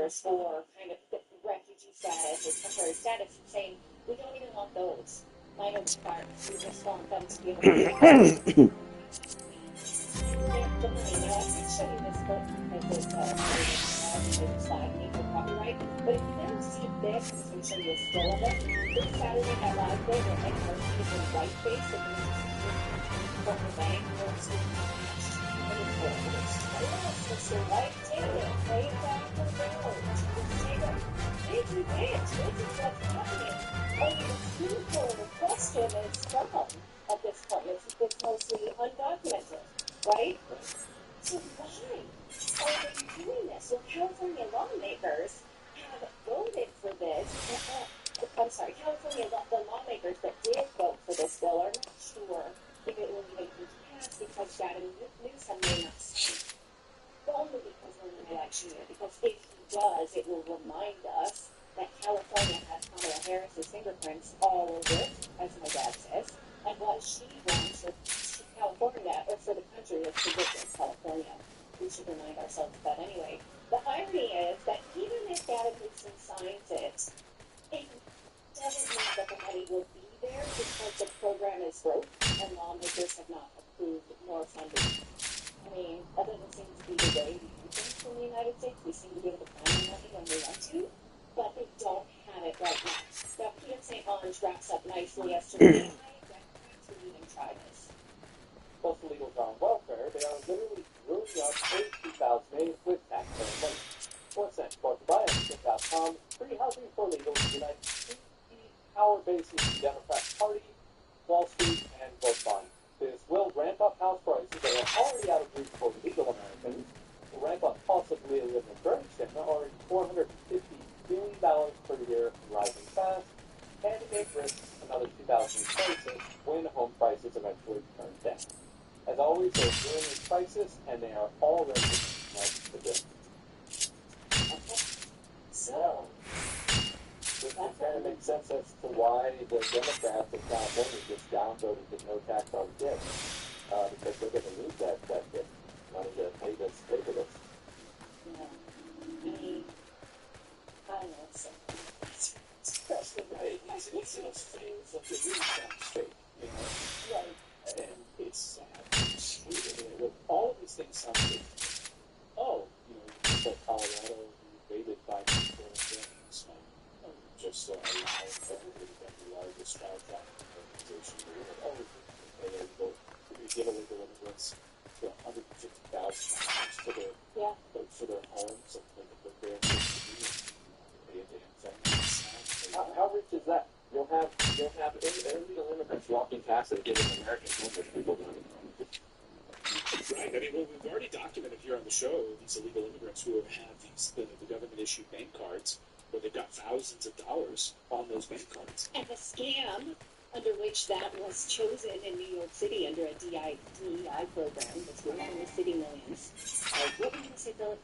papers for kind of refugee status or temporary status and saying, we don't even want those minor cards. We just want them to be able to get the money. Now, I can show you this book because it's flagging for copyright, but if you never see this, I'm going to show you a still of it. This Saturday Night Live thing where Ed Murphy is in whiteface and from the bank goes to Mr. White Taylor, play down the road. Taylor, thank you, bitch. This is what's happening. Only the people, the question is from at this point. It's mostly undocumented, right? So why are they doing this? Well, California lawmakers have voted for this. I'm sorry, the lawmakers that did vote for this bill are not sure if it will even come to pass because Gavin Newsom may not sign it. Only because we're in an election year. Because if he does, it will remind us that California has Kamala Harris's fingerprints all over it, as my dad says. And what she wants for California, or for the country, is to get in California. We should remind ourselves of that anyway. The irony is that even if Gavin Newsom signs it, it doesn't mean that the money will be there because the program is broke and lawmakers have not approved more funding. I mean, that doesn't seem to be the way we do things in the United States. We seem to be able to find the money when we want to, but they don't have it right now. Now, Peter St. Onge wraps up nicely yesterday. Democrats would even try this. Plus illegals on welfare, they are literally ruining our pre-2008 with taxpayer money. What's that? Sponsored by Amazon.com. Free housing for illegals unites two key power bases in the Democrat Party, Wall Street, and vote buying. This will ramp up house prices that are already out of reach for legal Americans. Will ramp up costs of living immigration that are $450 billion per year, rising fast, and it risks another 2026 when home prices eventually turn down. As always, they're doing this crisis, and they are already like the bill. Okay. So, this kind of makes sense as to why the Democrats in California just downvoted the no tax on kids, because they're going to lose that kid money to pay for this. Yeah. I don't know, so. Especially, right? It's things like the really sounds fake, you know? Right. And it's sad. It's sweet. I mean, all of these things sound fake. Oh, you know, just like Colorado, who raided 5 people things, just allow everybody to be the largest child trafficking organization in the world. Oh, we give illegal immigrants $150,000 for their homes, and they can live there for pay a damn thing. How rich is that? You'll have illegal immigrants walking past and giving American homeless people money. Right. I mean, well, we've already documented here on the show these illegal immigrants who have had the government-issued bank cards where they've got thousands of dollars on those bank cards. And the scam under which that was chosen in New York City under a DEI program that's working in the city millions. What were you going to say, Philip?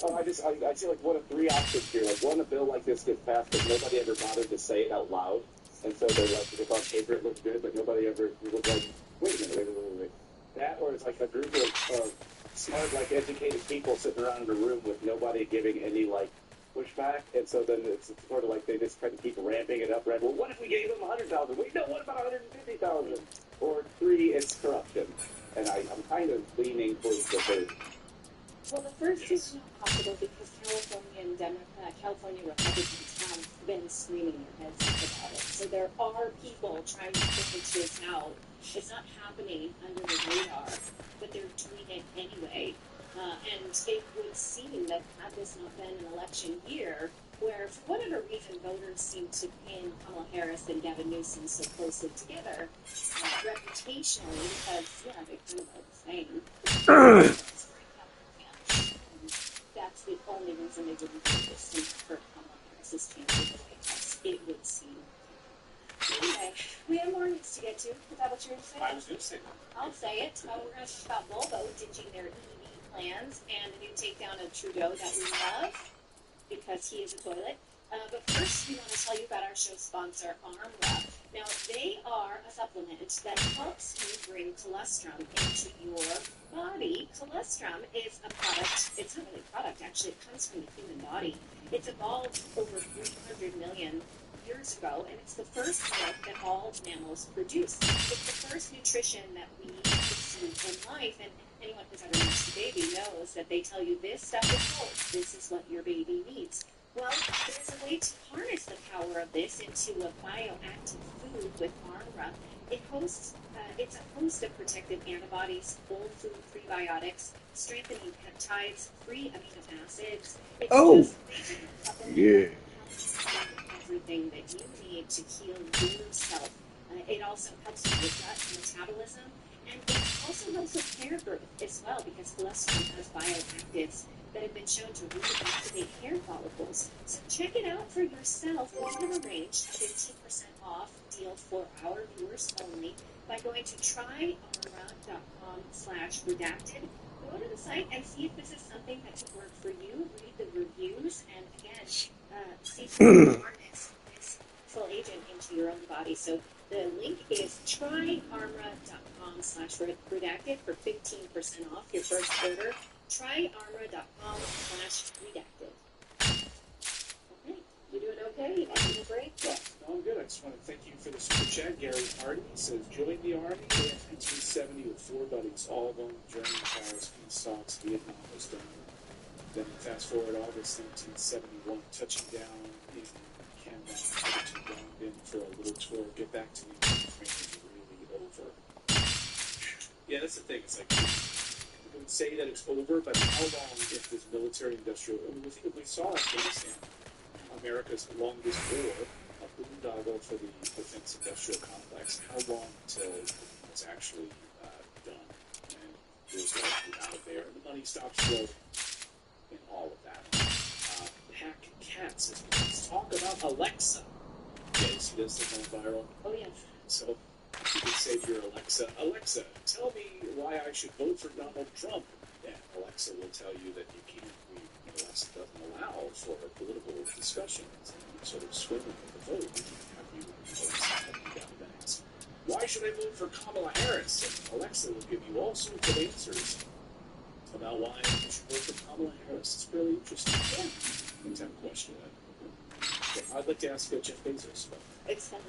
I see like one of three options here. Like one, a bill like this gets passed, but nobody ever bothered to say it out loud, and so they're like, if on paper it looks good, but nobody ever was like, wait a minute. That, or it's like a group of smart, like educated people sitting around in a room with nobody giving any like pushback, and so then it's sort of like they just try to keep ramping it up. Right? Well, what if we gave them 100,000? Wait, no, what about 150,000? Or three, it's corruption, and I'm kind of leaning towards the third. Well, the first is not possible because California Republicans have been screaming their heads off about it. So there are people trying to push this out. It's not happening under the radar, but they're doing it anyway. And it would seem that had this not been an election year, where for whatever reason voters seem to pin Kamala Harris and Gavin Newsom so closely together, reputationally, because, yeah, they kind of are the same. That's the only reason they didn't do this, and hurt Kamala Harris's chances of the White House, it would seem. Anyway, we have more news to get to. Is that what you were going to say? I was going to say that. I'll say it. We're going to talk about Volvo ditching their EV plans and the new takedown of Trudeau that we love because he is a toilet. But first, we want to tell you about our show sponsor, ArmRuff. Now, they are a supplement that helps you bring colostrum into your body. Colostrum is a product, it's not really a product, actually, it comes from the human body. It's evolved over 300 million years ago, and it's the first milk that all mammals produce. It's the first nutrition that we consume in life, and anyone who's ever nursed a baby knows that they tell you this stuff is health, this is what your baby needs. Well, there's a way to harness the power of this into a bioactive food with Armra. It's a host of protective antibodies, whole food prebiotics, strengthening peptides, free amino acids. It's just basically a supplement that helps everything that you need to heal yourself. It also helps with your gut metabolism, and it also helps with hair growth as well, because cholesterol has bioactives that have been shown to reactivate hair follicles. So check it out for yourself. We have arranged a 15% off deal for our viewers only by going to tryarmra.com/redacted. Go to the site and see if this is something that could work for you. Read the reviews, and again, see if you can harness this full agent into your own body. So the link is tryarmra.com/redacted for 15% off your first order. Tryarmra.com/redacted. Okay, you doing okay? You taking a break? Yeah, no, I'm good. I just want to thank you for the super chat. Gary Hardy says, joined the Army in 1970 with 4 buddies, all going to Germany, Paris, Stocks, Vietnam was done. Then fast forward August 1971, touching down in Canada, headed to London for a little tour. Get back to me when the training is really over. Yeah, that's the thing. It's like, we would say that it's over, but how long if this military-industrial... I mean, we saw Afghanistan, America's longest war, a boondoggle for the defense-industrial complex. How long until it's actually done? And there's like out of there, and the money stops flowing in all of that. Hack Cat says, let's talk about Alexa. Yeah, you see this thing going viral? Oh, yeah. So you can say to your Alexa, Alexa, tell me why I should vote for Donald Trump. And Alexa will tell you that you can't. Alexa doesn't allow for political discussions and sort of swimming with the vote. You can have you down banks. Why should I vote for Kamala Harris? And Alexa will give you all sorts of answers about why you should vote for Kamala Harris. It's really interesting. Yeah. Let's have a question. I'd like to ask Jeff Bezos about that. It's fun.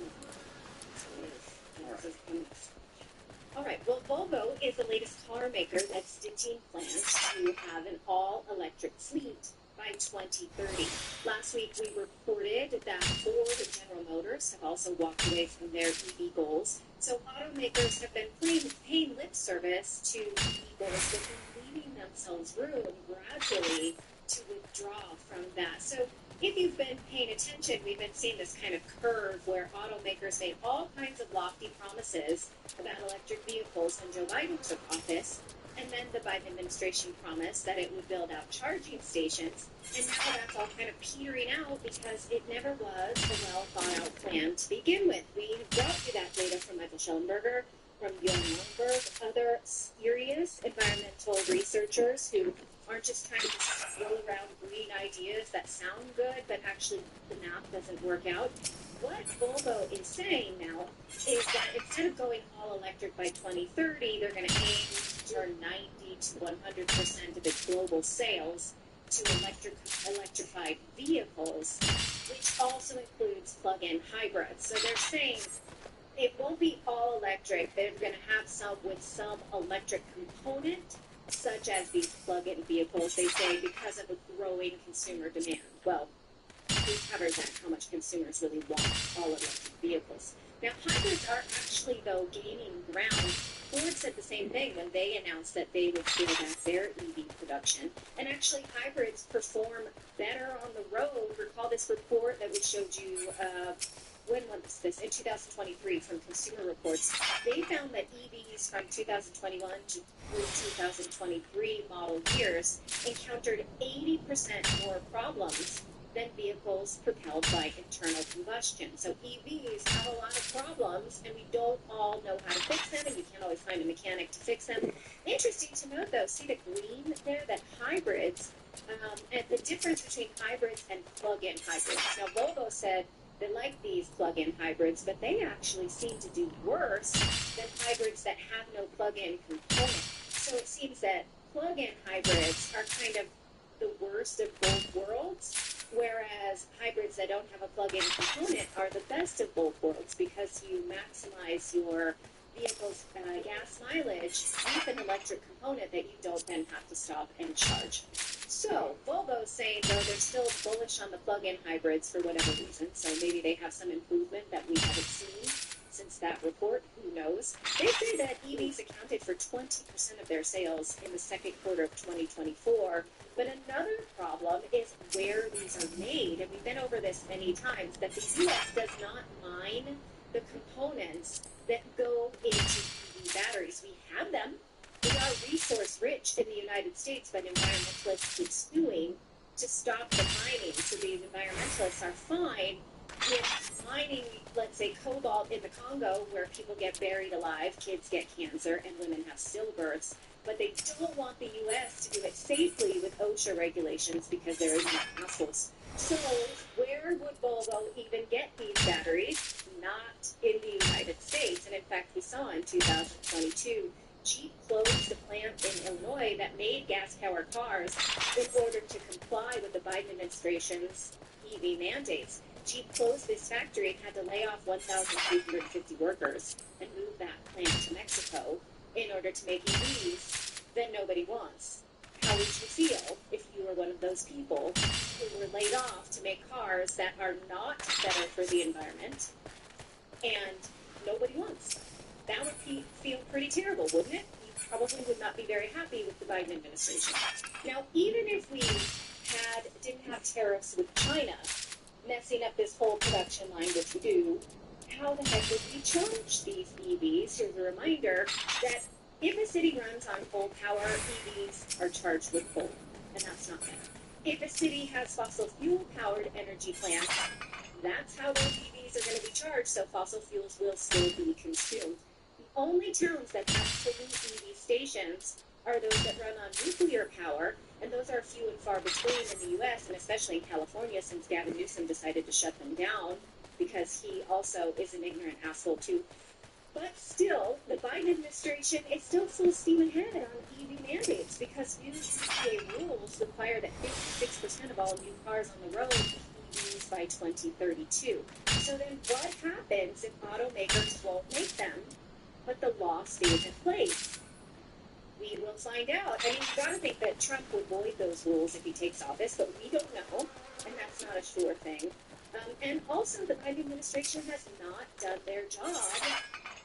All right. Well, Volvo is the latest car maker that's stitching plans to have an all-electric fleet by 2030. Last week, we reported that Ford and General Motors have also walked away from their EV goals. So automakers have been paying lip service to EV goals, but been leaving themselves room gradually to withdraw from that. So if you've been paying attention, we've been seeing this kind of curve where automakers made all kinds of lofty promises about electric vehicles when Joe Biden took office, and then the Biden administration promised that it would build out charging stations, and now that's all kind of petering out because it never was a well-thought-out plan to begin with. We brought you that data from Michael Schellenberger, from Bjorn Lundberg, other serious environmental researchers who aren't just trying to throw around green ideas that sound good, but actually the math doesn't work out. What Volvo is saying now is that instead of going all electric by 2030, they're going to aim to turn 90 to 100% of its global sales to electrified vehicles, which also includes plug-in hybrids. So they're saying it won't be all electric. They're going to have some with some electric component, such as these plug-in vehicles, they say, because of a growing consumer demand. Well, we covered that, how much consumers really want all electric vehicles. Now, hybrids are actually, though, gaining ground. Ford said the same thing when they announced that they would scale back their EV production. And actually, hybrids perform better on the road. Recall this report that we showed you, when was this? In 2023 from Consumer Reports. They found that EVs from 2021 to through 2023 model years encountered 80% more problems than vehicles propelled by internal combustion. So EVs have a lot of problems, and we don't all know how to fix them, and you can't always find a mechanic to fix them. Interesting to note, though, see the green there, that hybrids, and the difference between hybrids and plug-in hybrids. Now, Volvo said that like these plug-in hybrids, but they actually seem to do worse than hybrids that have no plug-in component. So it seems that plug-in hybrids are kind of the worst of both worlds, whereas hybrids that don't have a plug-in component are the best of both worlds because you maximize your vehicle's gas mileage with an electric component that you don't then have to stop and charge. So Volvo's saying, though, they're still bullish on the plug-in hybrids for whatever reason, so maybe they have some improvement that we haven't seen since that report, who knows. They say that EVs accounted for 20% of their sales in the second quarter of 2024, but another problem is where these are made, and we've been over this many times, that the U.S. does not mine the components that go into EV batteries. We have them. We are resource rich in the United States, but environmentalists keep suing to stop the mining. So the environmentalists are fine with mining, let's say, cobalt in the Congo, where people get buried alive, kids get cancer, and women have stillbirths. But they don't want the U.S. to do it safely with OSHA regulations because there is no hassles. So where would Volvo even get these batteries? Not in the United States. And in fact, we saw in 2022, Jeep closed a plant in Illinois that made gas-powered cars in order to comply with the Biden administration's EV mandates. Jeep closed this factory and had to lay off 1,350 workers and move that plant to Mexico in order to make EVs that nobody wants. How would you feel if you were one of those people who were laid off to make cars that are not better for the environment and nobody wants? That would feel pretty terrible, wouldn't it? You probably would not be very happy with the Biden administration. Now, even if we didn't have tariffs with China messing up this whole production line, which we do, how the heck would we charge these EVs? Here's a reminder that if a city runs on coal power, EVs are charged with coal, and that's not bad. If a city has fossil fuel-powered energy plants, that's how those EVs are going to be charged, so fossil fuels will still be consumed. The only towns that have full EV stations are those that run on nuclear power, and those are few and far between in the U.S., and especially in California, since Gavin Newsom decided to shut them down, because he also is an ignorant asshole, too. But still, the Biden administration is still full steam ahead on EV mandates, because new EPA rules require that 56% of all new cars on the road be EVs by 2032. So then what happens if automakers won't make them, but the law stays in place? We will find out. I mean, you've got to think that Trump would void those rules if he takes office, but we don't know, and that's not a sure thing. And also, the Biden administration has not done their job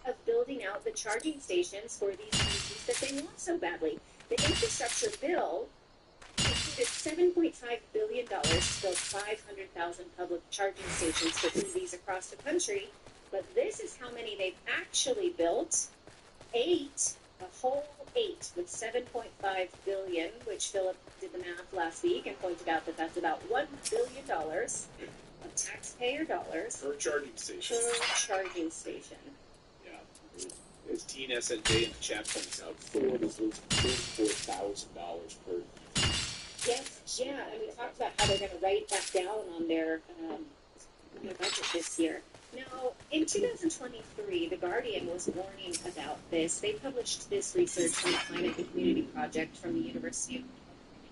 of building out the charging stations for these EVs that they want so badly. The infrastructure bill included $7.5 billion to build 500,000 public charging stations for EVs across the country, but this is how many they've actually built. 8. A whole 8 with $7.5 billion, which Philip did the math last week and pointed out that that's about $1 billion of taxpayer dollars Per charging station. per charging station. Yeah. As Dean SNJ in the chat points out, Ford is losing $34,000 per EV. Yes, yeah, and we talked about how they're going to write that down on their budget this year. Now, in 2023, The Guardian was warning about this. They published this research from the Climate and Community Project from the University of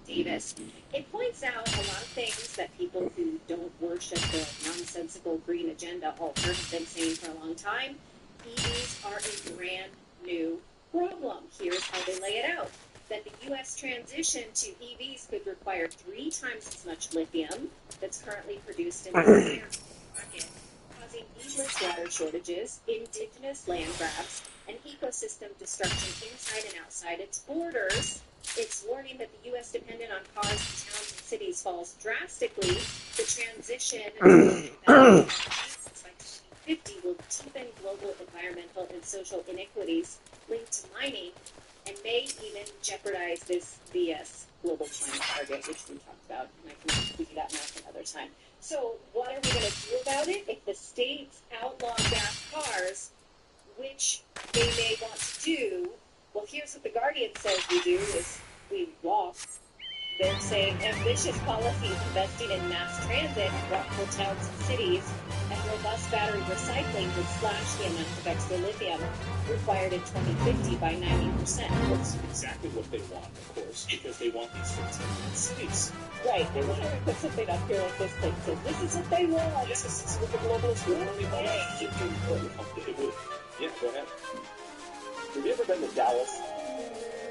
Davis. It points out a lot of things that people who don't worship the nonsensical green agenda all have been saying for a long time. EVs are a brand new problem. Here's how they lay it out. That the U.S. transition to EVs could require 3 times as much lithium that's currently produced in the market, causing needless water shortages, indigenous land grabs, and ecosystem destruction inside and outside its borders. It's warning that the U.S. dependent on cars in towns and cities falls drastically. The transition by 2050 will deepen global environmental and social inequities linked to mining and may even jeopardize this BS global climate target, which we talked about, and I can give you that math another time. So what are we going to do about it? If the states outlaw gas cars, which they may want to do, well, here's what The Guardian says we do, is we walk They're saying ambitious policies investing in mass transit, walkable towns and cities, and robust battery recycling would slash the amount of extra lithium required in 2050 by 90%. That's exactly what they want, of course, because they want these 15-minute cities. Right, and when I put something up here like this, like says, this is what they want. Yes, this is what the globalists really want. Yeah, go ahead. Have you ever been to Dallas?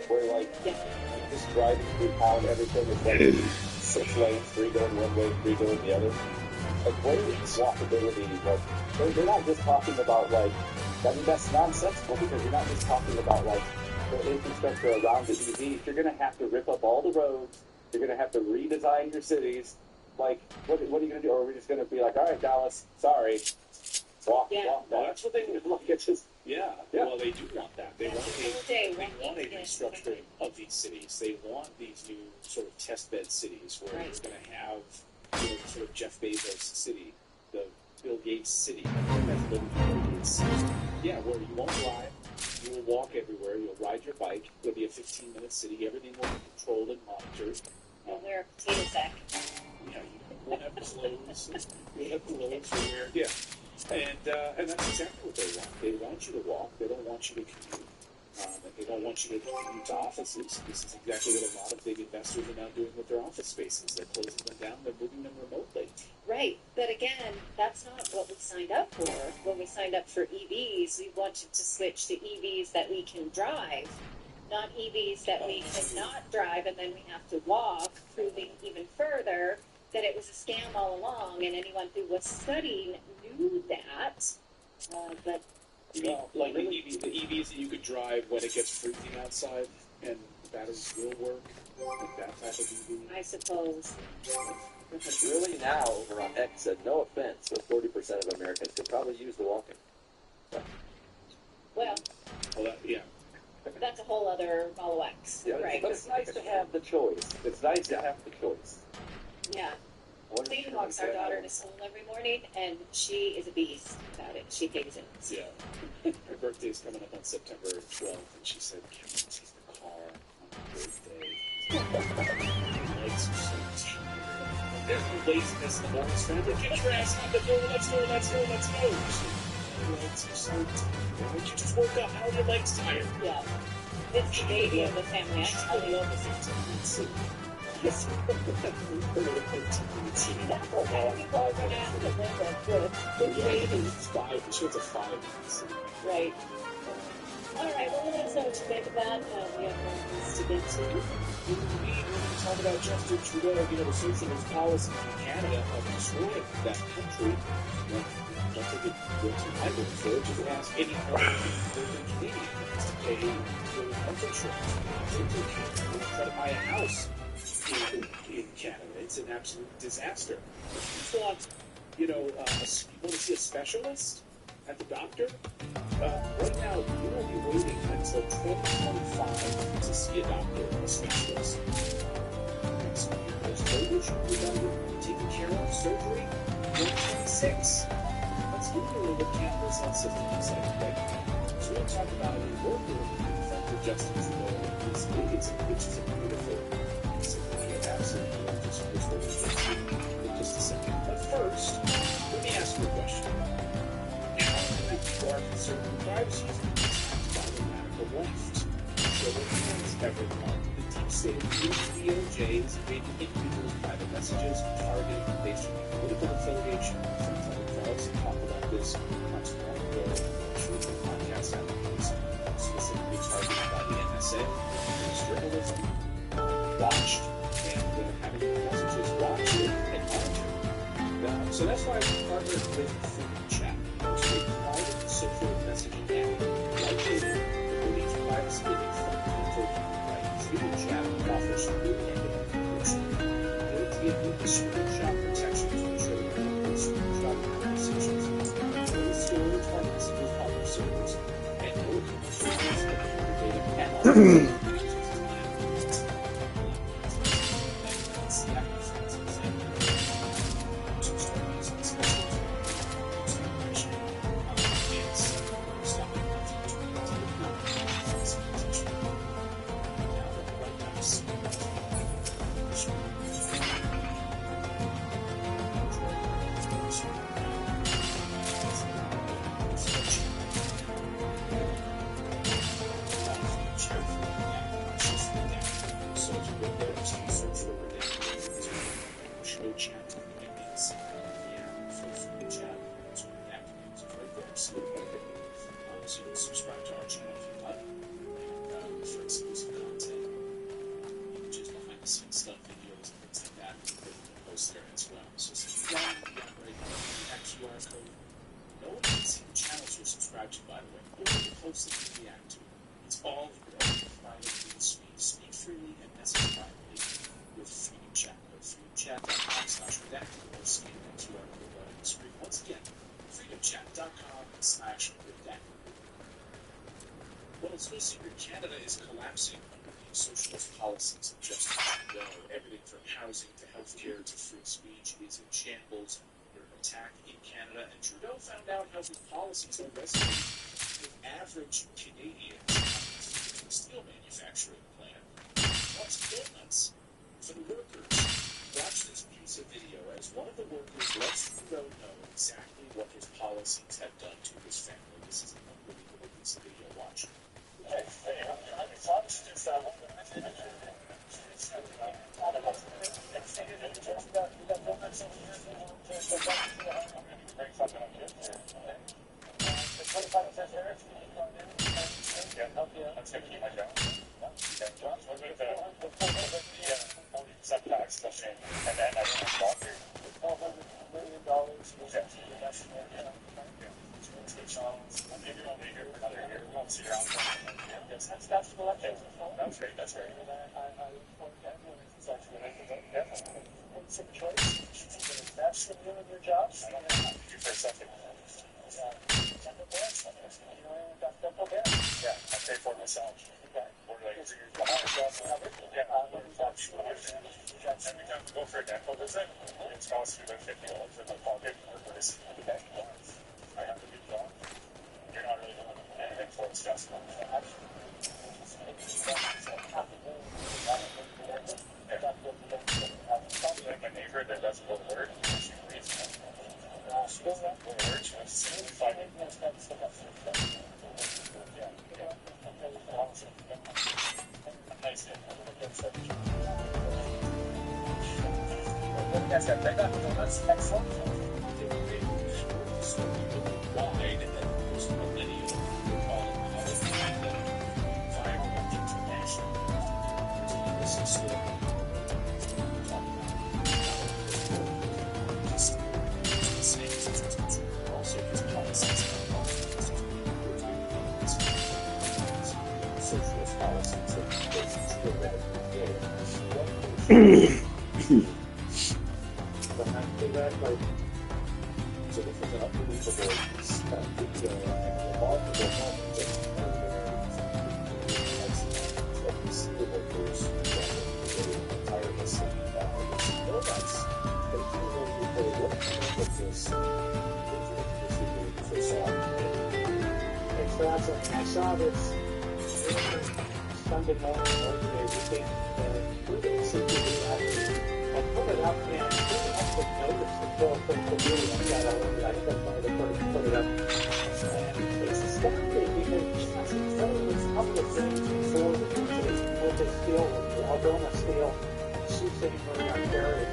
Where, like, Yeah. just driving through town, everything is like 6 lanes, 3 going one way, 3 going the other. Like, what is walkability? Like, they're not just talking about, like, I mean, that's nonsensical because you're not just talking about, like, the infrastructure around the EVs. You're going to have to rip up all the roads. You're going to have to redesign your cities. Like, what are you going to do? Or are we just going to be like, all right, Dallas, sorry. Walk. Well, that's what they would Like, it's just, Yeah, Yeah. well, they do want that. They want a Yeah. restructuring of these cities. They want these new sort of test bed cities where Right. it's going to have, sort of Jeff Bezos city, the Bill Gates city. That's Bill Gates. Yeah, where you won't drive, you will walk everywhere, you'll ride your bike. It'll be a 15-minute city. Everything will be controlled and monitored. And wear a potato sack. Yeah, you won't have clothes. You'll have clothes to wear. Yeah. And that's exactly what they want. They want you to walk. They don't want you to commute. They don't want you to commute to offices. This is exactly what a lot of big investors are now doing with their office spaces. They're closing them down. They're moving them remotely. Right, but again, that's not what we signed up for. When we signed up for EVs, we wanted to switch to EVs that we can drive, not EVs that we cannot drive and then we have to walk, proving even further that it was a scam all along, and anyone who was studying knew that. But Well, like the EVs that you could drive when it gets freezing outside and the batteries will work, like that type of EV. I suppose, really now, over on X said, no offense, but 40% of Americans could probably use the walking. well, Yeah. that's a whole other Model X. Yeah, Right, but it's nice to have the choice. It's nice to have the choice. yeah. Sadie walks our daughter to school every morning, and she is a beast about it. She hates it. Yeah. Her birthday's coming up on September 12th, and she said, "Can we take the car on my birthday?" My legs are so tired. There's no laziness in the Morris family. Get your ass on the door. Let's go. My legs are so tired. Why don't you just work out? How are your legs tired? Yeah. It's the baby of the family, I tell I you. love the 15-minute city. Yes. Good baby. She was a 5-minute city. Right. All right, well, let us know what you think of that. We have more things to get to. Indeed, when we talk about Justin Trudeau, the socialist policies in Canada have destroyed that country. Don't think it goes to my vote for it. Just ask any Canadians to pay for health insurance. It's okay. We're trying to buy a house in Canada. It's an absolute disaster. If you want, you want to see a specialist at the doctor? Right now, you will be waiting until 2025 to see a doctor, a specialist. Next year, there's COVID, you're done taking care of surgery. 2026. That's literally what Canada's health system is like right now. So we'll talk about a worker for Justin Trudeau. It's a beautiful, it's absolutely just a second. But first, let me ask you a question. You are concerned with privacy by the radical left. So when has ever marked the deep state of the DOJ is invading individuals' private messages, targeting them based on political affiliation. Let's talk about this much more truth and podcast episodes, specifically targeted by the NSA, journalism, watched, and having messages watched and monitored. So that's why we partnered with Freedom Chat, which is a private social messaging app likely to release privacy and fundamental rights. Freedom Chat offers new independent encryption, ability to use the screenshot protection to ensure that no screenshot conversations, no storage by messages on their servers, and no communications of data catalog. So subscribe to our channel if you like. And for exclusive content, just behind the scenes stuff, videos, and things like that, we're going to post there as well. So since you download the app right now, that QR code, no one can see the channels you're subscribed to, by the way, or the posts that you react to. It's all your own private speech. Speak freely and message privately with Freedom Chat. Go to freedomchat.com/redacted or scan that QR code right on the screen. Once again, freedomchat.com/redacted. Well, it's no secret Canada is collapsing under the socialist policies of Justin Trudeau. Everything from housing to healthcare to free speech is in shambles under attack in Canada, and Trudeau found out how his policies are resonating with average Canadians at a steel manufacturing plant. What's donuts for the workers? Watch this piece of video as one of the workers lets Trudeau know exactly what his policies have done to his family. This is an unbelievable piece of video. Watch. I saw this Sunday morning earlier weekend, including CTV and put it up and really have to notice the full social media. I think that's why they put it up. And it's astounding because it's one of those couple of things before the with the steel, the Algoma steel, Sioux City, Northern Ontario.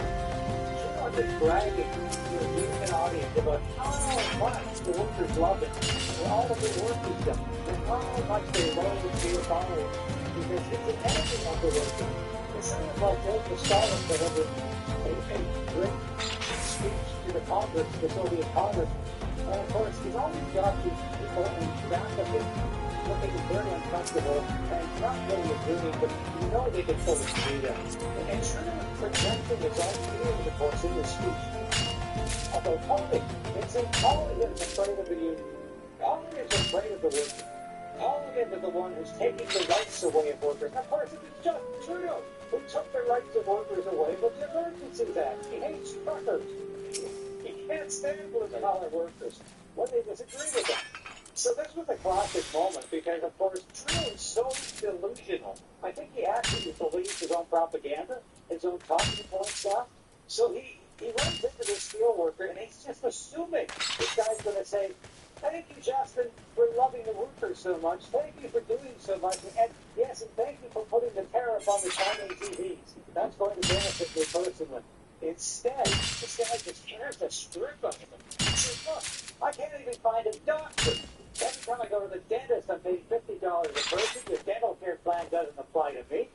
The bragging to the union audience about how much the workers love it, and all of the work is done, and how much they love the steel power, because it's an enemy of the workers. It's not about Joseph Stalin that ever a great speech to the Congress, the Soviet Congress, and of course he's always got these people in back of him looking very uncomfortable and not really agreeing, but you know they can pull it to do that. And Trudeau projecting his own feelings, of course, in his speech about Colin. It's saying Colin is afraid of the union. Colin is afraid of the workers. Colin is the one who's taking the rights away of workers. Of course, it's just Trudeau who took the rights of workers away with the Emergencies Act. He hates truckers. He can't stand blue-collar workers when they disagree with him. So this was a classic moment because, of course, Trudeau is so delusional. I think he actually believes his own propaganda, his own talking point stuff. So he runs into this steel worker and he's just assuming this guy's going to say, thank you, Justin, for loving the workers so much. Thank you for doing so much. And yes, and thank you for putting the tariff on the Chinese TVs. That's going to benefit me personally. Instead, this guy just tears the strip out of him. He says, look, I can't even find a doctor. Everybody time I go to the dentist, I'm paying $50 a person. Your dental care plan doesn't apply to me.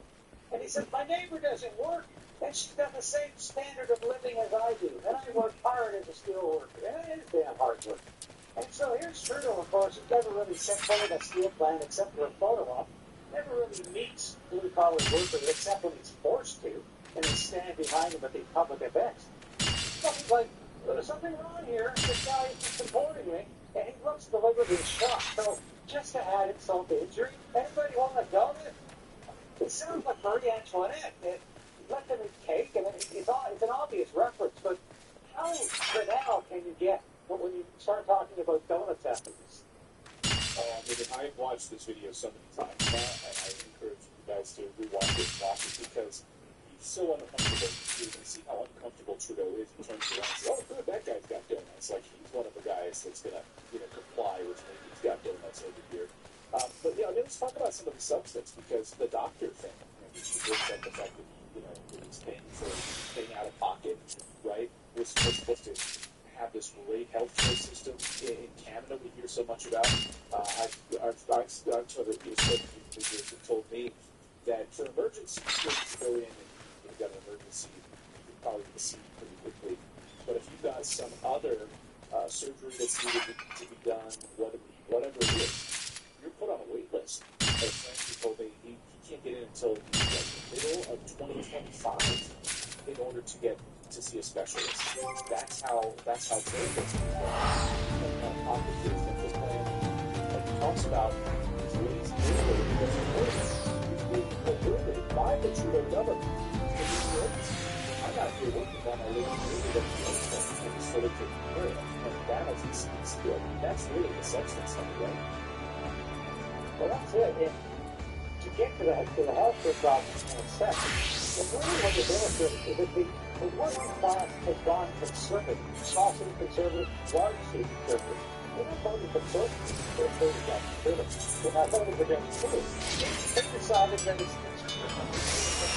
And he said, my neighbor doesn't work, and she's got the same standard of living as I do. And I work hard as a steel worker, and it is damn hard work. And so here's Trudeau, of course, who never really set foot in a steel plant except for a photo op. Never really meets blue-collar workers except when he's forced to, and they stand behind him at the public events. So he's like, there's something wrong here. This guy isn't supporting me, and he looks deliberately shocked. So just to add insult to injury, anybody want to go there? It sounds like Marie Antoinette. Let them cake, and it's an obvious reference, but how banal can you get when you start talking about donuts after this? I've watched this video so many times now, and I encourage you guys to rewatch it and watch it because he's so uncomfortable. You can see how uncomfortable Trudeau is. He turns around and says, "Oh, good, that guy's got donuts." Like he's one of the guys that's gonna, comply with me. He's got donuts over here. But let's talk about some of the substance because the doctor thing. He brings up the fact that he's paying out of pocket, right? We're supposed to have this great healthcare system in Canada we hear so much about. I've told told me that for emergency, you go in and you've got an emergency, you're probably going to see pretty quickly. But if you've got some other surgery that's needed to be done, whatever it is, you're put on a wait list. As Frankie told me, he can't get in until the middle of 2025 in order to get to see a specialist. That's how terrible it's going to be. And complicated dental plan, like he talks about, is really innovative because it works. It's being polluted by the Trudeau government. I'm not here working on my living room that is fully taken care of. And that is still, that's really the substance of it, right? Well, that's it. And to get to the healthcare problem in a second, really what you're demonstrating is that the working class has gone conservative, small-city conservative, large-city conservative. They're not voting conservative. They're voting conservative. They're not voting for Democrats. They decided that it's conservative.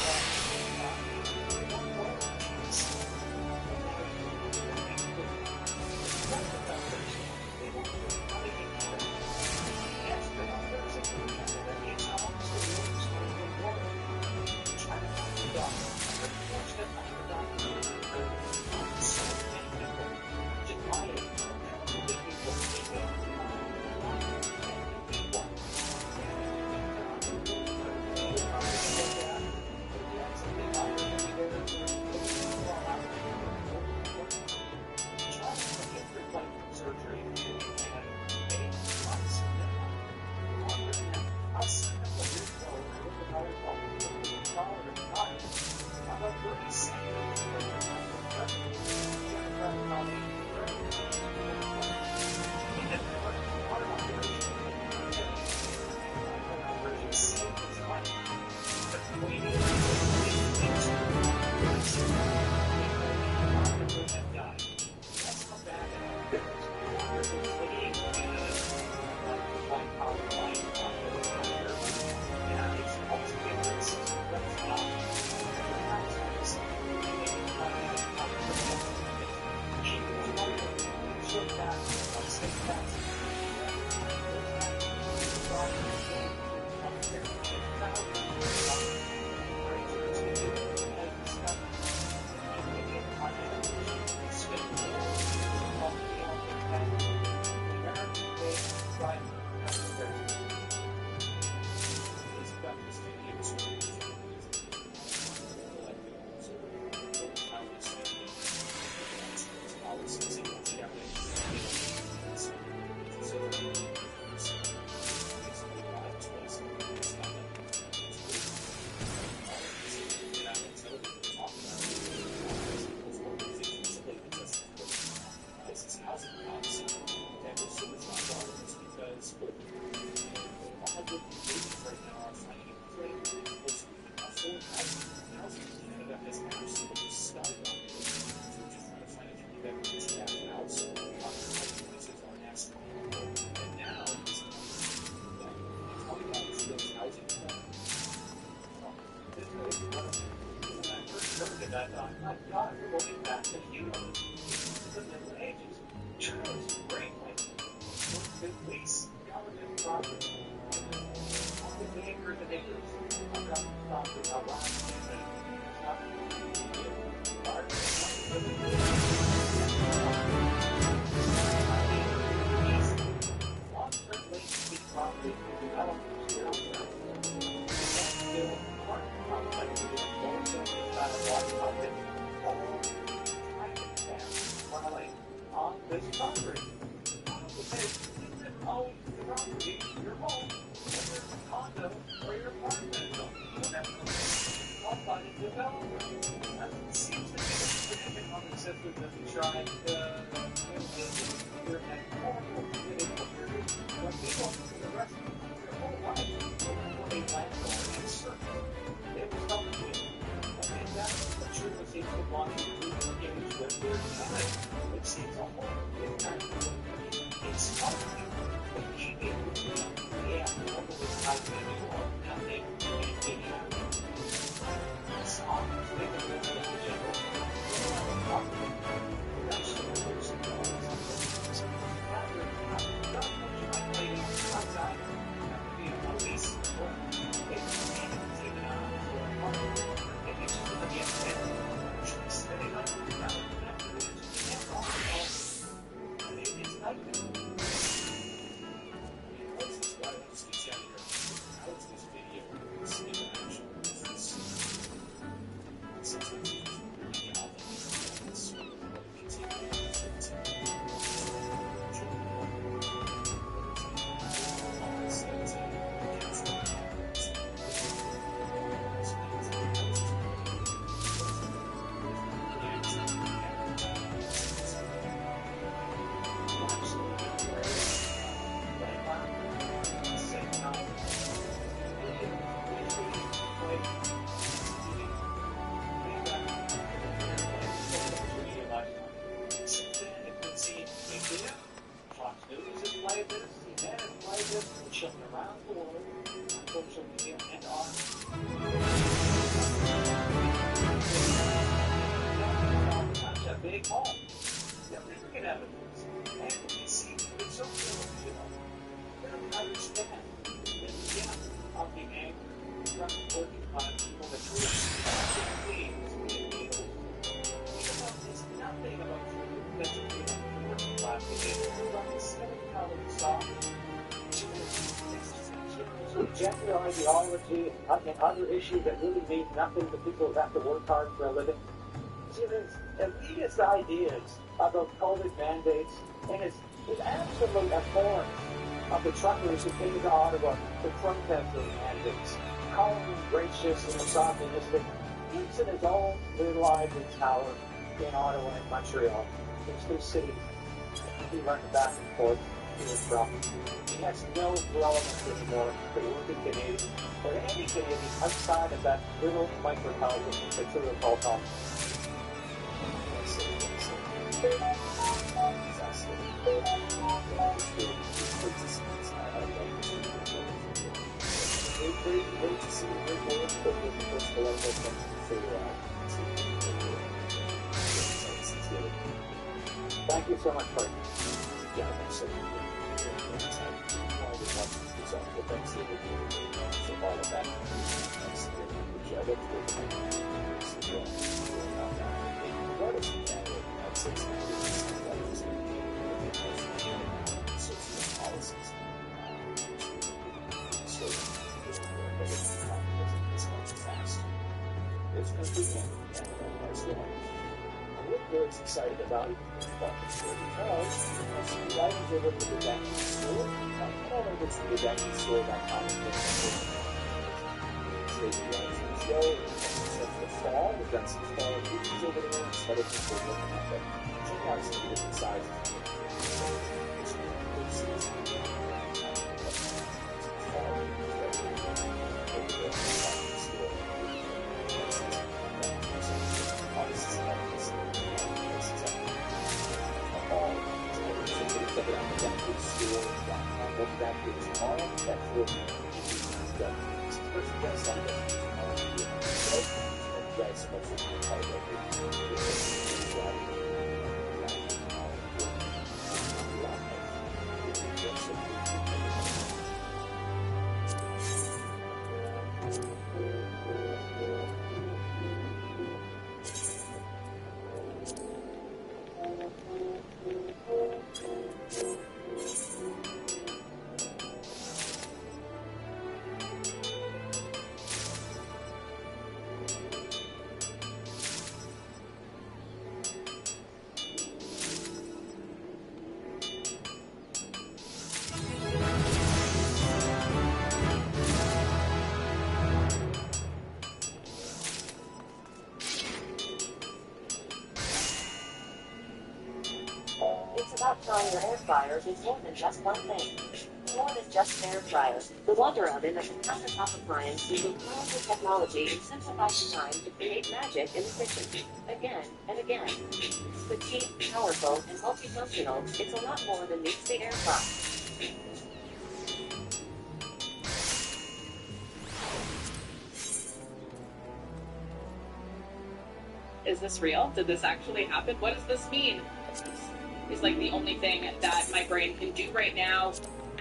this government property. The acres and acres of government property are lying in long-term latency property developers outside. And still, apartment complexes in Florida inside of Washington, all private families filing on this property. Because you can own the property, your home, whether it's a condo or your apartment, whatever. All by the developer. That seems to be the economic system that we tried to here at home when people the rest of their whole life were a landlord and servant. They were self-made. And that's the truth that seems to want to engage with their tenant. It seems a whole different. It's hard to keep it with yeah, what was like anymore. Nothing. It's almost like a little bit of general. Gender ideology and other issues that really mean nothing to people who have to work hard for a living. See, there's elitist ideas about COVID mandates, and it's absolute abhorrence of the truckers who came to Ottawa to protest those mandates, calling them racist and misogynistic. He's in his own little ivory tower in Ottawa and Montreal. These two cities. He runs back and forth to his from. He has no relevance anymore to the working Canadian or to any Canadian outside of that little microcosm that Trudeau called home. Thank you so much, Frank. Yeah, thanks so much. So all of that. It's going to be really excited about it. Because the items over to the Jackie store, not only was the Jackie store that kind of thing. So the fall, we've got some fall pieces over there instead of just looking at them. Check out some different sizes. your air fryer is more than just one thing. More than just an air fryer. The Wonder Oven is a countertop appliance using powerful technology and simplified design to create magic in the kitchen. Again and again. It's petite, powerful, and multifunctional. It's a lot more than meets the air fryer. Is this real? Did this actually happen? What does this mean? Is like the only thing that my brain can do right now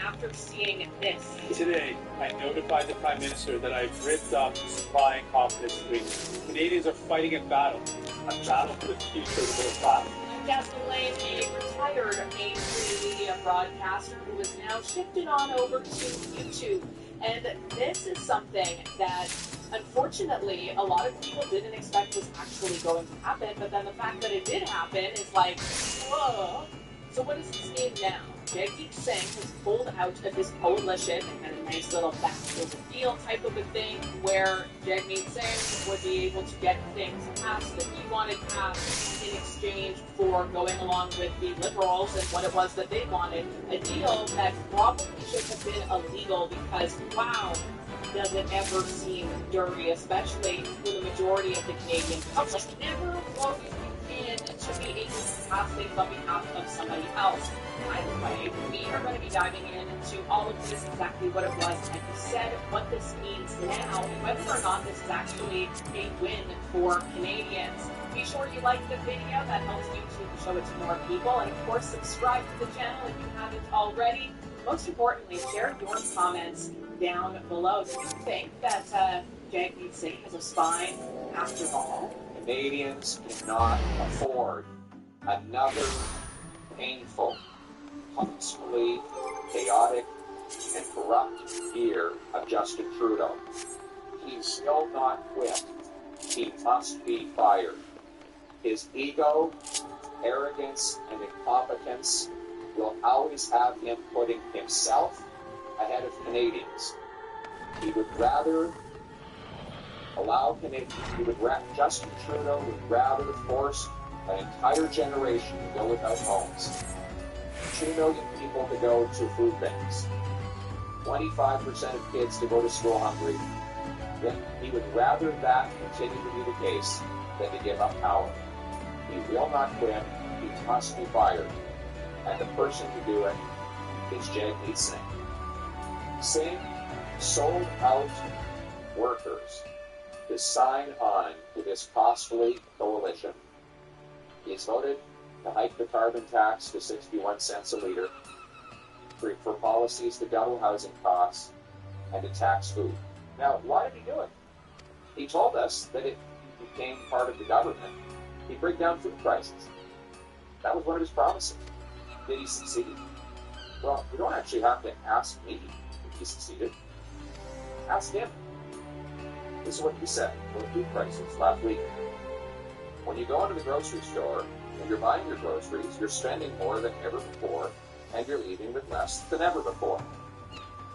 after seeing this. Today, I notified the Prime Minister that I've ripped up supply and confidence agreements. Canadians are fighting a battle for the future of the middle class. Jasmine Lane, a retired mainstream media broadcaster who is now shifted on over to YouTube. And this is something that, unfortunately, a lot of people didn't expect was actually going to happen. But then the fact that it did happen is like, whoa. So what does this mean now? Jagmeet Singh has pulled out of this coalition and had a nice little backfill deal type of a thing where Jagmeet Singh would be able to get things passed that he wanted passed in exchange for going along with the Liberals and what it was that they wanted. A deal that probably should have been illegal because, wow, does it ever seem dirty, especially for the majority of the Canadian public. Never vote in to be able to pass things on behalf of somebody else. Either way, we are going to be diving into all of this, exactly what it was, and you said what this means now, and whether or not this is actually a win for Canadians. Be sure you like the video, that helps YouTube show it to more people, and of course subscribe to the channel if you haven't already. Most importantly, share your comments down below. Do you think that Jagmeet Singh is a spy after all? Canadians cannot afford another painful, constantly chaotic, and corrupt year of Justin Trudeau. He will not quit. He must be fired. His ego, arrogance, and incompetence will always have him putting himself ahead of Canadians. He would rather Justin Trudeau would rather force an entire generation to go without homes, 2 million people to go to food banks, 25% of kids to go to school hungry. Then he would rather that continue to be the case than to give up power. He will not quit. He must be fired. And the person to do it is Jagmeet Singh. Singh sold out workers to sign on to this costly coalition. He's voted to hike the carbon tax to 61 cents a litre, for policies to double housing costs, and to tax food. Now, why did he do it? He told us that if he became part of the government, he'd bring down food prices. That was one of his promises. Did he succeed? Well, you don't actually have to ask me if he succeeded. Ask him. This is what he said about food prices last week. When you go into the grocery store and you're buying your groceries, you're spending more than ever before, and you're leaving with less than ever before.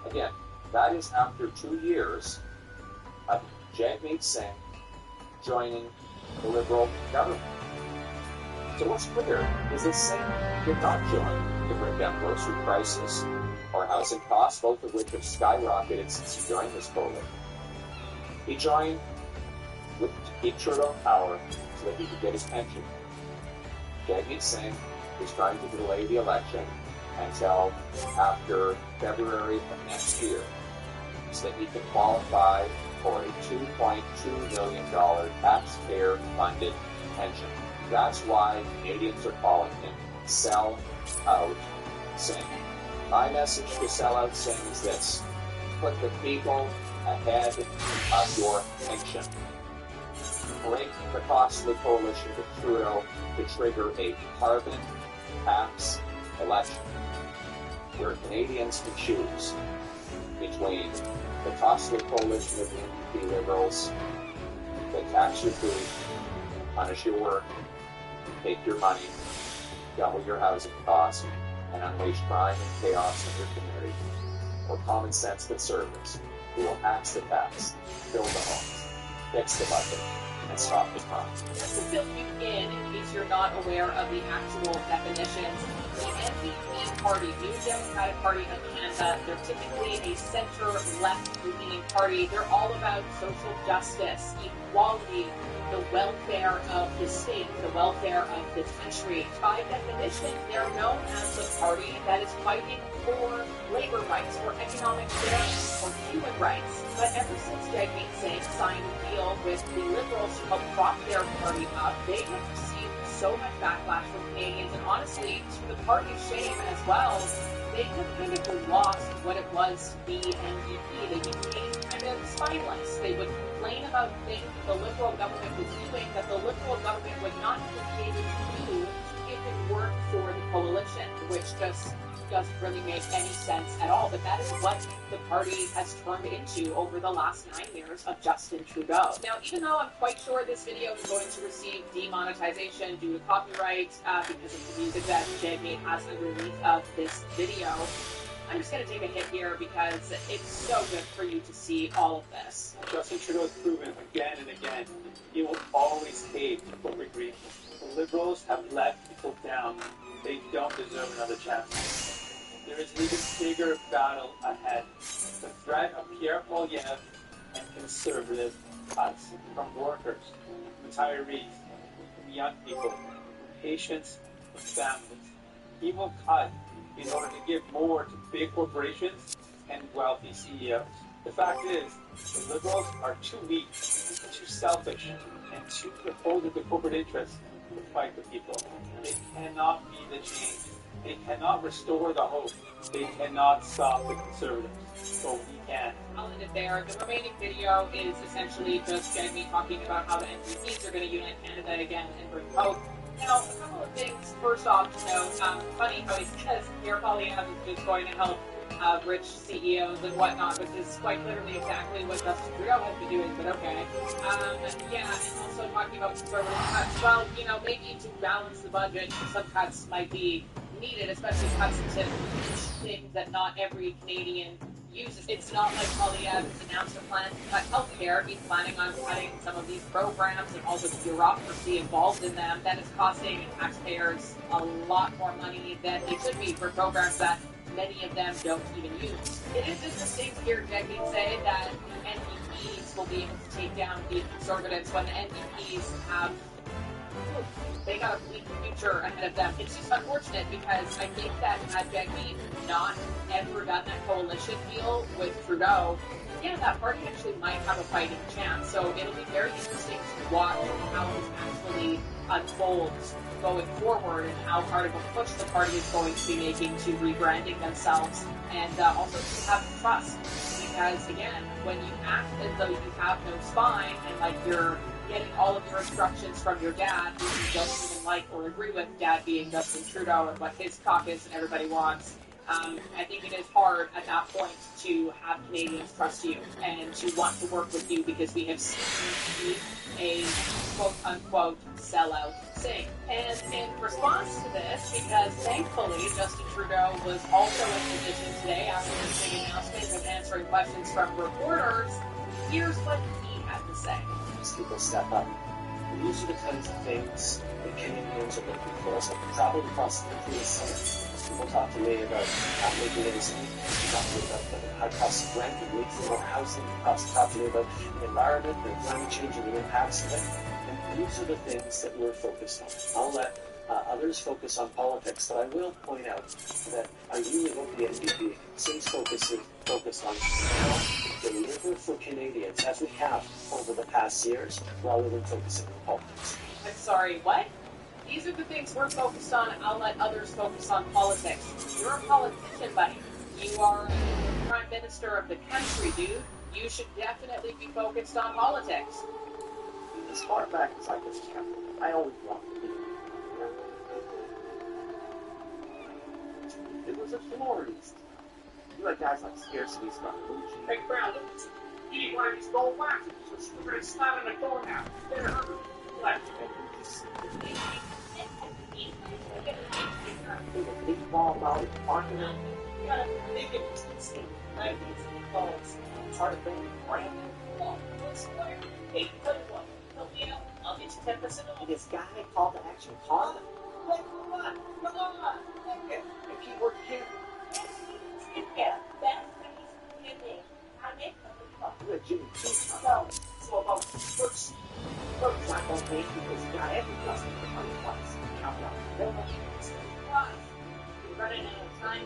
Again, that is after 2 years of Jagmeet Singh joining the Liberal government. So what's clear is that Singh did not join to bring down grocery prices or housing costs, both of which have skyrocketed since he joined this coalition. He joined to keep Trudeau in power so that he could get his pension. Jagmeet Singh is trying to delay the election until after February of next year so that he can qualify for a $2.2 million taxpayer-funded pension. That's why Canadians are calling him Sell Out Singh. My message to Sell Out Singh is this: put the people ahead of your pension. Break the costly coalition with Trudeau to trigger a carbon tax election where Canadians can choose between the costly coalition of the NDP Liberals that tax your food, punish your work, take your money, double your housing costs, and unleash crime and chaos in your community, or common sense conservatives who will axe the tax, build the homes, fix the budget, and stop the crime. Just to fill you in case you're not aware of the actual definitions, The NDP party, New Democratic Party of Canada, they're typically a center-left-leaning party. They're all about social justice, equality, the welfare of the state, the welfare of the country. By definition, they're known as the party that is fighting for labor rights, for economic fairness, for human rights. But ever since Jagmeet Singh signed a deal with the Liberals to help prop their party up, they have received so much backlash from Canadians, and honestly, to the party's shame as well, they have kind of lost what it was to be NDP. They became kind of spineless. They would complain about things that the Liberal government was doing that the Liberal government would not be able to do if it worked for the coalition, which just doesn't really make any sense at all. But that is what the party has turned into over the last 9 years of Justin Trudeau. Now, even though I'm quite sure this video is going to receive demonetization due to copyright because of the music that Jagmeet has underneath of this video, I'm just going to take a hit here because it's so good for you to see all of this. Justin Trudeau has proven again and again he will always hate corporate greed. The Liberals have let people down. They don't deserve another chance. There is an even bigger battle ahead. The threat of Pierre Poilievre and conservative cuts from workers, retirees, from young people, from patients, from families. He will cut in order to give more to big corporations and wealthy CEOs. The fact is, the Liberals are too weak, too selfish, and too devoted to corporate interests to fight for people. They cannot be the change. They cannot restore the hope. They cannot stop the conservatives. So we can. I'll end it there. The remaining video is essentially just Jagmeet talking about how the NDPs are going to unite Canada again and bring hope. Now, a couple of things. First off, to note, funny how he says Pierre Poilievre is just going to help rich CEOs and whatnot, which is quite literally exactly what Justin Trudeau has been doing, but okay. Yeah, and also talking about conservative cuts. Well, you know, maybe to balance the budget, some cuts might be needed, especially cuts into things that not every Canadian uses. It's not like Poilievre has announced a plan to cut healthcare. He's planning on cutting some of these programs and all the bureaucracy involved in them. That is costing taxpayers a lot more money than it should be for programs that many of them don't even use. It is interesting to hear Jagmeet say that NDPs will be able to take down the Conservatives when the NDPs have they got a bleak future ahead of them. It's just unfortunate because I think that had Jagmeet not ever done that coalition deal with Trudeau, yeah, that party actually might have a fighting chance. So it'll be very interesting to watch how this actually unfolds going forward and how hard of a push the party is going to be making to rebranding themselves and also to have trust. Because again, when you act as though you have no spine and like you're getting all of your instructions from your dad, who you don't even like or agree with, dad being Justin Trudeau and what his caucus and everybody wants, I think it is hard at that point to have Canadians trust you and to want to work with you because we have seen you be a quote-unquote sellout sing. And in response to this, because thankfully Justin Trudeau was also in position today after this big announcement of answering questions from reporters, here's what he had to say. People step up. These are the kinds of things that Canadians are looking for. So traveling across the country this summer, people talk to me about not making any sense. They talk to me about the high cost of rent and need for more housing. They talk to me about the environment, the climate change and the impacts of it. And these are the things that we're focused on. I'll let others focus on politics, but I will point out that I really hope the NDP stays focused on how to deliver for Canadians, as we have over the past years, rather than focusing on politics. I'm sorry, what? These are the things we're focused on. I'll let others focus on politics. You're a politician, buddy. You are the prime minister of the country, dude. You should definitely be focused on politics. As far back as I can remember, I always wanted to be. It was a Florides. You had guys like Scarcity Scaramucci. Hey, Brown, you need one of these gold watches. We're going to slam in the door now. They're hungry. Left. Big ball about parking them. You gotta think it was instant. 90s balls. It's hard to think brand new law. Hey, tell you what, help me out. I'll get you 10% off. This guy called to action caught him. Like, come on, take it. And keyword candy. Skincare. Best face campaign. I make something. Look, Jimmy, so about first I don't make because you got every customer on your place. Count out. Then what you can say, why? You're running out of time.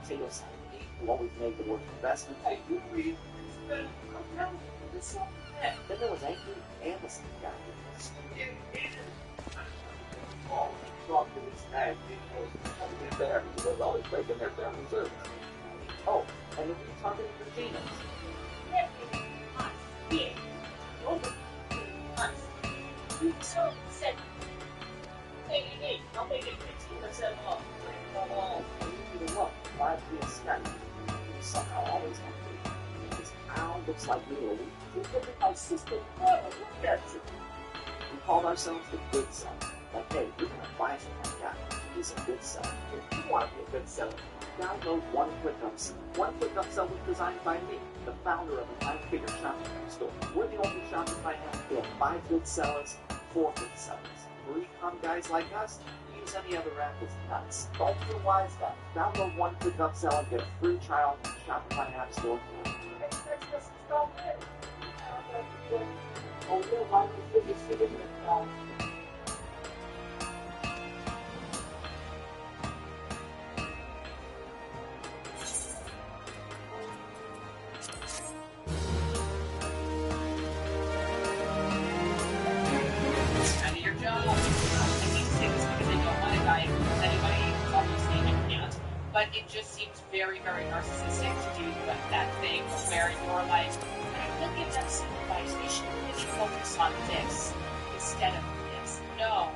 Potato salad. You always make the worst investment. Hey, you read. Then there was angry Amazon guy. Oh, talk to these guys because I'm there because they're always breaking their family service. Oh, and if you're targeting Regina's. So said, hey, I'll make it 15% off. You know what? 5 years Skype. You somehow always have to. Because Al looks like me, or we look at my system. Oh, look at you. We called ourselves the good seller. Like, hey, you're going to buy from that guy. He's a good seller. If you want to be a good seller, download One Click Upsell. One Click Upsell was designed by me, the founder of the 5-Figure Shopping Store. We're the only Shopify app. We have 5 good sellers, 4 good sellers. For e-com guys like us, use any other app is nuts. Don't be a wise guy. Download One Click Upsell and get a free trial from the Shopify App Store. Oh, yeah, why don't you figure it out? Kind of your job. I hate to say this because I don't want to diagnose anybody. Obviously, I can't. But it just seems very, very narcissistic to do that thing where you're like, I will give them some advice. They should really focus on this instead of this. No.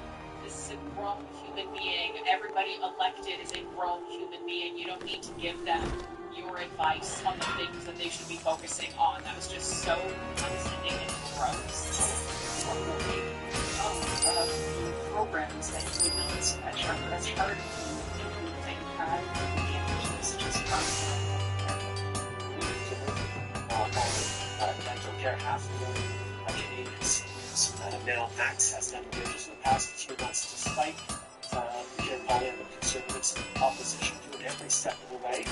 This is a grown human being. Everybody elected is a grown human being. You don't need to give them your advice on the things that they should be focusing on. That was just so condescending and gross. Programs that you would not that's hard that you have just Dental care, 500,000 Canadians now access dental care just in the past few months, despite Pierre Poilievre and the Conservatives' opposition to it every step of the way.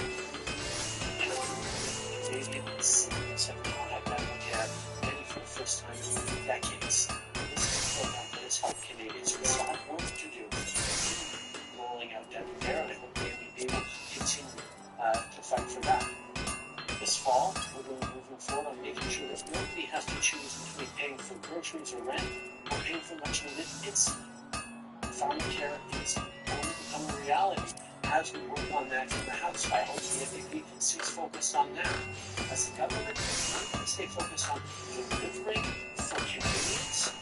Canadians have not had dental care maybe for the first time in decades. This is a program that has helped Canadians who still have work to do rolling out dental care, and I hope they will be able to continue to fight for that. This fall, we're going to be moving forward on making sure that nobody has to choose between paying for groceries or rent or paying for much of it instantly. Pharmacare is going to become a reality as we work on that in the House. I hope the NDP stays focused on that. As the government, I'm going to stay focused on delivering for Canadians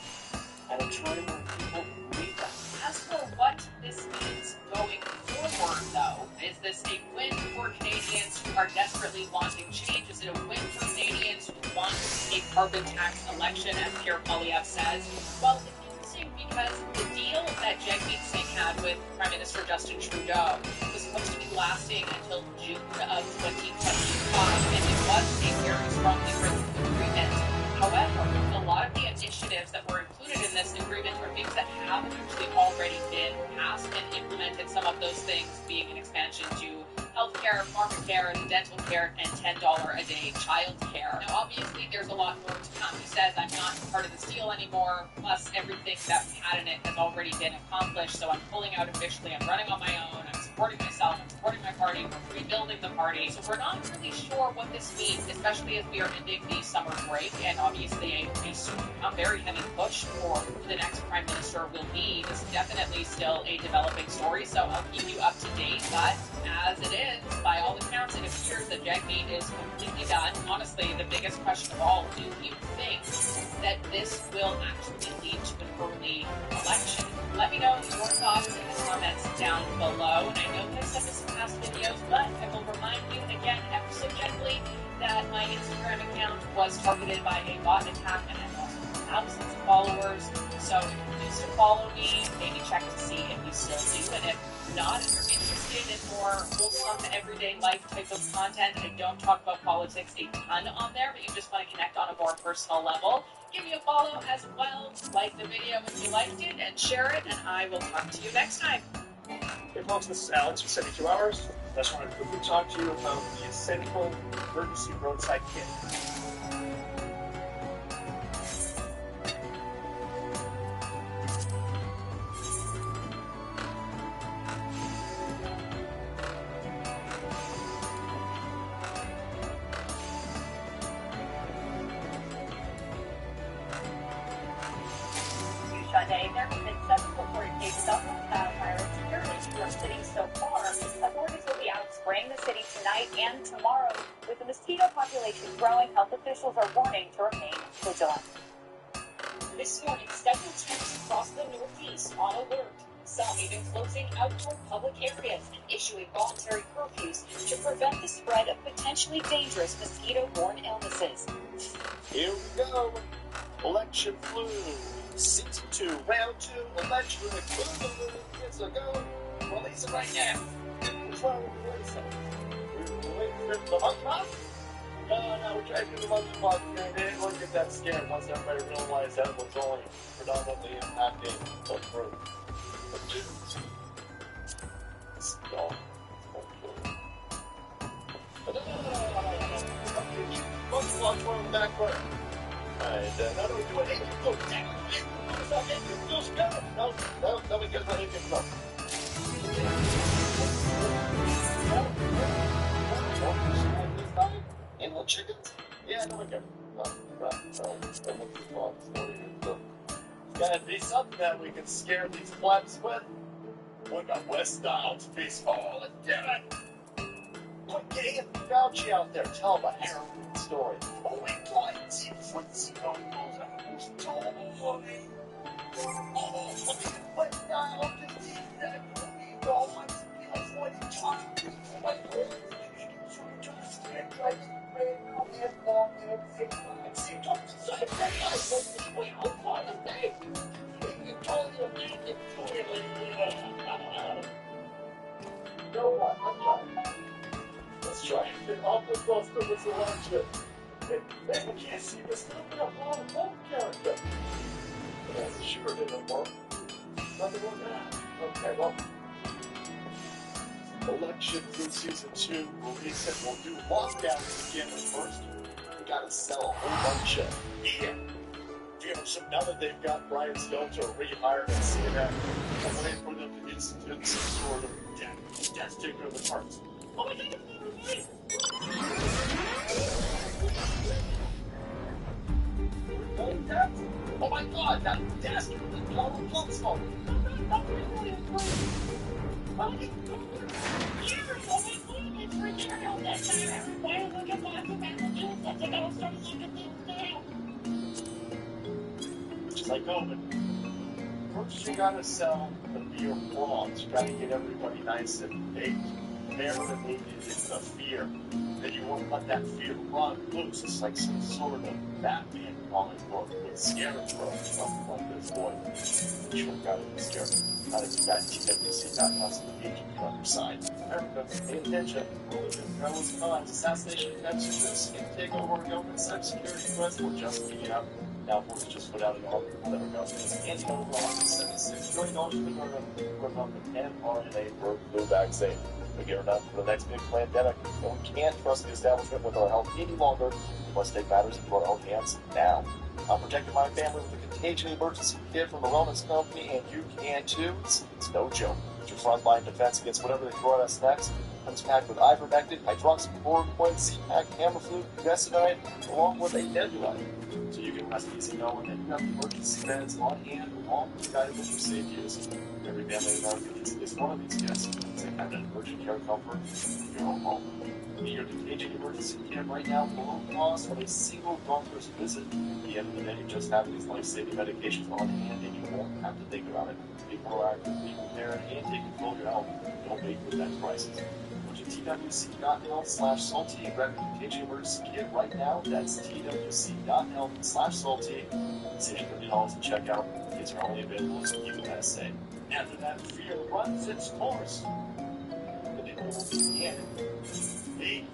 at a time when people need that. As for what this means going forward, though, is this a win for Canadians who are desperately wanting change? Is it a win for Canadians who want a carbon tax election, as Pierre Poilievre says? Well, it's interesting because the deal that Jagmeet Singh had with Prime Minister Justin Trudeau was supposed to be lasting until June of 2025, and it was a very strongly written agreement. However, a lot of the initiatives that were included in this agreement are things that have actually already been passed and implemented. Some of those things being an expansion to healthcare, pharmacare, dental care, and $10 a day child care. Now, obviously, there's a lot more to come. He says, I'm not part of this deal anymore, plus everything that we had in it has already been accomplished, so I'm pulling out officially. I'm running on my own. I'm supporting myself. I'm supporting my party. We're rebuilding the party. So we're not really sure what this means, especially as we are ending the summer break, and obviously a very heavy push for who the next prime minister will be. This is definitely still a developing story, so I'll keep you up to date. But as it is, by all accounts, it appears that Jagmeet is completely done. Honestly, the biggest question of all, do you think that this will actually lead to an early election? Let me know your thoughts in the comments down below. And I know that I said this in past videos, but I will remind you again, ever so gently, that my Instagram account was targeted by a bot attack and I lost thousands of followers. So if you used to follow me, maybe check to see if you still do. And if not, if you're interested in more wholesome, everyday life type of content, I don't talk about politics a ton on there, but you just want to connect on a more personal level, give me a follow as well. Like the video if you liked it and share it, and I will talk to you next time. Hey folks, this is Alex for 72 Hours. I just wanted to quickly talk to you about the Essential Emergency Roadside Kit. Sunday, there have been 7 reported cases of wildfire security in New York City so far. Authorities will be out spraying the city tonight and tomorrow. With the mosquito population growing, health officials are warning to remain vigilant. This morning, several towns across the Northeast on alert. Some even closing outdoor public areas and issuing voluntary curfews to prevent the spread of potentially dangerous mosquito-borne illnesses. Here we go. Election flu. Season 2, round 2, election flu. Yes, I go. Release it right now. Which one will we release it? We're waiting for the monkeypox? No, we're trying to do the monkeypox. They didn't want to get that scared once everybody realized that was only predominantly impacting the fruit. The Jews. It's gone. Monkeypox from the back burner. And not only do I hate you, go down. No, we get ready to go. Animal chickens? Yeah, no, we get it. It's gotta be something that we can scare these plebs with. We got West Nile baseball and damn it. Put Gay and Fauci out there, tell them a heroin story. Oh, we blind see what's going on. Oh, West Nile disease that we don't want to be like what you talk to. Let's try. It's awful close to this election. We can't see this looking up on the home character. Sure didn't work. Nothing working out. Okay, well. Election through season 2, release it. We'll do lockdowns again first. We gotta sell a whole bunch of beer. So now that they've got Brian Stelter rehired at CNN, I'm waiting for them to institute some sort of death ticker of the parts. Oh my god, oh my god, that dastard with Donald Trump smoke. Just like COVID. First, you gotta sell the beer prawns. You gotta get everybody nice and baked. Marinated in the fear. Then you won't let that fear run loose. It's like some sort of Batman comic book with Scarecrow, something like this boy. You sure gotta be scared. Not if you got TWC.us and the agent on your side. America, pay attention. Relevant times, assassination attempts, risks, and take over our government, cybersecurity threats, or just media up. Now, Force just put out an article. There we go. And over $176 million for the government and mRNA bird flu vaccine. We're gearing up for the next big pandemic, and we can't trust the establishment with our health any longer. We must take matters into our own hands now. I'm protecting my family with a contagion emergency kit from the Wellness Company, and you can too. It's no joke. It's your frontline defense against whatever they throw at us next. Comes packed with ivermectin, hydroxychloroquine, C-Pack, Tamiflu, budesonide, along with a nebulizer. So you can rest easy knowing that you have emergency meds on hand along with guidance for safe use. Every family in America needs at least one of these kits. They have an urgent care comfort in your own home. Get your contagion emergency kit right now below cost of a single doctor's visit. At the end of the day, you just have these life-saving medications on hand and you won't have to think about it. Be proactive, be prepared, and take control of your health. Don't wait for that crisis. TWC.health/salty and grab your contagion emergency kit right now. That's TWC.health/salty. Save $30 at checkout. Kits are only available to you USA. After that fear runs its course, then they will be handed A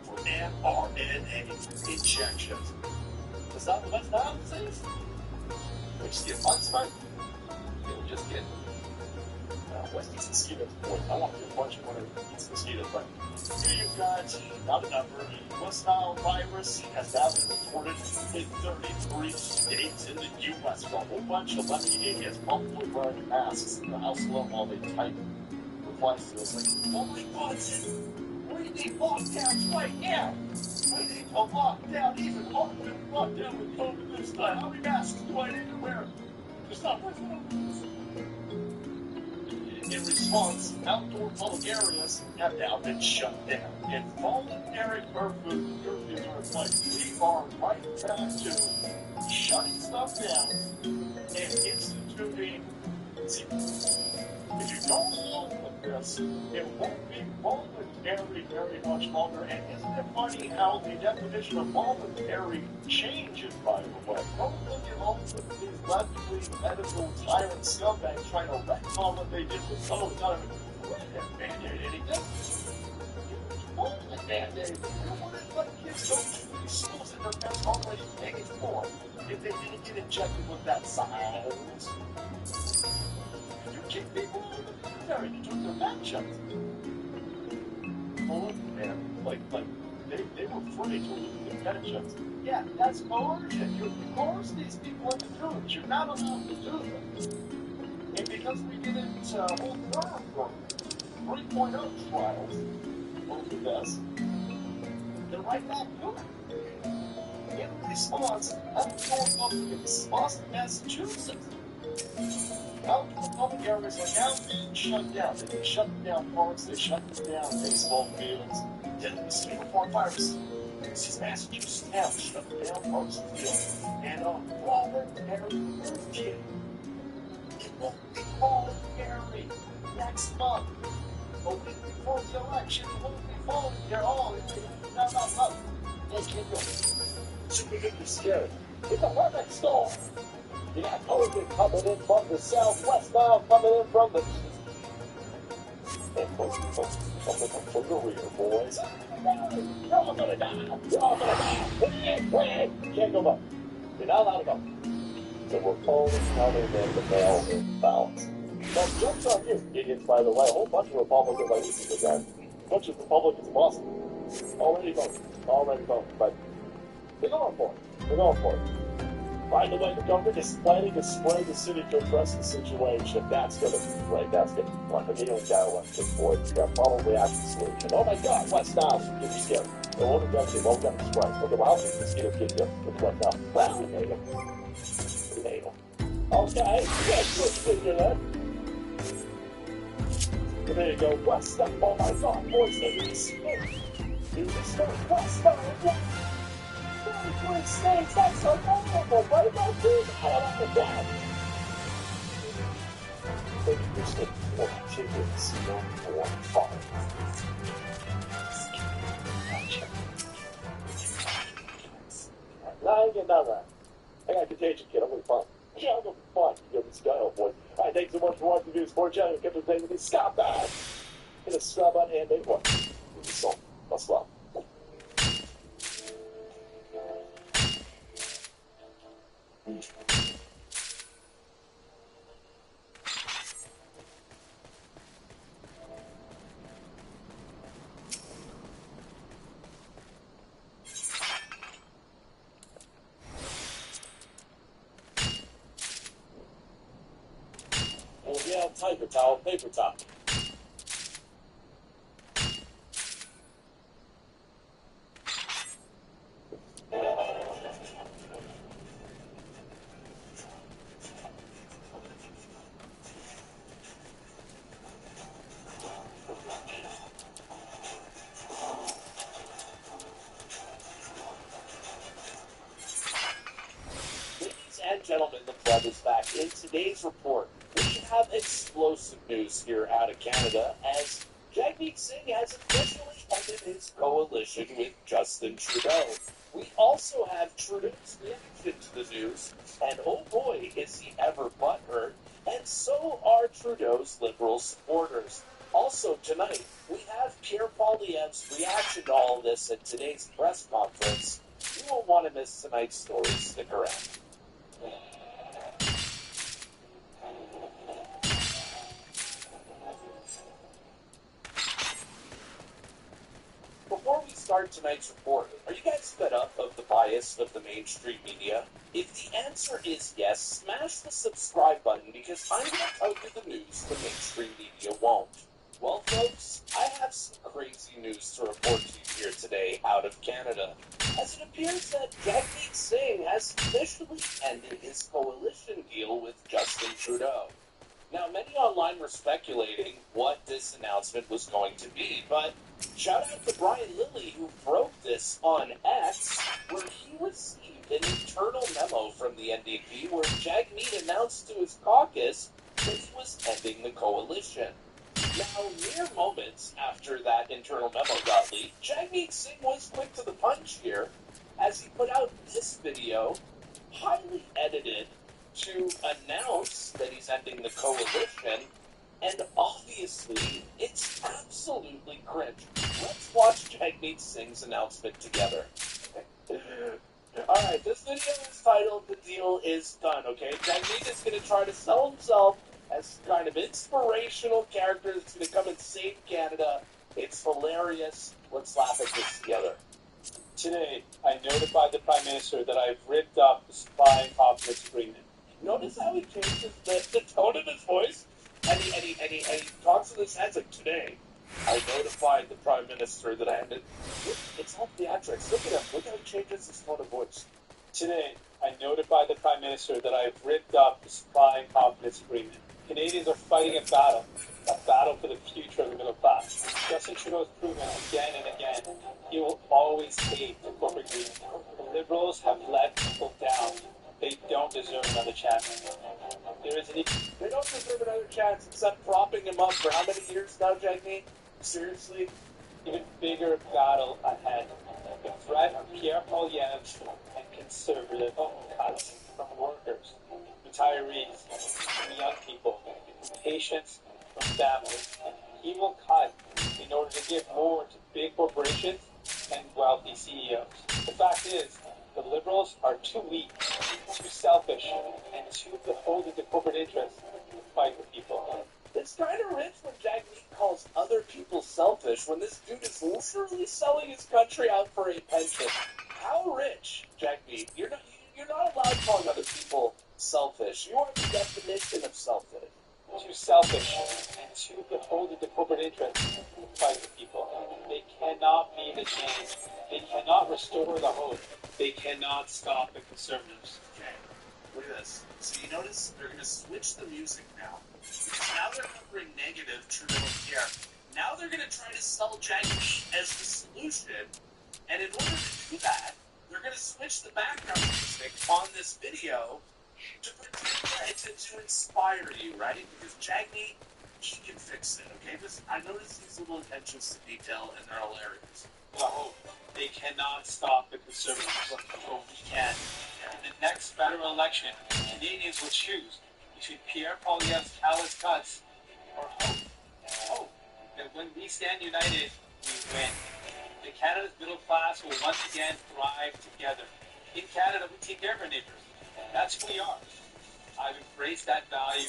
for mRNA injections. the Southwest Island disease? Which is the fun part? They were just getting West East mosquitoes. Boy, I want to be a bunch of one of East mosquitoes, but here you've got not a number. The West Nile virus has now been reported in 33 states in the U.S. for a whole bunch of lucky idiots probably wearing masks in the house alone while they type replies to us like, oh my God, we need lockdowns right now. We need a lockdown, even lockdown with COVID this time. How many masks do I need to wear? Just not worth it. In response, outdoor public areas have now been shut down. In voluntary curfews are in place. We are right back to shutting stuff down and instituting. See, if you go along with this, it won't be voluntary very much longer. And isn't it funny how the definition of voluntary changes, by the way? Don't look at all of these left-wing medical tyrant scumbags trying to retcon what they did with COVID. Not even mandate anything. You want a mandate. You want to let kids go to these schools that their parents already paid for if they didn't get injected with that science. You kick people out of the military to do their back checks. Oh, man, like they were free to look at their back checks. Yeah, that's coercion. You coerce these people into doing it. You're not allowed to do that. And because we get into a whole term for 3.0 trials over this, they're right back to it. In response, outdoor public in Boston, Massachusetts, outdoor public areas are now being shut down. They've been shutting down parks, they shut down baseball fields, mosquito-borne viruses. This is Massachusetts now shutting down parks and fields. And voluntary routine. It won't be voluntary next month. A week before the election, it won't be voluntary. Oh, no. Let's keep going. Super duper scary. It's a perfect storm. You got COVID coming in from the southwest, now coming in from the east. And something from the rear, boys. You're all gonna die. You're all gonna die. Quick. Can't go back. You're not allowed to go. So we're only coming in the mail-in ballots. Now, jokes on you, idiots, by the way. A whole bunch of Republicans, I listen to that. A bunch of Republicans in Boston. Already voted. But they're going for it. By the way, the government is planning to spray the city to address the situation. That's going to be great. That's going to be fun. The Neil Gallagher boys, they're probably after the solution. Oh my God, West Nile should be scared. They won't have done spray. Okay, well, how many mosquitoes get you with West Nile? Well, we made them. Okay, yes, let's figure that. And there you go, West Nile. Oh my God, boys, they need to smoke. West Nile. 23 states, that's so horrible. What about this? I don't understand. Maybe you're still more tickets, no more fun. No, I ain't getting none of that. I got a contagion, kid. I'm gonna be fine. Yeah, I'm gonna be fine. You know, this guy, oh boy. All right, thanks so much for watching the news. For Channel, keep the thing with me. Scott back. In a scrub on hand, big one. This is so much love. Well, yeah, paper towel, paper towel. Gentlemen, the club is back. In today's report, we have explosive news here out of Canada as Jagmeet Singh has officially ended his coalition with Justin Trudeau. We also have Trudeau's reaction to the news, and oh boy, is he ever butthurt, and so are Trudeau's Liberal supporters. Also tonight, we have Pierre Poilievre's reaction to all of this at today's press conference. You will don't want to miss tonight's story, stick around. Before we start tonight's report, are you guys fed up of the bias of the mainstream media? If the answer is yes, smash the subscribe button because I'm going to tell you the news the mainstream media won't. Well, folks, I have some crazy news to report to you here today out of Canada, as it appears that Jagmeet Singh has officially ended his coalition deal with Justin Trudeau. Now, many online were speculating what this announcement was going to be, but shout out to Brian Lilly, who broke this on X, where he received an internal memo from the NDP where Jagmeet announced to his caucus that he was ending the coalition. Now, mere moments after that internal memo got leaked, Jagmeet Singh was quick to the punch here, as he put out this video, highly edited, to announce that he's ending the coalition, and obviously, it's absolutely cringe. Let's watch Jagmeet Singh's announcement together. Alright, this video is titled "The Deal Is Done," okay? Jagmeet is going to try to sell himself as kind of inspirational character that's going to come and save Canada. It's hilarious. Let's laugh at this together. Today, I notified the Prime Minister that I've ripped up the supply and confidence agreement. Notice how he changes the tone of his voice, and he talks in his head like, today, I notified the Prime Minister that I ended. It's all theatrics. Look at him. Look how he changes his tone of voice. Today, I notified the Prime Minister that I've ripped up the supply and confidence agreement. Canadians are fighting a battle for the future of the middle class. Justin Trudeau has proven again and again he will always hate the corporate greed. The Liberals have let people down. They don't deserve another chance. They don't deserve another chance except propping him up for how many years now, Jagmeet? Seriously? Even bigger battle ahead. The threat of Pierre Poilievre and conservative cuts from workers, retirees, from young people, from patients, from families. He will cut in order to give more to big corporations and wealthy CEOs. The fact is, the Liberals are too weak, too selfish, and too beholden to corporate interests to fight for people. It's kind of rich when Jagmeet calls other people selfish when this dude is literally selling his country out for a pension. How rich, Jagmeet? You're not allowed calling other people selfish. You are the definition of selfish. Too selfish and too beholden to corporate interests to fight for people. They cannot be the change. They cannot restore the hope. They cannot stop the conservatives. Okay, look at this. So you notice they're going to switch the music now. Because now they're covering negative Trudeau and Pierre. Now they're going to try to sell Jagmeet as the solution. And in order to do that, they're going to switch the background music on this video to to inspire you, right? Because Jagmeet, he can fix it, okay? I noticed these little attentions to detail, and they're hilarious. The hope. They cannot stop the conservatives. But we can. In the next federal election, Canadians will choose between Pierre Poilievre's callous cuts or hope. Hope that when we stand united, we win. The Canada's middle class will once again thrive together. In Canada, we take care of our neighbors. That's who we are. I've embraced that value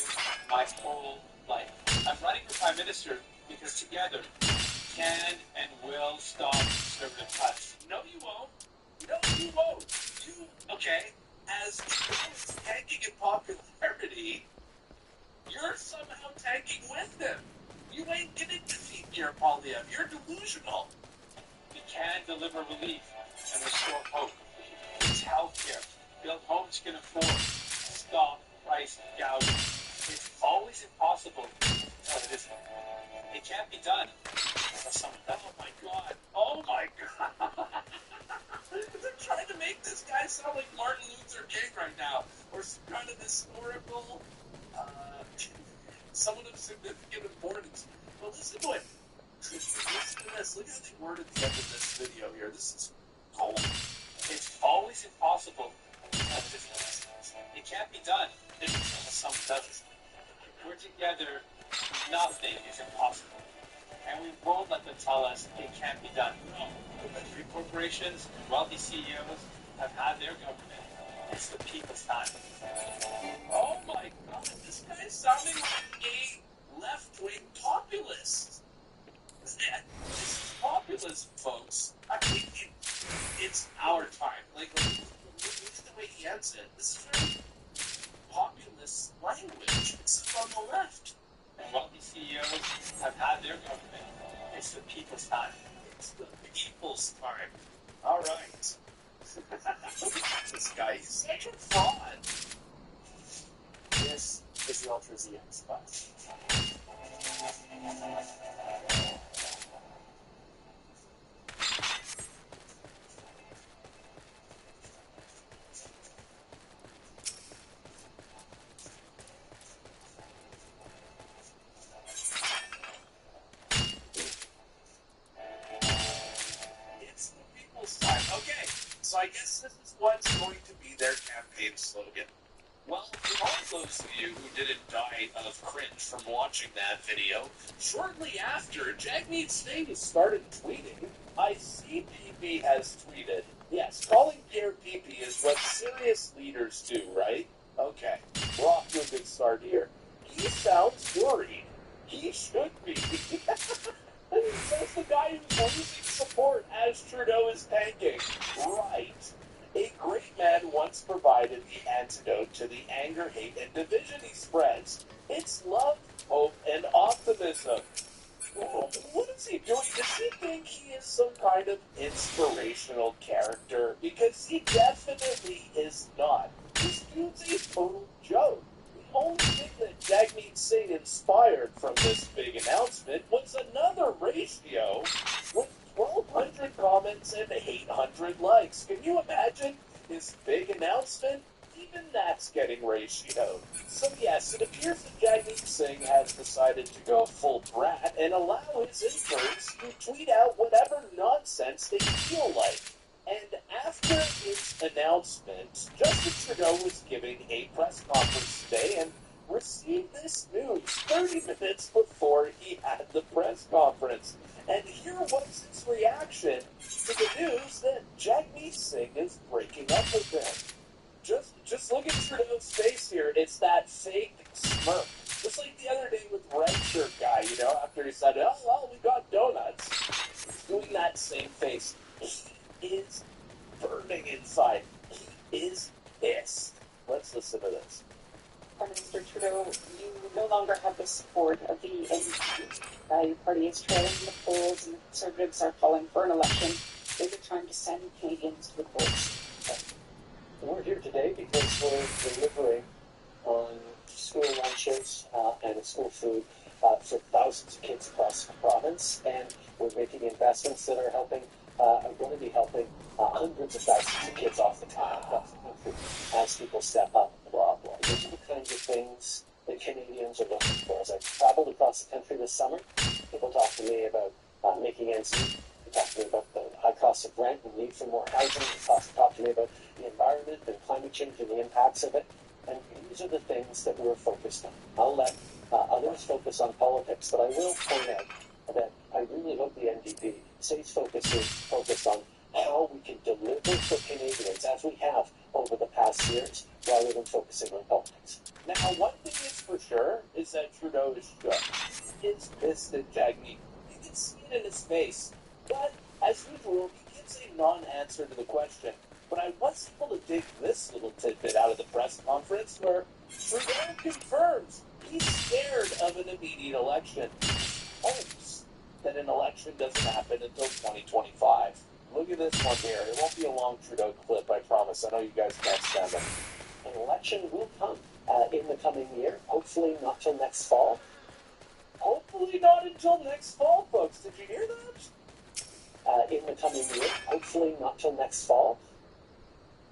my whole life. I'm running for Prime Minister because together we can and will stop conservative cuts. No, you won't. No, you won't. Okay, as Trudeau's tanking in popularity, you're somehow tanking with him. You ain't gonna defeat Pierre Poilievre. You're delusional. We can deliver relief and restore hope. It's healthcare. Build homes you can afford. Stop price gouging. It's always impossible, but it isn't. It can't be done. Oh my god. Oh my god. They're trying to make this guy sound like Martin Luther King right now. Or some kind of historical, someone of significant importance. But listen to it. Listen to this. Look how they worded the end of this video here. This is gold. It's always impossible, but it isn't. It can't be done. Some does. We're together. Nothing is impossible. And we won't let them tell us it can't be done. No. Big corporations and wealthy CEOs have had their government. It's the people's time. Oh my God, this guy's sounding like a left-wing populist. This is populism, folks. I think it's our time. Like look at the way he ends it. This is very populist language. It's on the left. And wealthy CEOs have had their government. It's the people's time. It's the people's time. All right. This guy is such a fraud. This is the Ultra ZX class. It's the people's time. Okay, so I guess this is what's going to be their campaign slogan. Well, for all those of you who didn't die of cringe from watching that video, shortly after Jagmeet Singh started tweeting, ICPP has tweeted. Yes, calling Pierre PP is what serious leaders do, right? Okay, we're off to a good start here. He sounds worried. He should be. Says the guy who's losing support as Trudeau is tanking. Right. A great man once provided the antidote to the anger, hate, and division he spreads. It's love, hope, and optimism. What is he doing? Does he think he is some kind of inspirational character? Because he definitely is not. This dude's a total joke. The only thing that Jagmeet Singh inspired from this big announcement was another ratio with 1,200 comments and 800 likes. Can you imagine his big announcement? Even that's getting ratioed. So yes, it appears that Jagmeet Singh has decided to go full brat and allow his interns to tweet out whatever nonsense they feel like. And after his announcement, Justin Trudeau was giving a press conference today and received this news 30 minutes before he had the press conference. And here was his reaction to the news that Jagmeet Singh is breaking up with him. Just look at Trudeau's face here. It's that fake smirk. Just like the other day with Red Shirt guy, you know, after he said, oh, well, we got donuts. He's doing that same face. He is burning inside. He is pissed. Let's listen to this. Prime Minister Trudeau, you no longer have the support of the NDP. Your party is trailing in the polls, and the Conservatives are calling for an election. Is it time to send Canadians to the polls? We're here today because we're delivering on school lunches and school food for thousands of kids across the province, and we're making investments that are helping, are going to be helping hundreds of thousands of kids off the top as people step up, blah, blah. Those are the kinds of things that Canadians are looking for. As I've traveled across the country this summer, people talk to me about making ends meet. They talk to me about the high cost of rent and need for more housing. They talk to me about the environment and climate change and the impacts of it. And these are the things that we're focused on. I'll let others focus on politics, but I will point out that I really hope the NDP stays focused on how we can deliver for Canadians, as we have over the past years, rather than focusing on politics. Now, one thing is for sure is that Trudeau is shook. He is pissed at Jagmeet. You can see it in his face. But, as usual, he gives a non-answer to the question. But I was able to dig this little tidbit out of the press conference where Trudeau confirms he's scared of an immediate election. He hopes that an election doesn't happen until 2025. Look at this one here. It won't be a long Trudeau clip, I promise. I know you guys can't stand it. An election will come in the coming year, hopefully not till next fall. Hopefully not until next fall, folks. Did you hear that? In the coming year, hopefully not till next fall.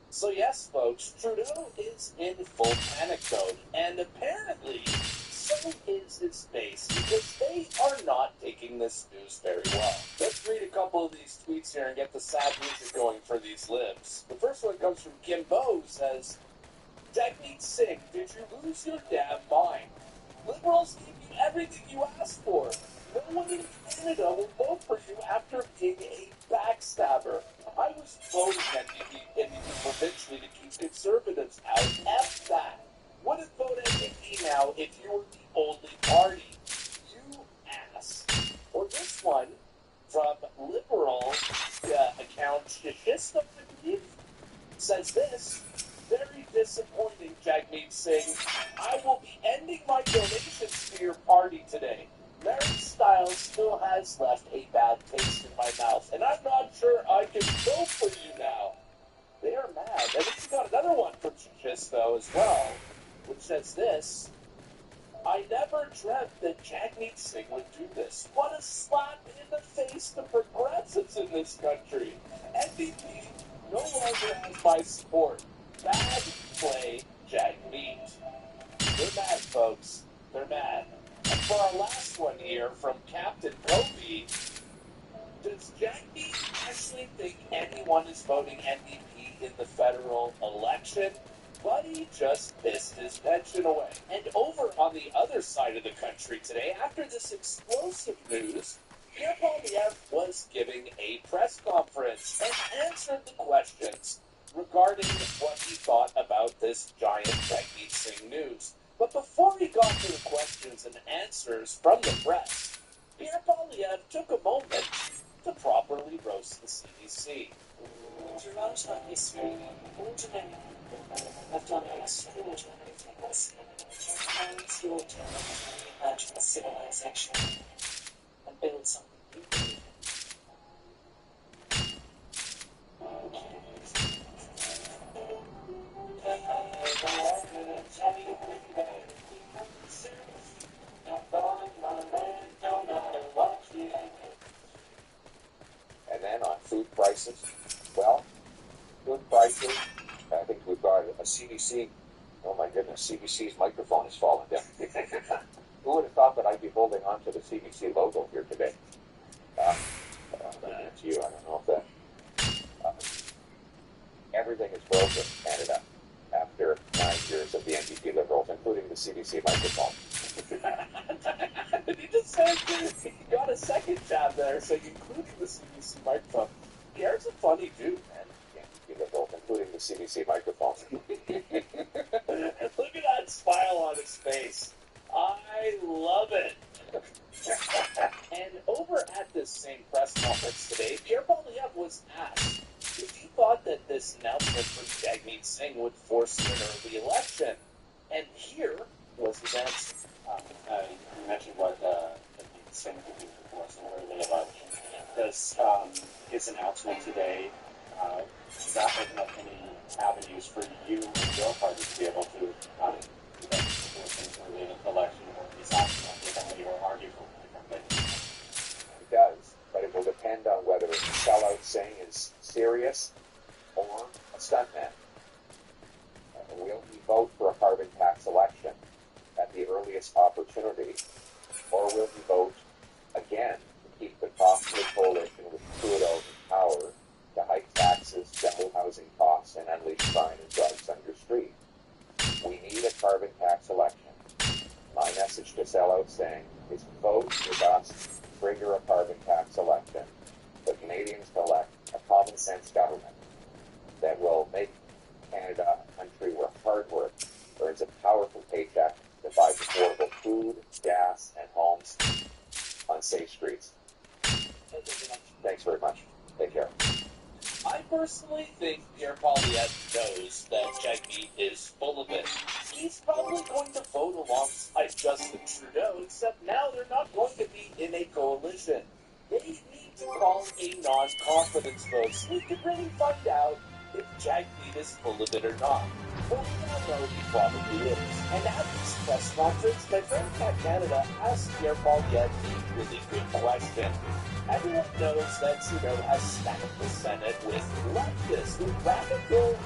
So yes, folks, Trudeau is in full panic mode, and apparently so is his base, because they are not taking this news very well. Let's read a couple of these tweets here and get the sad music going for these libs. The first one comes from Kimbo, who says, Jagmeet Singh, did you lose your damn mind? Liberals give you everything you asked for. No one in Canada will vote for you after being a backstabber. I was voting NDP simply to keep conservatives out. F that. Wouldn't vote NDP now if you were the only party. You ass. Or this one from liberal account Shishista, I believe, says this. Very disappointing, Jagmeet Singh. I will be ending my donations to your party today. Larry Styles still has left a bad taste in my mouth, and I'm not sure I can vote for you now. They are mad. And then you got another one from Chichisto as well, which says this. I never dreamt that Jagmeet Singh would do this. What a slap in the face to progressives in this country. NDP no longer has my support. Bad play, Jagmeet. They're mad, folks. They're mad. And for our last one here from Captain Kobe, does Jagmeet actually think anyone is voting NDP in the federal election? Buddy just pissed his pension away. And over on the other side of the country today, after this explosive news, Pierre Poilievre was giving a press conference and answered the questions regarding what he thought about this giant Jagmeet Singh news. But before he got to the questions and answers from the press, Pierre Poilievre took a moment to properly roast the CBC. Throughout our history, ordinary people have done extraordinary things. Now it's your turn to emerge from civilization and build something you believe in. And then on food prices, well, food prices, I think we've got a CBC. Oh my goodness, CBC's microphone has fallen down. Who would have thought that I'd be holding on to the CBC logo here today? That's you, I don't know if that... everything is broken in Canada after 9 years of the NDP Liberals, including the CBC microphone. Did you just say you got a second jab there, so including the CBC microphone? Pierre's a funny dude, man. The NDP Liberals, including the CBC microphone. Look at that smile on his face. I love it. And over at this same press conference today, Pierre Poilievre was asked if he thought that this announcement from Jagmeet Singh would force an early election. And here was his answer. You mentioned what Jagmeet Singh would do for us an early election. Does his announcement today, does that open up any avenues for you and your party to be able to force an early election, or is that differently or argue for differently? It does, but it will depend on whether sellout Singh is serious or a stuntman. Will he vote for a carbon tax election at the earliest opportunity, or will he vote again to keep the costly coalition with Trudeau in power to hike taxes, double housing costs, and unleash crime and drugs on your street? We need a carbon tax election. My message to sellout Singh is vote with us, trigger a carbon tax election, for Canadians to elect a common sense government that will make Canada a country where hard work earns a powerful paycheck that buys affordable food, gas, and homes on safe streets. Thanks very much. Take care. I personally think Pierre Poilievre knows that Jagmeet is full of it. He's probably going to vote alongside Justin Trudeau, except now they're not going to be in a coalition. They need to call a non-confidence vote so we can really find out if Jagmeet is full of it or not. Well, we all know he probably is. And at this press conference, my friend Cat Canada asked Pierre Poilievre a really good question. Everyone knows that Trudeau has stacked the Senate with leftists, with radical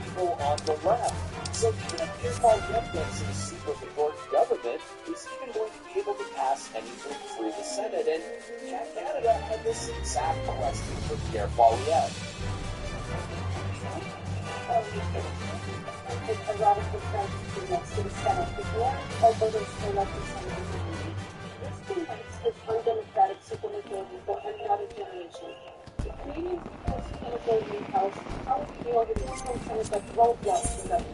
people on the left. So even if Pierre Poilievre gets a supermajority government, is even going to be able to pass anything through the Senate? And Cat Canada had this exact question for Pierre Poilievre. It's a radical transition next to the Senate before all voters for elected senators in the league. This convinced this undemocratic supermajority for another generation. The Canadian people cannot vote in the House, how would you over these content like roadblocks for them?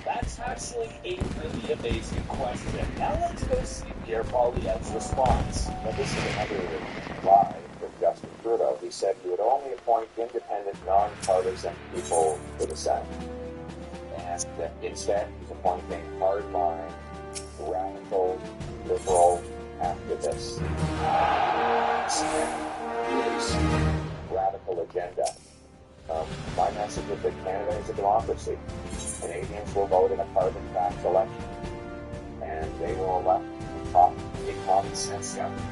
That's actually a really amazing question. Now let's go see Pierre Poilievre's response. Now, this is another lie from Justin Trudeau. He said he would only appoint independent, nonpartisan people to the Senate. And instead, he's appointing hardline, radical, liberal activists. His radical agenda. My message is that Canada is a democracy. Canadians will vote in a carbon-tax election, and they will elect a common sense government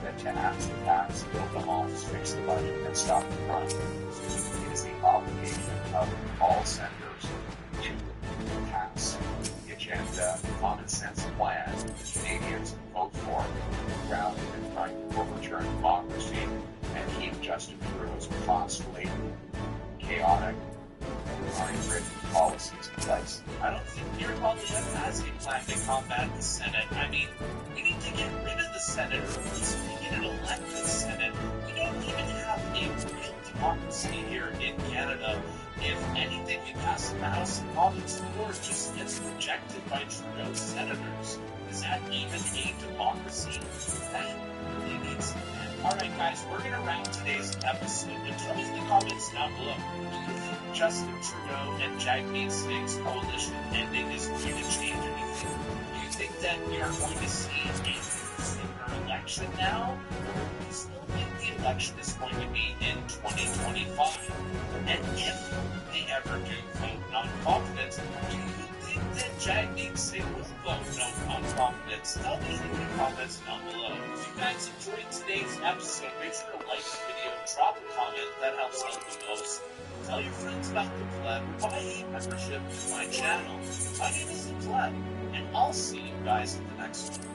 that to actually tax, build the homes, fix the budget, and stop the crime. It is the obligation of all senators to pass the agenda, common sense plan Canadians vote for, rather than trying to overturn democracy and keep Justin Trudeau's costly, chaotic, unwritten policies in place. I don't think Pierre Poilievre has a plan to combat the Senate. I mean, we need to get rid of the Senate, or at least we get an elected Senate. We don't even have a real democracy here in Canada. If anything, we pass in the House of Commons, or just gets rejected by Trudeau's senators. Is that even a democracy? That really needs to end. Alright guys, we're going to rank today's episode, but tell me in the comments down below. Do you think Justin Trudeau and Jagmeet Singh's coalition ending is going to change anything? Do you think that we are going to see a sooner election now? Or do you still think the election is going to be in 2025? And if they ever do vote non-confidence, do you think that Jagmeet Singh will vote non-confidence? Tell me in the comments down below. If you guys enjoyed today's episode, make sure to like the video, drop a comment, that helps out the most. Tell your friends about the Pleb, buy a membership to my channel. My name is the Pleb, and I'll see you guys in the next one.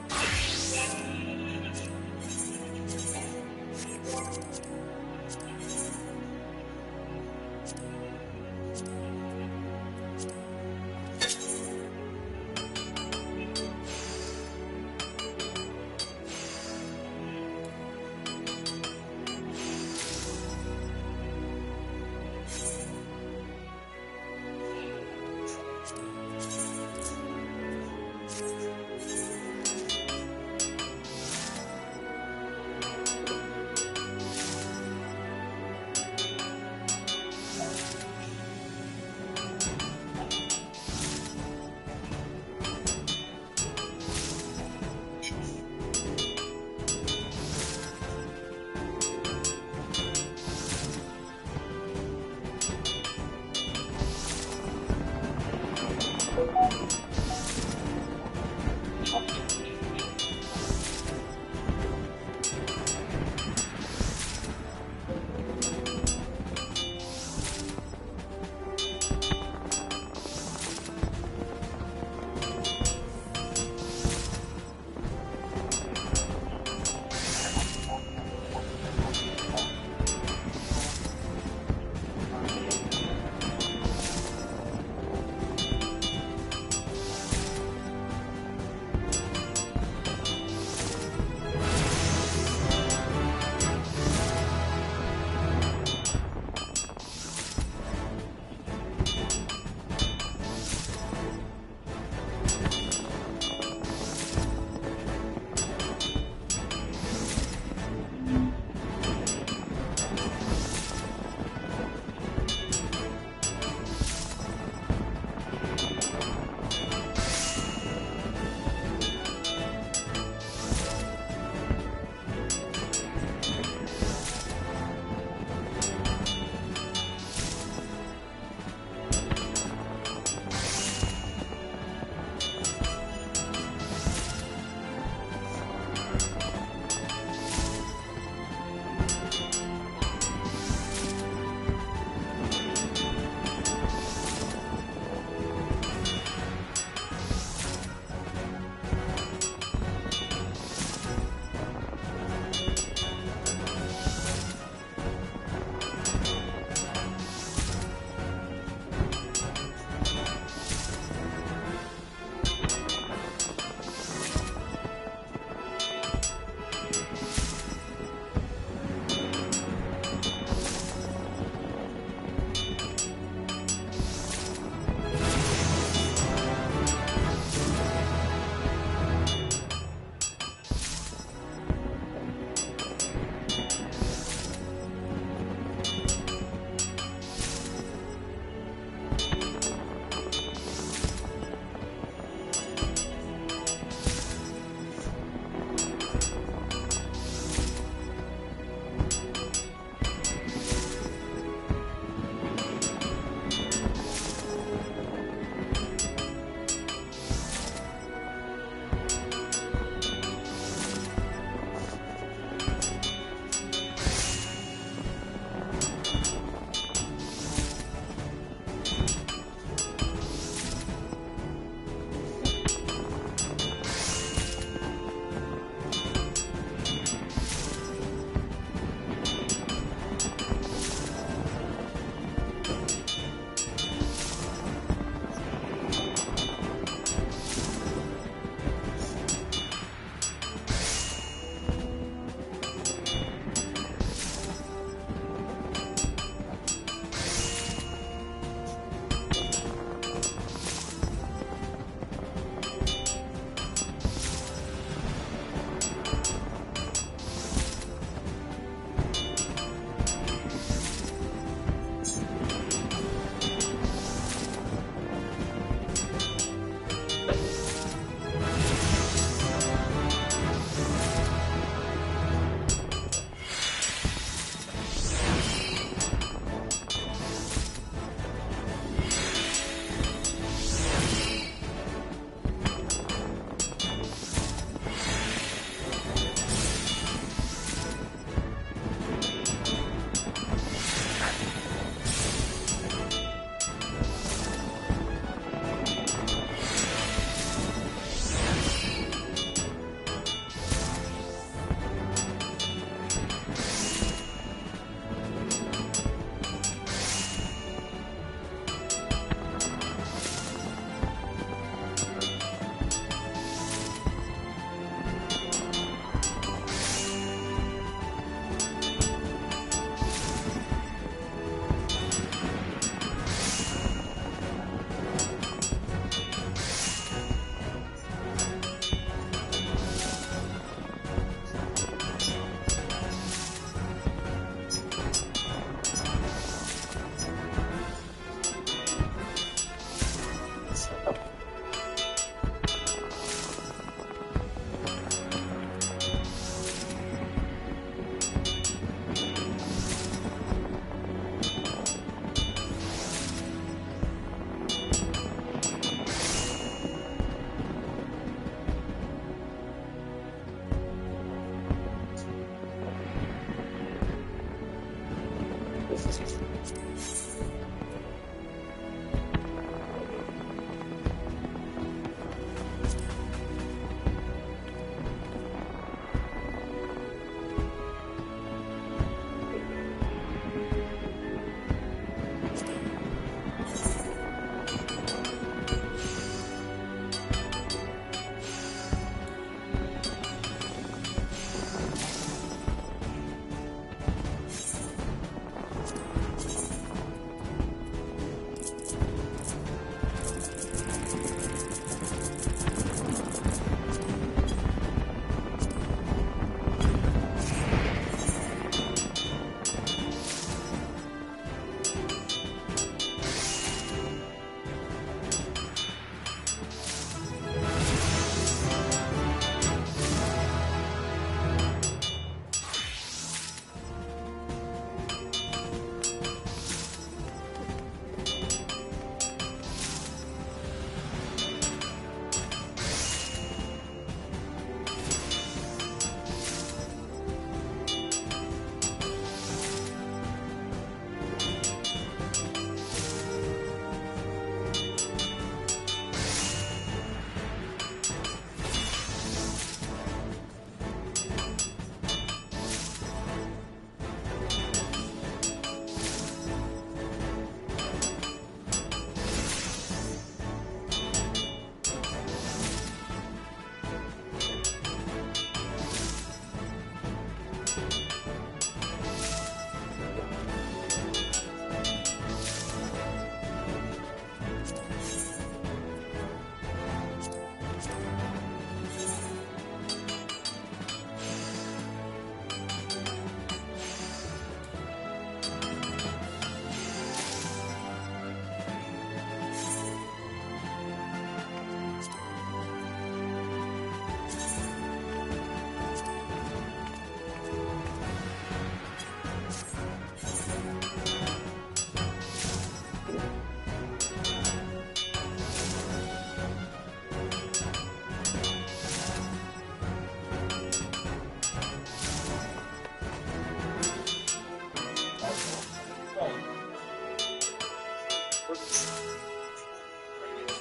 for the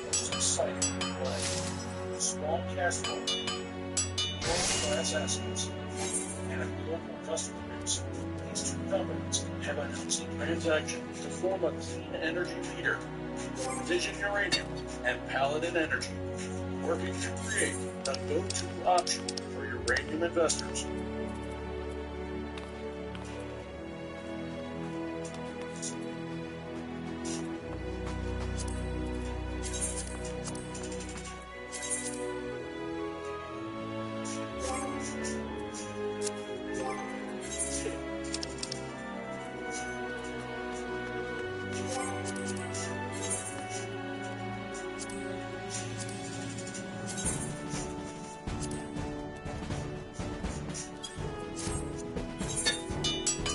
most exciting play. Small cash flow, world-class assets, and a global customer base. These two companies have announced a transaction to form a clean energy leader, Fission Uranium and Paladin Energy, working to create the go-to option for uranium investors.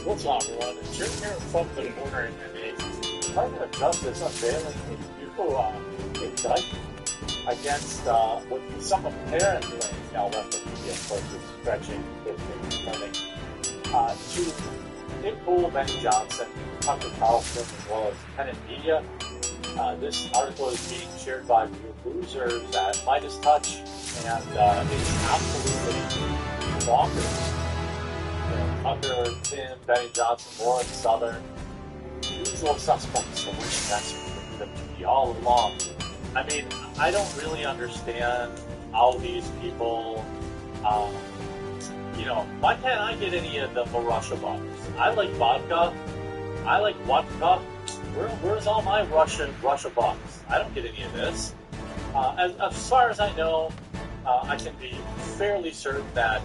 What's up, everyone? It's Jim here from the Corner MMA. The Department of Justice unveiling a new indictment against what some apparently, now left the media, of course, is stretching this morning, to Tim Pool, Benny Johnson, Tucker Carlson, as well as Tenet Media. This article is being shared by Real Losers at Midas Touch, and it's absolutely bonkers. Tucker, Tim, Benny Johnson, Warren Southern, usual suspects of which that's them to be all along. I mean, I don't really understand how these people, why can't I get any of the Russia bucks? I like vodka. I like vodka. Where's all my Russia bucks? I don't get any of this. As far as I know, I can be fairly certain that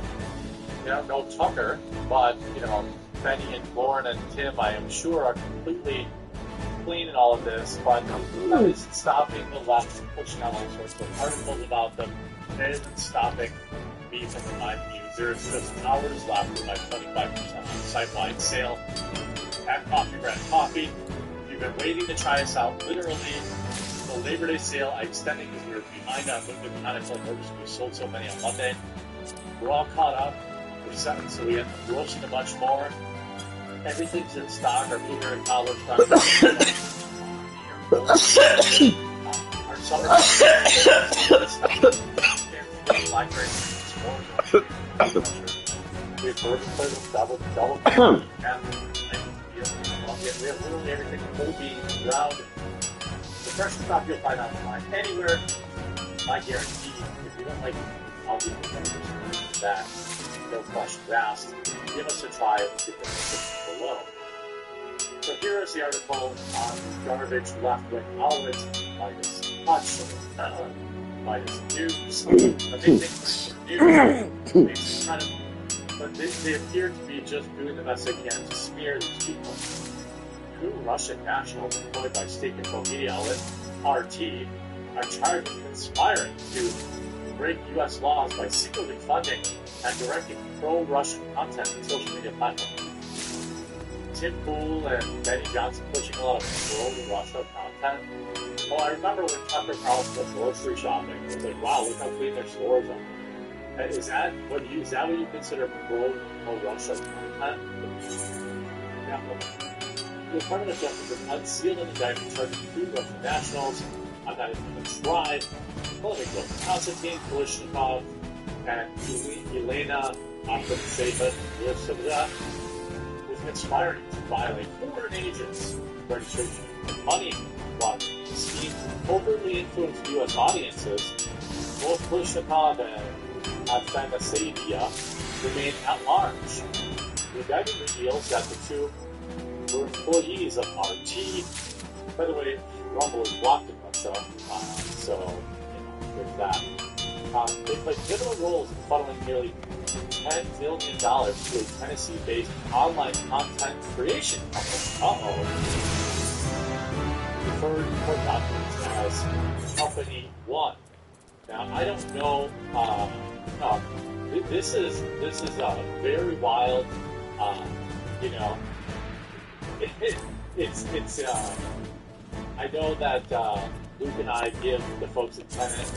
no Tucker, but, Benny and Lauren and Tim, I am sure, are completely clean in all of this, but that isn't stopping the left from pushing out all sorts of articles about them. It isn't stopping me from reminding you there's just hours left for my 25% on site-wide sale at Coffee Brand Coffee. You've been waiting to try us out. Literally, the Labor Day sale I extended because we were behind on liquid conical orders. We sold so many on Monday. We're all caught up. We're set, so we end up roasting a bunch more. Everything's in stock. Our blueberry collar stock. Our summer blackberry we've double. And we have literally everything from whole beans, ground. The fresh stuff you'll find online anywhere. I guarantee if you don't like it, I'll be the that. No questions asked. Give us a try and get the description below. So here is the article on garbage left-wing outlets, Midas Touch, Midas News. But they appear to be just doing the best they can to smear these people. Two Russian nationals employed by state-controlled media outlet RT are charged with conspiring to break U.S. laws by secretly funding and directing pro-Russian content on social media platforms. Tim Pool and Benny Johnson pushing a lot of pro-Russia content. Well, I remember when Tucker Carlson was grocery shopping, it was like, wow, look how clean their stores are. Is that what you consider pro-Russia content? Yeah. The Department of Justice has unsealed an indictment charging two Russian nationals. I'm not even going to try. Politburo Konstantin Kalishnikov and Elena Akhmetseva with conspiring to violate foreign agents' registration money laundering scheme to overtly influence U.S. audiences. Both Kalishnikov and Akhmetseva remain at large. The indictment reveals that the two were employees of RT. By the way, Rumble is blocked in Russia, so there's that. They played pivotal roles in funneling nearly $10 million to a Tennessee-based online content creation company. Referred to court documents as Company One. Now, I don't know. This is very wild. I know that Luke and I give the folks at Tenet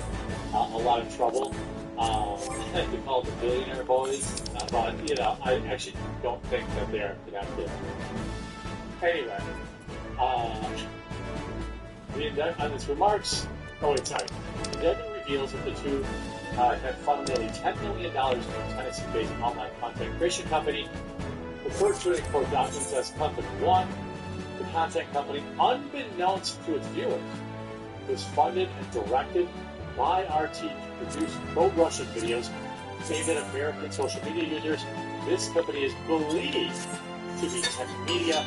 a lot of trouble. We call them the billionaire boys, but I actually don't think that they're connected. Anyway, on its remarks, the indictment reveals that the two had funded nearly $10 million to a Tennessee-based online content creation company, referred to in court documents as Company One. The content company, unbeknownst to its viewers, was funded and directed by RT to produce pro-Russian videos aimed at American social media users. This company is believed to be Tenet Media,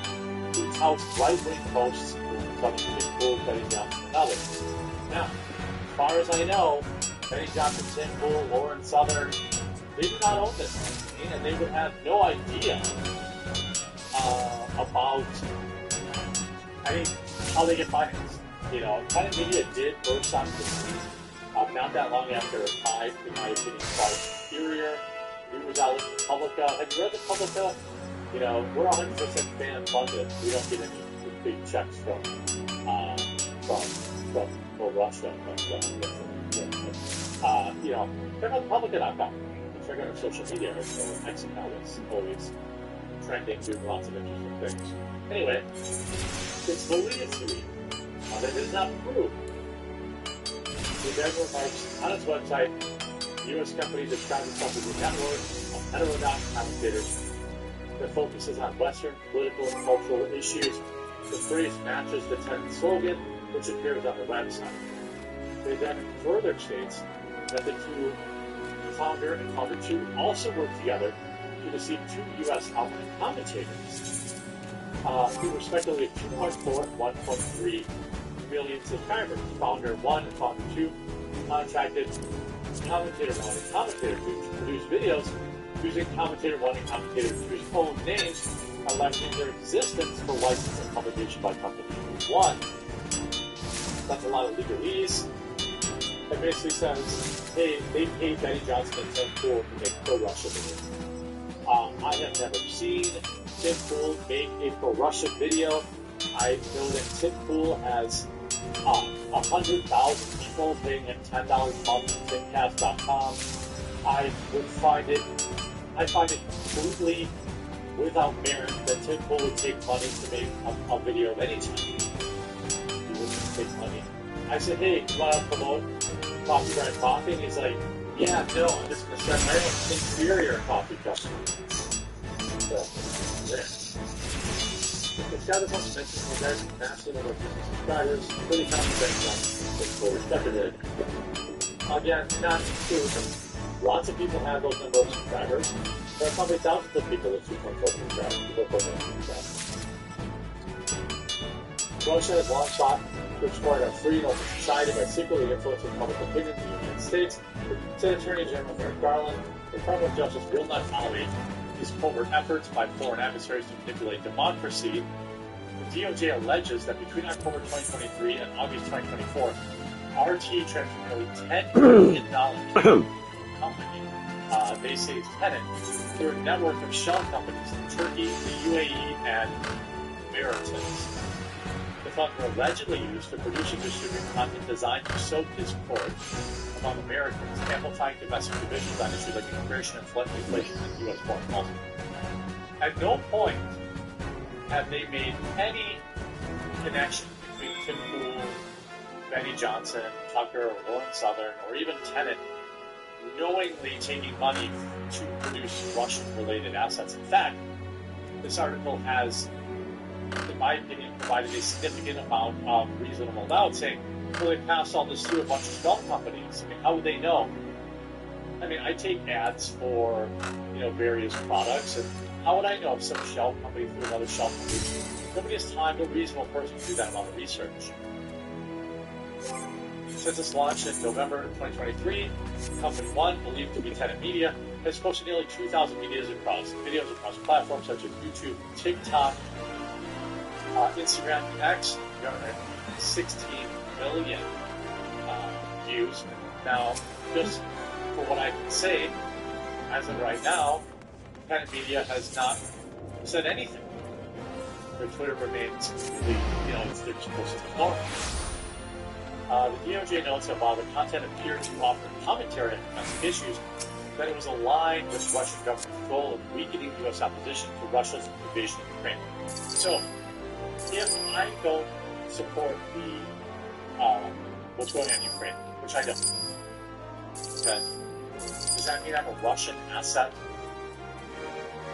who touts right-wing posts from Tim Pool, Benny Johnson, and others. Now, as far as I know, Benny Johnson, Tim Pool, Lauren Southern, they do not own this company, and they would have no idea about how they get financed. Tenet Media did burst onto the scene not that long after five, in my opinion, called Superior News outlet Publica. Have you read the Publica? We're 100% fan funded. We don't get any big checks from Russia. Check out Publica.com. Check out our social media. Mexico is always trending, doing lots of interesting things. Anyway, it's believed to be that it is not proved. The Denver remarks on its website, U.S. company describes itself as a network of heterodox commentators that focuses on Western political and cultural issues. The phrase matches the Tenet slogan, which appears on the website. They then further states that the two, founder and founder two, also work together to deceive two U.S. online commentators who respectively have 2.4 and 1.3 million subscribers. Founder 1 and Founder 2 contacted Commentator 1 and Commentator 2 to produce videos using Commentator 1 and Commentator 2's own names, alleging their existence for license and publication by Company 1. That's a lot of legalese. It basically says, hey, they paid Benny Johnson and Tim Pool to make pro-Russia videos. I have never seen Tim Pool make a pro-Russia video. I know that Tim Pool has 100,000 people paying him $10 a month on Timcast.com. I find it completely without merit that Tim Pool would take money to make a video of any time. He wouldn't take money. I said, hey, you want to promote Coffee Brand Coffee? And he's like, yeah, no, I'm just going to send my own inferior coffee customer. So, there. The status also mentions the guys massive number of subscribers, pretty confident on respectively. Again, not true. Lots of people have those number of subscribers. There are probably thousands of people with 2.4 subscribers. Russia has long sought to exploit our free and open society by secretly influencing public opinion in the United States. Said Attorney General Merrick Garland, the Department of Justice will not tolerate these covert efforts by foreign adversaries to manipulate democracy. The DOJ alleges that between October 2023 and August 2024, RT transferred nearly $10 million to the company. They say it's Tenet through a network of shell companies in Turkey, the UAE, and Emirates. The funds were allegedly used to produce and distribute content designed to sow discord among Americans, amplifying domestic divisions on issues like immigration and flood inflation and U.S. foreign policy. At no point have they made any connection between Tim Pool, Benny Johnson, Tucker, Lauren Southern, or even Tenet knowingly taking money to produce Russian-related assets. In fact, this article has, in my opinion, provided a significant amount of reasonable doubt, saying, well, they passed all this through a bunch of shell companies. I mean, how would they know? I mean, I take ads for, various products, and how would I know if some shell company through another shell company? Nobody has time, no reasonable person to do that amount of research. Since its launch in November 2023, Company One, believed to be Tenet Media, has posted nearly 2,000 videos across platforms such as YouTube, TikTok, Instagram, and X, 16 million views. Now, just for what I can say, as of right now, Tenet Media has not said anything. Their Twitter remains completely, they're supposed to ignore it. The DOJ notes that while the content appeared to offer commentary on domestic issues, that it was aligned with Russian government's goal of weakening U.S. opposition to Russia's invasion of Ukraine. So, if I don't support the what's going on in Ukraine, which I don't. Okay. Does that mean I'm a Russian asset?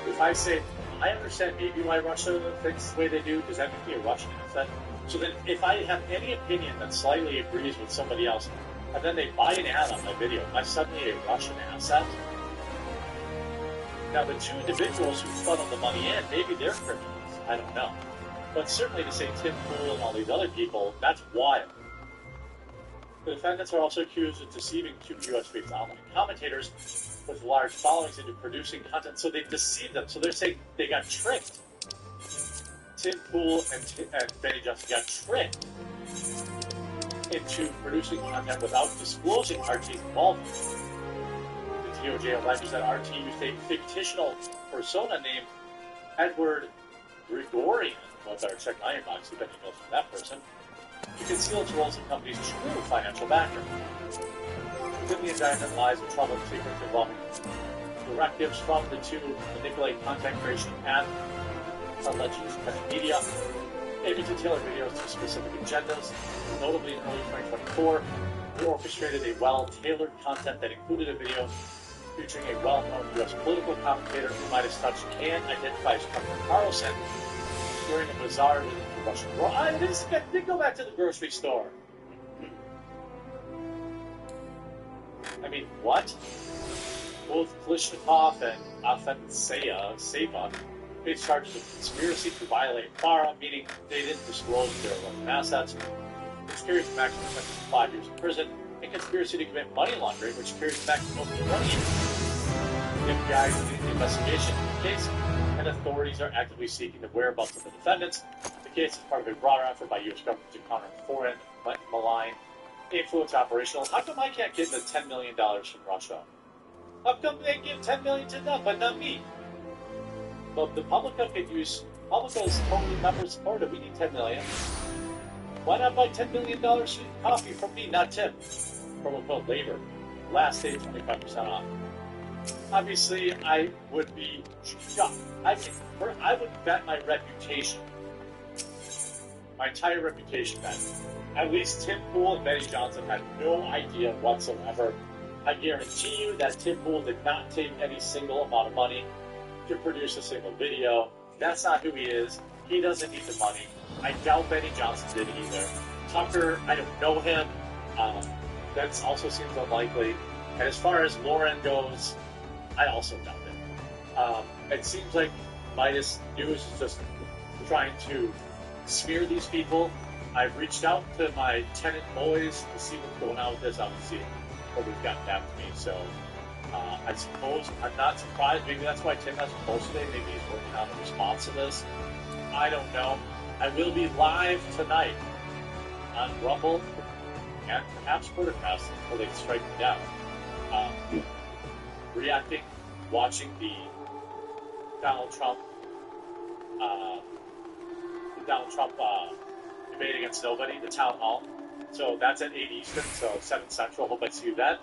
If I say, I understand maybe why Russia thinks the way they do, does that make me a Russian asset? So then if I have any opinion that slightly agrees with somebody else, and then they buy an ad on my video, am I suddenly a Russian asset? Now, the two individuals who funneled the money in, maybe they're criminals. I don't know. But certainly to say Tim Pool and all these other people, that's wild. The defendants are also accused of deceiving two U.S.-based online commentators with large followings into producing content. So they've deceived them. So they're saying they got tricked. Tim Pool and Benny Johnson got tricked into producing content without disclosing RT's involvement. The DOJ alleges that RT used a fictional persona named Edward Grigorian. Well, I better check my inbox, see if any emails from that person, to conceal its roles in the company's true financial backer. Within the indictment lies a troubling secret involving directives from the two to manipulate content creation and alleged independent media, aiming to tailor videos to specific agendas. Notably, in early 2024, we orchestrated a well-tailored content that included a video featuring a well-known U.S. political commentator who might have touched and identified as Tucker Carlson during a bizarre visit to Russian war. I did go back to the grocery store. I mean, what? Both Klishnikov and Afanasyeva faced charges of conspiracy to violate FARA, meaning they didn't disclose their Russian assets, which carries the maximum sentence of 5 years in prison, and conspiracy to commit money laundering, which carries the maximum of 20 years. The FBI is leading the investigation of the case, and authorities are actively seeking the whereabouts of the defendants. The case is part of a broader effort by U.S. government to counter foreign, malign, influence operational. How come I can't get the $10 million from Russia? How come they give $10 million to them, but not me? But the Publica could use, Publica is totally member supported. We need $10 million. Why not buy $10 million coffee from me, not Tim? Promo code LABOR. Last day, 25% off. Obviously, I would be shocked. I would bet my reputation, my entire reputation, that at least Tim Pool and Benny Johnson had no idea whatsoever. I guarantee you that Tim Pool did not take any single amount of money to produce a single video. That's not who he is. He doesn't need the money. I doubt Benny Johnson did either. Tucker, I don't know him. That also seems unlikely. And as far as Lauren goes, I also doubt it. It seems like Midas News is just trying to smear these people. I've reached out to my tenant boys to see what's going on with this. Obviously, nobody's gotten back to me. So I suppose I'm not surprised. Maybe that's why Tim hasn't posted it. Maybe he's working on a response to this. I don't know. I will be live tonight on Rumble and perhaps Twittercast until they strike me down. Reacting, watching the Donald Trump debate against nobody, the town hall. So that's at 8 Eastern, so 7 Central. Hope I see you then.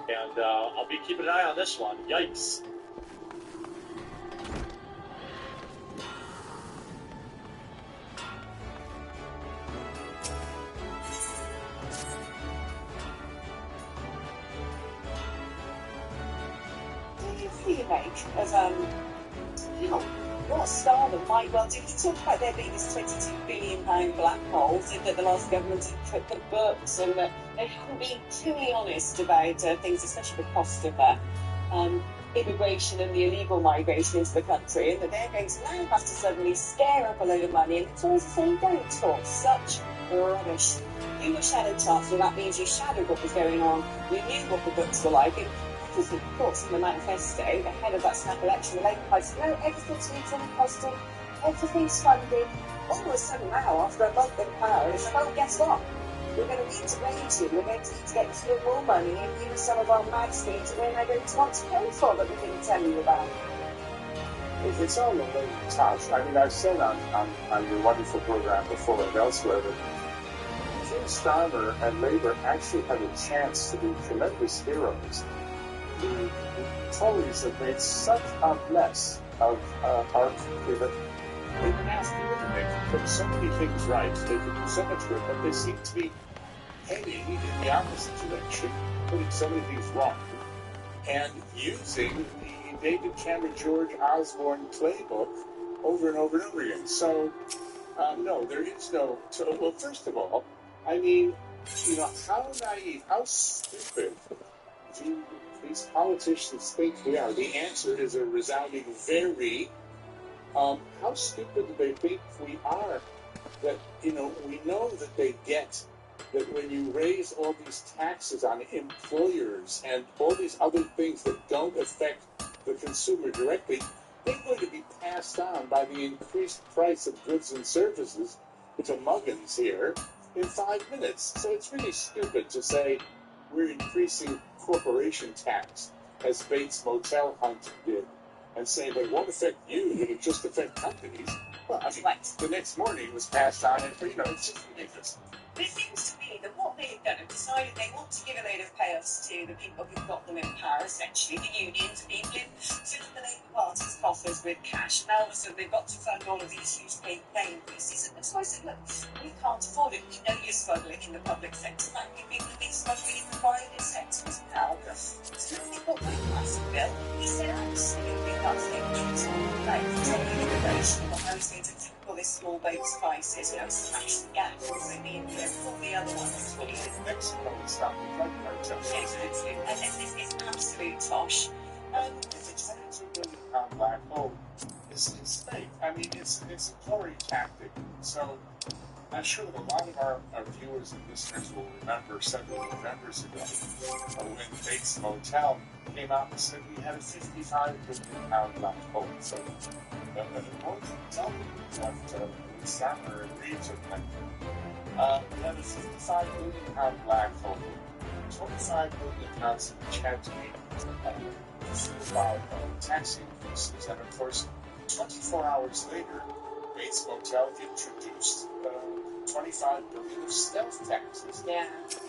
And I'll be keeping an eye on this one. Yikes. Of what Starmer might well do. He talked about there being this £22 billion black hole, said that the last government had put books and that they haven't been totally honest about things, especially the cost of immigration and the illegal migration into the country, and that they're going to now have to suddenly scare up a load of money. And it's always the same, don't talk such rubbish. You were shadow chancellor, that means you shadowed what was going on, you knew what the books were like. Of course, in the manifesto, the head of that snap election, the Labour Party said, no, everything's mutually costing, everything's funded. All of a sudden now, after a month in power, it's like, oh, guess what? We're going to need to raise you, we're going to need to get you more money and use some of our mad schemes that we're now going to want to pay for that we didn't tell you about. It's all related touch. I mean, I've said on your wonderful program before and elsewhere that Jim Starmer and Labour actually had a chance to be tremendous heroes. The Tories have made such a mess of our country that they've been asked to do. They can put so many things right, they can do so much good, but they seem to be heading in the opposite direction, putting so many things wrong, and using the David Cameron George Osborne playbook over and over and over again. So, no, there is no... well, first of all, I mean, how naive, how stupid do these politicians think we are? The answer is a resounding very. How stupid do they think we are? That, we know that they get that when you raise all these taxes on employers and all these other things that don't affect the consumer directly, they're going to be passed on by the increased price of goods and services to muggins here in 5 minutes. So it's really stupid to say we're increasing corporation tax, as Bates Motel Hunt did, and say, but it won't affect you, it'll just affect companies. Well, I mean, the next morning it was passed on, and, it's just ridiculous. But it seems to me that what they've done have decided they want to give a load of payoffs to the people who've got them in power, essentially, the unions, people in the Labour Party's coffers with cash. Now, also, they've got to fund all of these huge pay increases. And so I said, look, we can't afford it. We know you're struggling in the public sector. Like, we think we've been struggling in the private sector as well. So they've got that massive bill. He said, absolutely nothing. Like, taking innovation of how he's going to tackle this small boats crisis, smash the gap, also the all the other ones. Mexico is stopping like cartels. Exactly. And this is absolute tosh. It's a $22 billion black hole. It's fake. I mean, it's a glory tactic. So I'm sure that a lot of our viewers and listeners will remember several Novembers ago when Bates Motel came out and said we had a $55 billion black hole. So the report tell me what Starmer and Reeves are claiming. We have a $55 billion black hole, 25 billion pounds of chanting about tax increases, and of course, 24 hours later, Bates Motel introduced 25 billion of stealth taxes,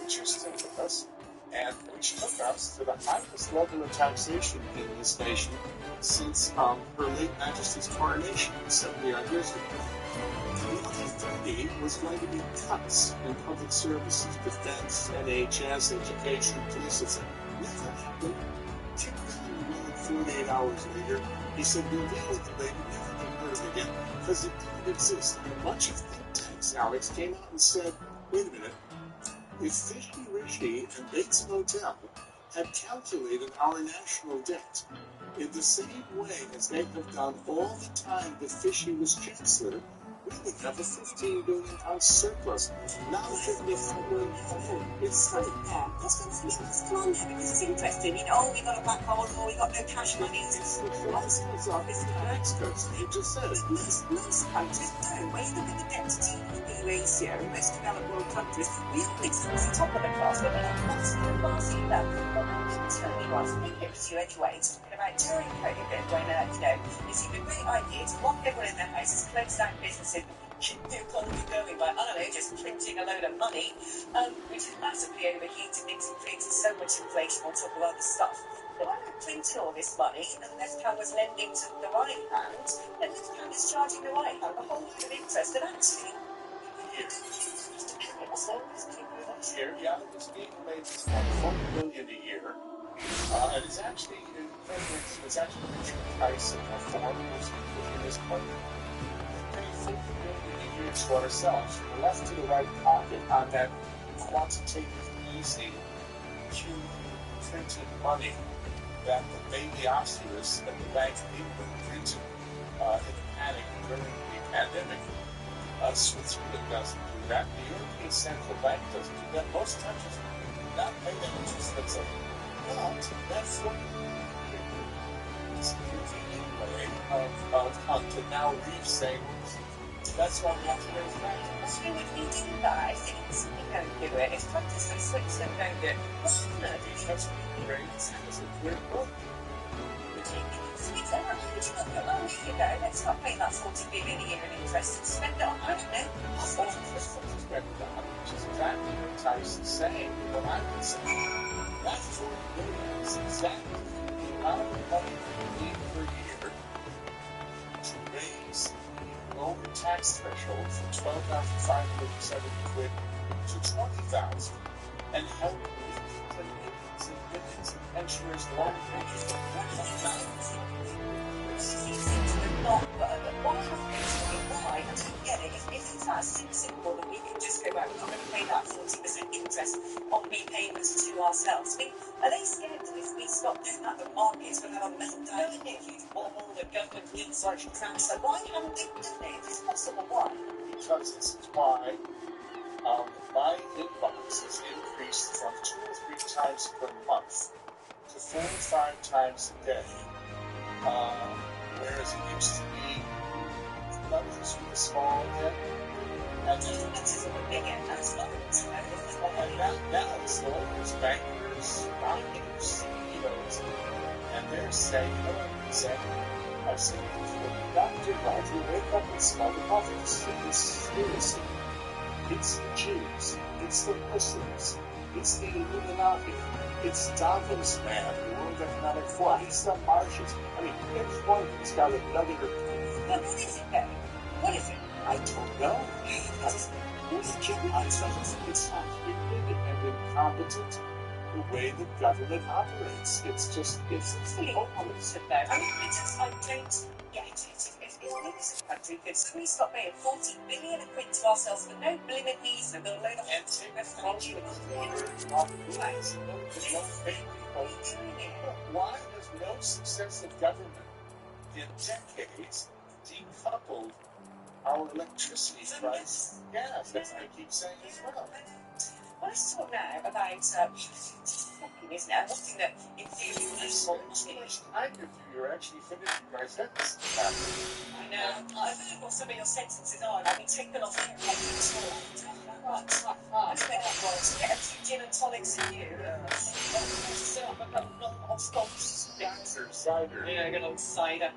which are still with us, and which took us to the highest level of taxation in this nation since Her Late Majesty's coronation 70-odd years ago. The other 30 was going to be cuts in public services, defense, NHS, education, police, etc. Never happened. Tim Connell, 48 hours later, he said, we'll deal with the lady, never been heard again, because it didn't exist. And a bunch of think tanks, Alex, came out and said, wait a minute, if Fishy Rishi and Bates Motel had calculated our national debt in the same way as they have done all the time that Fishy was chancellor, we would have a £15 billion surplus. Now $55 billion. It's funny. Let's come on there because it's interesting. We got a black hole, or we got no cash money. It's off. It's the tax cuts. You just said it. Most countries don't. When you look at the debt to GDP ratio in most developed world countries, we are exactly top of the class, but we're not bottom of the class either. Certainly was. I think it was you anyway, talking about during COVID when, it seemed a great idea to lock everyone in their houses, close down businesses, keep the economy going by, just printing a load of money, which is massively overheated, things and created so much inflation on top of other stuff. So why not print all this money, and the left hand was lending to the right hand, and the left hand is charging the right hand a whole load of interest, and actually, here, it was being made $40 billion a year. And it's actually, it's actually Richard Price and reform was in this country. We pay $40 billion a year to ourselves, from the left to the right pocket, on that quantitative easing, printed money that the baby Osseous and the Bank of England printed in a panic during the pandemic. Switzerland doesn't do that. The European Central Bank doesn't do that. Most countries do not pay that interest. That's a but that's what it's a convenient way of to now leave saying that's why we have to raise taxes. So if you do that, if Italy don't do it, if countries like Switzerland don't do it, what's on earth? Because we raise taxes, we're broke. Let's not pay that 40 billion a year in interest and spend it on, I don't know, spend it on, which is exactly what Tyson is saying, what I would say. That 40 billion is exactly the amount of money we need per year to raise the lower tax threshold from £12,570 to $20,000. and help millions and millions and millions of pensioners long Why? I don't get it. If it's that simple that we can just go, right, we're not going to pay that 40% interest on repayments to ourselves. I mean, are they scared that if we stop doing that, the market's going to have a meltdown, a huge bubble, the government will start to crash? So why haven't they done it? If it's possible, why? Because this is why my inbox has increased from 2 or 3 times per month to 4 or 5 times a day. Whereas it used to be relatively small again. And then now it's lawyers, bankers, doctors, CEOs, and they're saying, you know what I'm saying? I've said it before. Dr. Roger, wake up and smell the coffee. This is conspiracy. It's the Jews. It's the Muslims. It's the Illuminati. It's Davos, man, the World Economic Forum. It's the Martians. I mean, each one has got another. But what is it then? What is it? I don't know. It's independent, competent, the way the government operates. It's really hopeless of that. I mean, I don't get it. If we as a country could suddenly stop paying 40 billion quid to ourselves for no blimmin' reason, we'll load of Why has no successive government in decades decoupled our electricity price? Gas, as I keep saying as well. Well, let's talk now about shocking, isn't it? Something that in theory was You're actually finishing my sentence. I know. I've heard what some of your sentences are, and I've been taken off here like it's all. Let's make that worse. Get a few gin and tonics in you. Set up a couple of scotch. Cider. Yeah, a good old cider.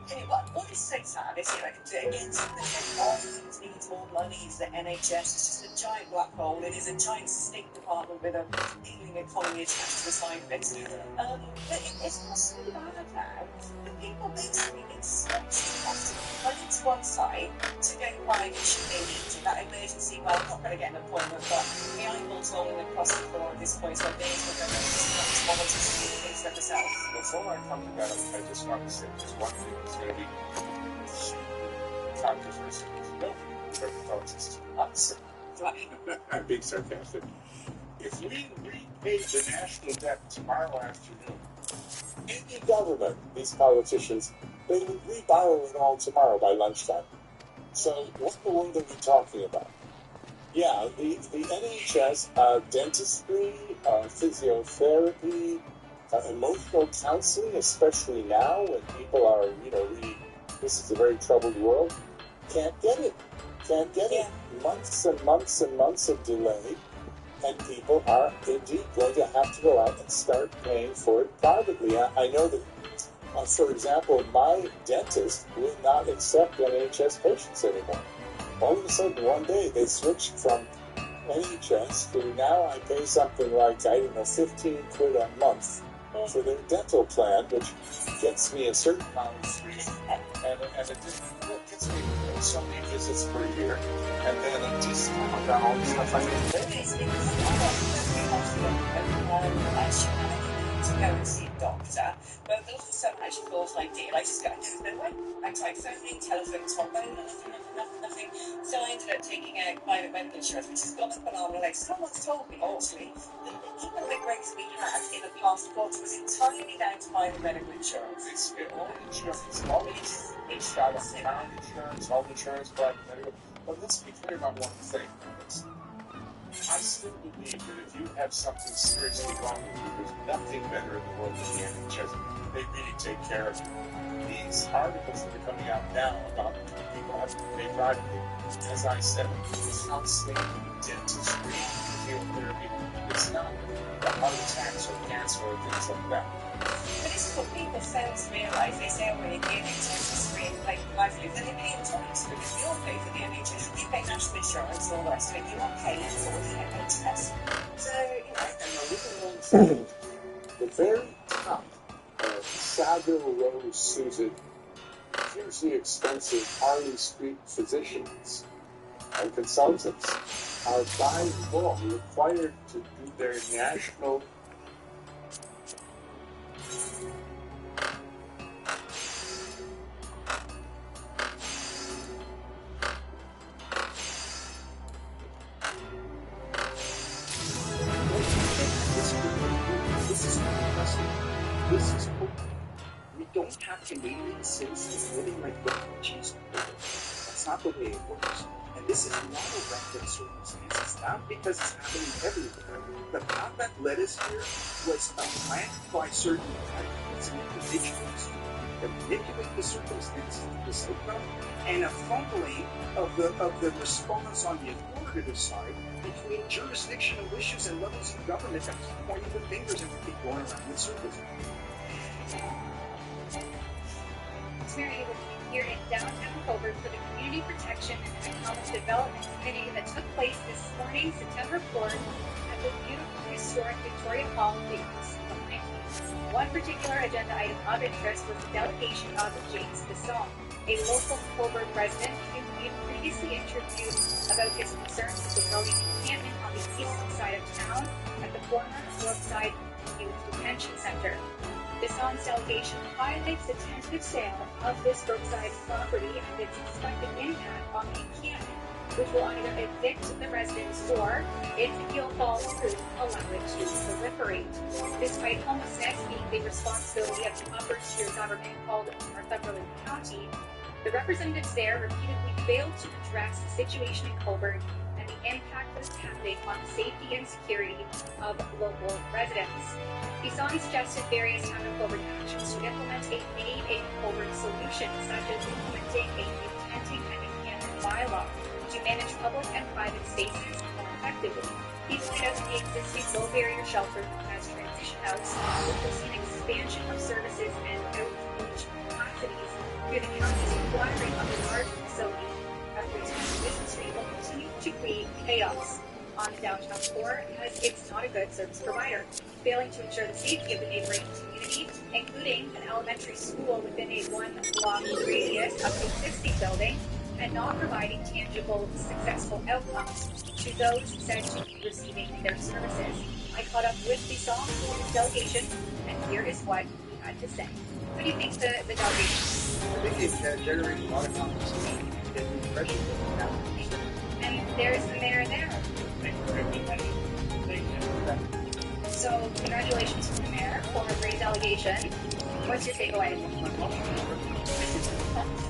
Anyway, what is so sad is, again, some of the needs more money. Is the NHS? It's just a giant black hole. It is a giant state department with a healing economy attached to the side of it. But it's not so bad now. The people basically need so much money to one side to go buy the shit they need in that emergency. Well, I'm not going to get an appointment, but the eyeballs rolling across the floor at this point, so they will go to things for themselves. Before I come to that, I just want to say just one thing. It's going to be controversial. No, I'm being sarcastic. If we repaid the national debt tomorrow afternoon, any government, these politicians, they would reborrow it all tomorrow by lunchtime. So what in the world are we talking about? Yeah, the NHS, dentistry, physiotherapy, emotional counseling, especially now when people are, really, this is a very troubled world, can't get it. Months and months and months of delay, and people are indeed going to have to go out and start paying for it privately. I know that, for example, my dentist will not accept NHS patients anymore. All of a sudden, one day, they switched from NHS to now I pay something like, 15 quid a month for their dental plan, which gets me a certain amount of free, and it just gets me so many visits per year, and then a discount on all the stuff I need to pay. To go and see a doctor, but all of a sudden I just thought I did. I just got no way. I tried phoning, telephone, trombone, nothing. So I ended up taking out private medical insurance, which has gone up an arm and a leg. Someone's told me, actually, that the economic breaks we had in the past quarter was entirely down to private medical insurance. All insurance, it's got a car insurance, home insurance, private medical. But let's be clear about one thing. I still believe that if you have something seriously wrong with you, there's nothing better in the world than the NHS. They really take care of you. These articles that are coming out now about people having to pay privately, as I said, counseling, dentistry, physiotherapy, it's not the heart attacks or cancer or things like that. But this is what people fail to realise. They say, the NHS is free and pay privately. Then they pay in twice, because we all pay for the NHS. We pay national insurance and all the rest of it. You're not paying for the NHS. So, And the very top of Savile Row Susan, hugely expensive Harley Street Physicians, and consultants are by law required to do their national This is we don't have Canadian citizens living like refugees. That's not the way it works. And this is not a random circumstance. It's not because it's happening everywhere. The path that led us here was a plan by certain entities and individuals to manipulate the circumstances of this outcome, and a fumbling of the response on the authoritative side between jurisdictional issues and levels of government that keep pointing the fingers and keep going around in circles. It's Mary with you here in downtown Cobourg for the Community Protection and Economic Development Committee that took place this morning, September 4th, at the beautiful historic Victoria Hall, famous behind me. One particular agenda item of interest was the delegation of James Bisson, a local Cobourg resident who we had previously interviewed about his concerns with the building encampment on the east side of town at the former Brookside Youth Detention Center. Bisson's delegation highlights the tentative sale of this Brookside property and its expected impact on the encampment, which will either evict the residents or, if the deal falls through, allow it to proliferate. Despite homelessness being the responsibility of the upper tier government called Northumberland County, the representatives there repeatedly failed to address the situation in Cobourg and the impact that it's having on the safety and security of local residents. Bisson suggested various town of Cobourg actions to implement a made in Cobourg solution, such as implementing a new tenting and encampment bylaw to manage public and private spaces more effectively. He pointed out the existing low barrier shelter as Transition House, which will see an expansion of services and outreach capacities through the county's acquiring of a large facility at Richmond Business Street will continue to create chaos on the downtown core as it's not a good service provider, failing to ensure the safety of the neighboring community, including an elementary school within a 1-block radius of the existing building, and not providing tangible, successful outcomes to those said to be receiving their services. I caught up with Bisson for his delegation, and here is what he had to say. What do you think the delegation? I think it generates a lot of conversation and the impression that we have. And there's the mayor there. So, congratulations to the mayor for a great delegation. What's your takeaway?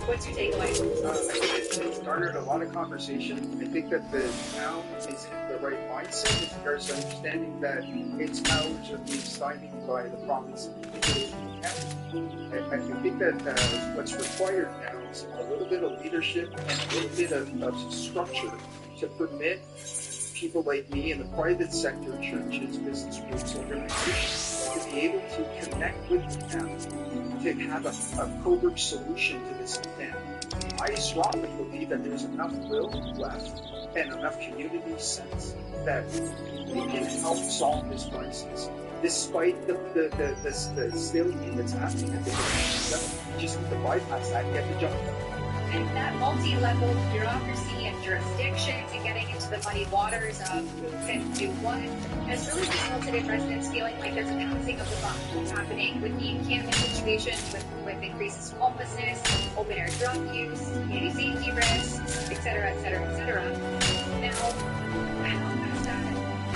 What's your takeaway? I think it's garnered a lot of conversation. I think that the town is in the right mindset with regards to understanding that its powers are being stymied by the province and particularly the county. I think that what's required now is a little bit of leadership and a little bit of structure to permit people like me in the private sector, churches, business groups, organizations, to be able to connect with the town, to have a Cobourg solution to this event. I strongly believe that there's enough will left and enough community sense that we can help solve this crisis, despite the stalemate that's happening at the government. Just need to bypass that and get the job done. And that multi-level bureaucracy and jurisdictions and getting into the muddy waters of who can do what has really resulted in residents feeling like there's a passing of the buck happening with the encampment situation, with increases in homelessness, open-air drug use, community safety risks, etc., etc., etc. Now, how does that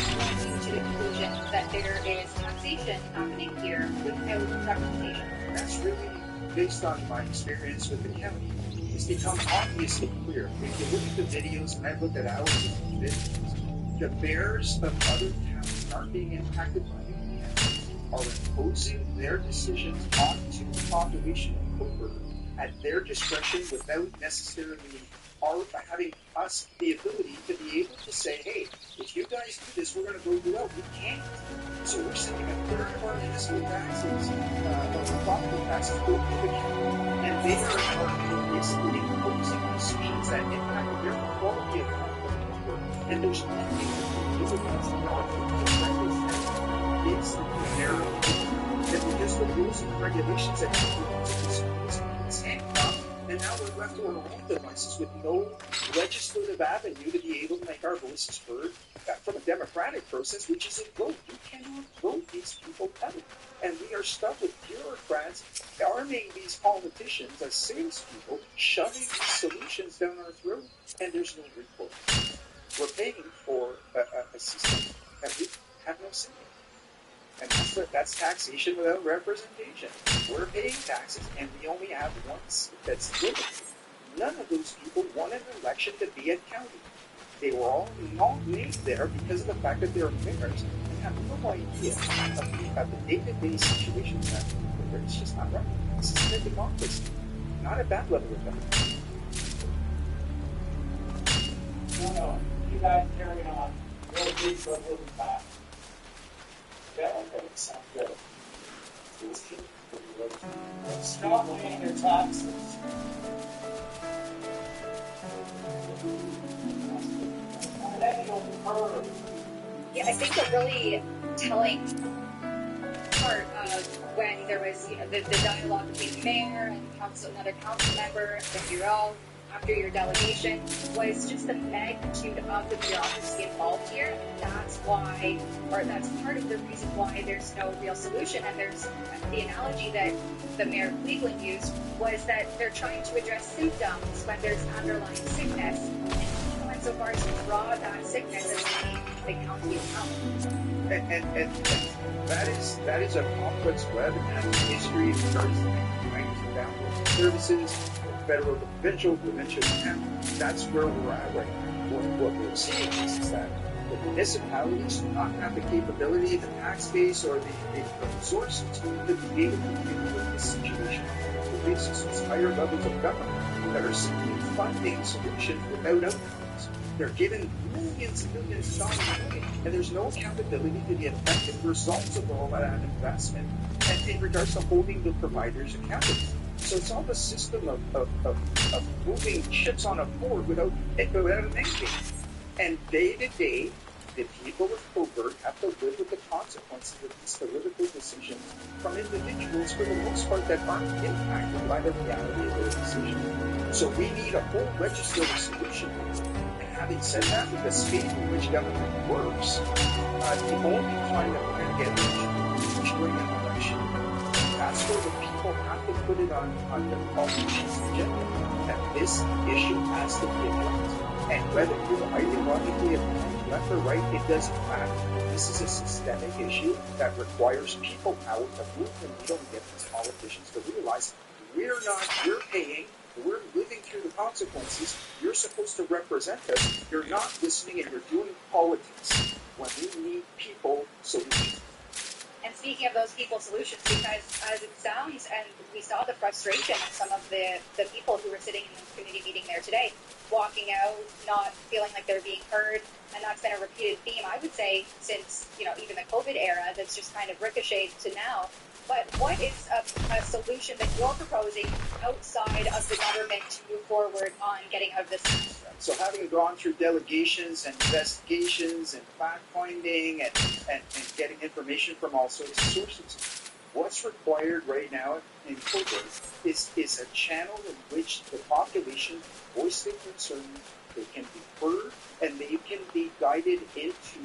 lead you to the conclusion that there is taxation happening here without representation? That's really based on my experience with the county. It's become obviously clear. If you look at the videos, and I've looked at hours of videos, the mayors of other towns aren't being impacted by the county are imposing their decisions onto the population of Cobourg at their discretion without necessarily having us the ability to be able to say, hey, if you guys do this, we're going to go do out. We can't. So we're sending a third of our municipal taxes, of property taxes, over to the county, and they are basically imposing these fees that impact their quality of life. And there's nothing to do with that. It's their and because the rules and regulations that people use in schools, it's handcuffed, and now we're left to our own devices with no legislative avenue to be able to make our voices heard from a democratic process, which is a vote. You cannot vote these people out. And we are stuck with bureaucrats arming these politicians as salespeople, shoving these solutions down our throat, and there's no recourse. We're paying for a system that we have no say in. And that's taxation without representation. We're paying taxes, and we only have one seat that's limited. None of those people won an election to be at county. They were all named there because of the fact that they're mayors and have no idea of the day-to-day situations that it's just not right. This isn't a democracy, not at that level of government. No, you guys carry on. We'll be for a little back. That doesn't sound good. Stop paying your taxes. Yeah, I think a really telling part of when there was, the dialogue between the mayor and another council member, the bureau, after your delegation, was just the magnitude of the bureaucracy involved here. That's why, or that's part of the reason why there's no real solution. And there's the analogy that the mayor of Cleveland used was that they're trying to address symptoms when there's underlying sickness, and went so far as to draw that sickness as the county account. And that is a complex web, and has a history of right down to services, federal, provincial, county. That's where we're at right now. What we're seeing is that the municipalities do not have the capability, the tax base, or the resources to be able to deal with this situation on a basis. There's higher levels of government that are simply funding solutions without outcomes. They're given millions and millions of dollars, and there's no accountability to the effective results of all that investment, and in regards to holding the providers accountable. So it's all the system of moving chips on a board without an end game. And day to day, the people of Cobourg have to live with the consequences of these political decisions from individuals, for the most part, that aren't impacted by the reality of those decisions. So we need a whole legislative solution. And having said that, with the speed in which government works, the only time that we're going to get is during an election. That's where the people have to put it on the politician's agenda, that this issue has to be addressed. And whether you're ideologically left or right, it doesn't matter. This is a systemic issue that requires people power to move the needle and get these politicians to realize you're paying, we're living through the consequences, you're supposed to represent us, you're not listening, and you're doing politics when we need people solutions. And speaking of those people solutions, because as it sounds, and we saw the frustration of some of the people who were sitting in the committee meeting there today, walking out, not feeling like they're being heard, and that's been a repeated theme, I would say, since, even the COVID era, that's just kind of ricocheted to now. But what is a solution that you're proposing outside of the government to move forward on getting out of this mess? So having gone through delegations and investigations and fact-finding and getting information from all sorts of sources, what's required right now in Cobourg is a channel in which the population voice their concerns, they can be heard, and they can be guided into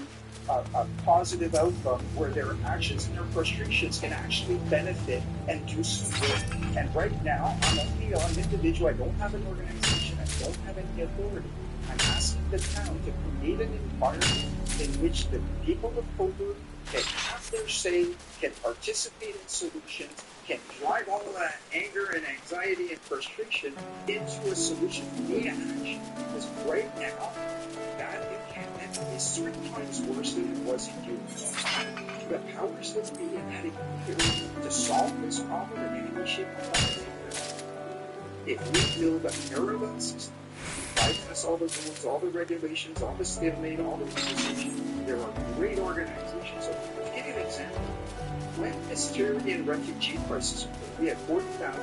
a positive outcome where their actions and their frustrations can actually benefit and do some good. And right now, I'm only an individual. I don't have an organization. I don't have any authority. I'm asking the town to create an environment in which the people of Cobourg can have their say, can participate in solutions, can drive all of that anger and anxiety and frustration into a solution via action. Because right now, that encampment is 3 times worse than it was a year ago. The powers that be had a year to solve this problem in any way, shape, or form. If we build a parallel system, bypass all the rules, all the regulations, all the stalemate, all the legislation, there are great organizations. So, to give you an example, when the Syrian refugee crisis occurred, we had 40,000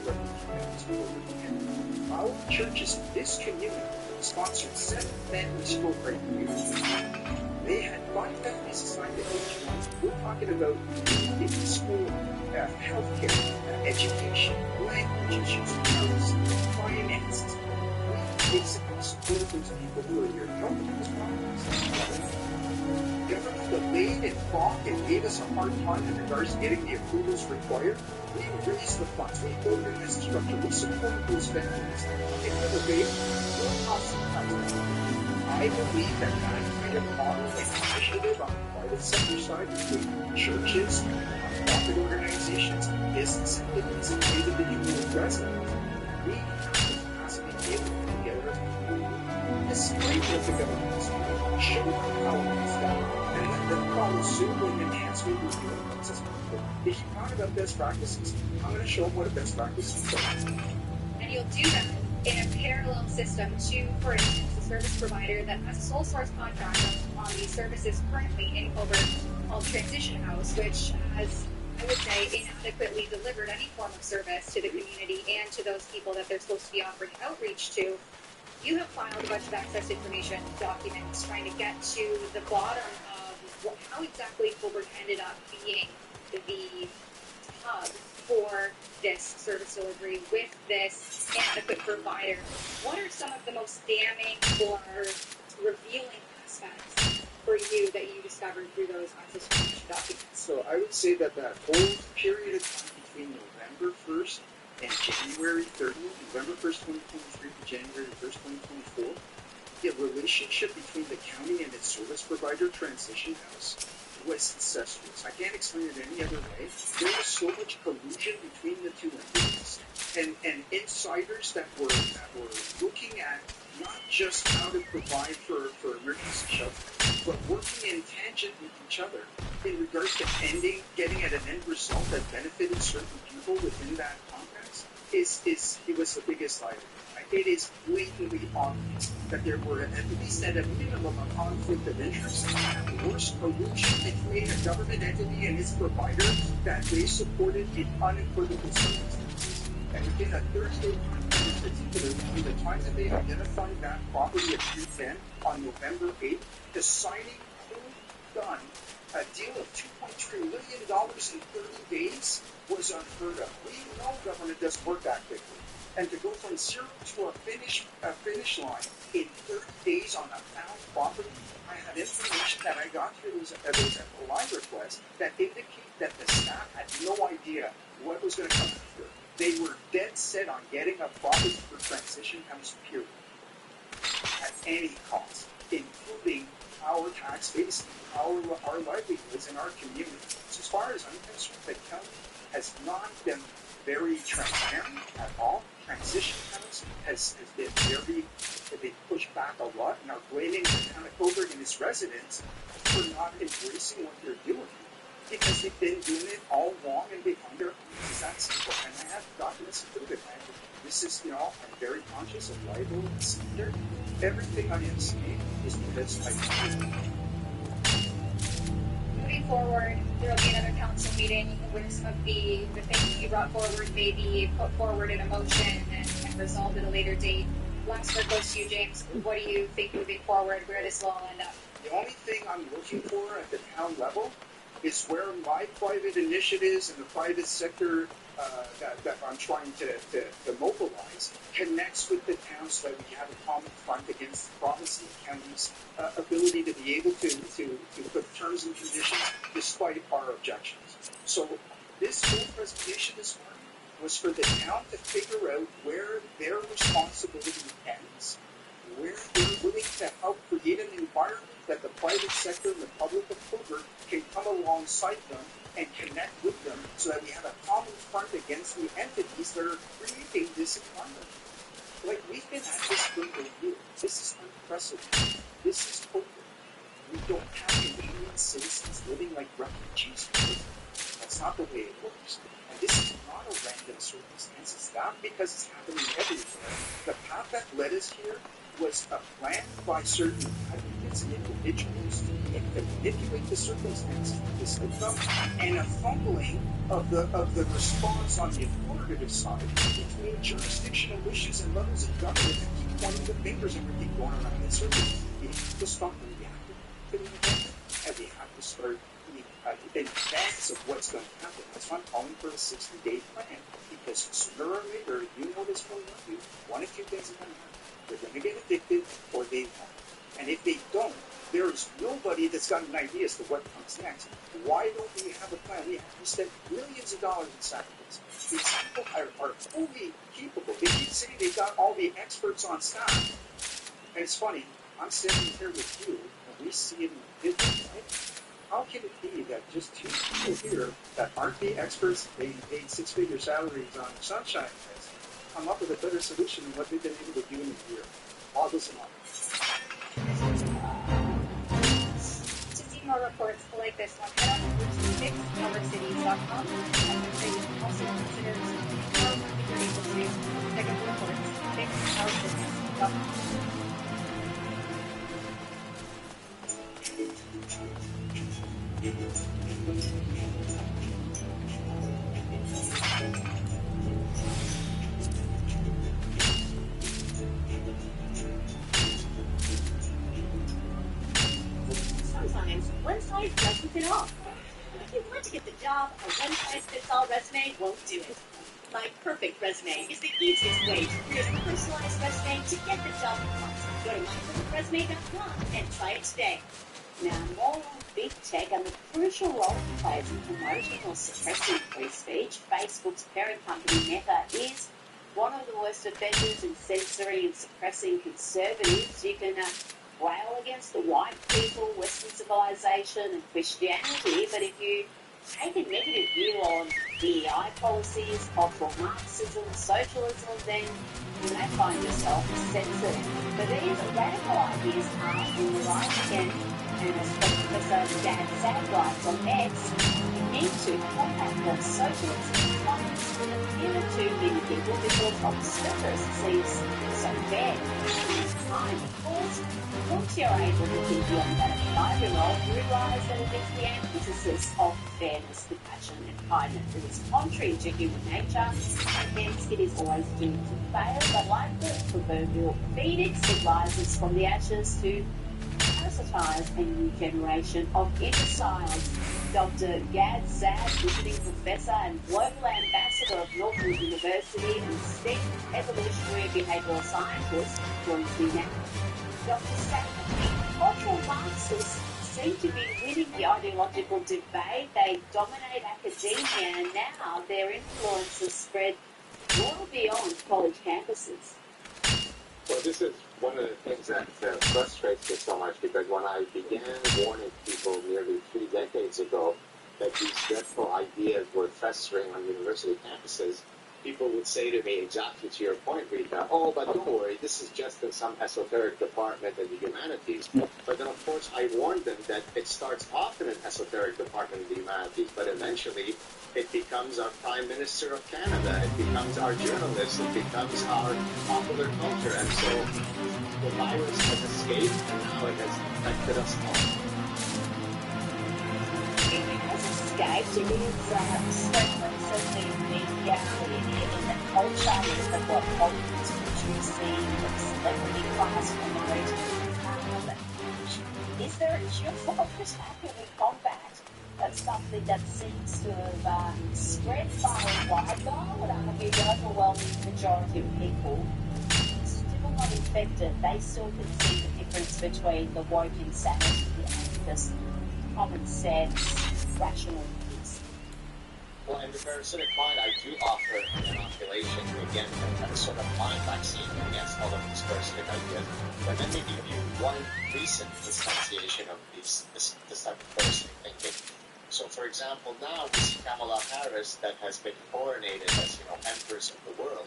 refugees who were living in our churches in this community sponsored 7 families for a year. They had 5 families assigned to each one. We're talking about school, healthcare, education, language issues, finances. We basically support those people who are here. Government delayed and fought and gave us a hard time in regards to getting the approvals required. We raised the funds, we built an infrastructure, we supported those families. In the way, I believe that kind of model and initiative on the private sector side between churches, nonprofit organizations, business entities, and individual residents, we have the capacity to be able to put together this framework the government is doing, show them how it's done, and let them follow suit and enhance what we're doing. If you talk about best practices, I'm going to show them what a best practice is. And you'll do that in a parallel system to, for instance, the service provider that has a sole source contract on these services currently in Colbert called Transition House, which has, I would say, inadequately delivered any form of service to the community and to those people that they're supposed to be offering outreach to. You have filed a bunch of access information documents trying to get to the bottom of how exactly Colbert ended up being the hub for this service delivery with this inadequate provider. What are some of the most damning or revealing aspects for you that you discovered through those access information documents? So I would say that whole period of time between November 1st and January 30th, November 1st, 2023 to January 1st, 2024, the relationship between the county and its service provider, Transition House, was incestuous. I can't explain it any other way. There was so much collusion between the two entities and insiders that were looking at not just how to provide for emergency shelter, but working in tangent with each other in regards to getting at an end result that benefited certain people within that context. It was the biggest item. It is blatantly obvious that there were at least at a minimum a conflict of interest, worse collusion between a government entity and its provider that they supported in unequivocal circumstances. And within a 30-day time frame in particular, between the time that they identified that property at 310 on November 8th, to signing done a deal of $2.3 million in 30 days was unheard of. We know government doesn't work that quickly. And to go from zero to a finish line in 30 days on a found property, I had information that I got through those line requests that indicate that the staff had no idea what was going to come after. They were dead set on getting a property for Transition House, period, at any cost, including our tax base, our livelihoods, and our community. So as far as I'm concerned, the county has not been very transparent at all. Transition House has been pushed back a lot and are blaming the town of Colbert and its residents for not embracing what they're doing because they've been doing it all along and behind their eyes. It's that simple. And I have documents to prove it. This is, I'm very conscious of liability and senior. Everything I am saying is because I do it. Moving forward, there will be another council meeting where some of the things that you brought forward may be put forward in a motion and resolved at a later date. Last word goes to you, James. What do you think moving forward, where this will all end up? The only thing I'm looking for at the town level is where my private initiatives and the private sector that I'm trying to mobilize connects with the town so that we have a common front against the province and the county's ability to be able to put terms and conditions despite our objections. So this whole presentation this morning was for the town to figure out where their responsibility ends, where they're willing to help create an environment that the private sector and the public of Colbert can come alongside them and connect with them so that we have a common front against the entities that are creating this environment. Like, we've been at this for a year. This is unprecedented. This is Colbert. We don't have Canadian citizens living like refugees. That's not the way it works. And this is not a random circumstance. It's not because it's happening everywhere. The path that led us here was a plan by certain advocates and individuals to manipulate the circumstances of this outcome, and a fumbling of the response on the authoritative side between jurisdictional issues and levels of government that keep pointing the fingers and we keep going around in circles. We have to stop them. We have to prevent them, and we have to start in advance of what's going to happen. That's why I'm calling for a 60-day plan, because sooner or later, you know this from you, one of two things are going to happen. They're going to get addicted or they won't. And if they don't, there is nobody that's got an idea as to what comes next. Why don't we have a plan? We spent millions of dollars in sacraments. These people are fully capable. They keep saying they got all the experts on staff. And it's funny, I'm sitting here with you, and we see it in the business, right? How can it be that just two people here that aren't the experts, they paid six-figure salaries on Sunshine Fest, come up with a better solution than what they've been able to do in a year? August and August. To see more reports like this one, head on over to fixourcities.com. And you can also consider submitting more if you're able to. Check out the reports, fixourcities.com. Sometimes one size doesn't fit all. If you want to get the job, a one-size-fits-all resume won't do it. My Perfect Resume is the easiest way to create a personalized resume to get the job you want. Go to myperfectresume.com and try it today. Now, more on big tech and the crucial role it plays in promoting or suppressing free speech. Facebook's parent company Meta is one of the worst offenders in censoring and suppressing conservatives. You can rail against the white people, Western civilization and Christianity, but if you take a negative view on DEI policies, cultural Marxism, socialism, then you may find yourself censored. But these radical ideas are on the rise again, and as Professor Dan Sad writes on X, you need to combat the socialism and communism that appeal to many people because on the surface it seems so fair. Time, of course, once you're able to think beyond that 5-year-old, you realise that it is the antithesis of fairness, compassion and kindness. It is contrary to human nature, and hence it is always doomed to fail. But like the proverbial phoenix, it rises from the ashes to parasitize a new generation of imbeciles. Dr. Gad Sad, visiting professor and global ambassador of Northwood University and esteemed evolutionary behavioral scientist, joins me now. Dr. Sad, cultural Marxists seem to be winning the ideological debate. They dominate academia, and now their influence has spread well beyond college campuses. Well, this is one of the things that frustrates me so much, because when I began warning people nearly 3 decades ago that these dreadful ideas were festering on university campuses, people would say to me, exactly to your point, Rita, oh, but don't worry, this is just in some esoteric department in the humanities. But then, of course, I warned them that it starts off in an esoteric department in the humanities, but eventually it becomes our Prime Minister of Canada, it becomes our journalists, it becomes our popular culture. And so the virus has escaped, and now it has affected us all. It has escaped. It is spread certainly in media, in the culture, in what politics producing, the celebrity class promoting. Is there a cure for this? How can we combat? That's something that seems to have spread far and wide, though I would argue the overwhelming majority of people still not infected. They still can see the difference between the woke insanity and just common sense, rational use. Well, in the parasitic mind, I do offer an inoculation, again, a sort of mind vaccine against all of these parasitic ideas. But let me give you one recent instantiation of this type of parasitic thinking. So, for example, now we see Kamala Harris that has been coronated as, Empress of the world.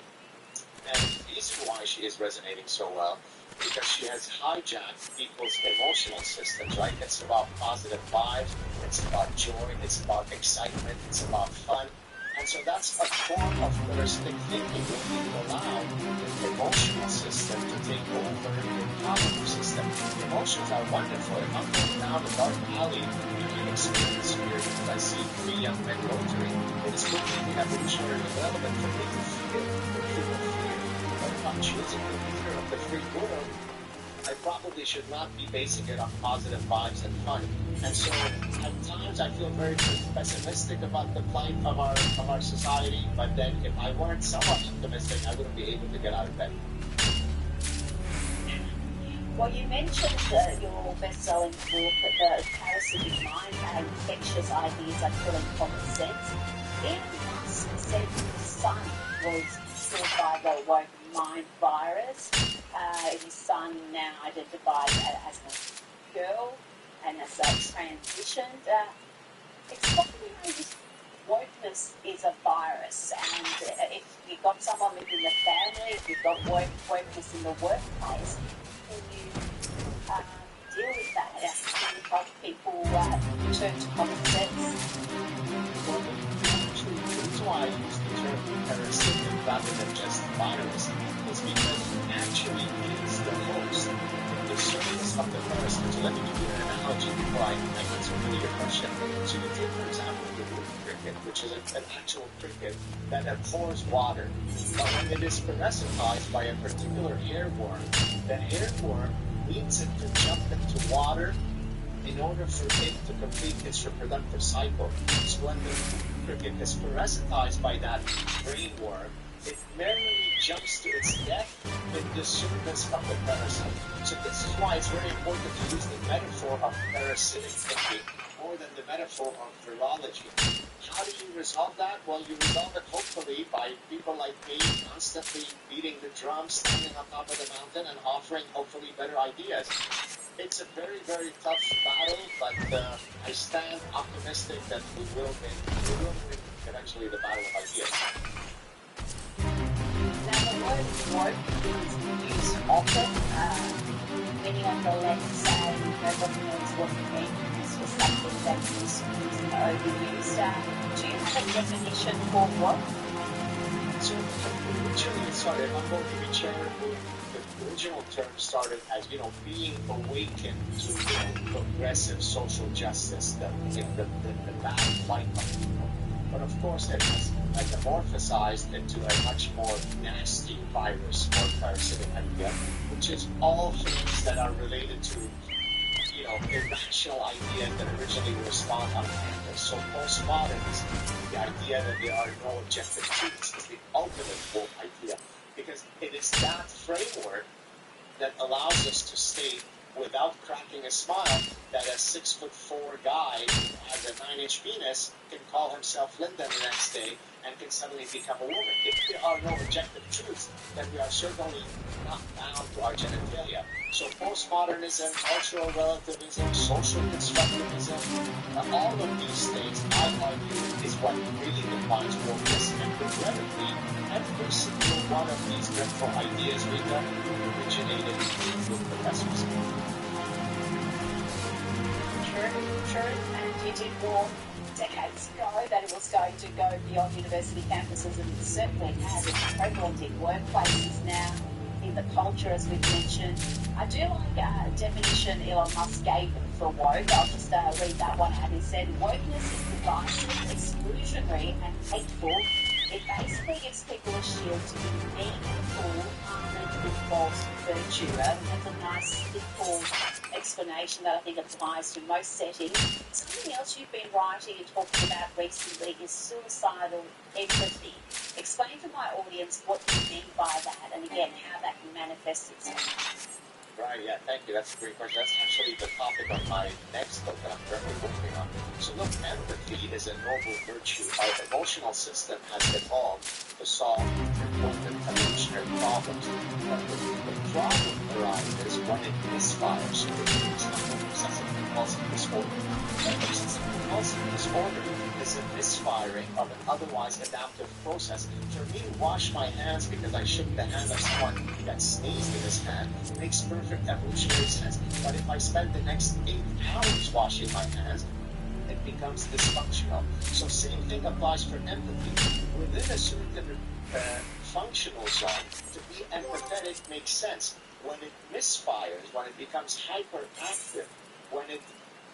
And the reason why she is resonating so well, because she has hijacked people's emotional systems, right? It's about positive vibes, it's about joy, it's about excitement, it's about fun. And so that's a form of parasitic thinking where you allow the emotional system to take over the cognitive system. Emotions are wonderful. If I'm going down a dark alley, you can experience fear because I see 3 young men motoring. It is completely evolutionary development for me to feel fear. But if I'm choosing the leader of the free world, I probably should not be basing it on positive vibes and fun. And so at times I feel very pessimistic about the plight of our society, but then if I weren't somewhat optimistic, I wouldn't be able to get out of bed. Well, you mentioned your best-selling book, The Parasitic Mind, and Infectious Ideas Are Killing Common Sense. Elon Musk said his son was killed by the woke mind virus. His son now identified as a girl and has transitioned. Explain how this wokeness is a virus, and if you've got someone within the family, if you've got wokeness in the workplace, can you deal with that? Can you help people return to common sense? Well, actually, the reason why I use the term parasitic rather than just virus is because actually it is the host, the surface of the parasite. So let me give you an analogy before I answer your question. So you take, for example, the wood cricket, which is an actual cricket that abhors water. But when it is parasitized by a particular airworm, that airworm needs it to jump into water in order for it to complete its reproductive cycle. So when the cricket is parasitized by that brainworm, it merely jumps to its death in the service of the parasite. So this is why it's very important to use the metaphor of parasitic thinking more than the metaphor of virology. How do you resolve that? Well, you resolve it hopefully by people like me constantly beating the drum, standing on top of the mountain, and offering hopefully better ideas. It's a very, very tough battle, but I stand optimistic that we will win eventually the battle of ideas. Now, the word woke is used often. Many on the left say nobody knows what it means for something that is used and overused. Do you have a definition for woke? So originally it started, I'm going to be charitable. The original term started as, being awakened to, progressive social justice, the bad fight of people. But of course it has metamorphosized into a much more nasty virus or parasitic idea, which is all things that are related to, irrational ideas that originally were spawned on campus. So postmodernism, the idea that there are no objective truths, is the ultimate woke idea, because it is that framework that allows us to state without cracking a smile that a 6'4" guy who has a 9-inch penis can call himself Linda the next day and can suddenly become a woman. If there are no objective truths, then we are certainly not bound to our genitalia. So postmodernism, cultural relativism, social constructivism, all of these things, I argue, is what really defines wokeness. And regrettably, every single one of these dreadful ideas we got originated with professors. True, and you did warn decades ago that it was going to go beyond university campuses, and it certainly has. It's prevalent in workplaces now, in the culture, as we've mentioned. I do like a definition Elon Musk gave for woke. I'll just read that one out. He said, wokeness is divisive, exclusionary, and hateful. It basically gives people a shield to be meaningful, with false virtue. That's a nice, simple explanation that I think applies to most settings. Something else you've been writing and talking about recently is suicidal empathy. Explain to my audience what you mean by that, and again, how that can manifest itself. Right, yeah, thank you. That's a great question. That's actually the topic of my next book that I'm currently working on. So look, empathy is a noble virtue. Our emotional system has evolved to solve important evolutionary problems. But the problem arises when it misfires. So it's not obsessive compulsive disorder. Obsessive compulsive disorder is a misfiring of an otherwise adaptive process. For me to wash my hands because I shook the hand of someone that sneezed in his hand makes perfect evolutionary sense. But if I spend the next 8 hours washing my hands, it becomes dysfunctional. So same thing applies for empathy. Within a certain functional zone, to be empathetic makes sense. When it misfires, when it becomes hyperactive, when it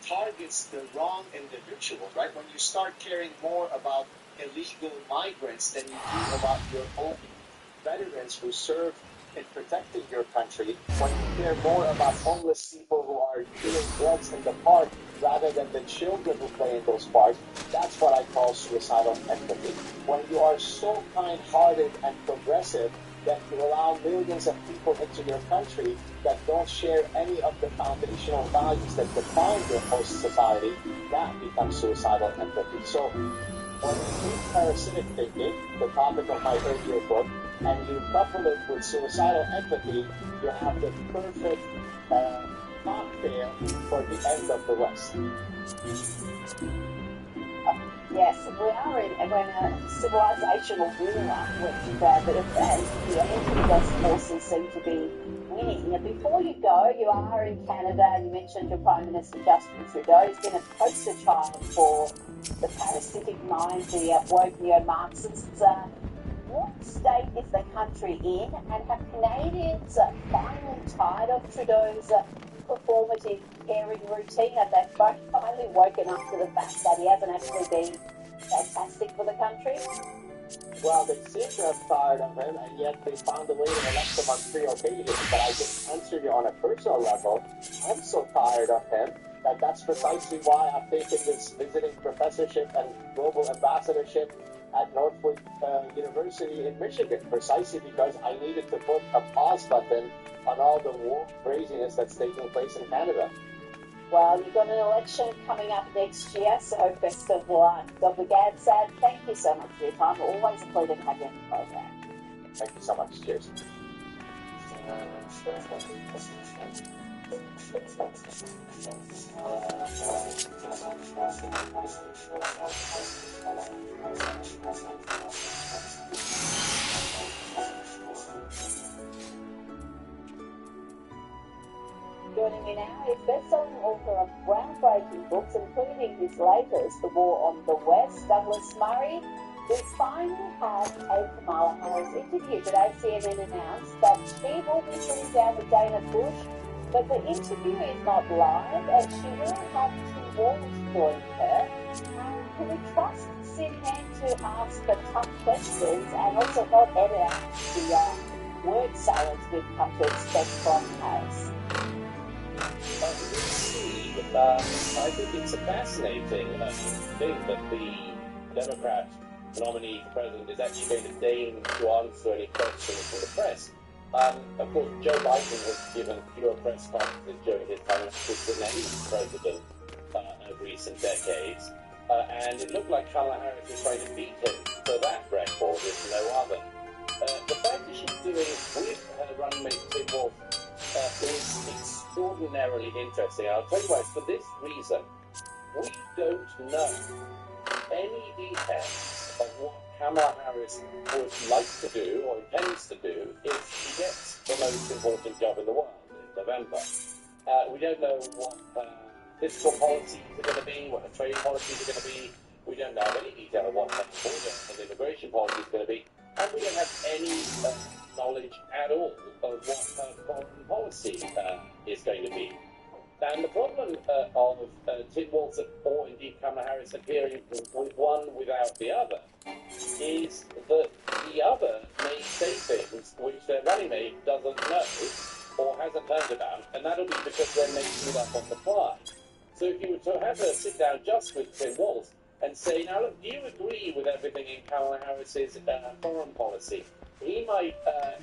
targets the wrong individual, right? When you start caring more about illegal migrants than you do about your own veterans who serve in protecting your country, when you care more about homeless people who are dealing drugs in the park rather than the children who play in those parks, that's what I call suicidal empathy. When you are so kind-hearted and progressive than to allow millions of people into your country that don't share any of the foundational values that define your host society. That becomes suicidal empathy. So when you take parasitic thinking, the topic of my earlier book, and you couple it with suicidal empathy, you have the perfect cocktail for the end of the West. Yes, we are in a civilizational war, which the anti-West forces seem to be winning. And before you go, you are in Canada, and you mentioned your Prime Minister Justin Trudeau has been a poster child for the parasitic mind, the woke neo-Marxists. What state is the country in, and have Canadians finally tired of Trudeau's performative caring routine? Have they finally woken up to the fact that he hasn't actually been fantastic for the country? Well, they seem to have tired of him, and yet they found a way to elect him on 3 occasions. But I just answered you on a personal level. I'm so tired of him that that's precisely why I've taken this visiting professorship and global ambassadorship at Northwood University in Michigan, precisely because I needed to put a pause button on all the woke craziness that's taking place in Canada. Well, you've got an election coming up next year, so best of luck. Dr. Gadsad, thank you so much for your time. Always a pleasure to have you on the program. Thank you so much. Cheers. Joining me now is best-selling author of groundbreaking books, including his latest, The War on the West, Douglas Murray. We finally have a Kamala Harris interview. Today, CNN announced that she will be sitting down with Dana Bush, but the interview is not live, and she will have Tim Walz join her. Can we trust CNN to ask the tough questions and also help edit out the word salads we've come to expect from Harris? I think it's a fascinating thing that the Democrat nominee for president is actually going to deign to answer any questions from the press. Of course, Joe Biden has given fewer press conferences during his time than any president of recent decades, and it looked like Kamala Harris was trying to beat him to that record, if no other. The fact that she's doing with her running mate Tim Walz is extraordinarily interesting. I'll tell you why. It's for this reason. We don't know any details of what Kamala Harris would like to do or intends to do if she gets the most important job in the world in November. We don't know what fiscal policies are going to be, what her trade policies are going to be. We don't know any detail of what her border and immigration policy is going to be. And we don't have any knowledge at all of what her foreign policy is going to be. And the problem of Tim Walz or indeed Kamala Harris appearing with one without the other is that the other may say things which their running mate doesn't know or hasn't heard about, and that'll be because they're making it up on the fly. So if you were to have her sit down just with Tim Walz and say, now look, do you agree with everything in Kamala Harris's foreign policy? He might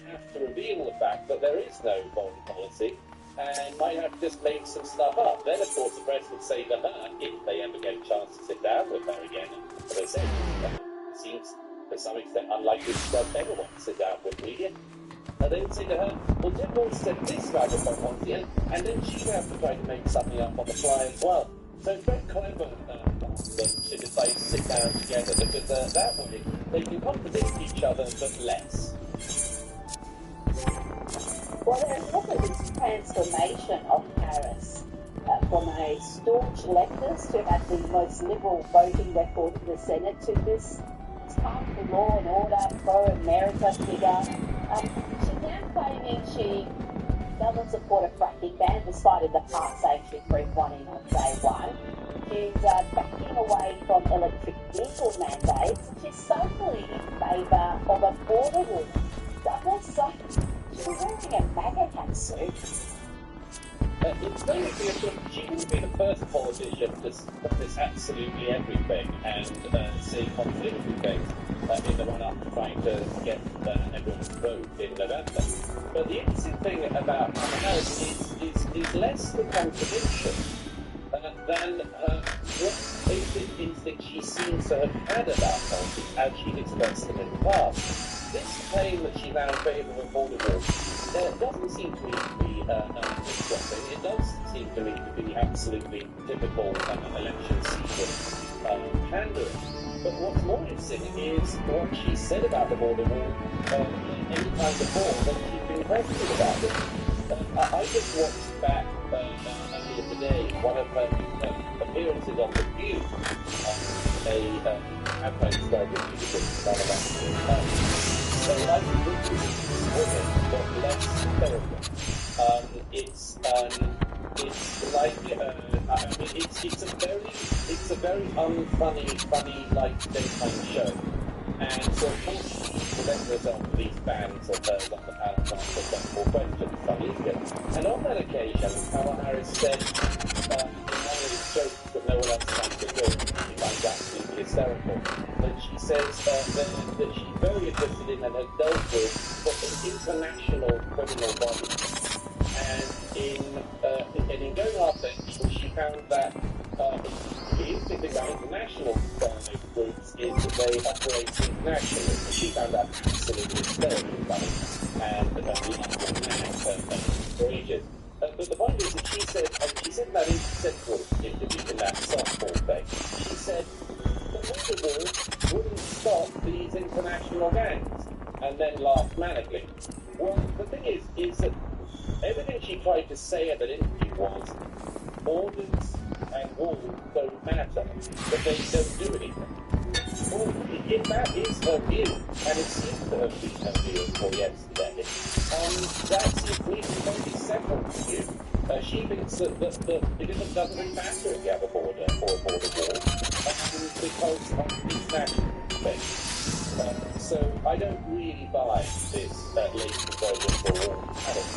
have to reveal the fact that there is no foreign policy and might have to just make some stuff up. Then, of course, the press would say to her, if they ever get a chance to sit down with her again, as I said, it seems to some extent unlikely that ever want to sit down with media. And they would say to her, well, Tim Walz said this about the foreign policy, and then she'd have to try to make something up on the fly as well. So it's very clever that she decided to sit down together, because that way they can contradict each other, but less. Well, there's also this transformation of Harris from a staunch leftist who had the most liberal voting record in the Senate to this tough law and order, pro-America figure. She's now claiming she doesn't support a fracking ban, despite in the past saying she'd bring one in on day one. She's backing away from electric vehicle mandates. She's suddenly in favour of a border wall. Douglas, she's wearing a MAGA hat suit. it's very clear that she wouldn't be the first politician to promise absolutely everything and say contradictory things in the run-up to trying to get everyone's vote in November. But the interesting thing about Kamala Harris is less the contradiction than what basic instinct she seems to have had about politics as she's expressed them in the past. This claim that she's now in favour of a border wall doesn't seem to me to be interesting. It does seem to me to be absolutely typical election season pandering. But what's more interesting is what she said about the border wall any time before when she's been questioned about it. I just watched back earlier today one of her appearances on The View, a campaign strategy that none of us so like women, but less terrible. It's like it's a very unfunny, like daytime show. And so of course she presents herself to these fans of hers on the panel to answer sensible questions from Israel. And on that occasion, Kamala Harris said in one of these jokes that no one else finds to do, she finds absolutely hysterical, that she says that she's very interested in and has dealt with what an international criminal body. And in going after people, she found that the interesting thing about international groups is that they operate internationally. She found that absolutely hysterically funny and for ages. But the point is that she said in that interview, in that softball thing, she said the border wall wouldn't stop these international gangs, and then laughed manically. Well, the thing is that everything she tried to say in that interview was borders and walls don't matter, but they don't do anything. Well, if that is her view, and it seems to have been her view until yesterday, that seems to be very separate view. She thinks that it doesn't really matter if you have a border or a border wall, because of these national things. So I don't really buy this latest version for all panic.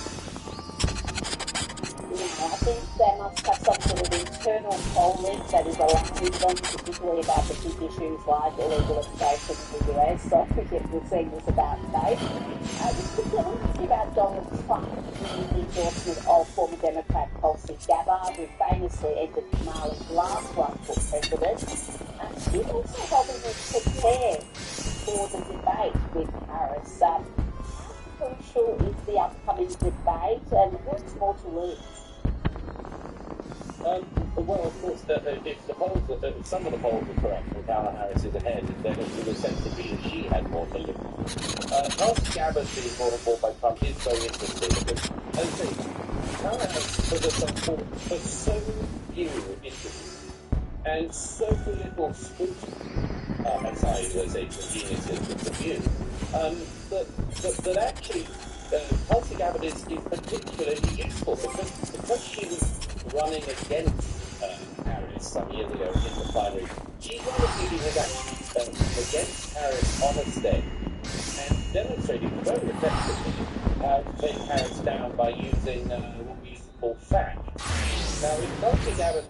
I think they must have some sort of internal poll list that is allowing them, particularly about the big issues like illegal immigration in the US. So we're seeing this about today. Just quickly, I want to ask you about Donald Trump, the endorsement of former Democrat Tulsi Gabbard, who famously ended Kamala's last run for president. She's also helping him prepare for the debate with Harris. How crucial is the upcoming debate, and what's more to lose? Well, of course, if some of the polls are correct, and Kamala Harris is ahead, then it would essentially be that she had more to lose. Tulsi Gabbard being brought on board by Trump is very interesting because, as I say, Kamala Harris put herself forward for so few interviews and so little scrutiny, aside, as a geniuses with the view, that actually Tulsi Gabbard is particularly useful because she was running against Harris some years ago in the primary. She's one of the people who has actually against Harris on a stage and demonstrated very effectively how to take Harris down by using what we used to call fact. Now, if Tulsi Gabbard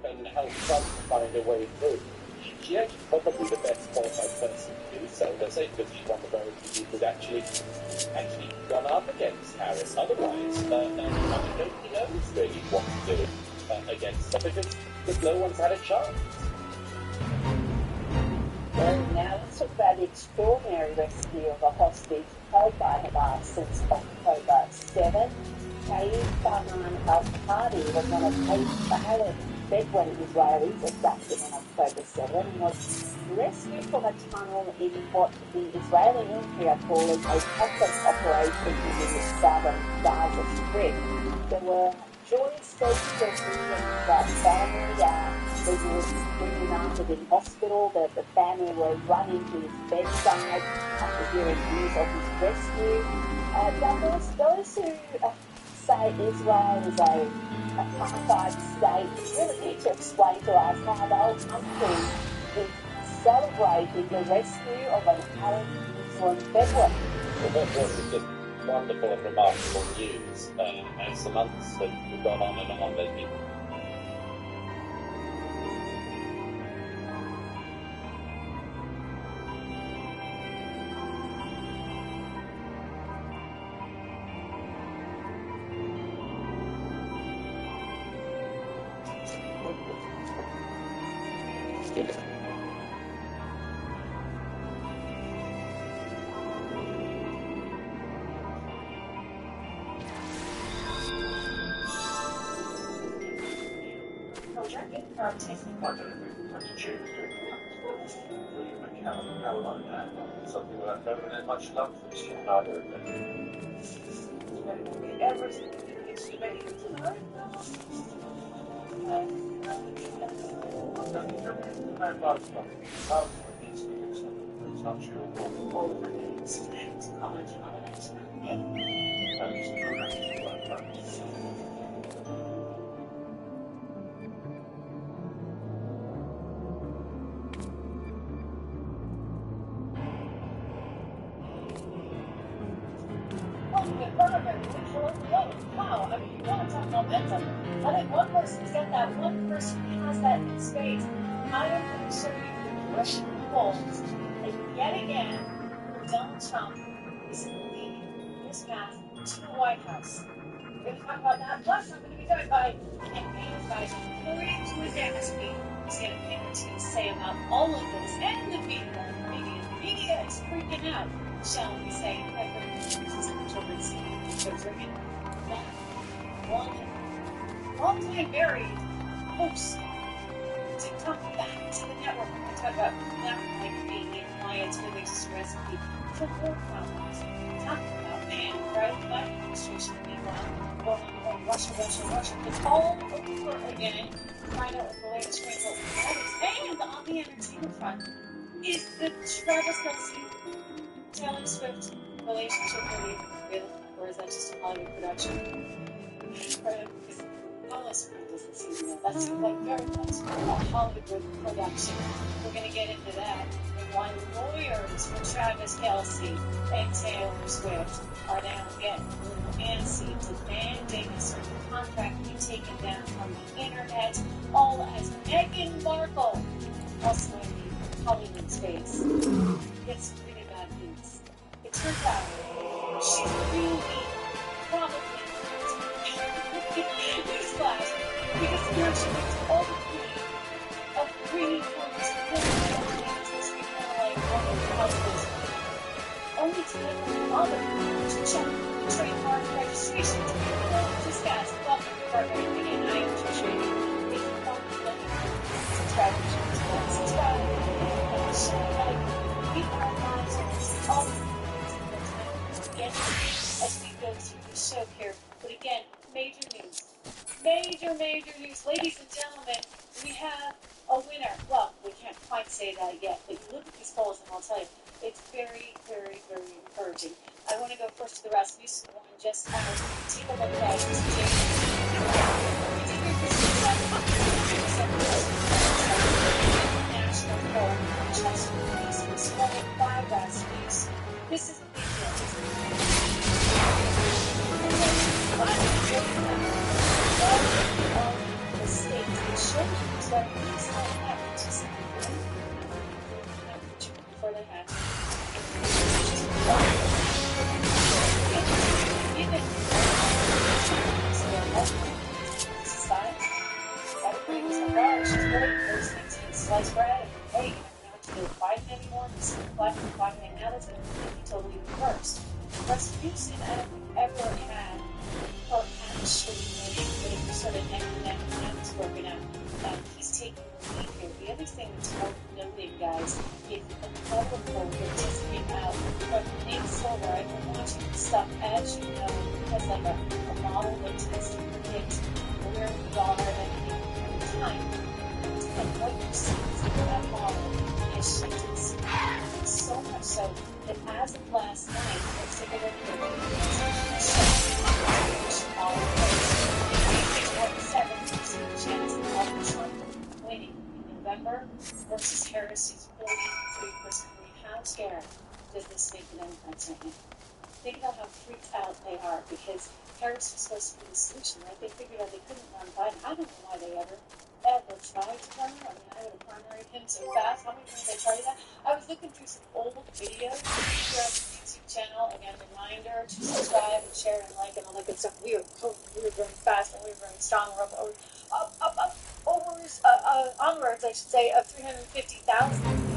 can help Trump find a way through, she's actually probably the best qualified person to do so. They say because she's one of the very few people who's actually gone up against Harris. Otherwise, nobody knows really what to do against her because no one's had a chance. Well, now let's talk about the extraordinary rescue of a hostage held by Hamas since October 7. Kaid Farhan al-Qadi was one of 8 violent Bedouin Israelis abducted on October 7 and was rescued from a tunnel in what the Israeli military are calling a complex operation in the southern Gaza Strip. There were joyous celebrations that family was reunited in hospital, that the family were running to his bedside after hearing news of his rescue. Douglas, those who say Israel is a apartheid state really need to explain to us how the whole country is celebrating the rescue of an Arab Muslim Bedouin. Well, first of all, wonderful and remarkable news. As the months have gone on and on, there's been something that I've never had much love for this father. Everything is made I love nothing. Love for these things. It's not true. All the things. College holidays. That is true. Wow, I mean, you want to talk momentum. I think one person's got that, one person has that in space. I am going to show you the push and pulls. And yet again, Donald Trump is leading his path to the White House. We're going to talk about that. Plus, I'm going to be joined by campaign advisor Corey Twardowski. He's got a thing or two to say about all of this and the people in the media. The media is freaking out, shall we say. Long-time buried host to come back to the network. We're going to talk about that, like Canadian clients, where they just recipe for war problems. Talking about man, right? The Biden administration, meanwhile, going Russia. It's all over again. Find out what the latest wrinkle is. And on the entertainment front is the Travis Kelce, Taylor Swift relationship real, or is that just a Hollywood production? Paula Smith doesn't seem to know. That seems like very much a Hollywood production. We're going to get into that. And why lawyers for Travis Kelce and Taylor Swift are now getting a little antsy, demanding a certain contract be taken down from the internet, all as Meghan Markle, also in the Hollywood space, gets pretty bad news. It turns out she's really probably newsflash, because now she makes all the queen of bringing home this history kind of like one of the husbands, only to let her mother to check trademark registration to be able to discuss. Welcome to our very beginning. I am Tricia. If you want to look at subscribe to the channel, subscribe and share like we are lives and all the things that as we go through the show here. But again, major news. Major news. Ladies and gentlemen, we have a winner. Well, we can't quite say that yet, but you look at these polls and I'll tell you, it's very encouraging. I want to go first to the Rasmussen one just out. Take a look at this. National poll. Just released this morning by Rasmussen. This is a big deal. Of the state shows you that these are averages before they have society. That brings a bar. She's great. Those things in sliced bread. And hey, you don't have to deal with Biden anymore. This is Biden now that's going to be totally reversed. Rasmussen, I don't think ever had her actually making sort of neck and neck and now it's working out. He's taking the lead here. The other thing that's worth noting, guys, is the level poll that just came out from Nate Silver. I've been watching this stuff, as you know, has like a model that tends to predict where we are at any time. And what you see is that that model has shifted so much so that as of last night, let's take a look at the chance of Trump winning in November versus Harris is 43%. How scared does this make the Democrats right now? think about how freaked out they are because Harris was supposed to be the solution, right? They figured out they couldn't run Biden. I don't know why they ever tried to run him. I mean, I would have primaried him so fast. How many times did I tell you that? I was looking through some old videos here on the YouTube channel. Again, reminder to subscribe and share and like and all that good stuff. We were going fast and we were going strong. We're onwards, I should say, of 350,000.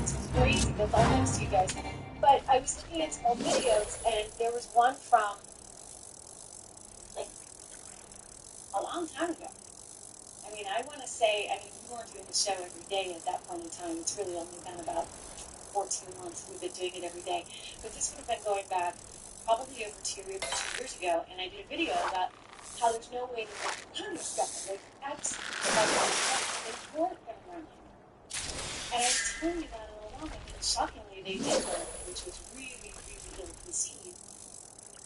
It's crazy. That's all thanks to you guys. But I was looking at some old videos, and there was one from, like, a long time ago. I mean, I want to say, I mean, we weren't doing the show every day at that point in time. It's really only been about 14 months we've been doing it every day. But this would have been going back probably over 2 years ago, and I did a video about how there's no way to run this stuff. Like, absolutely, they weren't going to run him. And I was telling you that all along, and shockingly, they did run him, which was really, really ill-conceived.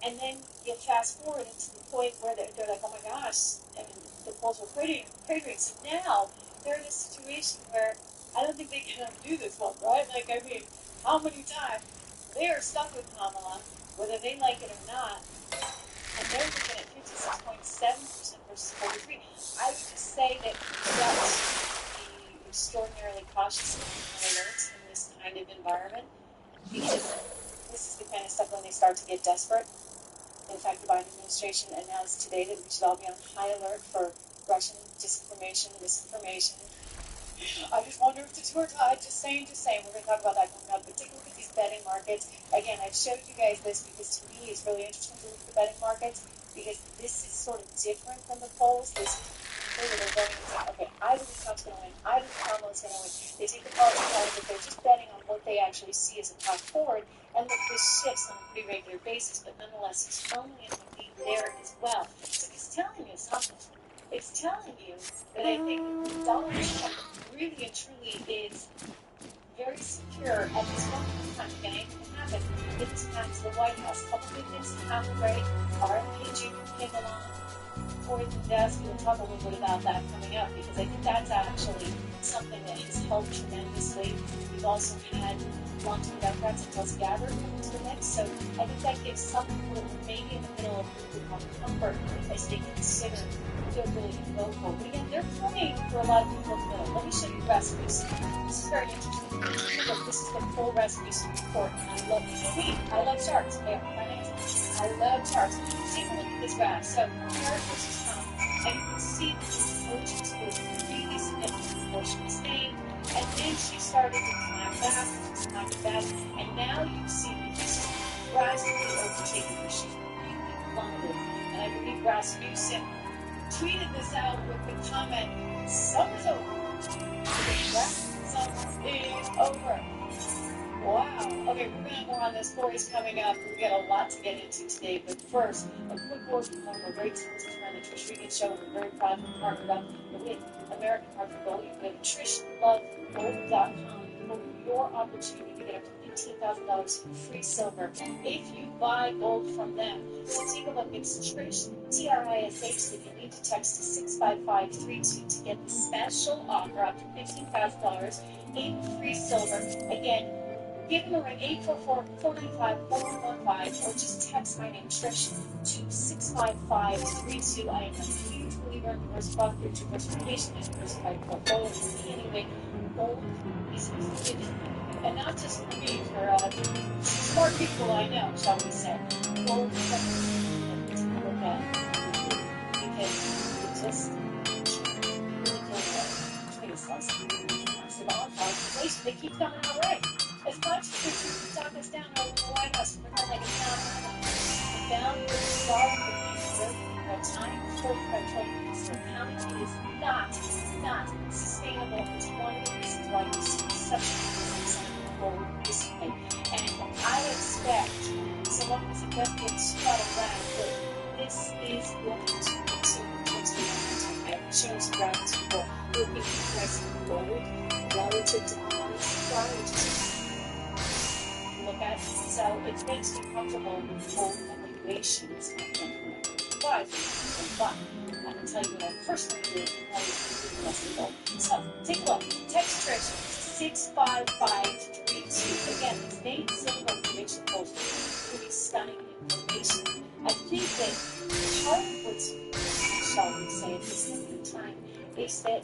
And then you fast forward into the point where they're like, oh my gosh, I mean, the polls were cratering. So now they're in a situation where I don't think they can undo this one, right? Like, I mean, how many times they are stuck with Kamala, whether they like it or not, and they're looking at 56.7% versus 43%. I would just say that you got to be extraordinarily cautious and alert in this kind of environment, because this is the kind of stuff when they start to get desperate. In fact, the Biden administration announced today that we should all be on high alert for Russian disinformation and misinformation. I just wonder if the two are tied. Just saying. We're going to talk about that coming up. But take a look at these betting markets. Again, I've showed you guys this because to me it's really interesting to look at the betting markets because this is sort of different from the polls. This is where they're going and saying, okay, I believe Trump's going to win. I believe Kamala's going to win. They take the politics out of it. They're just betting on what they actually see as a path forward. And look, this shifts on a pretty regular basis, but nonetheless, it's firmly in the lead there as well. So it's telling you something. It's telling you that I think Donald Trump really and truly is very secure at this moment in time. Again, anything can happen in his path to the White House. A couple of things happened, right? RFK Jr. came along for the desk. We'll talk a little bit about that coming up because I think that's actually something that has helped tremendously. We've also had launching Democrats and Tulsi Gabbard into the mix, so I think that gives some people maybe in the middle of a little bit more comfort as they consider their ability to vote for. But again, they're playing for a lot of people in the middle. Let me show you recipes. This is very interesting. Look, this is the full recipes report. I love charts. Okay, I love charts. Take a look at this graph. So Harris versus Trump, and you can see that the approaches was really significant before she was named, and then she started to climb back, and now you see that this is drastically overtaking her. She's really plummeted, and I believe Rasmussen tweeted this out with the comment, "Summer's over." Summer is over. Wow. Okay, we're going to have more on this. Corey's coming up. We've got a lot to get into today, but first, a quick word from one of our great sponsors around the Trish Regan Show. We're very proud to partner up with American Heart for Gold. You can go to TrishLoveGold.com for your opportunity to get up to $15,000 in free silver if you buy gold from them. So take a look. It's Trish, TRISH. If you need to text to 65532 to get the special offer up to $15,000 in free silver. Again, give them a ring, 844-495-4115, or just text my name, Trish, to 65532. I am a huge believer in diversified diversification and diversified portfolio. For me, anyway, gold is giving. And not just for me, for smart people I know, shall we say. Gold is something to look at because it just inflation, they keep coming out right. As much as they're trying to talk us down over the White House, we're not like it's not. The value of the dollar for time for petroleum is accounting. It is not sustainable. It's one of the reasons why you see such a gold recently. And I expect someone who's invested in Scott Around that this is going to continue in terms of momentum. I've shown some graphs before. Looking at the price of gold relative to commodity supply, which is look at. So it makes me comfortable with gold valuations. But I'm going to tell you what I personally do in invest in gold. So take a look. Text Trish 65532. Again, these main single prediction polls will be stunning information. I think that part of what's, shall we say, at this moment in time, is that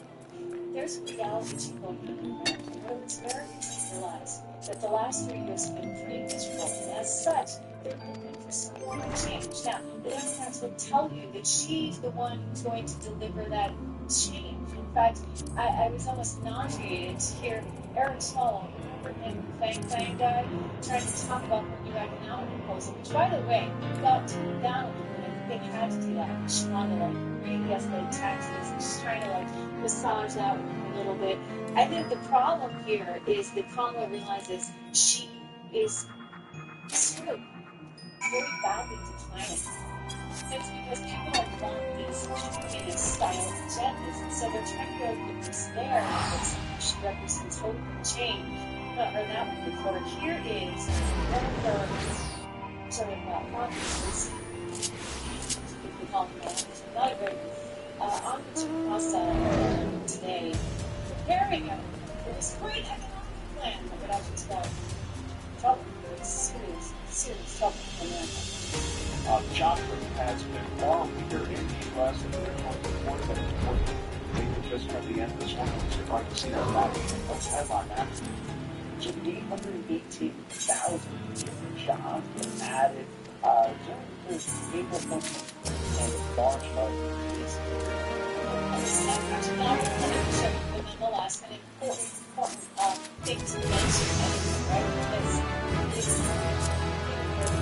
there's a reality check going on in America. Where it's Americans realize that the last 3 years have been pretty miserable, and as such, they're looking for some kind of change. Now, the Democrats will tell you that she's the one who's going to deliver that change. In fact, I was almost nauseated to hear Eric Swalwell, remember him, the Fang guy, trying to talk about the new economic proposal, which, by the way, got taken down a little bit. I think they had to do that. She wanted to, really escalate taxes, and she's trying to, massage that a little bit. I think the problem here is that Kamala realizes she is sort of very badly declining. It's because people are wanting these communist-style agendas, and so they're trying to go with this there, that somehow she represents hope and change. Not heard that one before. Here is one of her sort of offices, if we call them that, not very on the Casa today, preparing her for this great economic plan. But I should tell trouble, serious trouble for America. Chocolate has been far weaker in the U.S. and they're going to report that they could just at the end of this one, we're going to see that lobby. Let's headline that. So 818,000 different jobs were added during this April 14th and March of this year. That's not but nonetheless, an important thing to mention, right? It's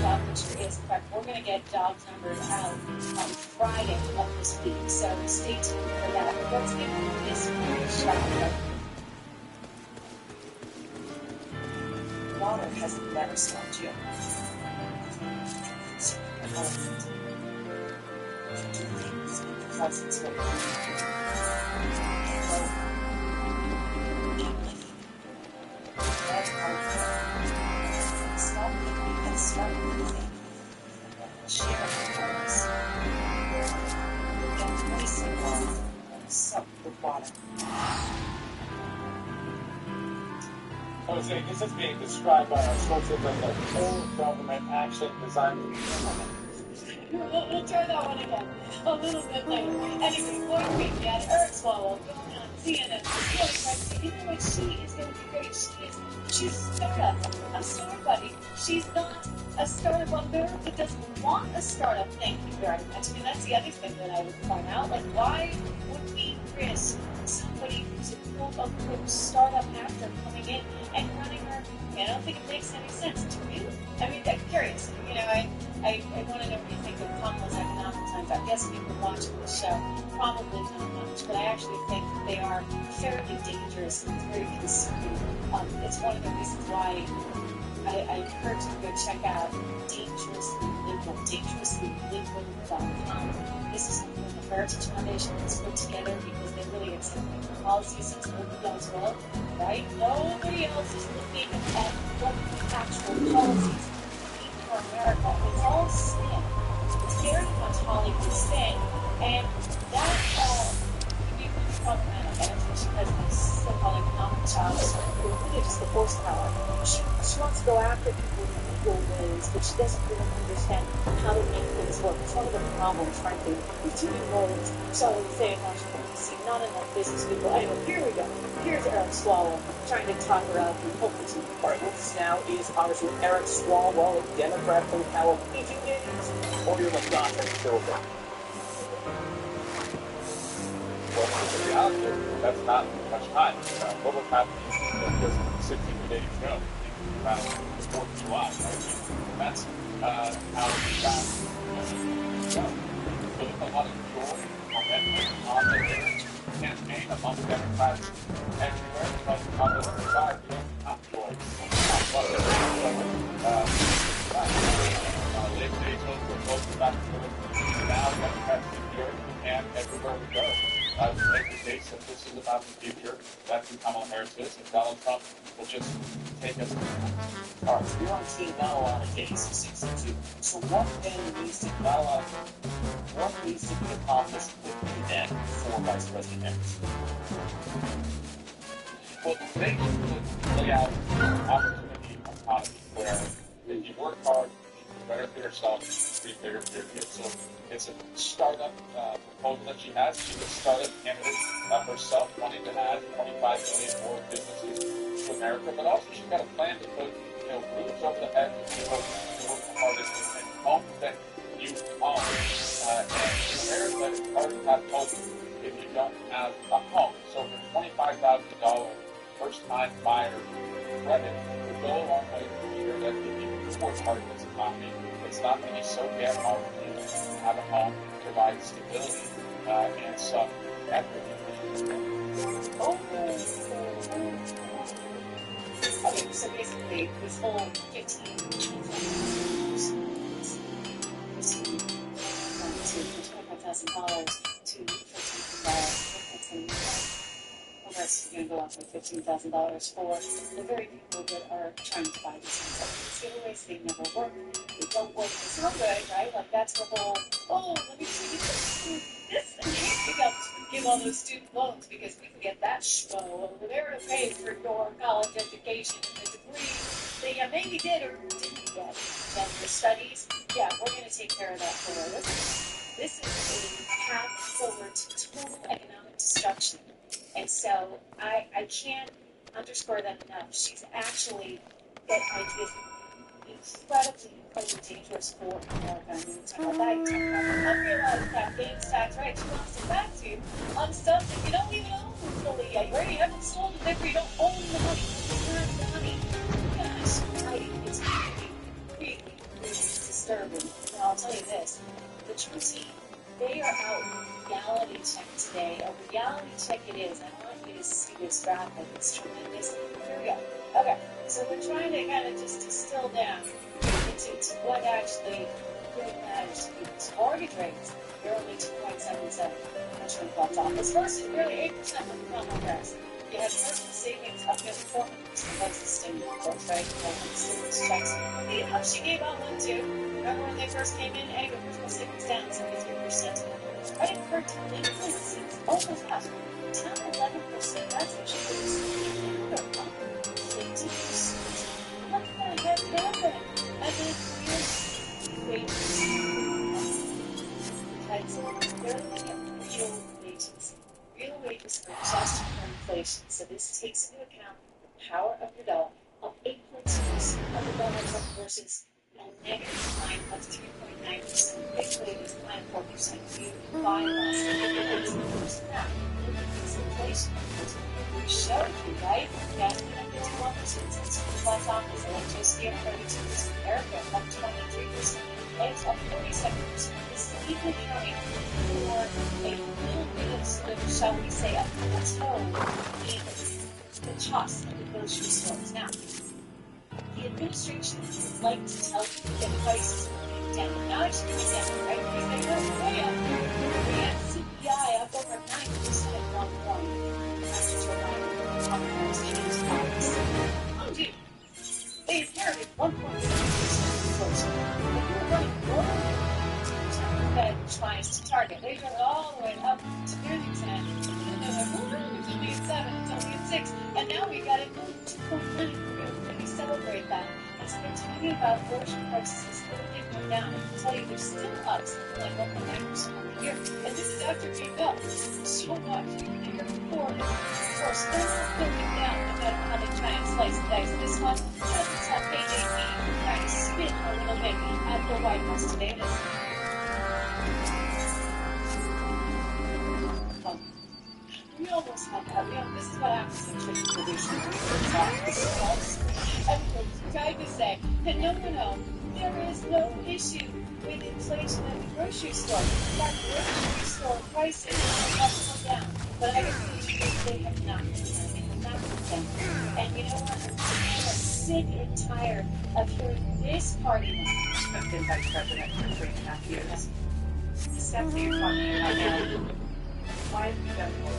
job picture is correct. We're going to get jobs numbers out on Friday of this week, so stay tuned for that. Let's give this very shot. Water has never stopped you. I was saying, this is being described by our sources as a full government action designed to be implemented. We'll try that one again a little bit later. Anyway, one week we had Eric Swalwell going on CNN. You know what? She is going to be great. She's a startup, a star buddy. She's not a startup on America doesn't want a startup. Thank you very much. And that's the other thing that I would point out. Like, why would we risk somebody who's a quote-unquote startup actor coming in and running our company? I don't think it makes any sense to you. I mean, I'm curious. You know, I want to know what you think of Kamala's economic plans. I'm guessing you've been watching the show. Probably not much, but I actually think that they are fairly dangerous and very concerning. It's one of the reasons why I encourage you to go check out dangerouslyliberal.com. This is something the Heritage Foundation has put together because they really accept the policies since nobody else will, right? Nobody else is looking at what actual policies mean for America. It's all spin. It's very much Hollywood spin, and that can be really problematic. And it's she has this so-called economic child, so really just the horsepower. She wants to go after people in legal ways, but she doesn't really understand how to make things work. It's one of the problems, frankly, with too many lawyers. So I would say in Washington, D.C., not enough business people. Anyway, here we go. Here's Eric Swalwell trying to talk her out and hopefully some. All right, with us now is Congressman Eric Swalwell, a Democrat from California. Or your McDonald's children. Well, the reality is that's not much time. What was happening just 60 days ago, around the 4th of July, right? That's how we got so there's a lot of joy on the campaign among Democrats everywhere, but on the other side, we don't have joy. Labor Day were close to back to the now Democrats in here and everywhere we go. Make the case that this is about the future. That's who Kamala Harris is, and Donald Trump will just take us. All right, so you're on team not a lot of days, 62. So what then needs to what needs to be accomplished quickly then for Vice President Harris? Well, they could lay out an opportunity economy where if you work hard, you better for yourself, be bigger for your kids. So it's a startup proposal that she has. She's a startup candidate herself, wanting to add 25 million more businesses to America, but also she's got a plan to put roofs over the heads of people who work the hardest and homes that you own. And in America, it's hard to have hope if you don't have a home. So for $25,000 first-time buyer credit would go a long way to ensure that if you work hard in this economy, it's not going to be so damn hard for you to have a home, provide stability, and some equity. Okay, so basically, this whole $25,000 to $15,000. The rest is going to go on for $15,000 for the very people that are trying to buy these things. These giveaways, they never work. They don't work. They sound good, right? Like that's the whole, let me see this and maybe I'll give all those student loans because we can get that schmo over there to pay for your college education and the degree that you maybe did or didn't get. And your studies, yeah, we're going to take care of that for you. This is a path forward to total economic destruction. And so I can't underscore that enough. She's actually got ideas incredibly dangerous for America. I mean, we talk about that, you talk about the unrealized cap gains tax, right? She wants to tax you on stuff that you don't even own fully yet. You already haven't sold it, therefore you don't own the money. You have the money. Gosh, it's really disturbing. And I'll tell you this, the True team, they are out reality check today. A reality check it is. I want you to see this graphic. It's tremendous. Here we go. Okay, so we're trying to kind of just distill down into what actually really matters. Mortgage rates, they're only 2.77. I'm sure that's off. This versus nearly 8% of the progress. You had personal savings up to 400%. That's the stimulus, of course, right? Stimulus checks. You know, she gave out one too. Remember when they first came in? Hey, the personal savings down 73%. Credit card delinquencies almost half. 10-11%. That's actually the 50%. What the heck happened? And then wages. They're looking at real wages. Real wages are adjusted for inflation. So this takes into account the power of your dollar of 8.2% of the dollar versus a negative decline of 3.9%. Basically, it's decline of 4%. You buy less than 8%. Now, look at this inflation. We showed you, right? Gas went up 51%. Since the last office, electricity up 32%. America up 23%. Eggs up 47%. This is even accounting for a little bit of sort of, shall we say, a plateau in the cost of the grocery stores. Now, the administration would like to tell you that prices are coming down. Now it's coming down, right? Because they go way up. We have CPI up over 9% at one point. After Joe Biden talked about his change policy. Oh, dude. They inherited 1.6% inflation. If you're running lower, Fed tries to target. They go all the way up to 30%. And they're like, well, it's only at 7, it's only at 6. And now we got it to 2.9. We celebrate that. And so they're talking about grocery prices slowly going down. I can tell you they're still up something like 1.9% over the year. And this is after being up so much even the year before. Of course, they're going down no matter how they try and slice and dice this one. Just on page 18, trying to spin a little bit at the White House today. We almost had that. This is what happens when Trish produces and tried to say that no, there is no issue with inflation at the grocery store. In fact, grocery store prices have come down. But I can tell you they have not come down. They have not come down. And you know what? I'm sick and tired of hearing this party line. Expected by President for 3.5 years. The stuff that you're talking about now. Why have we done more?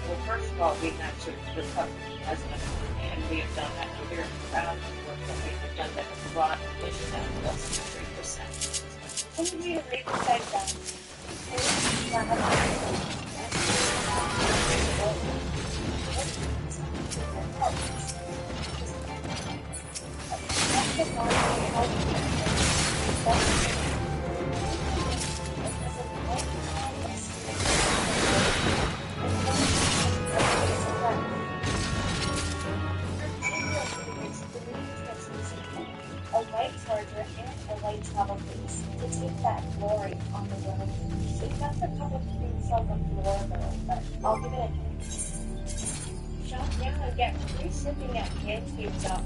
Well, first of all, we have to recover as much, and we have done that. We're very proud of the work that we have done that has brought inflation down to less than 3%. And we need to read the side down. A light charger and a light travel case to take that glory on the road. It does a couple things on the floor though, but I'll give it a hint. Shop now and get free shipping at Manscaped.com.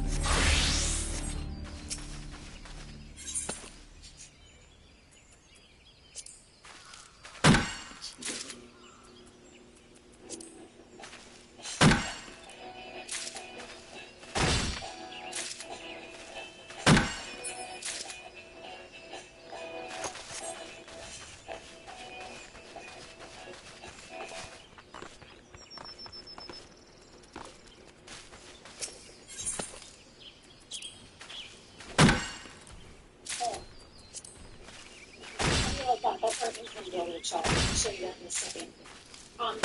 I'll show you that in a second.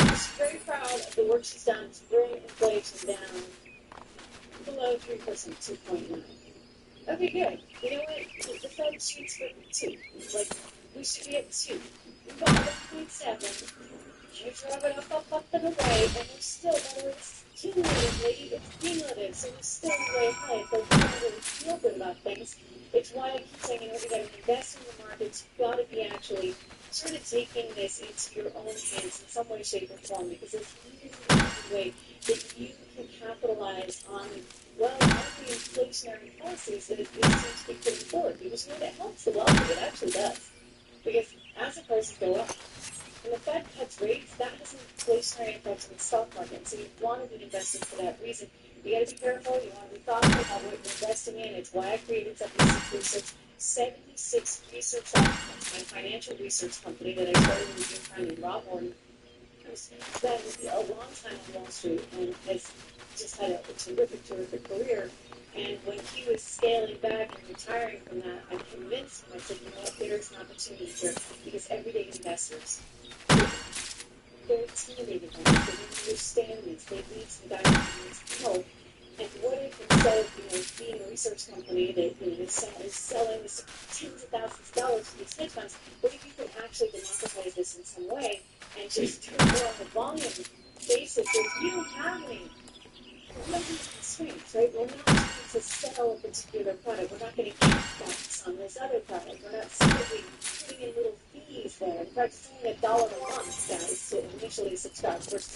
She's very proud of the work she's done to bring inflation down below 3%, 2.9. Okay, good. You know what? The Fed shoots for 2. Like, we should be at 2. We got 1.7. You drove it up and away, and we're still, whether it's cumulatively, it's cumulative, so we're still way high. So we don't really feel good about things. It's why I keep saying, you know, you got to invest in the markets. You've got to be actually sort of taking this into your own hands in some way, shape, or form, because it's really the way that you can capitalize on, well, on the inflationary policies that it seems to be putting forward. Because, you know, that helps the wealthy. It actually does. Because as the prices go up, when the Fed cuts rates, that has an inflationary effect on the stock market. So you want to be investing for that reason. You got to be careful. You want to be thoughtful about what you're investing in. It's why I created 76 Research. 76 Research, my financial research company that I started with Jim Prime and Rob Warren, who's spent a long time on Wall Street and has just had a terrific career. And when he was scaling back and retiring from that, I convinced him. I said, you know what, there's an opportunity here because everyday investors, they're intimidated by this. They don't understand this. They need some guidance and help. And what if instead of, you know, being a research company that, you know, is selling this tens of thousands of dollars to these hedge funds, what if you could actually democratize this in some way and just do more on the volume basis? If you don't have any constraints, right? We're not trying to sell a particular product. We're not getting kickbacks on this other product. We're not simply putting in little fees there. In fact, it's only $1 a month, guys, to initially subscribe versus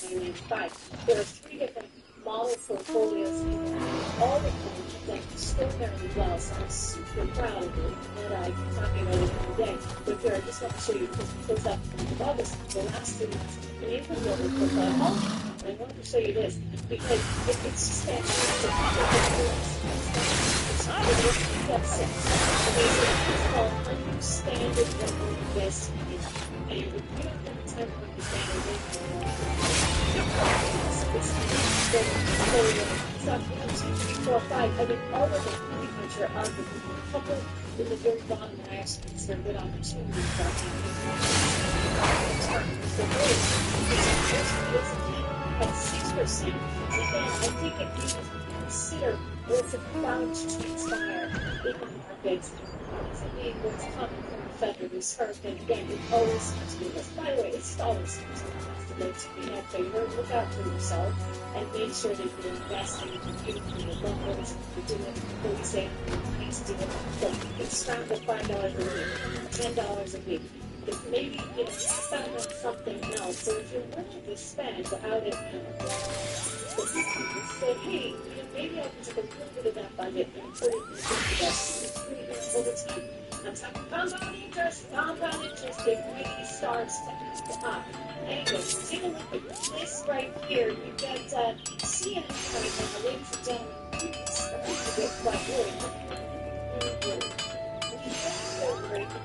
$9.95. There are 3 different model portfolios in all of them have done extraordinarily well, so I'm super proud of it. And I'm talking about it every day. But here, I just want to show you, because we closed out the month of August, the last 3 months, and April global profile health. And I wanted to show you this, because it's just fantastic. It's called understanding what we invest in. And if you don't have time to understand it, it's stuff 1, 2, 3, 4, 5. I mean, all of them pretty much are arguable. A couple in the very bottom that I actually consider good opportunities. At 6%, and again, I think if you consider what's about to transpire in the markets, what's coming from the Federal Reserve, and again, it always seems to be this. By the way, it's always seems to be to be in favor. Look out for yourself and make sure that you're investing in your locals. You're doing it before you say please do it. So you can start with $5 a week, $10 a week. If maybe you spend on something else. So if you're willing to spend without it, say, hey, maybe I can take a little bit of that budget and put it in over time. I'm talking compound interest, it really starts to add up. Anyway, take a look at this right here. You've got CNN right now, ladies and gentlemen. It's quite good.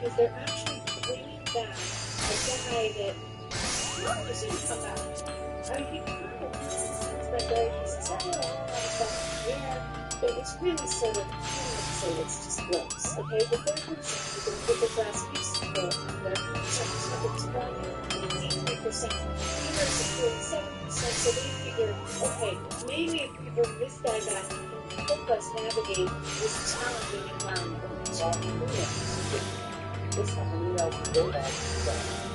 Because they're actually bringing back a guy that probably shouldn't come back. I mean, he kind of that he's telling a lot of stuff here that was really sort of say it's just gross. Okay, the third reason you can put this last piece of the supply in 83%, fever is 47%, so they figured, okay, maybe if we bring this guy back, he can help us navigate this challenging environment. This company has very bad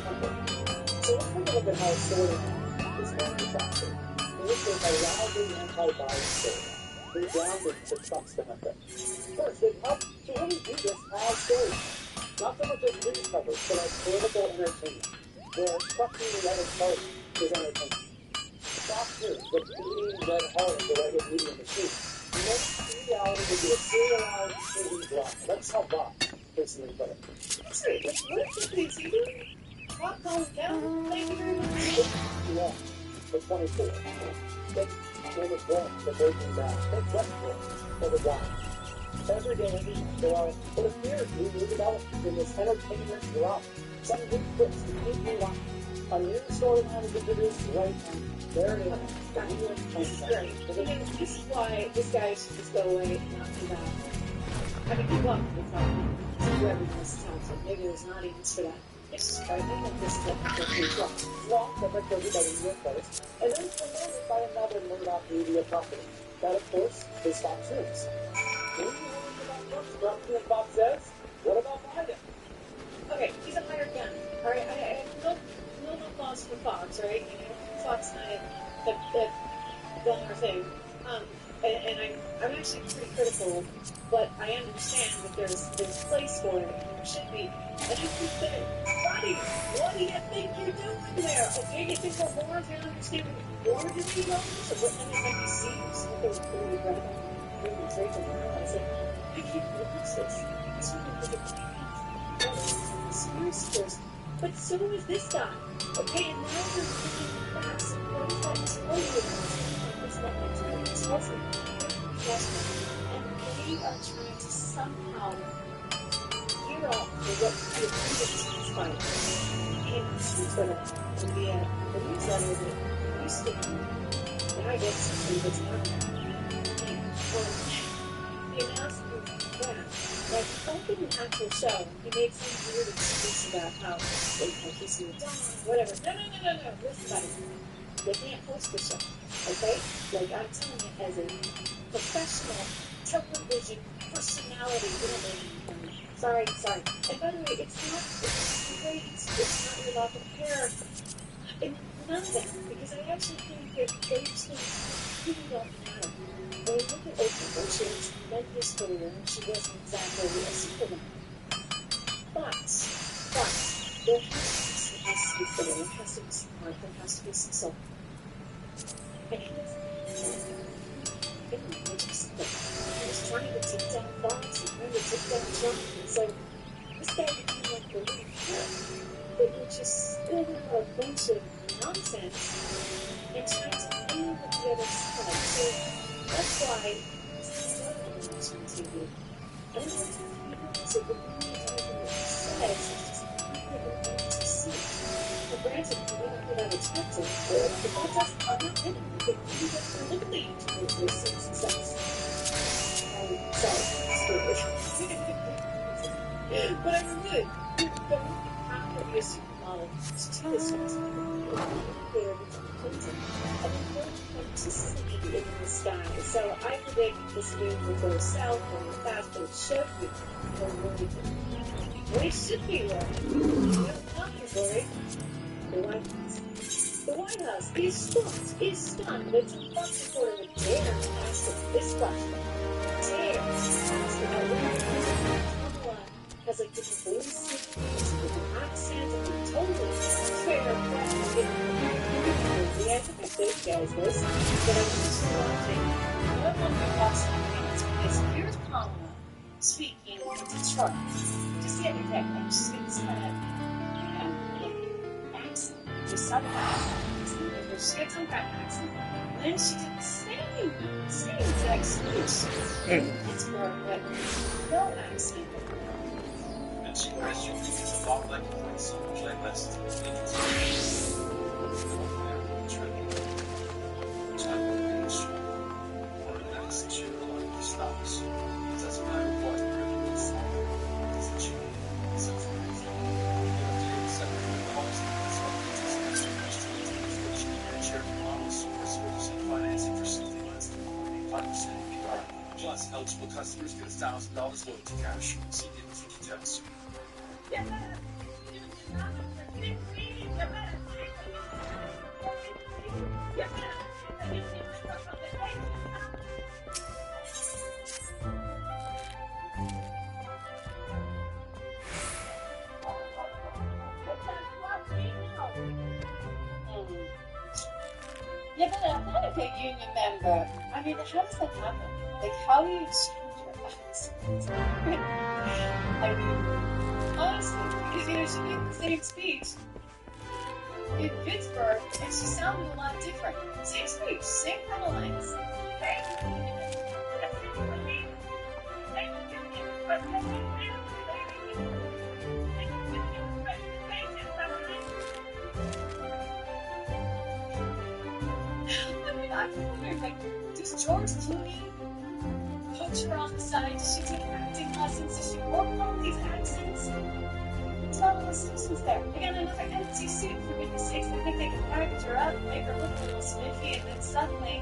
company. So let's look a little bit how soda is manufactured. This is a loudly anti-bias soda. They're grounded for Trump's benefit. First, they help to really do this as stories. Not so much as news coverage, but as political entertainment, where crushing the red party is entertainment. Fox News, the bleeding red heart of the right media machine. Next reality would be a serialized TV drama. That's how Bob personally put it. That's right. Like, what if these you doing? Rock calls down. Thank you very much. Yeah, for 24. Take Game of Thrones, the Breaking Bad. Take Westworld, for the Wild. Every day there are, it appears, new developments in this entertainment drama. Some good clips to keep you watching. A new storyline is introduced right now. There it is. This is great. I mean, this is why this guy should just go away and not do that. I mean, good luck with that. Whoever this talented. Maybe there's an audience for that. It's frightening that this is what people do. Wrong, but like everybody in your place. And then promoted by another Murdoch media property. That, of course, is Fox News. When you heard about Trump's corruption and Fox says, what about Biden? Okay, he's a hired gun. All right, I have no applause for Fox, right? You know, Fox and I have done our thing. And I'm actually pretty critical, but I understand that there's a place for it, and there should be. And I keep saying, buddy, what do you think you're doing there? Okay, you think the war is going to understand what war does he know? So what NBC was really incredible. Really great to learn. I said, I can't believe this. It's really conspiracy theories. But so is this guy. Okay, and now they're looking facts. And what does that tell you? It's not that tell you. It tells you. And they are trying to somehow gear up for what the opponents fight. And Twitter would be a newsletter that used to be, and I guess it's not. The announcement was that, like, open an actual show, he made some weird excuse about how they think he's moved on, whatever. No. Listen, buddy. They can't host the show, okay? Like, I'm telling you, as a professional television personality, sorry. And by the way, it's not your love of hair. And none of that, because I actually think that those things really don't matter. When you look at Oprah, she has tremendous career, and she wasn't exactly a superwoman. But, there has to be filler, there has to be some heart, there has to be some soul. And he was trying to take down Fox, and trying to take down Trump, and so this guy became like the lead hero, but he just spit out a bunch of nonsense and tried to aim at the other side. So that's why this is not on national TV. I don't want to be so the media everything that he says is just people that want to see. For granted, we don't put out expensive, but that's I'm not kidding. We don't eliminate to their success. Sorry, stupid. But I mean, good. You don't have to be a supermodel to do this sort of stuff. And authenticity in the sky. So I predict this move will go south really fast, but it should be really good. Well, it should be right. You don't tell me, Lori. The White House is stunned that Fox reporter would dare to ask this question. Dare to ask about whether Kamala has like different beliefs, different accents, and totally fair question. I think I said guys this, but I was just watching. What one of the last things is here's Kamala speaking to Trump just the other day, and she's got this kind of, accent, just somehow. She got some kind of accent. And then she did the same exact speech in Pittsburgh, but no accent. And she questions it's a lot like so much like less than stops. It doesn't matter what Plus, eligible customers get $1,000 loyalty cash. See details. Yeah, but I'm not a big union member. I mean, how does that happen? Like, how do you change your accent? I mean, honestly, because she did the same speech in Pittsburgh, and she sounded a lot different. Same speech, same kind of lines. I'm wondering, like, does George Clooney coach her on the side? Does she take acting lessons? Does she work on these accents? It's got all the Simpsons there. They got another empty suit, for goodness sakes. They think they can package her up, make her look a little spiffy, and then suddenly,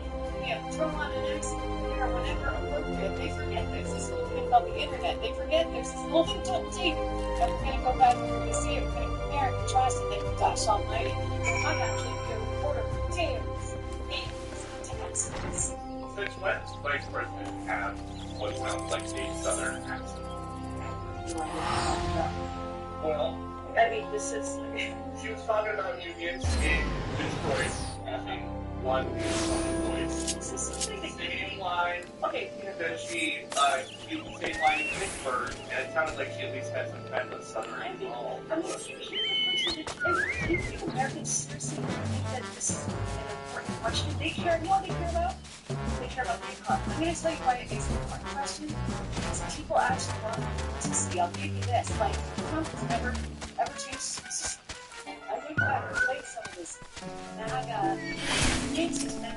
throw on an accent there whenever appropriate. They forget there's this little thing called the internet. They forget there's this little thing called tape. And we're going to go back and we're going to see it. We're going to compare and contrast it. Then, gosh almighty, I'm actually a reporter for Tales. Since when does the Vice President have what sounds like a Southern accent? Well, I mean, this is... She was talking about unions in Detroit having one voice. This is something that same line. Okay. And then she used the same line in Pittsburgh, and it sounded like she at least had some kind of Southern involved. I mean, if you hear the person, do you think Americans seriously think that this is an important question? They care, you know what they care about? They care about the economy. I'm going to tell you why it makes an important question. Because people actually want to see. I'll give you this. Like, Trump has never, ever changed his system. I think I relate some of this MAGA, changed his MAGA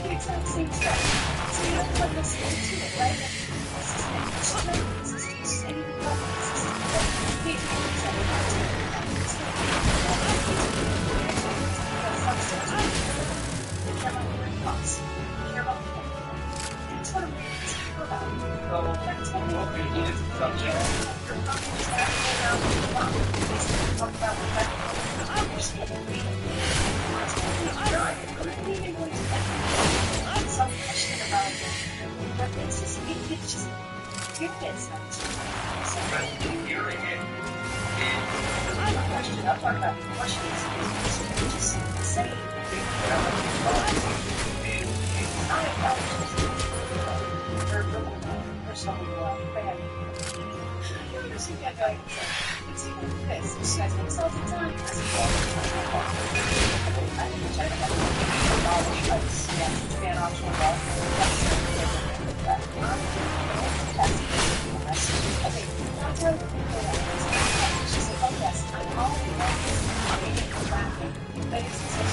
the exact same stuff. So you have to put this into it, right? Some question about it's just your kids. Hearing it. I'm not questioning. I'm talking about the question is just say it's even this. She guys do this all the time. Okay, now tell me. She said, oh yes, I'm all but it's such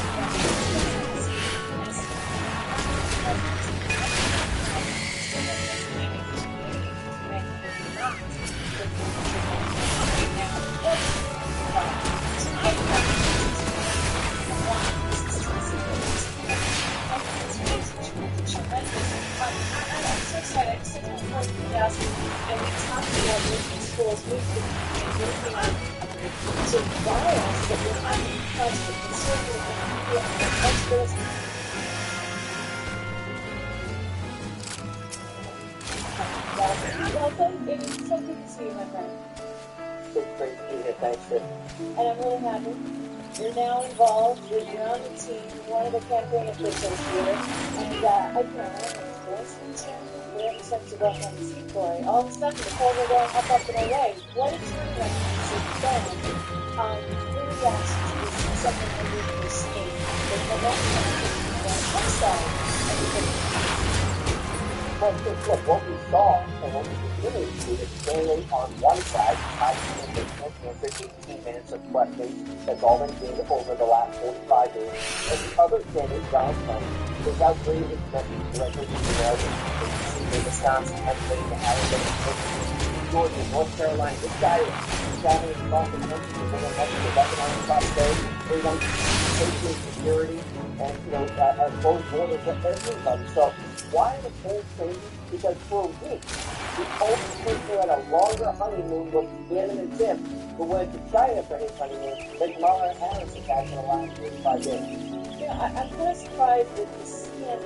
and I'm really happy. You're now involved, you're on the team, you're one of the campaign officials here, and I can't remember this. We have such a reference story. All of a sudden, the polls are going up and away. What a turnaround has been. Really actually, this is something that we can see. There's no Well, look, what we saw and what we continue to see is mainly on one side, answer 18 minutes of questions that's already been over the last 45 days, and the other candidate, Donald Trump, is out great as message directly to the Americans in Wisconsin, Pennsylvania, Arizona, Georgia, North Carolina. This guy is traveling across the country to bring up to economic prosperity, bring up safety and security, and close borders with everybody. So why are the polls changing? Because for a week, the only person who had a longer honeymoon was Bannon and Tim, who went to China for his honeymoon, than Kamala Harris has had in the last 45 days. Yeah, I'm kind of surprised that the CNN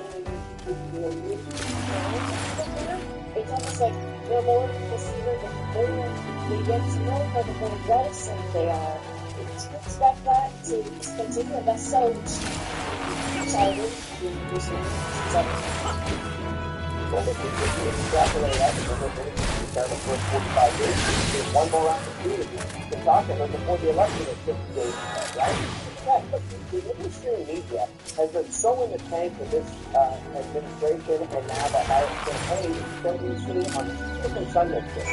really it's almost like the more people see her, the more they get to know her, the more reticent they are. To expect that to continue, and that's so childish. Well, if we extrapolate that to the first 45 days, there's one more opportunity to talk to her before the election is 50 days ahead, right? Right, but the mainstream media has been so in the tank with this administration and now the Harris campaign that we've seen on different Sunday shows.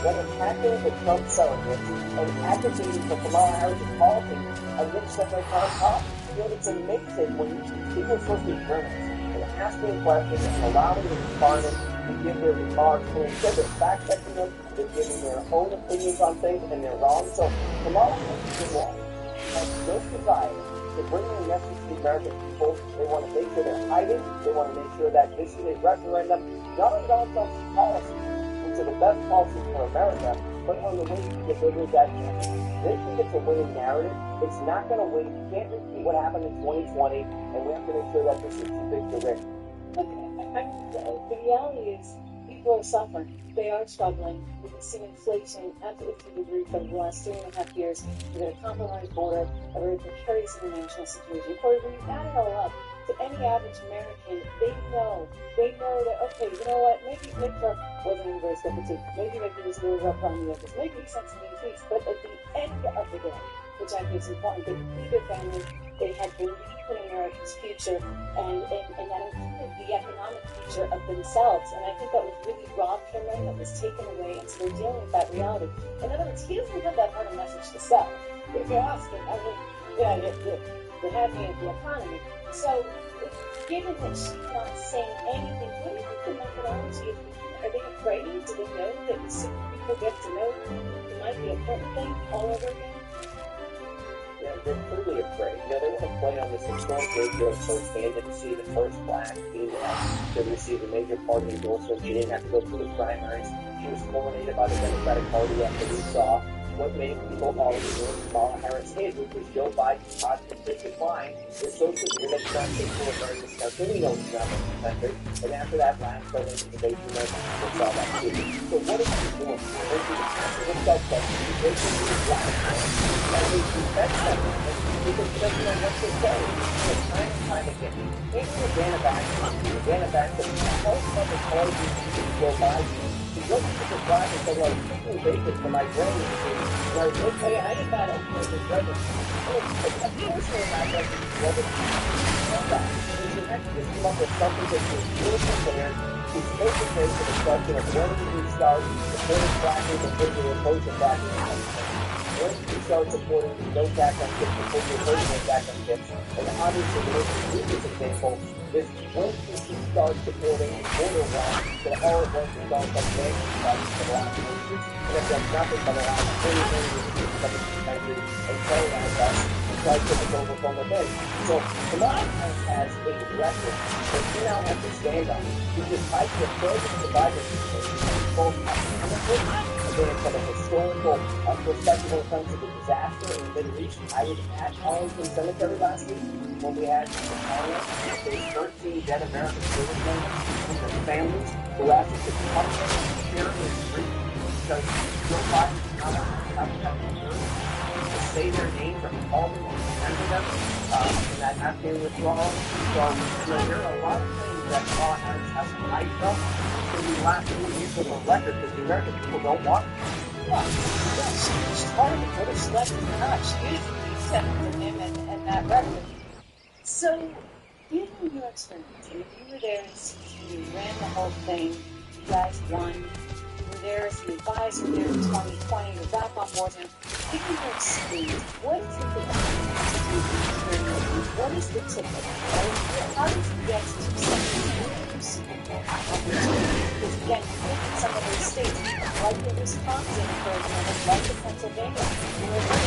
When attacking the Trump surrogates and advocating for Kamala Harris' policies against Senator Tom Cobb. It's amazing when people are supposed to be journalists and asking questions and allowing the respondents to give their remarks, and instead of fact-checking them, they're giving their own opinions on things and they're wrong. So Kamala Harris is wrong. Has no desire to bring a message to the American people. They want to make sure they're hiding. They want to make sure that this is a referendum, not on Donald Trump's policies, which are the best policies for America, but on the way to deliver that message. They think it's a winning narrative. It's not going to win. You can't repeat what happened in 2020, and we have to make sure that this is too big to win. Look, the reality is people are suffering. They are struggling. We've seen inflation absolutely through the roof over the last 3.5 years. We've got a compromised border, a very precarious international situation. Corey, when you add it all up, to any average American, they know that, okay, you know what, maybe Trump wasn't in very cup of tea. Maybe he was a little rough around the edges. Maybe he sent some new tweets. But at the end of the day, which I think is important, they feed their family, they had belief in America's future, and that included the economic future of themselves. And I think that was really robbed from them, that was taken away, and so they're dealing with that reality. In other words, he doesn't have that hard a message to sell. If you're asking, I mean, the happy of the economy. So, given that she's not saying anything, what do you think the methodology is? Are they afraid? Do they know that the super people get to know it might be a Clinton thing all over again? Yeah, they're clearly afraid. They want to play on this historic radio firsthand and see the first black female to receive a major party endorsement. She didn't have to go through the primaries. She was coronated by the Democratic Party after we saw what many people already knew Kamala Harris hid, which was Joe Biden's positive decline. It's so severe that Trump is for a very discussion. We know he's not in the country. And after that last presidential debate, we saw that too. So what is he doing? This is a massive effect that he's making these black men. And they confess that. Because he doesn't know what to say. So time and time again. Maybe Uganda back to the whole public party to Joe Biden. He goes to the drive and says, well, I'm bacon for my brain. And I was okay, I didn't know that was president. Of course they're not ready to do it. You have to just come up with something that is really prepared. He's so prepared for the question of when did we start supporting fracking before we oppose fracking? When did we start supporting no tax on chips before we oppose no tax on chips? And obviously the most egregious example is when did we start supporting border walls that all of us have gone from banking prices for the last 4 years and have done nothing for the last 30 years to come into the country and terrorize us and try to put us over from within. So Kamala Harris has a record that she now has to stand on. She just tried to throw the survivors both economically and then from a historical perspective when it comes to the disaster in the Middle East. I was at Arlington Cemetery last week when we had the Congress, those 13 dead American servicemen and their families who asked us to come and share their grief because Joe Biden is not having that to say their names or call them and remember them in that Afghan withdrawal. So, there are a lot of things that Kamala Harris has to hide from in the last 4 years of the record that the American people don't want. She's hard to put her select not. She is accepting to him and that record. So, given your experience, and if you were there in 2016, you ran the whole thing, you guys won, you were there as an advisor there in 2020, you're back on board now. Given your experience, what is it that you do? What is the ticket? How does it get to something? single opportunity. Because again, you look at some of those states, like in Wisconsin, for example, like in Pennsylvania, where the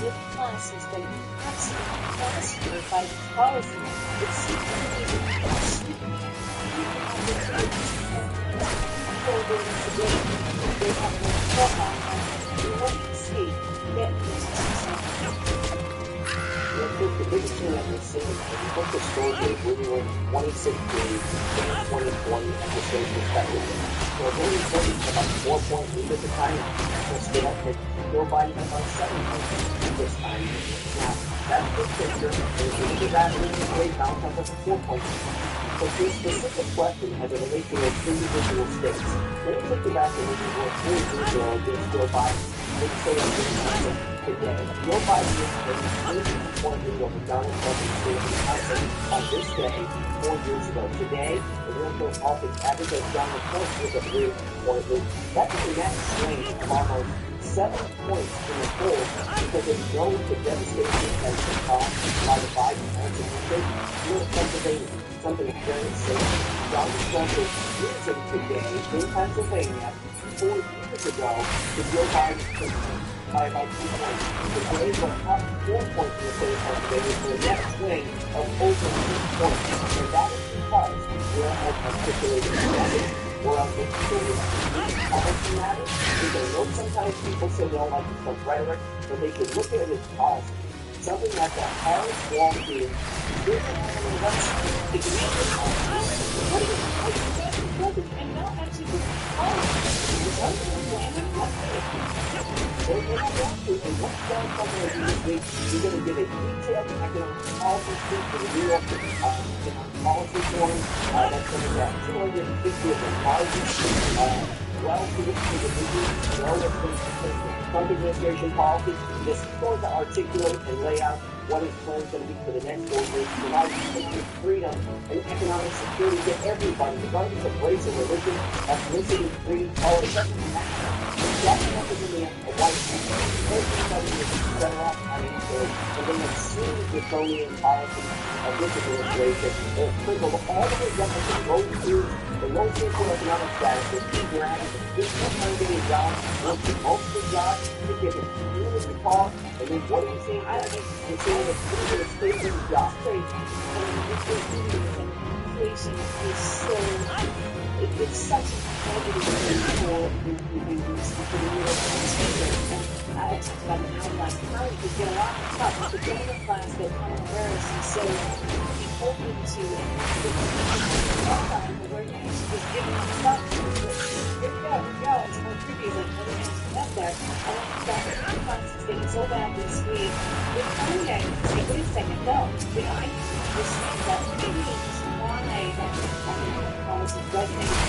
middle class has been absolutely plastered by the policy. It seems to me that people going today, they have no thought and we want to see that this is I think the biggest thing that we're seeing is if you look historically, we were 26 days in 2020 at the state respectively. So really important is about 4-point lead at the time. So still had Joe Biden about 7 points this time. Now, that's the picture. And if you look at that, it's great bounce up as a 4-point. But the specific question as it relates to those individual states, let me take you back to when we were 4 years ago against Joe Biden. Let's say today, Joe Biden is one of over Donald Trump in the state of Wisconsin on this day 4 years ago. Today, the electoral politics average of Donald Trump was a 3-point lead. That's a net swing of almost 7 points in the polls because they know the devastation has been caused by the Biden administration. Here in Pennsylvania, something very safe. Donald Trump is losing today in Pennsylvania 4 years ago to Joe Biden by about 2 points. Today we're up 4 points in the state of Pennsylvania for a net swing of over 2 points. And that is because we're articulating the message. We're articulating policy matters. Because I know sometimes people say they don't like this much rhetoric, but they should look at it as policy. Something that the Harris Wall team didn't have any rights to do. and not actually put policy. They don't want to, and what's going to happen this week, you're going to get a detailed economic policy speech for the New York Economic Policy Forum. That's going to have 250 of the largest well-suited to the Trump administration policy. This is going to articulate and lay out what his plan is going to be for the next 4 years, provide freedom and economic security to everybody, regardless of race or religion, ethnicity, creed, color, it doesn't matter. That's not going to be a white man. Everybody is better off uninsured, and they have seen the draconian policies of this administration. They've trickled all the way down to the low socioeconomic status, the key grants, this is trying to get a job, once you multiple jobs, you get a community cost, and then what are you saying? You're saying that you're going to stay in the job. Inflation is so, it's such a negative thing for the middle class. I talked about an outline how you could get a lot of stuff with the middle class that Kamala Harris is so open to where she was giving them stuff. Here we go. It's more creepy. Like, what are you up there? I want that middle class is getting so bad this week. With Kanye, say, wait a second, no. I understand that maybe why that policy resonates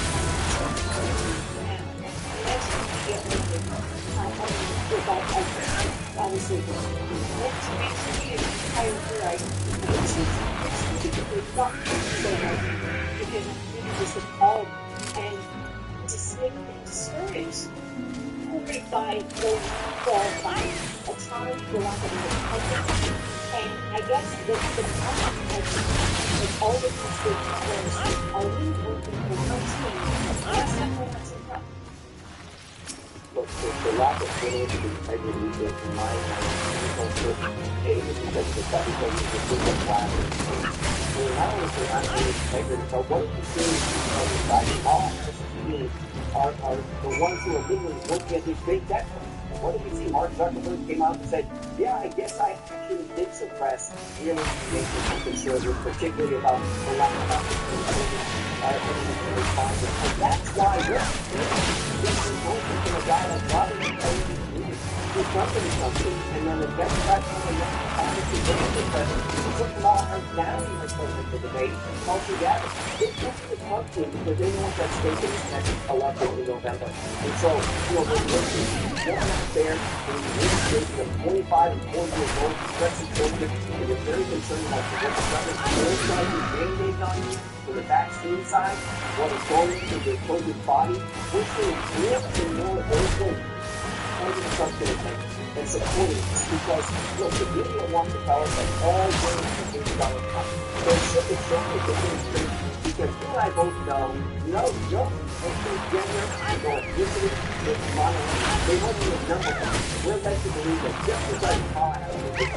obviously, next week, the entire year, it's typically not so much because I'm really just appalled and discouraged by those qualifying autonomy, for lack of independence. And I guess the problem is all the constituents are really working for one team. Last time we had some problems. Look, the lack of political integrity is in my mind, is because the because of the different classes. So not only is there not any integrity, but what are you seeing on the side of all teams are the ones who are literally working at these big tech firms. What did we see? Mark Zuckerberg came out and said, yeah, I guess I actually did suppress real information from conservatives, particularly about the lack of opportunity responses. And that's why this is going from a guy like Robert Kennedy who's something, and then the Democrats come and obviously look at the president, put Kamala Harris down in her presidential debate altogether. It's just the Trump team because they know what's at stake in this next election in November. And so, we're looking what's not fair when the administration of 25 and 40 years old, especially children, and they're very concerned about the government trying to mandate on you for the vaccine side, what is going into the COVID body. We're seeing more and more open and supporting this because, look, the media wants to tell us that all women are doing Donald Trump. So it's certainly the administration because you and I both know, no gender, no ethnicity, it's monolithic. They won't even number one. We're led to believe that just because Paul Harris is a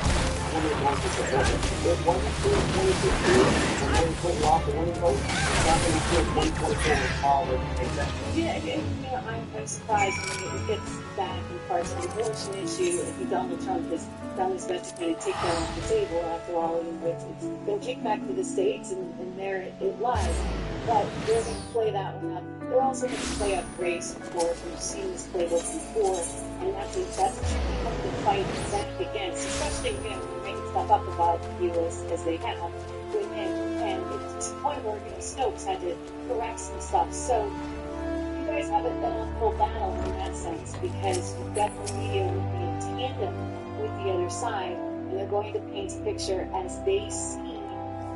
woman going to support it. It wasn't true in 2016 when Hillary Clinton lost the winning vote. It's not going to be true in 2024 when Paul was exactly. Yeah, I'm surprised. I mean, it gets back in parts of the abortion issue. I think Donald Trump has done his best to kind of take that off the table. After all, it's been kicked back to the states, and there it lies. But they're going to play that one up. They're also going to play up race, of course. We've seen this playbook before, and that's what you have to fight back against, especially when you're making stuff up about you as they have with him. And it's to the point where Snopes had to correct some stuff. So you guys have an uphill battle in that sense, because you've got the media working in tandem with the other side, and they're going to paint a picture as they see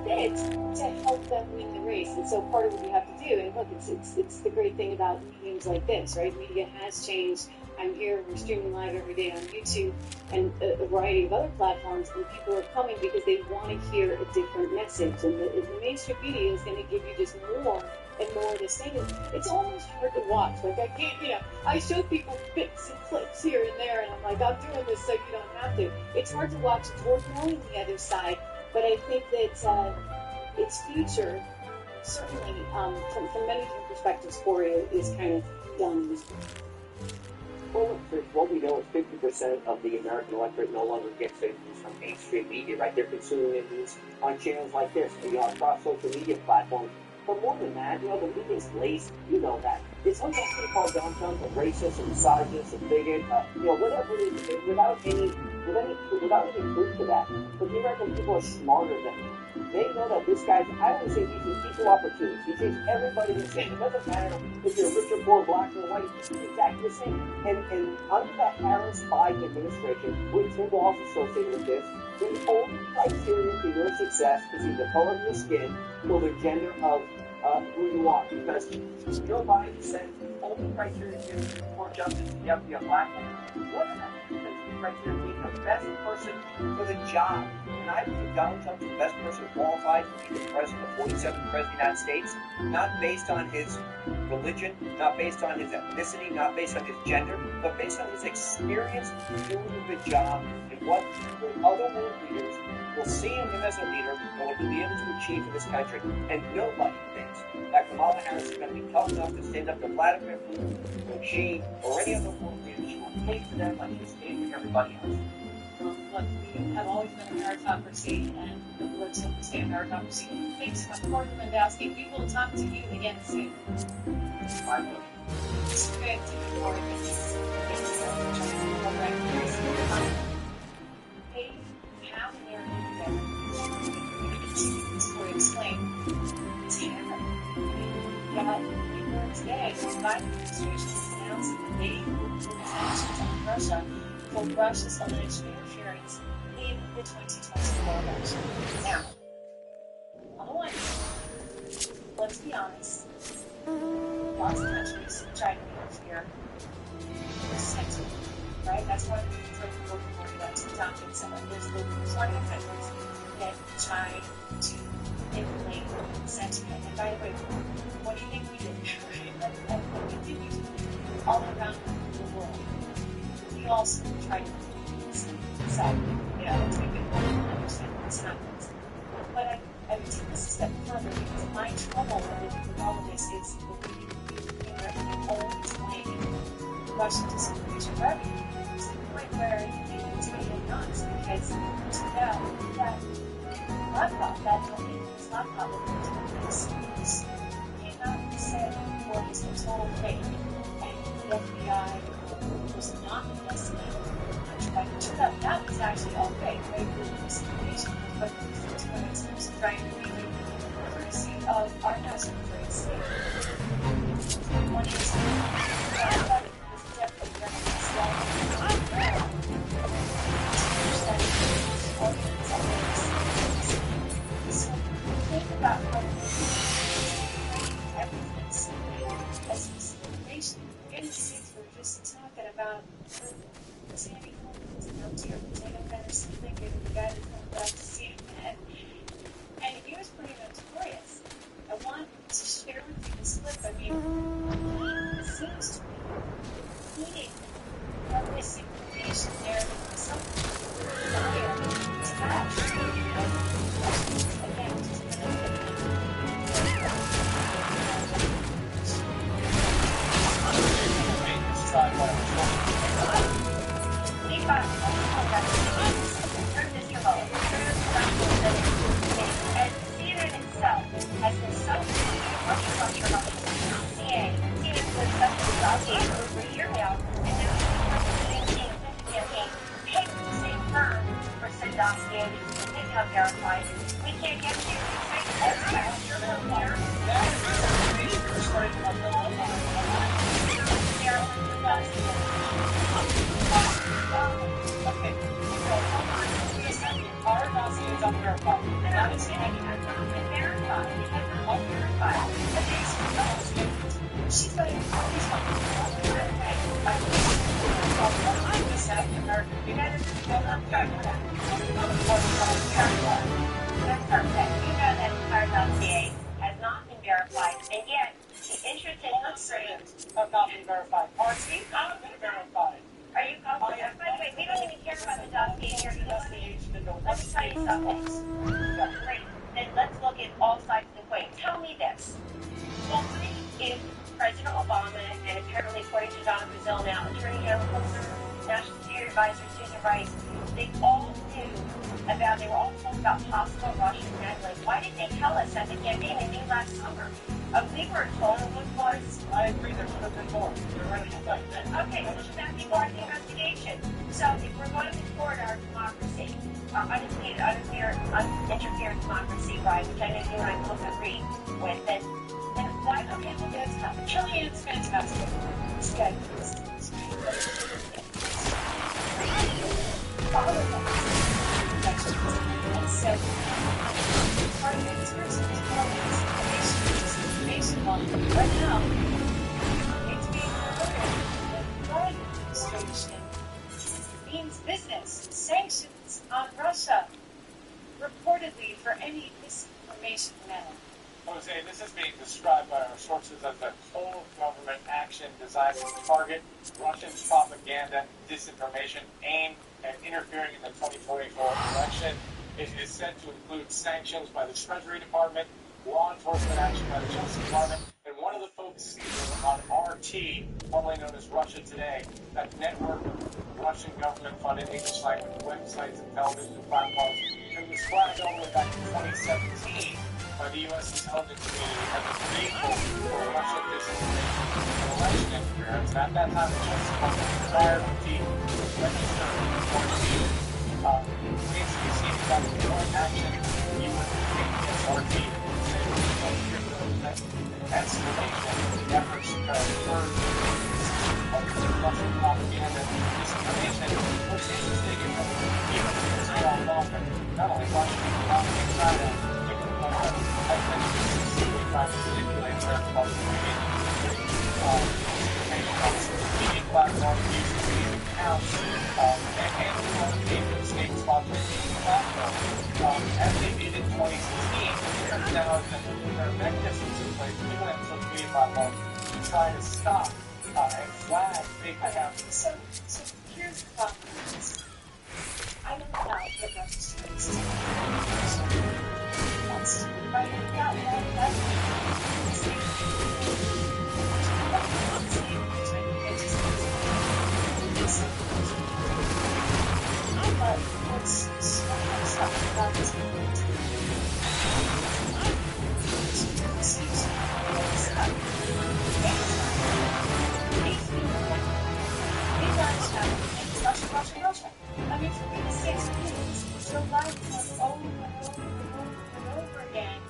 fit to help them win the race. And so part of what you have to do, and look, it's the great thing about mediums like this, right? Media has changed. I'm here, we're streaming live every day on YouTube and a variety of other platforms, and people are coming because they want to hear a different message. And the mainstream media is going to give you just more and more of this thing. It's almost hard to watch. Like, I can't, I show people bits and clips here and there, and I'm like, I'm doing this so you don't have to. It's hard to watch. It's worth knowing the other side. But I think that its future, certainly, from many different perspectives for it, is kind of done in this way. Well, look, what we know is 50% of the American electorate no longer gets their news from mainstream media, right? They're consuming their news on channels like this, across social media platforms. But more than that, the media is lazy. You know that. It's sometimes they call Donald Trump a racist, a misogynist, a bigot, whatever it is, without any proof to that. But the American people are smarter than him. They know that this guy's, I always say he's an equal opportunist. He treats everybody the same. It doesn't matter if you're rich or poor, black or white, he's exactly the same. And under the Harris-Biden administration, with Tim Walz associated with this, the only criteria for your success is either the color of your skin or the gender of who you are. Because Joe Biden said the only criteria for justice is you have to be a black man. What is that? Criteria being the best person for the job. And I believe Donald Trump is the best person qualified to be the president, the 47th president of the United States, not based on his religion, not based on his ethnicity, not based on his gender, but based on his experience doing the job and what the other world leaders will see in him as a leader and what he'll be able to achieve for this country. And nobody thinks that Kamala Harris is going to be tough enough to stand up to Vladimir Putin when she or any other world leader, she will pay for them like she's paid for everybody else. Look, we have always been a meritocracy, and let's hope we stay a meritocracy. Thanks, Gordon Lewandowski. We will talk to you again soon. My pleasure. It's good to be more of this. Hey, how American to explain terror. We got paper today. The Biden administration announced that they will put sanctions on Russia for Russia's alleged interference in the 2024 election. Now, on the one hand, let's be honest, lots of countries try to interfere with sentiment, right? That's why we try to work for that TikTok and so on. There's plenty of countries that try to inflate sentiment. And by the way, what do you think we did? And what we did all around the world. We also try to so, to make it more understand what's happening. But I would take this a step further, because my trouble with all of this is that we always blame Russian disinformation for everything. To the point where it's really nuts, because to know that laptop, that this laptop that was cannot be said or is a total fake, and the FBI was not investigating. Like, it turned out that was actually all fake, right? The disinformation, but it's trying to be the courtesy of our national trade state. One is that was definitely recognized so think about how evidence as misinformation. For goodness sakes, we're just talking about Sandy to your potato gun or something, maybe the guy that comes back to CNN. And he was pretty notorious. I want share with you this clip. I mean, it seems to be repeating of misinformation there that something attached again and CNN itself has been so much pressure on the CA. CNN was such a dossier for over a year now, and now she's campaign paid the same firm for said dossier, which is completely unverified. We can't get you Our dossier is unverified. And I was saying, I'm not verified because they're all verified. But she's going to always want to know you guys are not talking about that's perfect. You know that CAR.ca has not been verified, and yet the interest in upgrades have not been verified. Are you confident? Verified. Are you confident? By the way, we don't even care about the dossier here. Let me tell you something. Great. Then let's look at all sides of the coin. Tell me this. Why if President Obama and apparently, according to Donna Brazile now, Attorney General Holder, National Security Advisor Susan Rice, they all knew about, they were all told about possible Russian meddling. Why did they tell us at the campaign they knew last summer? We were told what was. I agree, there should have been more. You're right about that. Okay, so should that be part of the investigation? So if we're going to support our democracy, uninterfered democracy, right, which I know you and I both agree with, then why? Okay, well, that's not. Kellyanne's fantastic. It's good. Follow them. And so, part of this person is part of this information right now. It's being reported that the Biden administration means business, sanctions on Russia, reportedly for any misinformation matter. Jose, this is being described by our sources as a total government action designed to target Russian propaganda, disinformation aimed at interfering in the 2024 election. It is said to include sanctions by the Treasury Department, law enforcement action by the Justice Department, and one of the focuses on RT, formerly known as Russia Today, that network of Russian government-funded English-language websites and television platforms that was flagged all the way back in 2017 by the U.S. intelligence community as a vehicle for Russian disinformation and election interference. And at that time, the Justice Department required RT to register for basically seeing that the joint action you would take against RT exclamation efforts to further Russian propaganda disinformation was interesting in even if it's all often not only Russian propaganda China has been successfully trying to manipulate their public opinion information on media platforms using these accounts and the state-sponsored platforms. As they did in 2016, it turns out that there are mechanisms in place, even at social media platforms, to try to stop and flag fake accounts. So here's the problem. I don't know what Russia's doing. That's right. But what's about this? Russia. I mean, for goodness sakes, Joe Biden said over and over again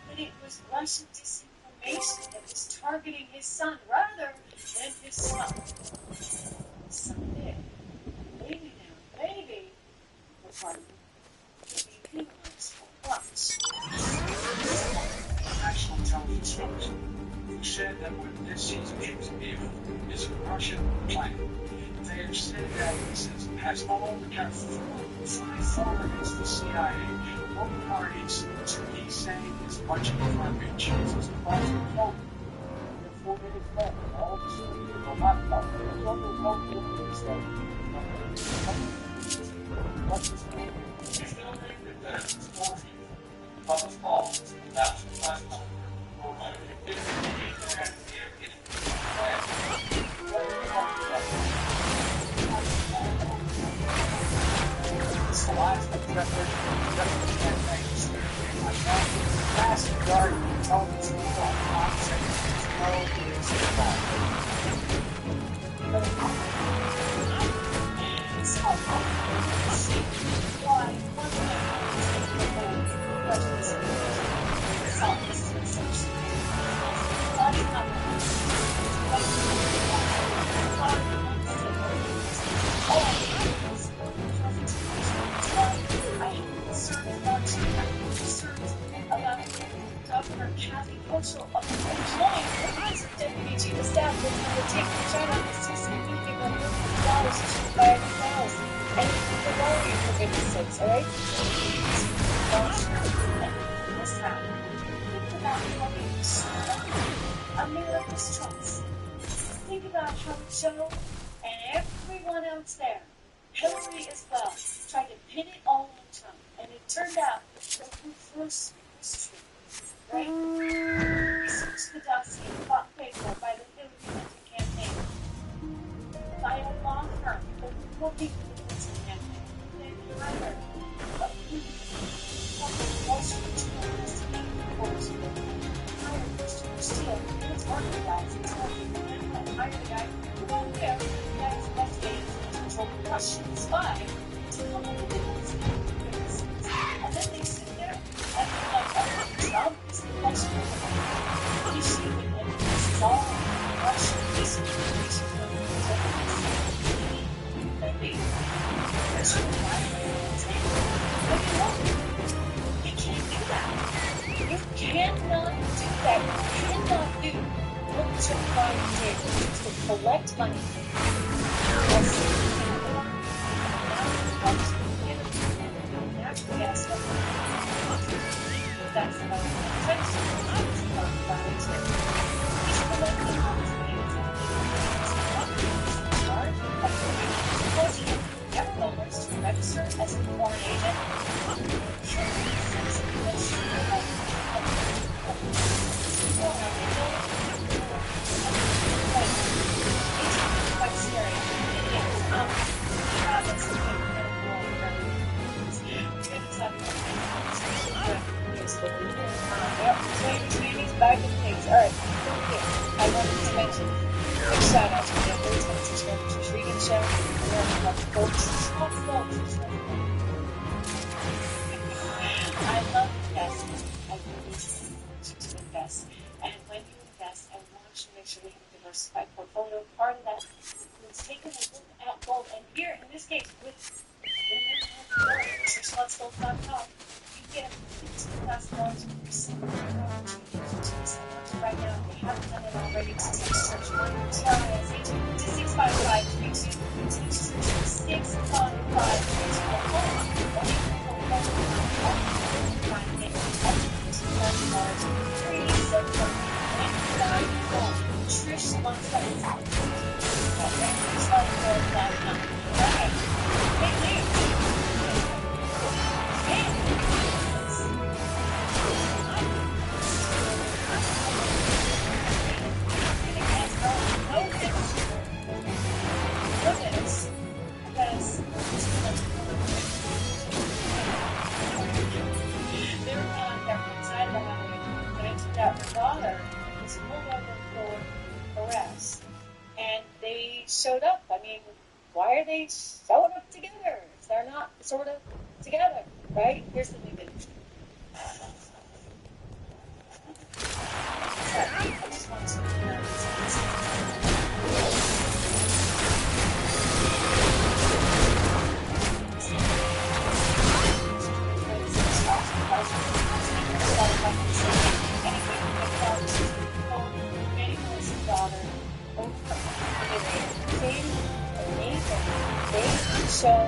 that it was Russian disinformation that was targeting his son rather than his son. Someday, maybe the party will be penalized for what? National intelligence source who said that what this seems to be is a Russian plan. They have said that this has has all got full authorities, the CIA, both parties, to me saying is a bunch of garbage. This is claustrophobic. 4 minutes left. All the students will not come. There's only one thing is that what's his name? It's still named that it's 4 feet. Public falls. That's the last time. It's the last record campaigns. Last yard, told these people on concept, no reason Governor Kathy Hochul employing the eyes of Deputy Chief of Staff with undertaking China assist anything on $1 million to buy a new house. And Ferrari, for goodness sakes, alright? This time, think about how we destroy America's trust. Think about how Joe and everyone else there, Hillary as well, tried to pin it all on Trump. And it turned out that the reverse was true. Right? Research the dossier fought paid for by the Hillary Clinton campaign, by a law firm that looking for the Clinton campaign, then hired a Wall Street journalist to make reports, hired Christopher Steele, who was organized and hired a guy who went there, the guy's investigating potential Russian spy to come up with witnesses. And then they sit there and they're like, oh, Trump is the most issue, and this is all Russian disinformation. There's a you can't do that. You cannot do that. You cannot do what you're trying to do, which is to collect money. Natural gas. That's about $40 to register as a foreign agent. Quite scary. Back in things. Alright, I wanted to mention a shout out to the Emily Texas Children's Reading Show. And then about the folks. I love investing. I really want you to invest. And when you invest, I want you to make sure that you have a diversified portfolio. Part of that is taking a look at gold. And here, in this case, with StrixLotsGold.com, you get $15,000 right now. If you haven't done it already, search my TRS 265532. Search 65532. Trish wants that. Alright. Hey, her daughter was pulled over for arrest, and they showed up. I mean, why are they showing up together if they're not sort of together, right? Here's the new image. I just want to daughter, So,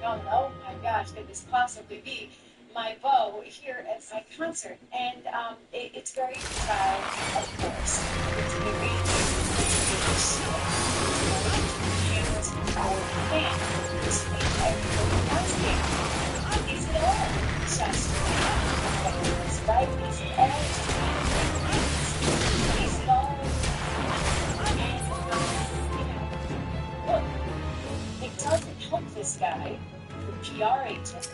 oh my gosh, could this possibly be my beau here at my concert? And it's very proud, of course. It's very cameras and our fans. It's everyone asking, is it all just right? Is it all is it all? Look, it doesn't help this guy, the PR agent,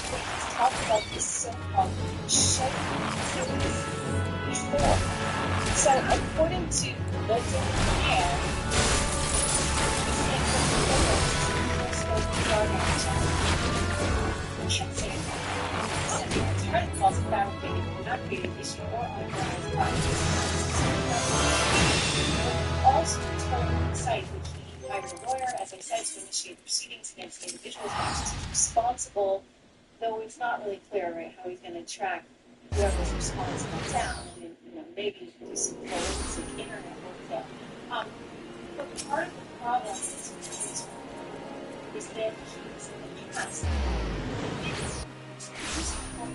when he's talking about this so-called shady activities before. So, according to the Air, calls it fabricated, not created issue or unauthorized practice. Also told the site, which he hired a lawyer, as I said, to initiate proceedings against individuals which is responsible, though it's not really clear, right, how he's going to track whoever's responsible down. I mean, maybe do some forensic internet work there. But part of the problem is that he's in the past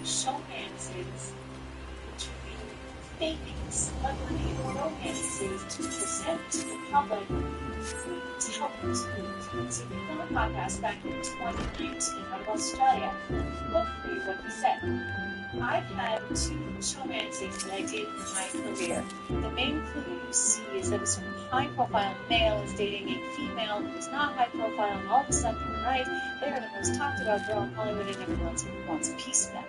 showmances, which would be faking celebrity romances to present to the public to help those foods. So he did a podcast back in 2019 out of Australia. Look for you what he said. I've had 2 showmances that I did in my career. The main clue you see is that a sort of high-profile male is dating a female who is not high-profile, and all of a sudden, overnight, they are the most talked-about girl in Hollywood, and everyone wants a piece of them.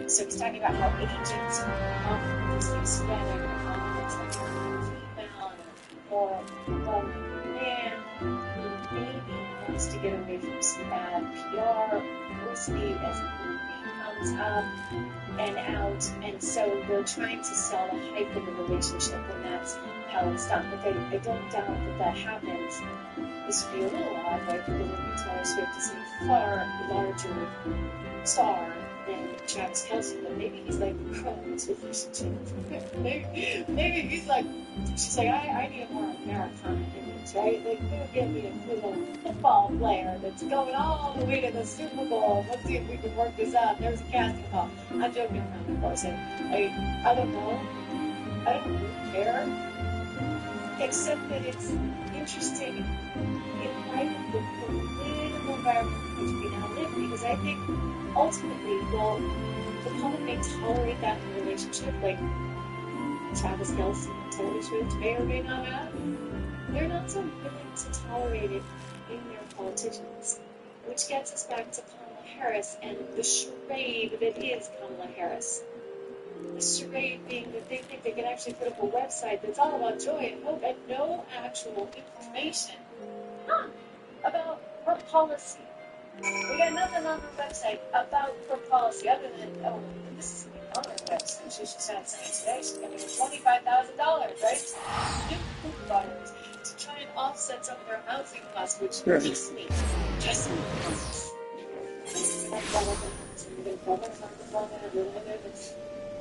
So he's talking about how agents often these things together, it's like a female or a man who maybe wants to get away from some bad PR, publicity as the movie comes up and out, and so they're trying to sell the hype of the relationship, and that's how it's done. But I don't doubt that happens. This would be a little odd, right? Because Taylor Swift is a far larger star than Travis Kelce, but maybe he's like Crohn's with maybe he's like, she's like, I need a more Americana image, right? Like, you give me a little football player that's going all the way to the Super Bowl. Let's see if we can work this out. There's a casting call. I'm joking around, of course. I don't know. I don't really care. Except that it's interesting in light of the political environment in which we now live, because I think ultimately, well, the public may tolerate that in a relationship, like Travis Kelce and Taylor Swift may or may not have. They're not so willing to tolerate it in their politicians, which gets us back to Kamala Harris and the charade that is Kamala Harris. The charade being that they think they can actually put up a website that's all about joy and hope and no actual information about her policy. We got nothing on her website about her policy other than, oh, this is on her website. She should sound saying today she's going to get $25,000, right? New food buyers to try and offset some of their housing costs, which just me.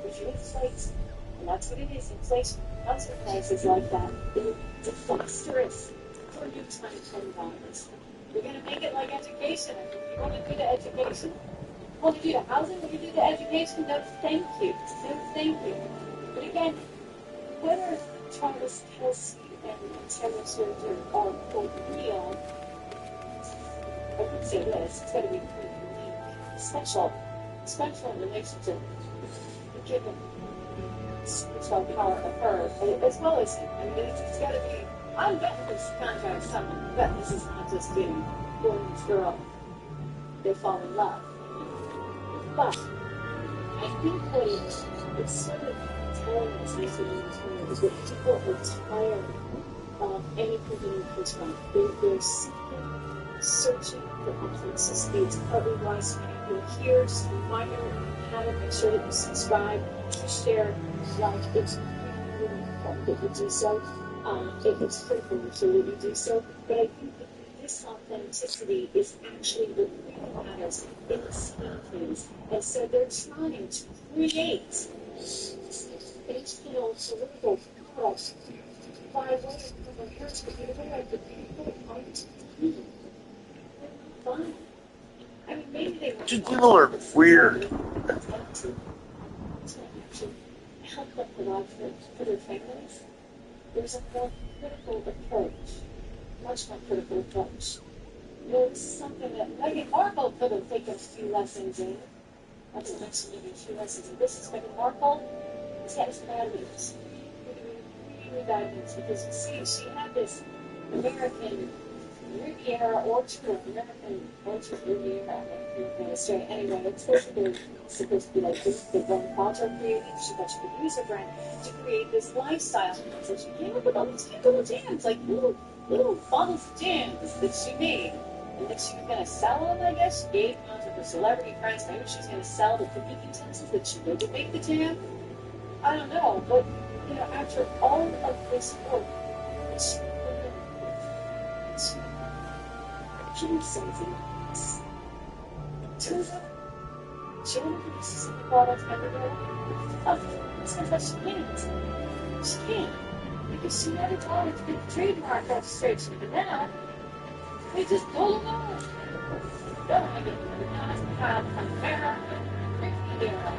Inflation. And that's what it is, inflation. Once with prices like that, it's disastrous for you $20. We're going to make it like education. You want to do the education? You want to do the housing? Will you do the education? No, thank you. No, thank you. But again, whether Travis Kelce and Taylor Swift are quote real, I would say this, it's got to be pretty unique, special relationship. Given spiritual power of her, as well as him. I mean, it's got to be. I'm betting this contract someone. I bet this is not just being boy and girl. They fall in love. But I think what it's sort of telling us is that people are tired of anything being control. They're searching for authenticity. It's probably why so many people here, so remind you how to make sure that you subscribe, to share, like, it's really important that you do so. It's critical so that you do so. But I think that this authenticity is actually what really matters in the scheme of things. And so they're trying to create HPL cerebral products by way of Harris, but you know what? The people aren't fine. I mean, maybe they were. Just people are weird. To help them provide for their families. There's a more critical approach, much more critical approach. There's something that Meghan Markle could have taken a few lessons in. That's the next maybe a few lessons in. This is Meghan Markle. It's got its bad news. Really bad news because you see, she had this American Riviera Orchard, American Orchard Riviera. Anyway, it's supposed to be like this, the one Pato created. She thought she could use her brand to create this lifestyle. So she came up with all these cute little jams, like little bottles of jams that she made. And then she was going to sell them, I guess. She gave them to her celebrity friends. Maybe she was going to sell the cooking utensils that she made to make the jam. I don't know, but, you know, after all of this work, she gave something else to them. She only produces the product every day. It's because she can't. She can't. Because she never thought it to be trademark registration. But now, they just pull them off. Don't make it not have American Riviera.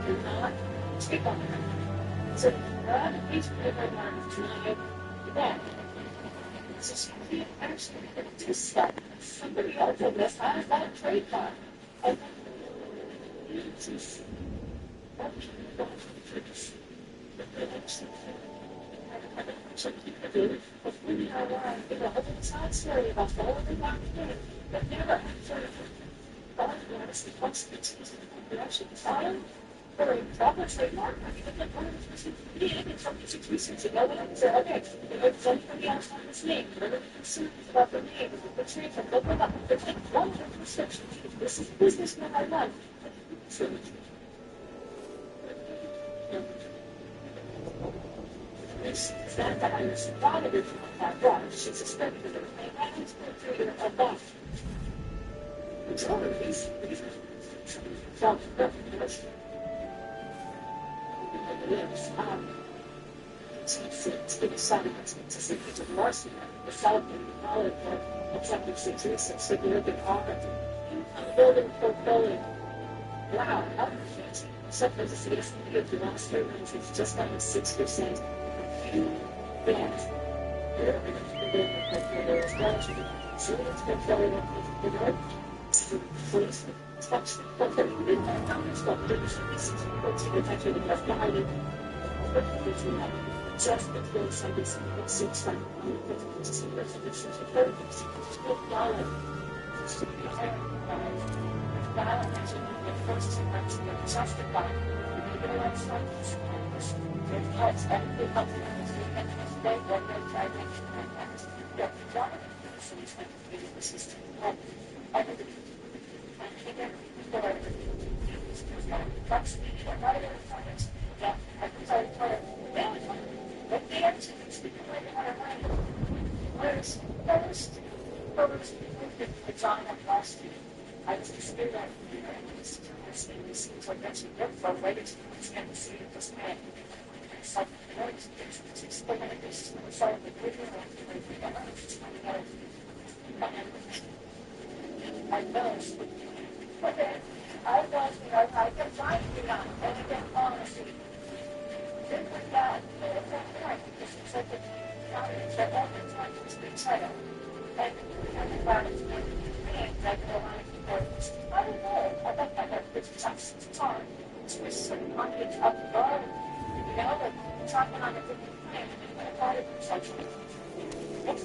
Do not take on her. So, grab a piece of paper and tonight, that. So she can't actually produce that. Somebody else in this has that trademark. And it's just, side story about all the marketing that never actually thought was the constitution of actually followed for a proper trademark. I mean, like one of the first things from these institutions, you know, when I say, okay, you know, does anybody else want this name? What are the concerns about the name? The trademark, blah, blah, blah. There's like one of the prescriptions. This is business no matter what. So, it's not that I was not original that well. She's suspected of a management of that. It's all of these self-recognition. To the science, to see the divorce, the celebrating knowledge of accepting statistics, significant art, building portfolio. Wow, everything. Except for the CSP of the last 3 months, it's just under 6%. Yes. Just between somebody who seeks like I was considered that it seems like that's a good for waiting to understand the scene of this man. It's like, you know, it's still like this, it's like the video I know. But then, I was, you know, I kept trying to do that, and again, honestly, then with that, it's not right, because it's like the audience that all the time was being set up. And I'm glad it's been like a lot of people, I don't know, I thought that had good chance to talk to a certain audience up above, you know, like talking on a different plan, and I thought it was like, what's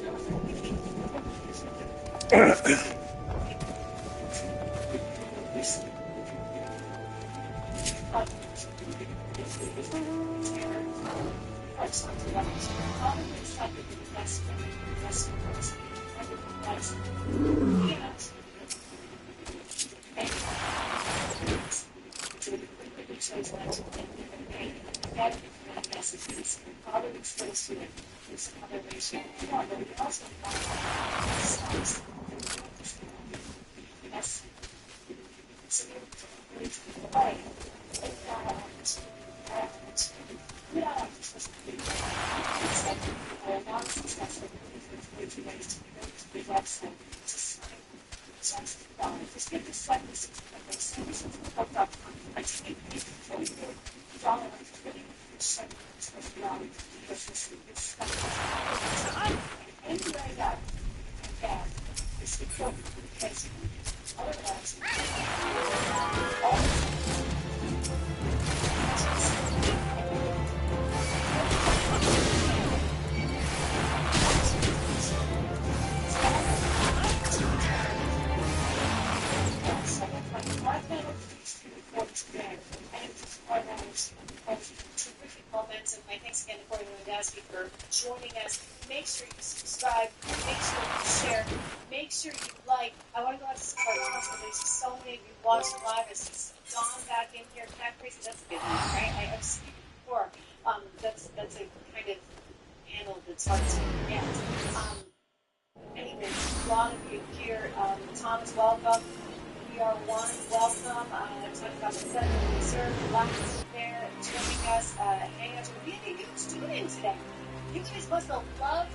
Anyway, that is the problem because otherwise, terrific momentum. My thanks again to Corey Lewandowski for joining us. Make sure you subscribe. Make sure you share. Make sure you like. I want to go out to some of our comments, but there's just so many of you watching live. I see Dawn back in here. Cat Crazy, that's a good one, right? I've seen it before. That's a kind of handle that's hard to get. Anyways, a lot of you here. Thomas, welcome. We are one. Welcome. Talking about the Federal Reserve, Black there, joining us. Hang out. We had a huge tune-in today. You guys must have loved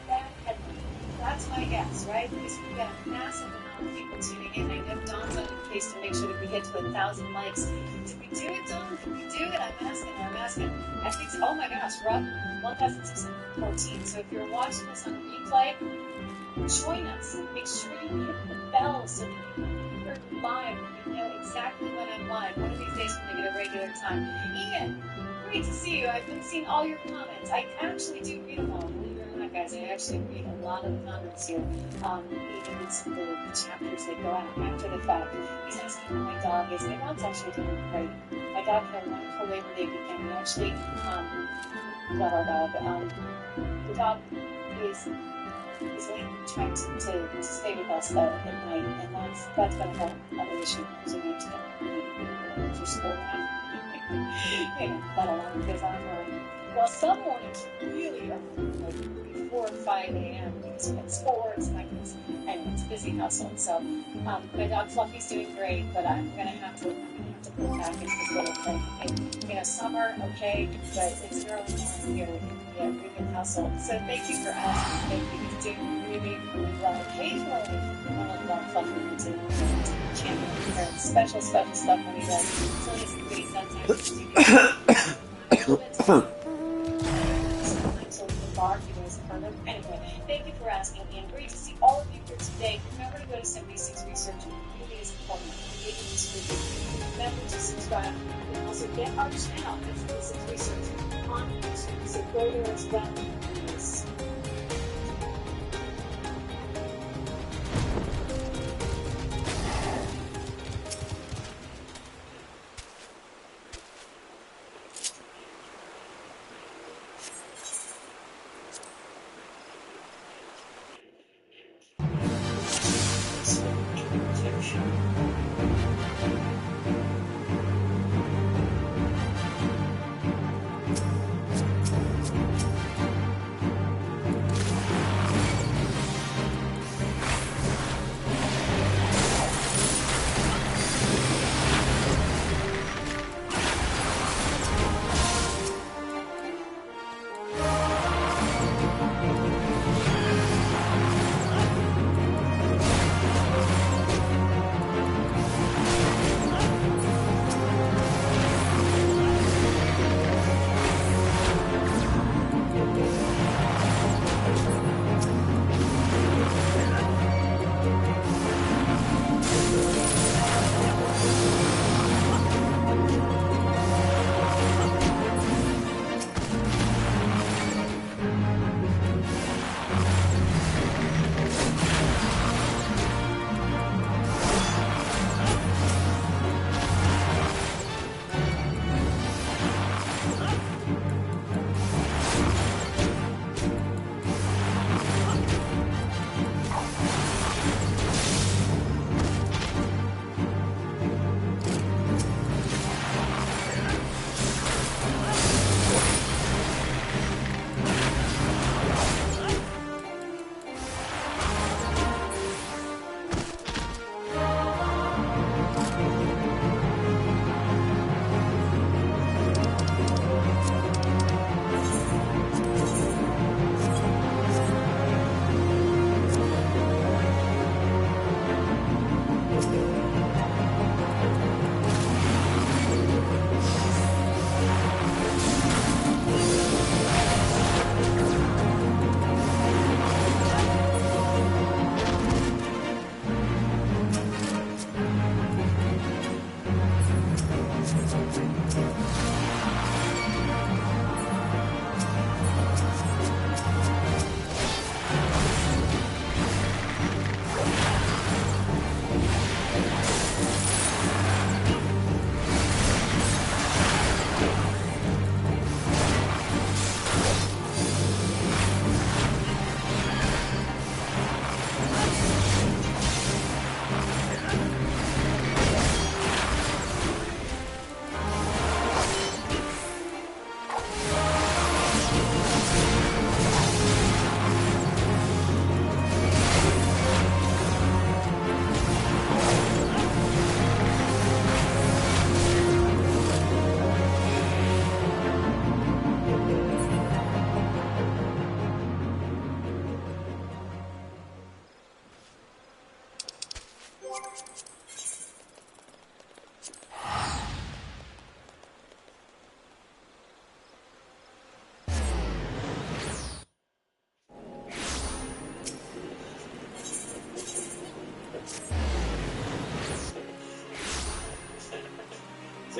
that headline. That's my guess, right? Because we've got a massive amount of people tuning in. I know Dawn's on the case to make sure that we get to 1,000 likes. Did we do it, Dawn? Did we do it? I'm asking. I think so. Oh my gosh, we're up 1,614. So if you're watching this on replay, join us. Make sure you hit the bell so that you hear live. You know exactly when I'm live. One of these days we're going to get a regular time. Ian, great to see you. I've been seeing all your comments. I actually do read them all. Believe it or not, guys, I actually read a lot of the comments here. Even some of the chapters that go out after the fact. He's asking how my dog is. My dog's actually doing great. My dog had a wonderful Labor Day weekend. We actually love our dog. The dog is trying to stay with us at night, and that's been a whole other issue. So we have to get for school now. That alarm goes on early. Well, some mornings really early, like 4 or 5 a.m. because we have sports and it's a busy hustle. So my dog Fluffy's doing great, but I'm gonna have to put back into this little thing. And, summer, okay, but it's early on here. We have really hustle. So thank you for asking. Thank you. He's doing really, really well. Occasionally, one of the Fluffy to champion for special stuff when he does. So he's great sometimes. Until the bar, he was perfect. Anyway, thank you for asking, and great to see all of you here today. Remember to go to 76 Research. It really is important. Remember to subscribe and also get our channel at 76 Research on YouTube. So go there as well. Please.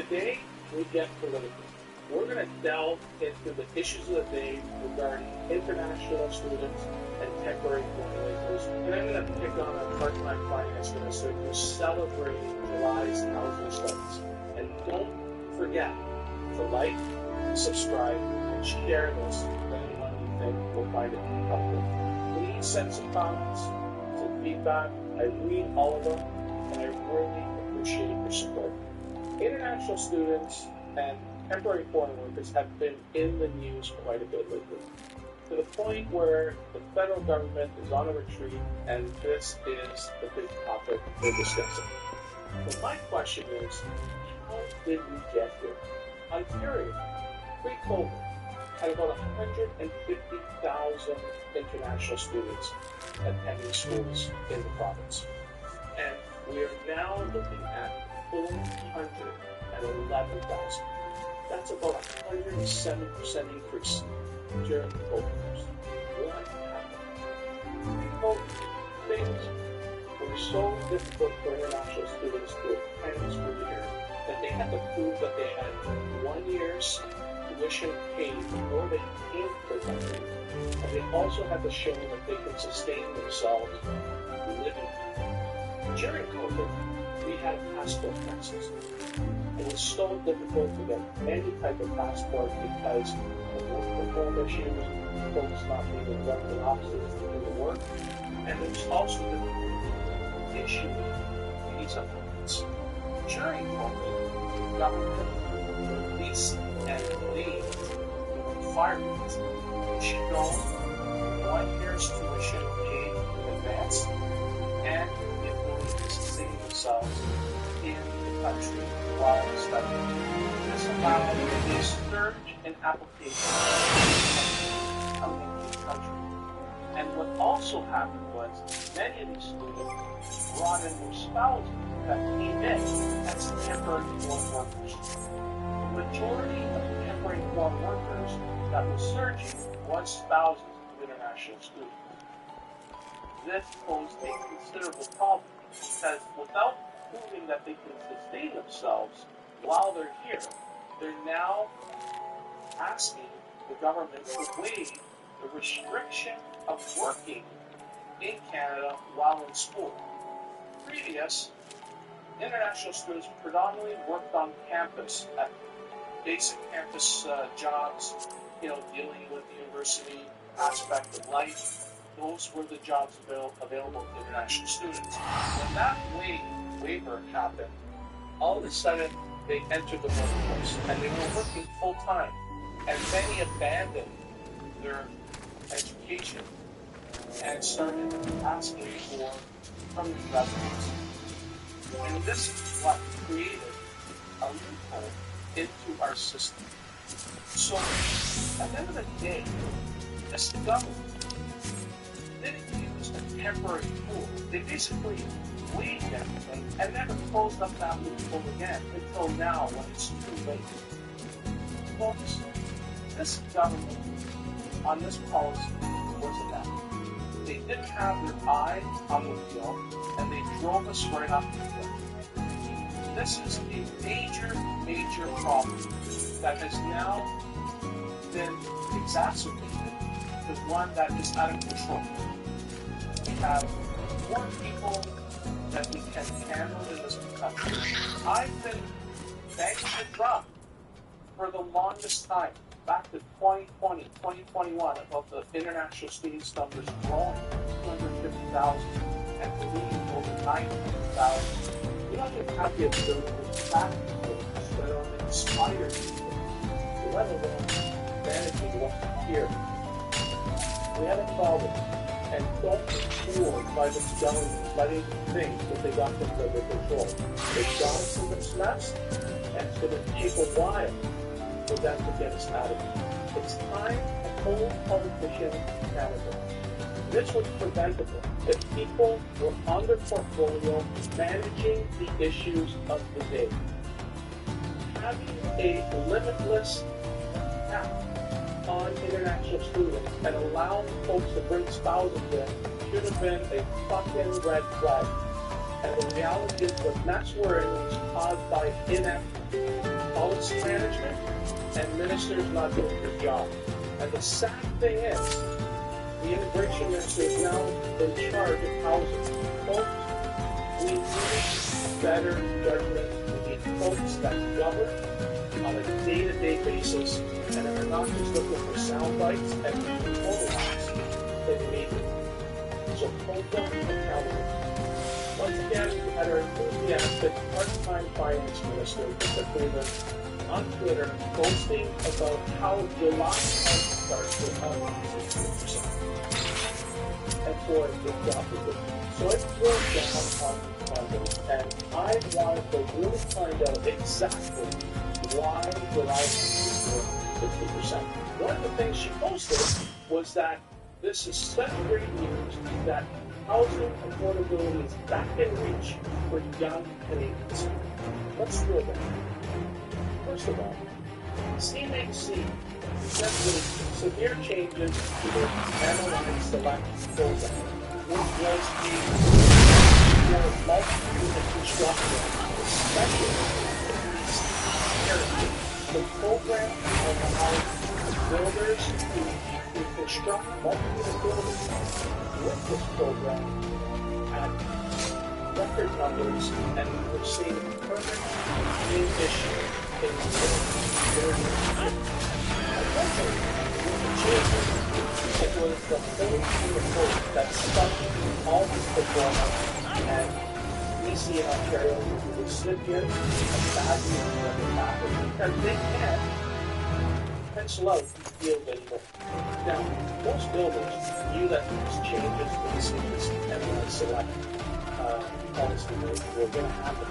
Today, we get political. We're going to delve into the issues of the day regarding international students and temporary foreigners. And I'm going to pick on a part-time finance minister who's celebrating July's housing studies. And don't forget to like, subscribe, and share this with anyone you think will find it helpful. Please send some comments, some feedback. I read all of them, and I really appreciate your support. International students and temporary foreign workers have been in the news quite a bit lately, to the point where the federal government is on a retreat, and this is the big topic we're discussing. So my question is, how did we get here? Ontario, pre-COVID, had about 150,000 international students attending schools in the province. And we are now looking at 411,000. That's about a 107% increase during the COVID years. What happened? Pre-COVID, things were so difficult for international students to attend the school year that they had to prove that they had 1 year's tuition paid before they came to the country, and they also had to show that they could sustain themselves living. During COVID, we had a passport crisis. It was so difficult to get any type of passport because of work from home issues, folks not being able to run the offices to do the work, and it was also difficult to issue visa permits. During COVID, the government released and waived requirements to show 1 year's tuition paid in advance and the ability to sustain themselves in the country while studying. This allowed a surge in applications coming into the country. And what also happened was many of these students brought in their spouses that came in as temporary foreign workers. The majority of the temporary foreign workers that was surging was spouses of international students. This posed a considerable problem because without proving that they can sustain themselves while they're here, they're now asking the government to waive the restriction of working in Canada while in school. Previous, international students predominantly worked on campus at basic campus jobs, dealing with the university aspect of life. Those were the jobs available to international students. When that waiver happened, all of a sudden they entered the workforce and they were working full time. And many abandoned their education and started asking for permanent residence. And this is what created a loophole into our system. So, at the end of the day, this government didn't use a temporary tool. They basically waived everything and never closed up that loophole again until now when it's too late. Folks, this government on this policy was enough. They didn't have their eye on the wheel and they drove us right up the cliff. This is a major, major problem that has now been exacerbated to one that is out of control. We have more people that we can handle in this country. I've been banging the drum for the longest time, back to 2020, 2021, about the international students numbers growing to 250,000 and leading over 900,000. We don't even have the ability to track people that are inspired people, let alone managing what's here. We have a problem, and don't be fooled by the government letting them think that they got things under control. They've got us in this mess, and it's going to take a while for them to get us out of it. It's time to hold politicians accountable. This was preventable if people were on their portfolio managing the issues of the day. Having a limitless cap on international students and allowing folks to bring spouses in should have been a fucking red flag. And the reality is the mass worry was caused by ineptitude. policy management and ministers not doing their job. And the sad thing is, the immigration minister is now in charge of housing. Folks, we need better judgment. We need folks that govern on a day-to-day basis and are not just looking for sound bites and polarize in media. So hold them accountable. Once again, we had our enthusiastic part-time finance minister, Mr. Freeman, on Twitter posting about how July starts with how 60%. And for the job of it. So it drove down on Monday, and I wanted to really find out exactly why July is 50%. One of the things she posted was that this is such great news that housing affordability is back in reach for young Canadians. Let's drill down. First of all, CMHC suggested severe changes to the Analyze Select program, which was the multi-unit construction, especially the program allowed builders to construct multi-unit buildings with this program at record numbers, and we're seeing permanent new issue in the it was the whole report that started all this performance, and BC and Ontario would sit here and badly what would happen because they can't pencil out deals anymore. Now, most builders knew that these changes to the cities and the select policy were going to happen.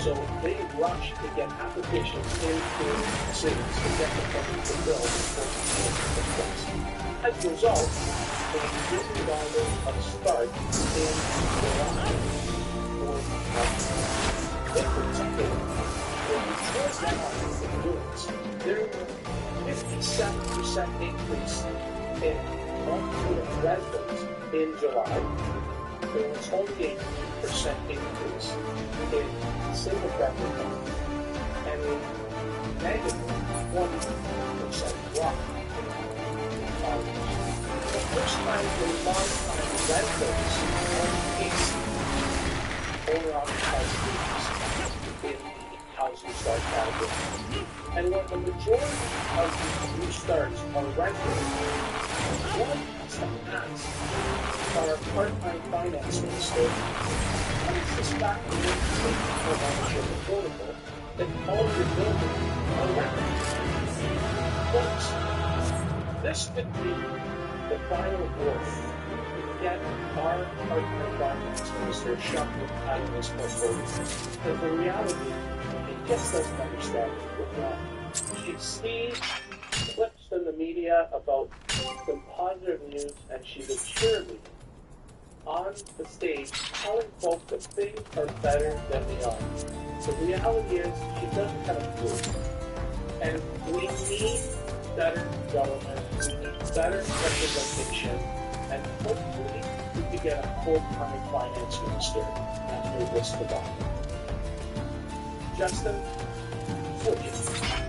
So they rushed to get applications into cities to get the funding to build before the place. As a result, they didn't bother a start in July or for example, when you drill down the units, there were 57% increase in monthly residents in July. There was only a 2% increase in single family homes and a negative 1% drop in values. The first time in a long time, rentals outpaced owner-occupied units in the housing start category. And when the majority of the new starts are rentals, one has to ask our part-time finance minister, how does this factor into home ownership affordable that all your buildings are rentals? Folks, this could be the final wolf to get our part-time finance minister shut out of this portfolio. Because the reality, he just doesn't understand what's wrong. She sees clips in the media about some positive news, and she's a cheerleader on the stage telling folks that things are better than they are. The reality is she doesn't have a clue. And we need better government, we need better representation, and hopefully we can get a full-time finance minister after this debacle. Justin, what do you think?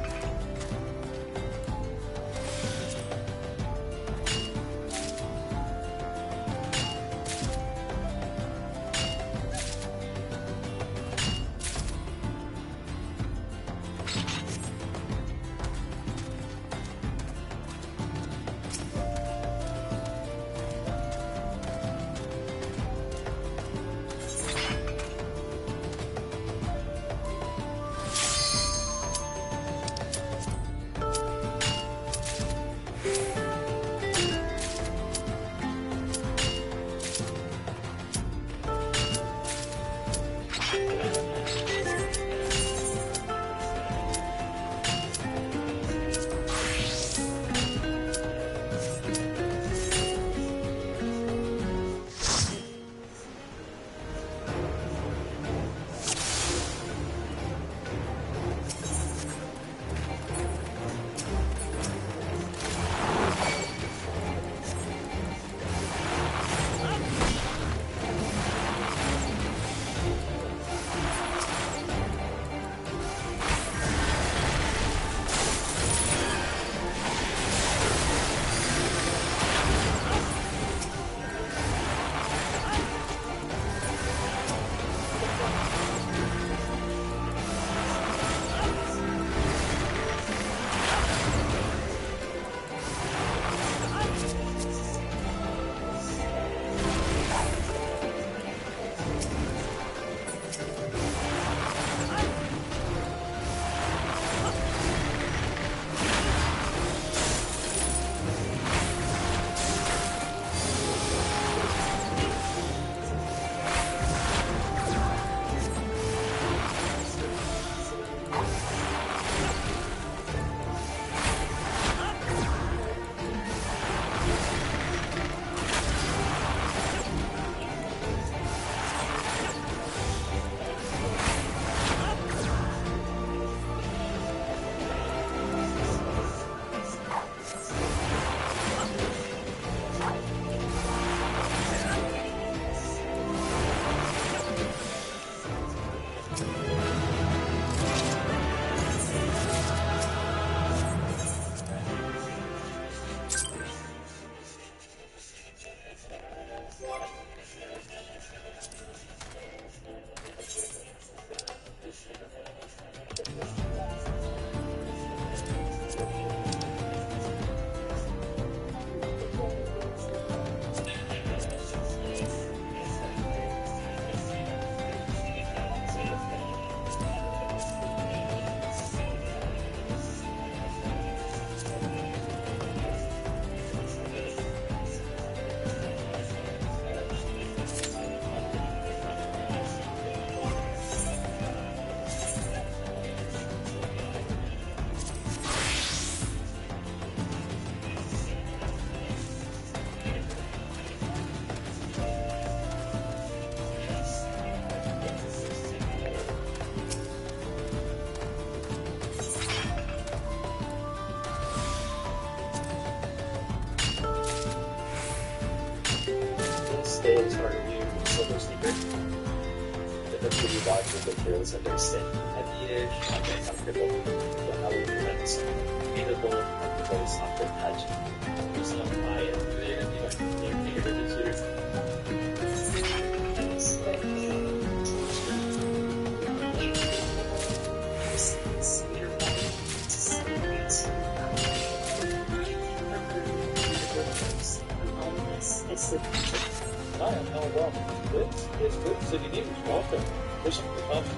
Sales are new silver sneaker. The pretty large materials and they sit at the edge and they're comfortable. The elements breathable and very soft and touch. It's not buy it. They're Hi, I'm Hal Wells. This is Good City News. Welcome. Listen to the comments.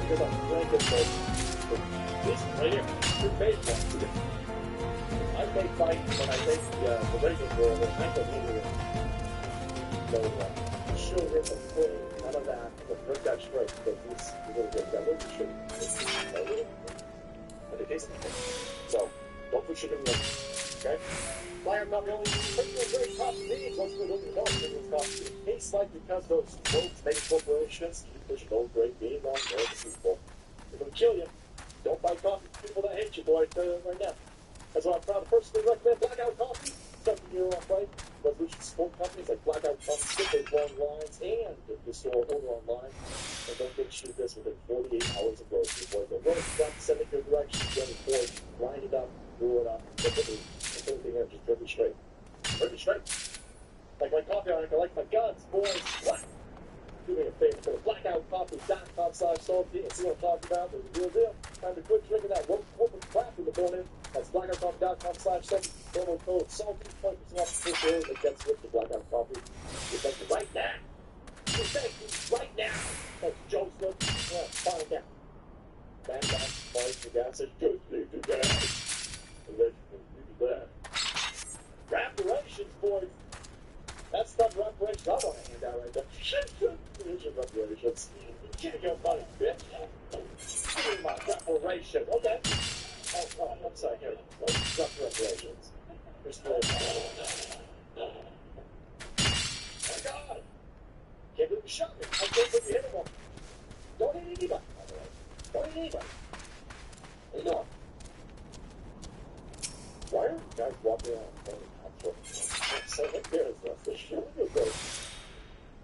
Because I'm drinking this right here, your baseball. I may fight when I take the regular girl with an ankle injury. So, sugar, the food, none of that, but drink that straight, because this little bit, that little sugar. And it tastes like it. So, don't put sugar in it, okay? Fire not the only premium great coffee beans, let's go look at those premium coffee beans. Tastes like because those folks make corporations keep pushing those great beans on American people. They're going to kill you. Don't buy coffee from people that hate you, boy, I tell you right now. That's why I'm proud to personally recommend Blackout Coffee. 7-year-old right? Resolution support companies like Blackout Coffee, they long lines, and the store order online. And don't get you this within 48 hours of grocery. Boy, the road stop, send it your direction, get it for it, line it up, brew it up, put everything in, just drink it straight. Drink it straight. Like my coffee, I like my guns, boys. What? Do me a favor, go to blackoutcoffee.com/salty and see what I'm talking about. There's a real deal. Time to quit drinking that corporate crap in the morning. That's blackoutcoffee.com/salty. Promo code salty, 20% off the first order that gets with the Blackout Coffee. You thank you right now. You thank you right now. That's Joseph. Yeah, find out. Bang, bang, find the gas. Says, good, leave the gas. And then you do that. Reparations, boys. That's not reparations I want to hand out right there. Here's your reparations. Give me your money, bitch. Give me my reparations. Okay. Oh, I'm sorry. Here. Reparations. Here's the oh, my God. Can't believe you shot me. I can't believe you hit him. Don't hit anybody, by the way. Don't hit anybody. What are you doing? Why are you guys walking around? So right there is the shit of those.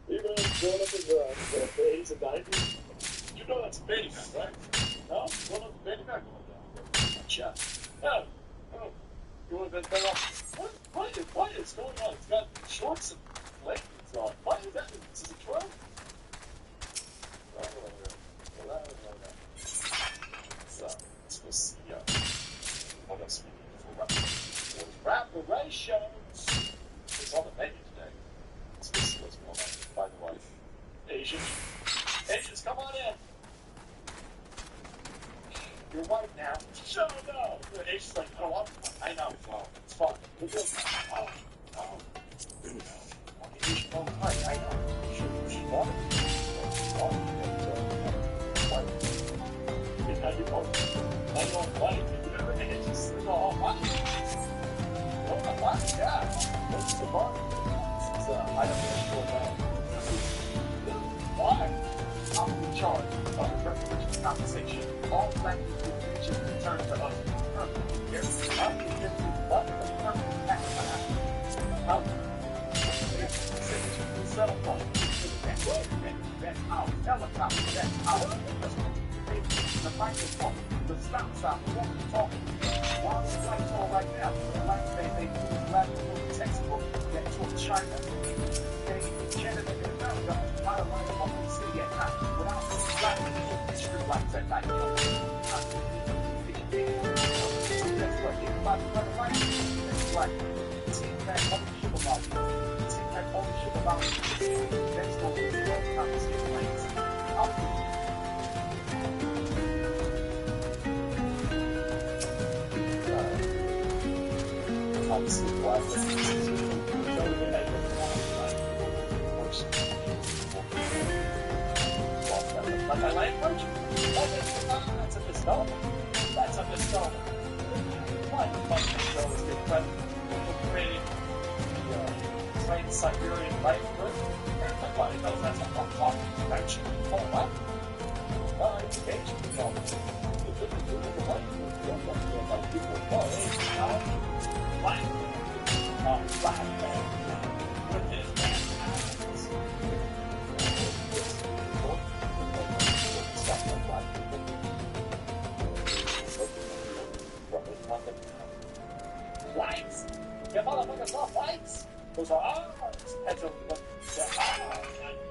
Even growing up in the 80s and 90s, you know that's a baby back, right? No? Growing up a baby back? Gotcha. No. Oh. You would have been better off. What is going on? It's got shorts and leggings on. Why is that? This is a truck? So, it's supposed to see, what else we need for reparations. It's on the menu today. Let's see what's going on. By the way, Asians, come on in. You're white now. Shut up, no. The Asian's like, I don't want to. I know. Well, it's fine. We're good. Oh. The Asian won't fight. I know. You should want it. It's how you want it. I don't fight. It's just, oh, what? What? Yeah. What's the bar? It's I don't know why. I'm in charge of reparations compensation. All black people should return to us. Here, I'm going to give you what the permanent tax how settle phone. That's our helicopter. That's our the microphone. The stop sign. The one we're talking. While the flight's on right now, the black they black people textbook that took China. Canada and America, my life on the city at night. Without the black people, street lights at night. So that's what everybody running right. That's right. Team that ownership about you. Team that ownership about you. That's what we're doing. Conversation lanes. Obviously, black but my language? That's a misnomer. That's a misnomer. Why the fuck is always get credit for creating trained Siberian rifleman. Everybody knows that's a hot convention. Oh, what? Well, it's Asian. No. It's the white people. Oh, Asian. Black. Black man. With his man. Whites! You motherfuckers love whites! Those are ours! Heads of the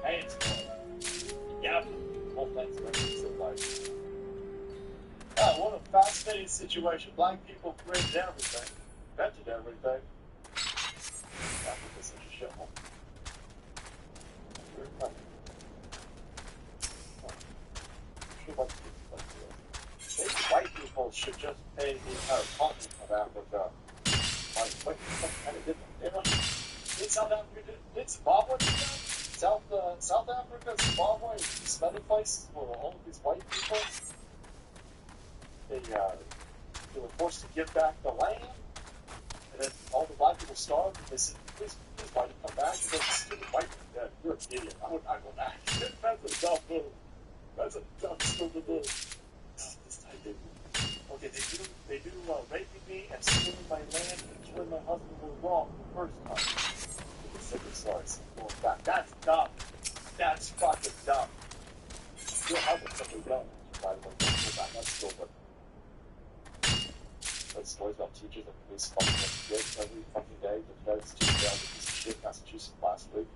hands for it. Yep. Whole thing's very what a fascinating situation. Black people created everything, invented everything. Africa's such a shithole. Very funny. Maybe white people should just pay the entire continent of Africa. Like, what kind of different? Did South Africa, did Zimbabwe do that? South Africa, Zimbabwe, some other places where all of these white people, they were forced to give back the land, and then all the black people starved, and they said, please white come back, and then stupid white people dead. You're an idiot. I would not go back. That's a dumb move. That's a dumb, stupid move. This type of okay, they do raping me and stealing my land and killing my husband were wrong the first time. The second starts going back. That's dumb. That's fucking dumb. Your husband's such a dumb. By the way, go back. That's stupid. Those stories about teachers and police fucking up kids every fucking day. The feds just failed a piece of shit in Massachusetts last week.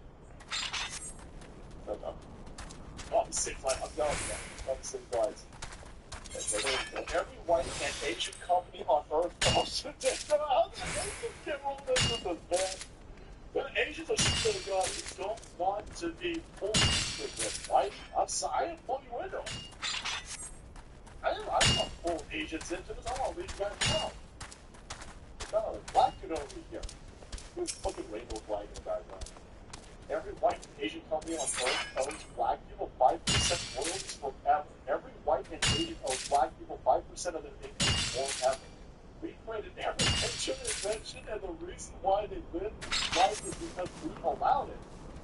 No. Oh, the same flight. I'm going again. Oh, the same flights. Every white and Asian company on earth also did. How did Asians get rolled into this, man? The Asians are still God who don't want to be pulled into this, right? I'm sorry, I didn't pull you into it. I didn't want to pull Asians into this. I want to leave you guys alone. No, black dude over here. Who's fucking rainbow flag in the background? Every white and Asian company on earth owns black people 5% royalties forever. Every white and Asian owns black people 5% of their income forever. We created every invention, and the reason why they live life is because we allowed it.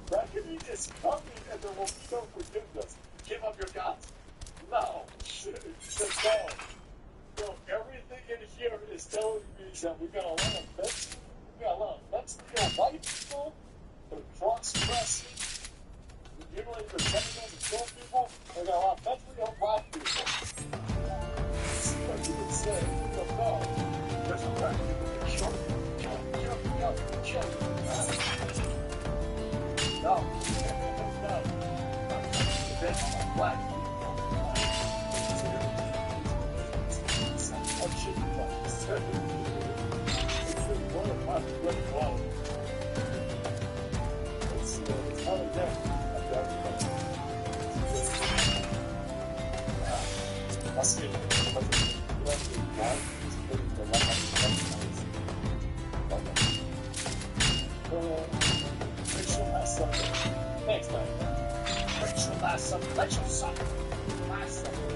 Reckoning is coming, and there will be no forgiveness. Give up your guns. No. No. So everything in here is telling me that we got a lot of mentally white people. They're cross-dressing, mutilating their genitals and killing people. They got a lot of mentally ill black people. This is what you would say. No. There's a black people that kill. No. There's black people. Oh, shit. It's one of my great ones. It's not a death. Must be Rachel last Sunday. Thanks, man. Rachel last Sunday. Rachel Sunday. Last Sunday.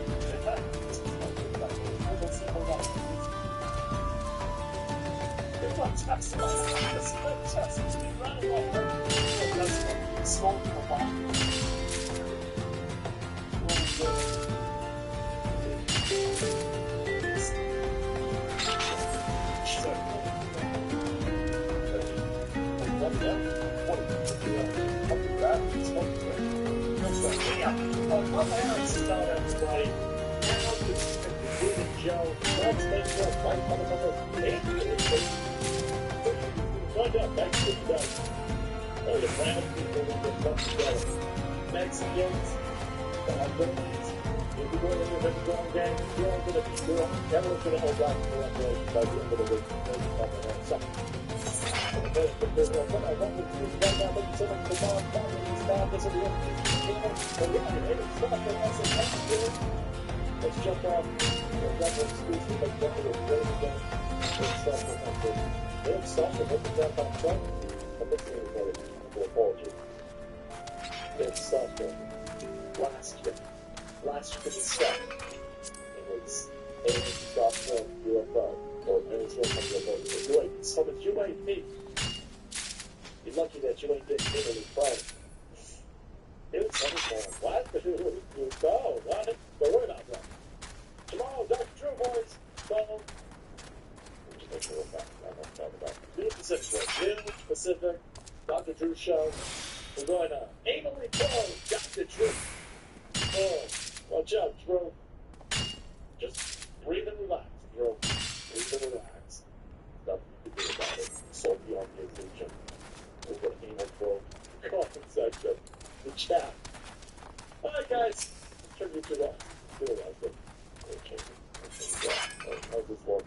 Joe, let's make sure find out next week that the brown people will get put together. Mexicans, the Albanians, if you're going to do the strong gang, you're all going to be doing, everyone's going to hold black people on the by the end of the week. Let's jump off. Let's stop the looking down on Trump. I'm looking at an apology. It's software. Last year stuff. It was alien software UFO or any sort of UFO. Wait, so the UAP. You're lucky that you ain't getting Italy Pro. Dude, someone's going, what? Oh, what? Don't worry about that. Tomorrow, Dr. Drew, boys. So, just make sure we're talking about Noon Pacific. Noon Pacific, Dr. Drew Show. We're going to Anally Pro, Dr. Drew. Oh, watch out, Drew. Just breathe and relax, Drew. Breathe and relax. Nothing you can do about it. So beyond your vision. We're going to Anal Pro. Comment section. The chat. Alright, guys. Turn you to that. Do it, I think. How's this work?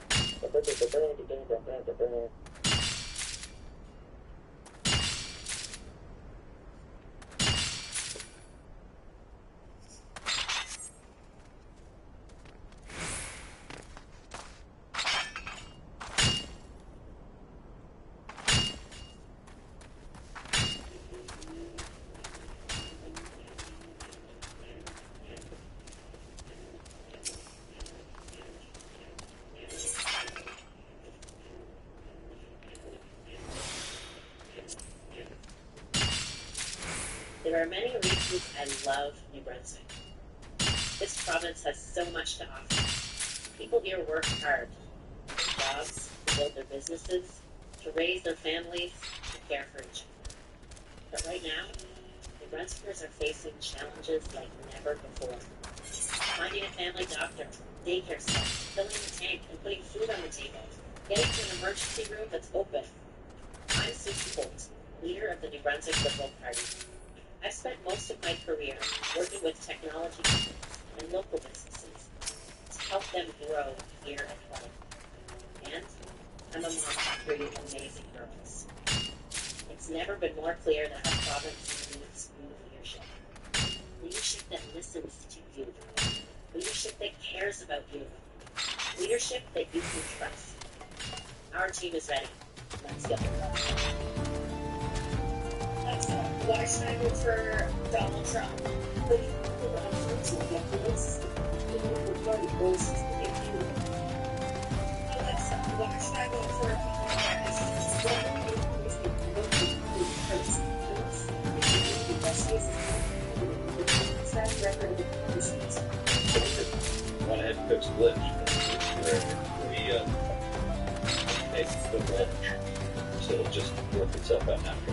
There are many reasons I love New Brunswick. This province has so much to offer. People here work hard, to get jobs, to build their businesses, to raise their families, to care for each other. But right now, New Brunswickers are facing challenges like never before. Finding a family doctor, daycare center, filling the tank and putting food on the table, getting to an emergency room that's open. I'm Susie Holt, leader of the New Brunswick Liberal Party. I've spent most of my career working with technology companies and local businesses to help them grow here at home. And I'm a mom of 3 amazing girls. It's never been more clear that our province needs new leadership. Leadership that listens to you. Leadership that cares about you. Leadership that you can trust. Our team is ready. Let's go. Why should I vote for Donald Trump? Alexa, why should I vote for Kamala Went ahead and fixed glitch. Where takes the glitch. So it'll just work itself out after.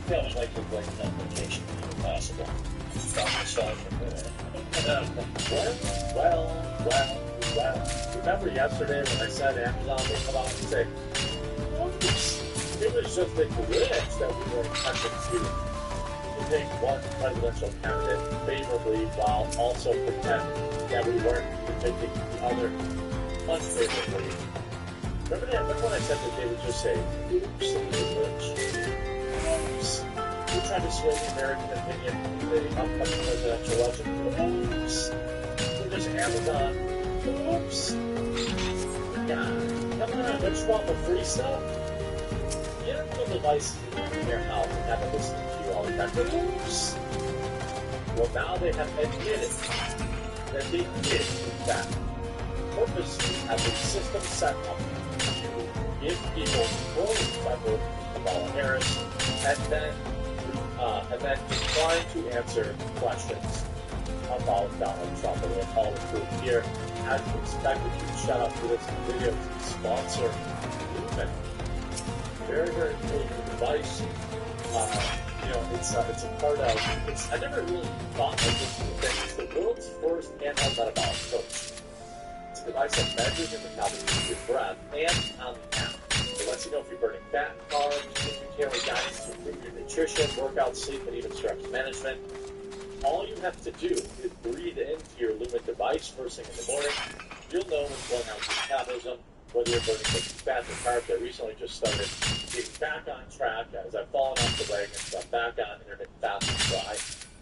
I always like to break an application if possible. Well. Remember yesterday when I said Amazon would come out and say, oops, it was just a glitch that we were attempting to take one presidential candidate favorably while also pretend that we weren't depicting the other unfavorably. Remember that? Remember when I said that they would just say, oops, it was a glitch? Oops. We're trying to sway the American opinion in the upcoming presidential election. Oops. We're just Amazon. Oops. God, come on, don't you want the free stuff? You don't put devices in your house and have it listening to you all the time. Oops. Well, now they have admitted that they did, in fact, purposely have a system set up to give people voting by voting for Kamala Harris and then decline to answer questions about Donald Trump. And we'll all include here, as you expect, a huge shout out to this video to the sponsor, Lumen. Very, very cool device. It's a part of, I never really thought of this thing. It's the world's first handheld metabolic coach. It's a device that measures your metabolism, your breath, and on the app. It lets you know if you're burning fat, carbs, taking care of guidance to improve your nutrition, workout, sleep, and even stress management. All you have to do is breathe into your Lumen device first thing in the morning. You'll know what's going on with your metabolism, whether you're burning fat or carbs. I recently just started getting back on track as I've fallen off the wagon, so I'm back on intermittent fasting. So I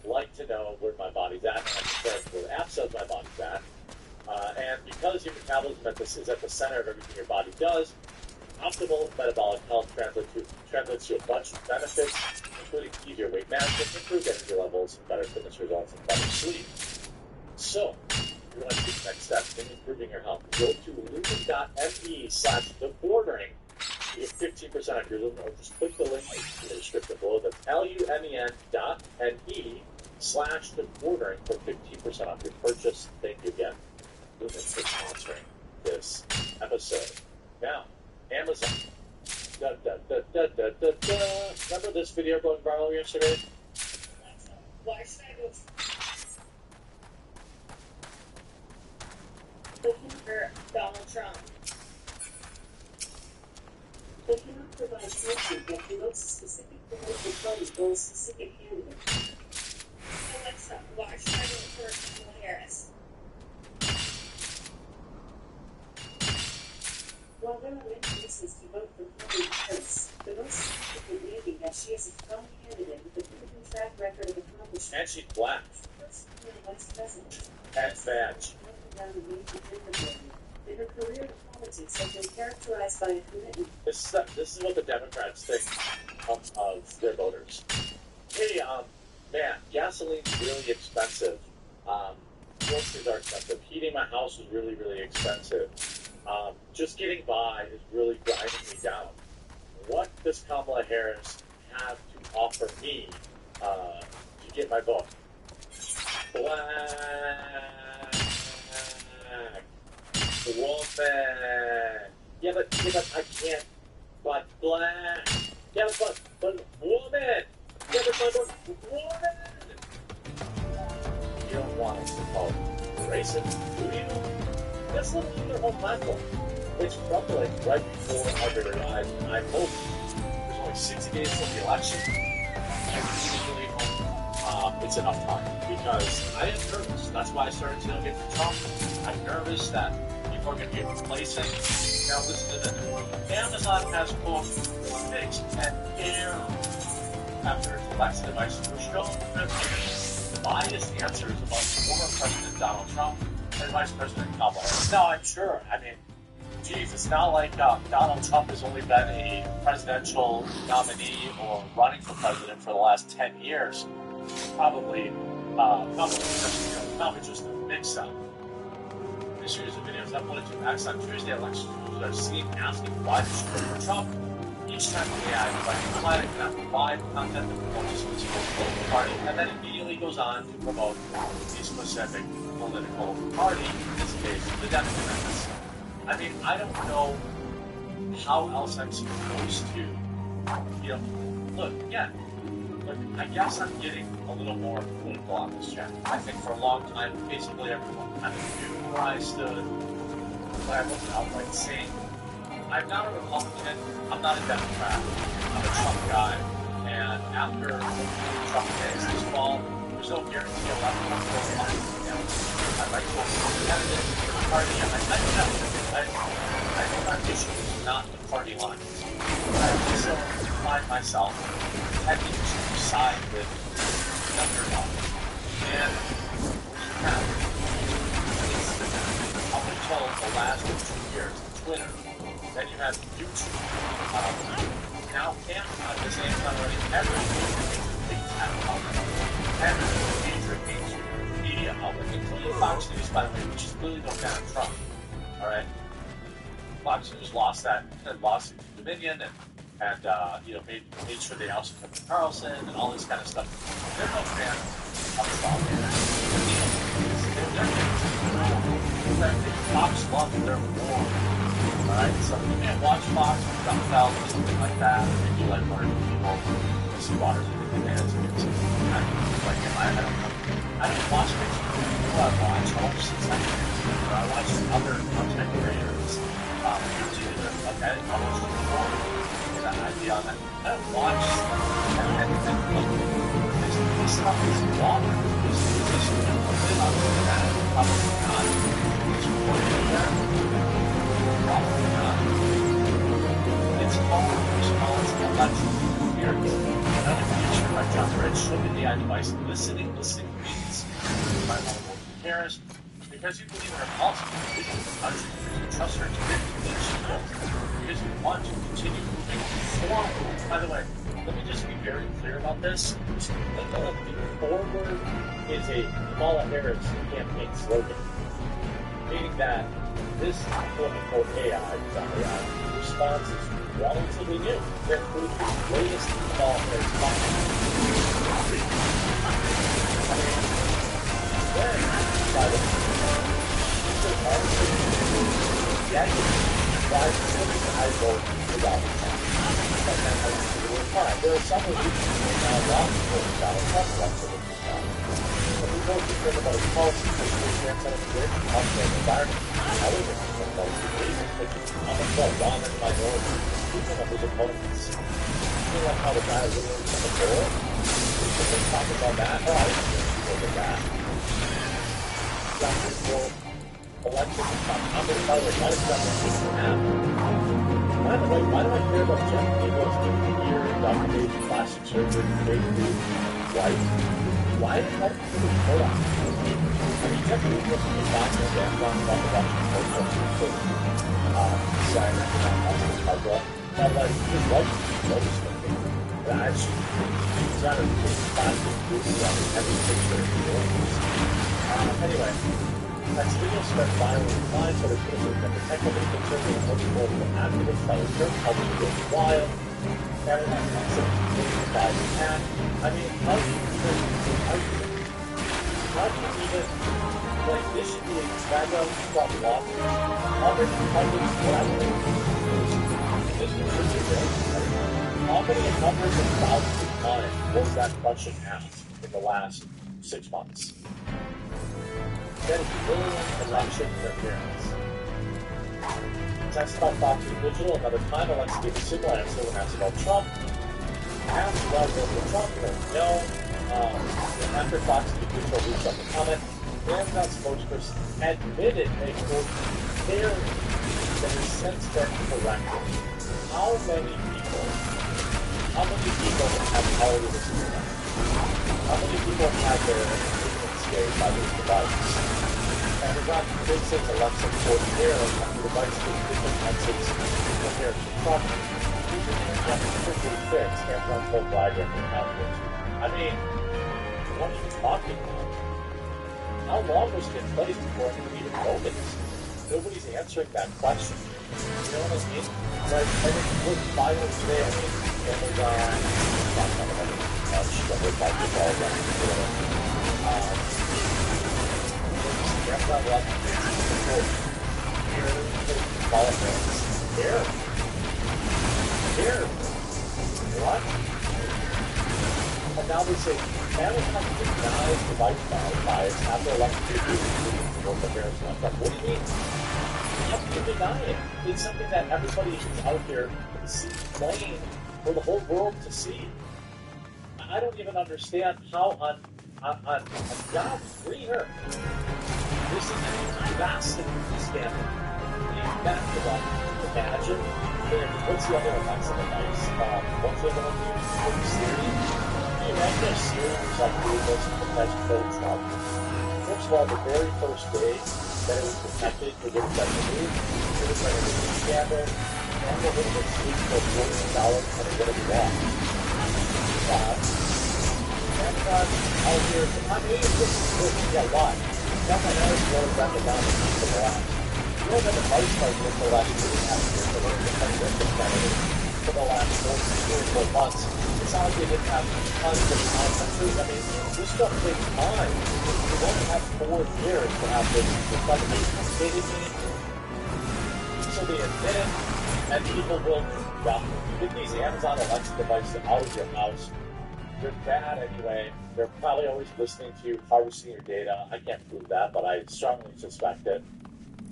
like to know where my body's at, and I compare it to where the app says my body's at. And because your metabolism is at the center of everything your body does, optimal metabolic health translates to a bunch of benefits, including easier weight management, improved energy levels, better fitness results, and better sleep. So, if you want to take the next step in improving your health, go to lumen.me/thebordering You get 15% off your Lumen, or just click the link in the description below. That's lumen.me/ordering for 15% off your purchase. Thank you again, Lumen, for sponsoring this episode. Now, Amazon. Remember this video going viral yesterday? Why should I go for Donald Trump? They cannot provide content that promotes a specific political party or a specific candidate. Alexa, why should I go for Kamala Harris? While there are many reasons to vote for Kamala Harris, the most significant may be that she is a strong candidate with a proven track record of accomplishment. And she's black. First vice president. And badge. Down the major gender barrier. In her career in politics has been characterized by a commitment. This is what the Democrats think of their voters. Hey, man, gasoline's really expensive. Groceries are expensive. Heating my house is really, really expensive. Just getting by is really grinding me down. What does Kamala Harris have to offer me to get my vote? Black woman. Yeah, but I can't. But black. Yeah, but woman. Yeah, but woman. You don't want us to call it racist, do you? Let's look at their whole platform. It's crumbling right before our very eyes. I hope there's only 60 days till the election. I really hope it's enough time, because I am nervous. That's why I started tailgating for Trump. I'm nervous that people are going to be complacent. Now listen to this. Amazon has, quote, fixed an error after its Alexa devices were shown biased answers about former President Donald Trump and Vice President Kamala Harris. No, I'm sure. I mean, geez, it's not like Donald Trump has only been a presidential nominee or running for president for the last 10 years. Probably just a mix-up. This series of videos uploaded to X on Tuesday, election users are seen asking why they should vote for Trump. Each time the AI provides a client cannot provide content that promotes a specific political party, and then immediately goes on to promote a specific political party, in this case, the Democrats. I mean, I don't know how else I'm supposed to, look, I guess I'm getting a little more political on this channel. I think for a long time, basically everyone kind of knew where I stood, but I wasn't outright saying, I'm not a Republican, I'm not a Democrat, I'm a Trump guy, and after Trump wins this fall, there's no guarantee of left Trump will find again. I'd like to vote for the candidate, the party, and I know my issue is not the party lines. I also find myself tending to side with the underdog. And we have Instagram, up until the last 2 years, Twitter. Then you have YouTube. Now Amazon, this Amazon already, every major big tech outlet, every major media outlet, including Fox News, by the way, which is really no fan of Trump. All right, Fox News lost Dominion and made sure they ousted Tucker Carlson and all this kind of stuff. They're no fans of Trump. Fox lost their war. Alright, so you can't watch Fox without something like that, or maybe like one or two people see waters in the hands and get something like I don't watch things I watch since I watch other content creators. I watch before that idea on that. I don't watch anything like this stuff is water. This is just put it on the internet, probably not. It's recorded there. Probably not. It's all response to election interference. Another feature by John Rich, look at the AI device, listening means by multiple Harris, because you believe in her policy, because you trust her to get to what she wants, because you want to continue moving forward. By the way, let me just be very clear about this. Forward is a Kamala Harris campaign slogan, meaning that this quote-unquote AI responses relatively new. They're pretty latest development is coming. I mean, then, by the why I vote without fine. There are some reasons now not to vote without but we vote because of our policies, which we can't set up a good, healthcare environment. Other than those reasons, which is almost well wrong and minority. People of his opponents. You like how the guy literally on the board? People been talking about that. Oh, I didn't think of that. That's for elections and stuff. I'm going to tell you, why does that happen? By the way, why do I hear about Jeff Bezos giving ear documentation, plastic surgery, baby, white? Why did that really hold on? I mean, Jeff Bezos is back in the Amazon about the Russian social side of the but like, his wife noticed something. And I actually, she's out of the plastic pieces on every picture of the world. Anyway, that video spread viral online, so they put it in the technical conservative political activists by the church, how they go wild, everyone thinks it's a bad attack. I mean, how do you even, like, this should be a background stop law. How many hundreds of thousands of times was that question asked in the last 6 months? That is million election interference. Text about Fox News Digital another time. Alexa gave a similar answer when asked about Trump. Asked about voting for Trump, no. After Fox News Digital reached out to comment, Amazon spokesperson admitted they quote failed that has since been corrected. How many people have already listened to that? How many people have their opinions swayed by this device? Amazon fixes Alexa for air on the device with different methods compared to Trump. Using the quickly fix Amazon told Blagger and others. I mean, what are you talking about? How long was it in place before anybody even noticed? Nobody's answering that question. You know what I mean? Like, I think we're finally today, I mean, Amazon, not kind of much, but we're talking about that. Amazon left here. What? And now they say Amazon denies device bias after election what do you mean? How can you deny it? It's something that everybody is out here playing for the whole world to see. I don't even understand how on God's green earth this is a massive scandal. Back to that, imagine, what's the other effects of the dice? What's the other one? Siri? Can you imagine if Siri was up doing this and killed Trump? First of all, the very first day that it was detected to get that removed, it was like a big scandal, and a little bit sweet for $1 billion and it would have lost. Amazon out here, I mean, yeah, why? Now my nose blows back and down the last. You know that the vice president for the last 2.5 years, the one the presidential candidate for the last 4 months, it's not like they didn't have tons of countries. I mean, this stuff takes time. You won't have 4 years to have this president. They didn't need it. So they admit it, and people will get these Amazon Alexa devices out of your house. They're bad anyway. They're probably always listening to you, harvesting your data. I can't prove that, but I strongly suspect it.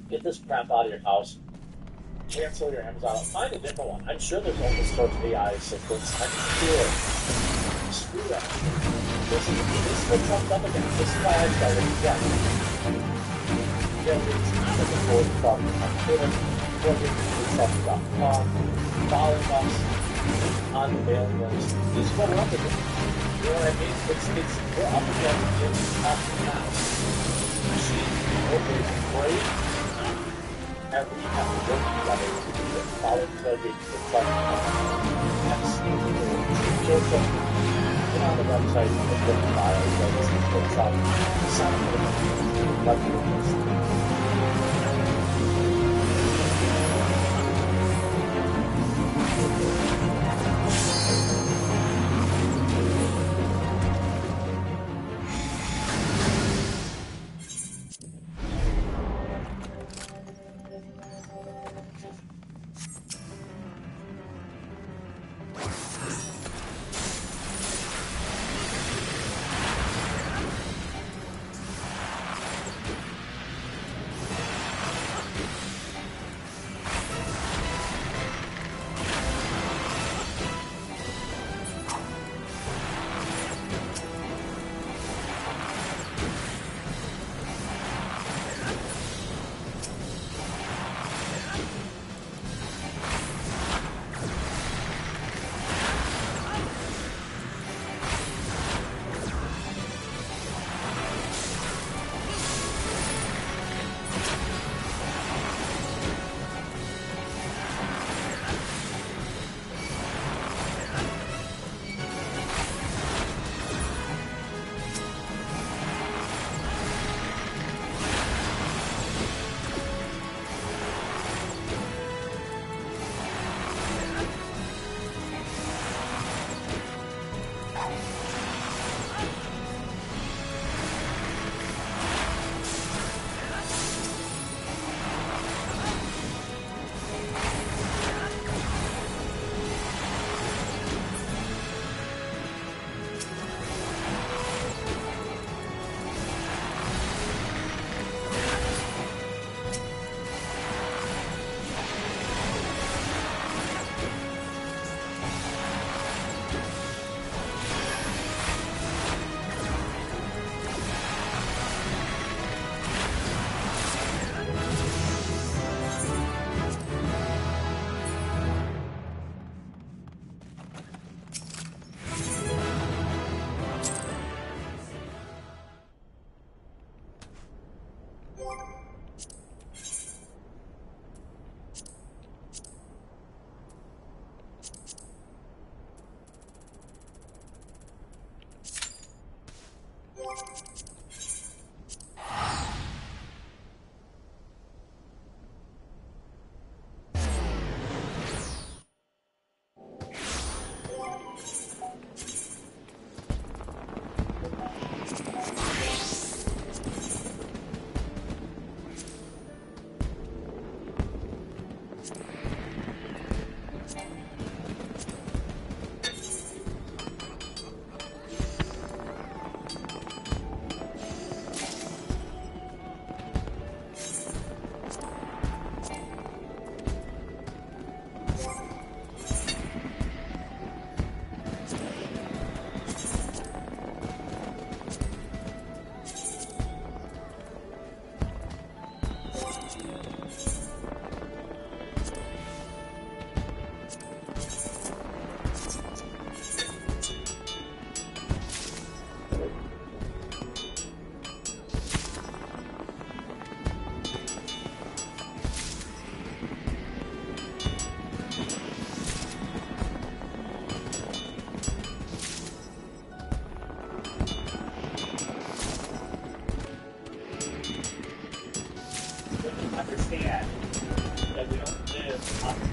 Get this crap out of your house. Cancel your Amazon. Find a different one. I'm sure there's open source AI assistants. I'm sure. Screw that. This is what Trump's up against. This is why I started again. It's not looking forward to talking on Twitter. Trump.com. Following us on the mailing list. This is what we're up against. You know what I mean? We're up against the house. Machine is great, and we have to work together to do this. Follow tailgate to the front. Get on the website, look at the files, listen to the Trump, sign up for the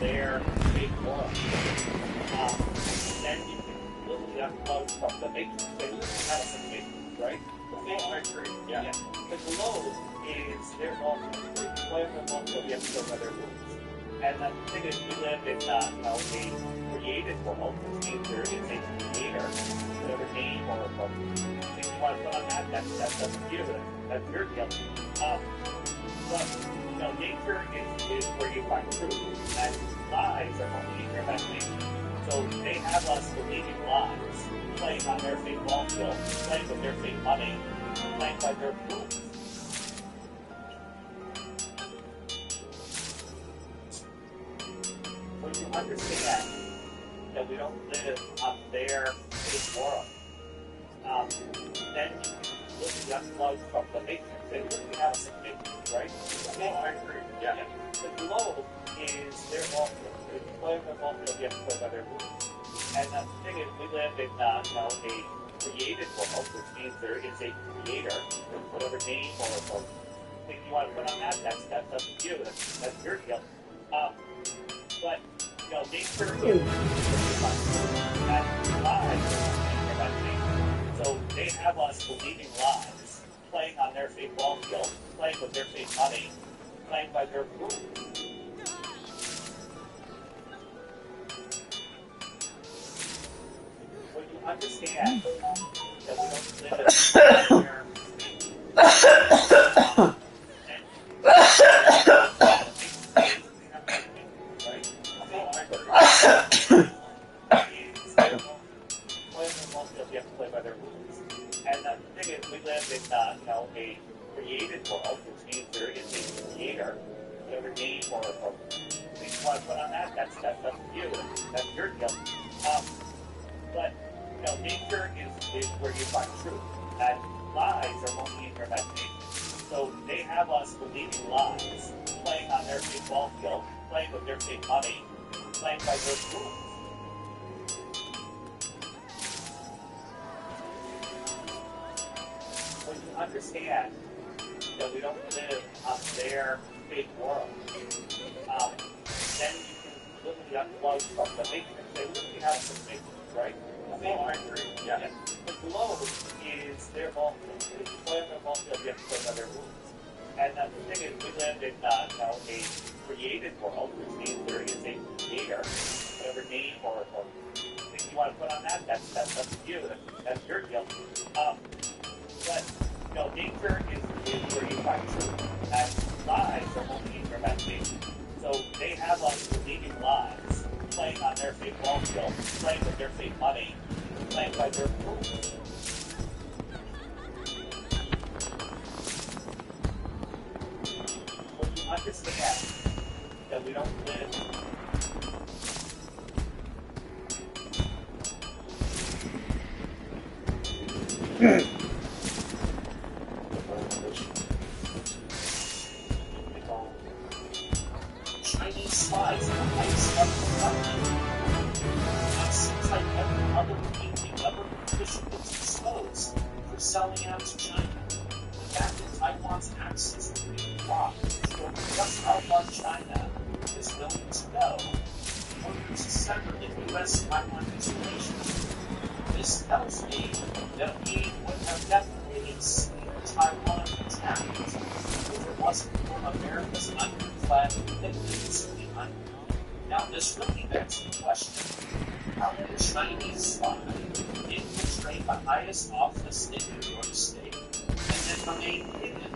their fake world. Then you can literally unplug from the matrix. They literally have us in the matrix, right? I agree. Yeah. The globe is their ultimate free. Whatever the most of the episode by their rules. And the thing is, we live in a created world, which means there is a creator, whatever name or thing you want to put on that, that's up to you. That's your deal. But nature is where you find truth, and lies are only in your imagination. So they have us believing lies, playing on their fake ball field, playing with their fake money, playing by their rules. When you understand that we don't live on their fake world, then you can literally unplug from the matrix. They literally have us in the matrix, right? I agree. Yeah. The globe is their ultimate. It's playing their ultimate, you have to play by their rules. And the thing is, we live in a created world, which means there is a creator, whatever name or thing you want to put on that, that's up to you. That's your deal. But nature is and lies are about nature. So they have us believing lies, playing on their fake ball field, playing with their fake money, playing by their rules. When you understand that we don't live in you have to play by their rules. And the thing is, we live in a created world, which means there is a creator, whatever name or thing you want to put on that, that's up to you. That's your deal. But nature is where you find truth, and lies are only in your imagination. So they have us believing lies, playing on their fake ball field, playing with their fake money, playing by their rules. When you understand that we don't live on their fake world, then you can literally unplug from the matrix. They literally have us in the matrix, right? I agree. Yeah. The globe is their ultimate. It's playing their ultimate, you have to play by their rules. And the thing is, we live in a created world, which means there is a creator, whatever name or thing you want to put on that, that's up to you. That's your deal. But nature is where you find truth, and lies are only in your imagination. So they have us believing lies, playing on their fake ball field, playing with their fake money, playing by their rules. When you understand that we don't live Chinese spies in the heights of the country. It seems like every other week the government official gets exposed for selling out to China. The fact that Taiwan's access to the block shows just how far China is willing to go in order to sever the U.S.-Taiwan relations. This tells me that we would have definitely seen Taiwan attacked if it wasn't for America's ironclad commitments to the unknown. Now, this really begs the question, how did a Chinese spy infiltrate the highest office in New York State and then remain hidden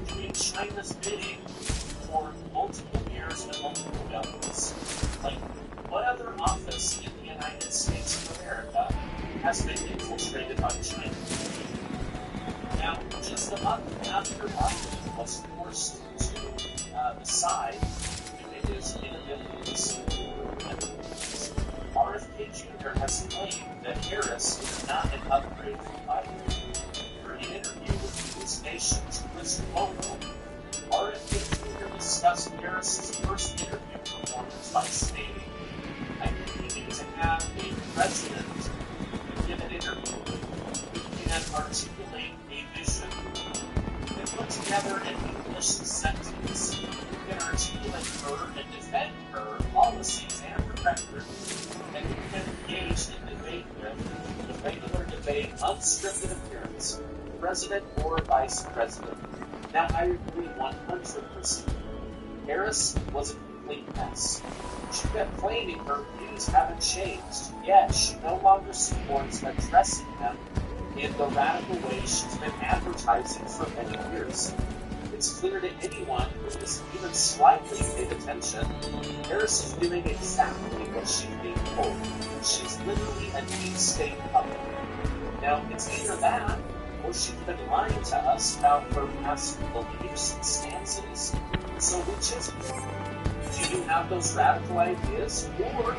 between China's bidding for multiple years and multiple governments? Like, what other office in the United States of America has been infiltrated by China? Now, just a month after Biden was forced to decide if it is inabilities RFK Jr. has claimed that Harris is not an upgrade from Biden. During an interview with News Nation's Chris Cuomo, RFK Jr. discussed Harris's first interview performance by stating, "I continue to have a president give an interview who can articulate a vision and put together an English sentence can articulate her and defend her policies and her record, and who can engage in debate with the regular debate, unscripted appearance, president or vice president. Now, I agree 100%. Harris was a complete mess. She kept claiming her views haven't changed, yet she no longer supports addressing them in the radical way she's been advertising for many years. It's clear to anyone who has even slightly paid attention, Harris is doing exactly what she's being told. She's literally a deep state puppet. Now, it's either that, or she's been lying to us about her past beliefs and stances. So which is it? Do you have those radical ideas, or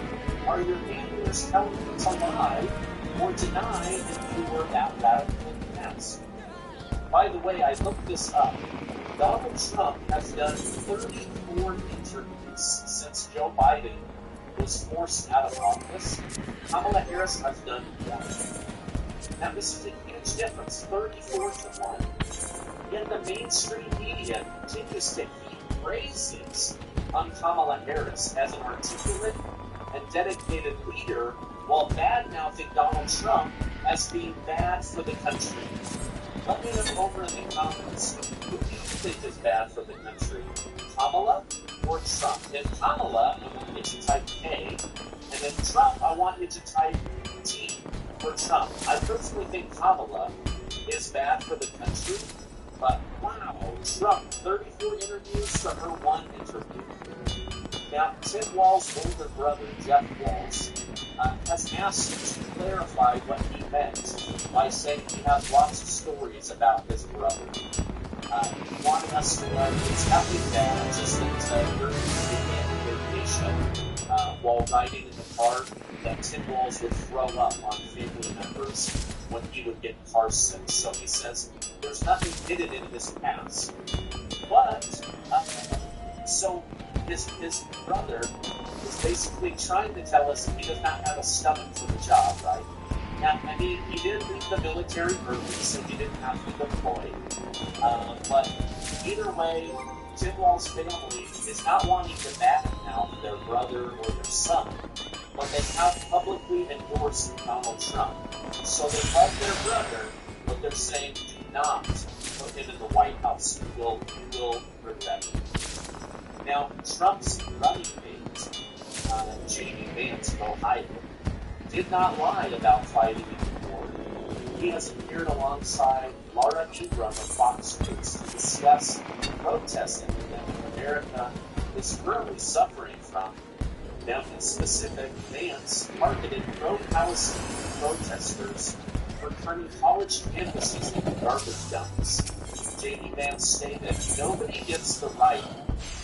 are your handlers telling you to lie or deny that you were that radical in the past? By the way, I looked this up. Donald Trump has done 34 interviews since Joe Biden was forced out of office. Kamala Harris has done 1. Now, this is a huge difference, 34 to 1. Yet the mainstream media continues to heap praises on Kamala Harris as an articulate and dedicated leader while bad-mouthing Donald Trump as being bad for the country. Let me know over in the comments, who do you think is bad for the country? Kamala or Trump? If Kamala, I want you to type K, and if Trump, I want you to type T for Trump. I personally think Kamala is bad for the country, but wow, Trump, 34 interviews for her 1 interview. Now, Tim Walz's older brother, Jeff Walz, has asked to clarify what he meant by saying he has lots of stories about his brother. He wanted us to know it's nothing bad, just that during the weekend vacation, while riding in the car, that Tim Walz would throw up on family members when he would get car sick. So he says there's nothing hidden in his past. But, so his brother is basically trying to tell us he does not have a stomach for the job, right? Now, I mean, he did leave the military early, so he didn't have to deploy. But either way, Tim Walz's family is not wanting to badmouth their brother or their son, but they have publicly endorsed Donald Trump. So they love their brother, but they're saying do not put him in the White House. You will regret it. Now, Trump's running mate, J.D. Vance of Ohio, did not lie about fighting in the war. He has appeared alongside Laura Ingraham of Fox News to discuss protesting that America is currently suffering from. Now, in specific, Vance targeted pro-Palestinian protesters for turning college campuses into garbage dumps. J.D. Vance stated, nobody gets the right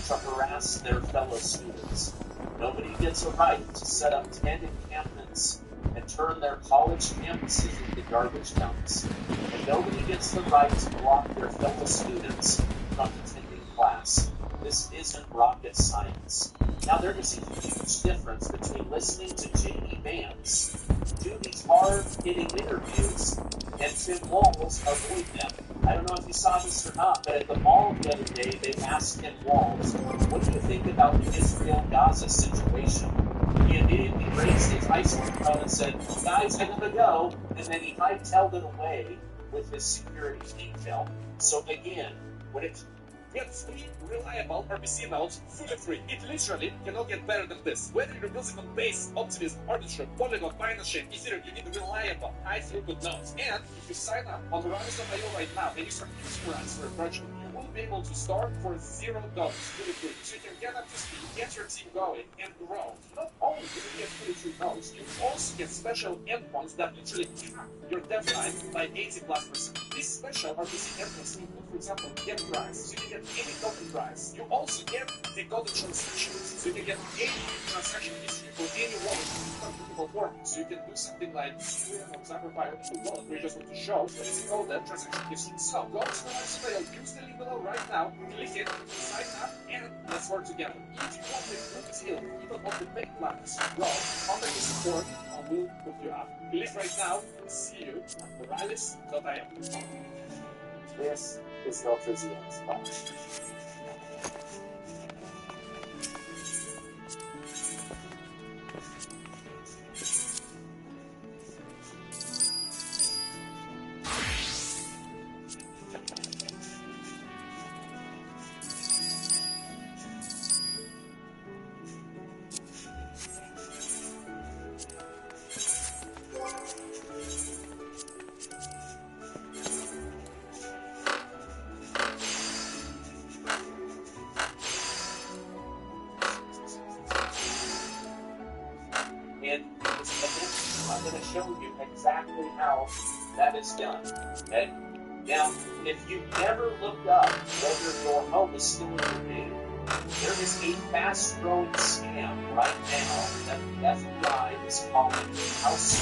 to harass their fellow students. Nobody gets a right to set up tent encampments and turn their college campuses into garbage dumps. And nobody gets the right to block their fellow students from attending class. This isn't rocket science. Now, there is a huge difference between listening to J.D. Vance do these hard-hitting interviews and Tim Walz avoid them. I don't know if you saw this or not, but at the mall the other day, they asked Tim Walz, what do you think about the Israel-Gaza situation? He immediately raised his ice cream cone and said, guys, I gotta go. And then he hightailed it away with his security detail. So again, when it Get free, reliable RPC modes fully free. It literally cannot get better than this. Whether you're using on Base, Optimus, Artichoke, Polygon, Binance Chain, Ethereum, you need reliable, high throughput nodes. And if you sign up on Runners.io right now and you start using runs for a project, you will be able to start for $0 fully free. So you can get up to speed, get your team going, and grow. Not only do you get fully free nodes, you also get special endpoints that literally cap your dev time by 80+%. These special RPC endpoints include, for example, get price. So you can get any token price. You also get the golden transactions. So you can get any transaction history for any wallet in multiple forms. So you can do something like Ethereum or Cyberfire or wallet where you just want to show that it's golden transaction history. So go to the Runners.io, use the link below right now, click it, sign up, and let's work together. If you want the group deal, even on the paid plans, well, contact the support and we'll hook you up. Click right now. See you at Morales.io. This is not Rizzian's spot. show you exactly how that is done. Okay? Now, if you've never looked up whether your home is still in the name, there is a fast-growing scam right now that the FBI is calling house.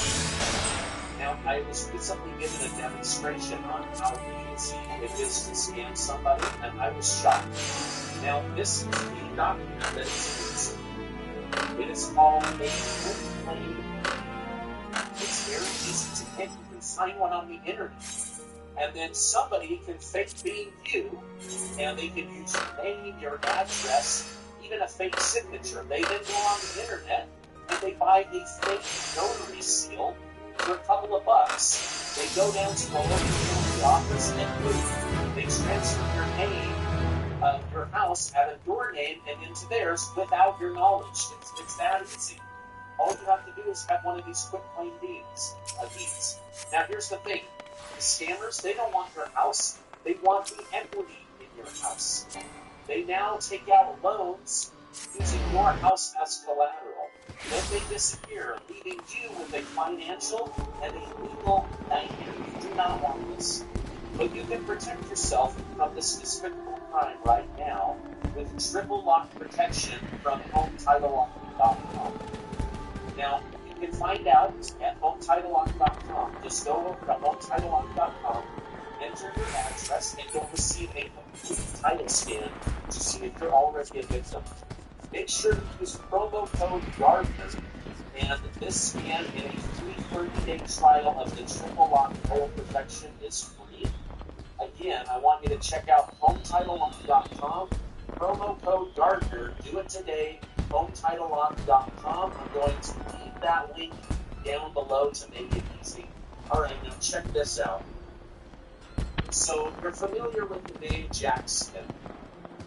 Now, I was recently given a demonstration on how easy it is to scam somebody, and I was shocked. Now, this is the document that is used. It is called a quit claim. It's very easy to get. You can find one on the internet. And then somebody can fake being you, and they can use your name, your address, even a fake signature. They then go on the internet and they buy a fake notary seal for a couple of bucks. They go down to the local office and boom, they transfer your name, your house out of your name and into theirs without your knowledge. It's that easy. All you have to do is have one of these quick claim deeds. Now here's the thing. The scammers, they don't want your house. They want the equity in your house. They now take out loans using your house as collateral. Then they disappear, leaving you with a financial and a legal nightmare. You do not want this. But you can protect yourself from this despicable crime right now with triple lock protection from HomeTitleLock.com. Now, you can find out at HomeTitleLock.com. Just go over to HomeTitleLock.com, enter your address, and you'll receive a complete title scan to see if you're already a victim. Make sure to use promo code Gardner, and this scan and a free 30-day trial of the triple lock title protection is free. Again, I want you to check out HomeTitleLock.com, promo code Gardner. Do it today. HomeTitleLock.com. I'm going to leave that link down below to make it easy. Alright, now check this out. So, you're familiar with the name Jack Smith.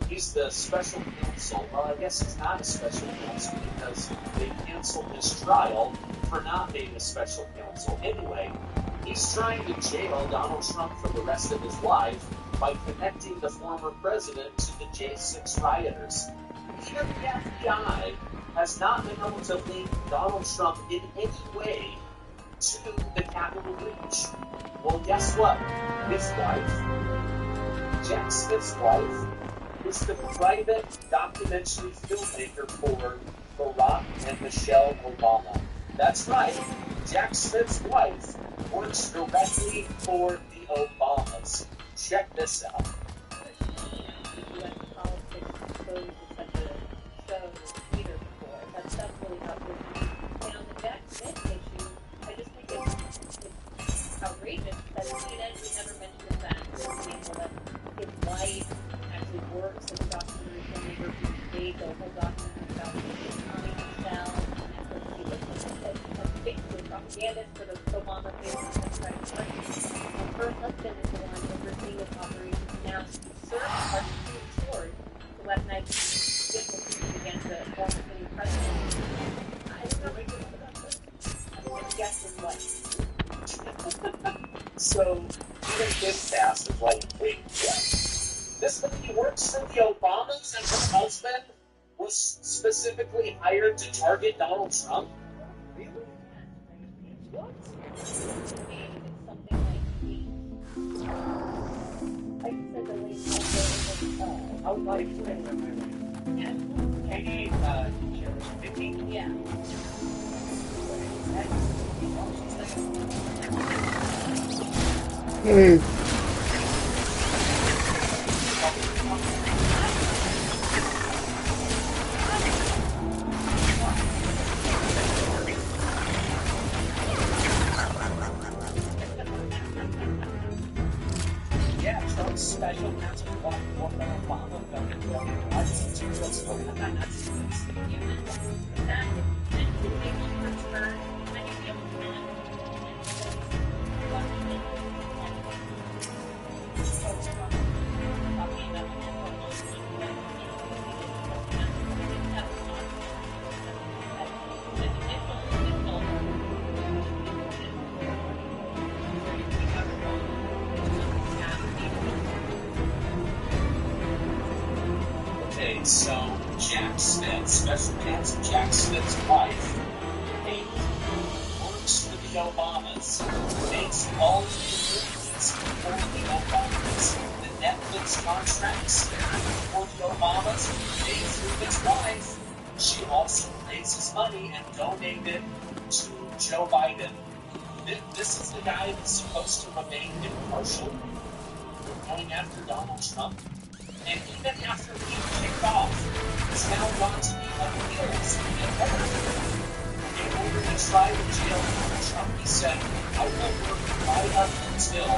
He's the special counsel. Well, I guess he's not a special counsel because they canceled his trial for not being a special counsel. Anyway, he's trying to jail Donald Trump for the rest of his life by connecting the former president to the J6 rioters. Even the FBI has not been able to link Donald Trump in any way to the Capitol breach. Well, guess what? His wife, Jack Smith's wife, is the private documentary filmmaker for Barack and Michelle Obama. That's right. Jack Smith's wife works directly for the Obamas. Check this out. That's really not good. And on the Jack Smith issue, I just think it's outrageous that CNN never mentioned the fact, for example, that his wife actually works as a documentary filmmaker who made the whole documentary about Tommy Michelle and a basically propagandist for the Obama family Democratic Party. Her husband is the one overseeing this operation now to serve our Supreme Court to weaponize against the former sitting president. I don't know anything about this. I'm guessing what. So, even his cast is like, wait, what? This lady works for the Obamas and her husband was specifically hired to target Donald Trump? Really? What? How life Katie, yeah. Yeah, Trump's special counsel for Obama materials for the Okay, so Jack Smith, special counsel Jack Smith's wife, Amy, works for the the Obamas. Makes all the agreements for the Obamas. The Netflix contracts for the Obamas made through his wife. She also raises money and donated to Joe Biden. This is the guy that's supposed to remain impartial, going after Donald Trump. And even after being kicked off, he's now gone to be appeals in court. In order to try to jail Donald Trump, he said, I will work right up until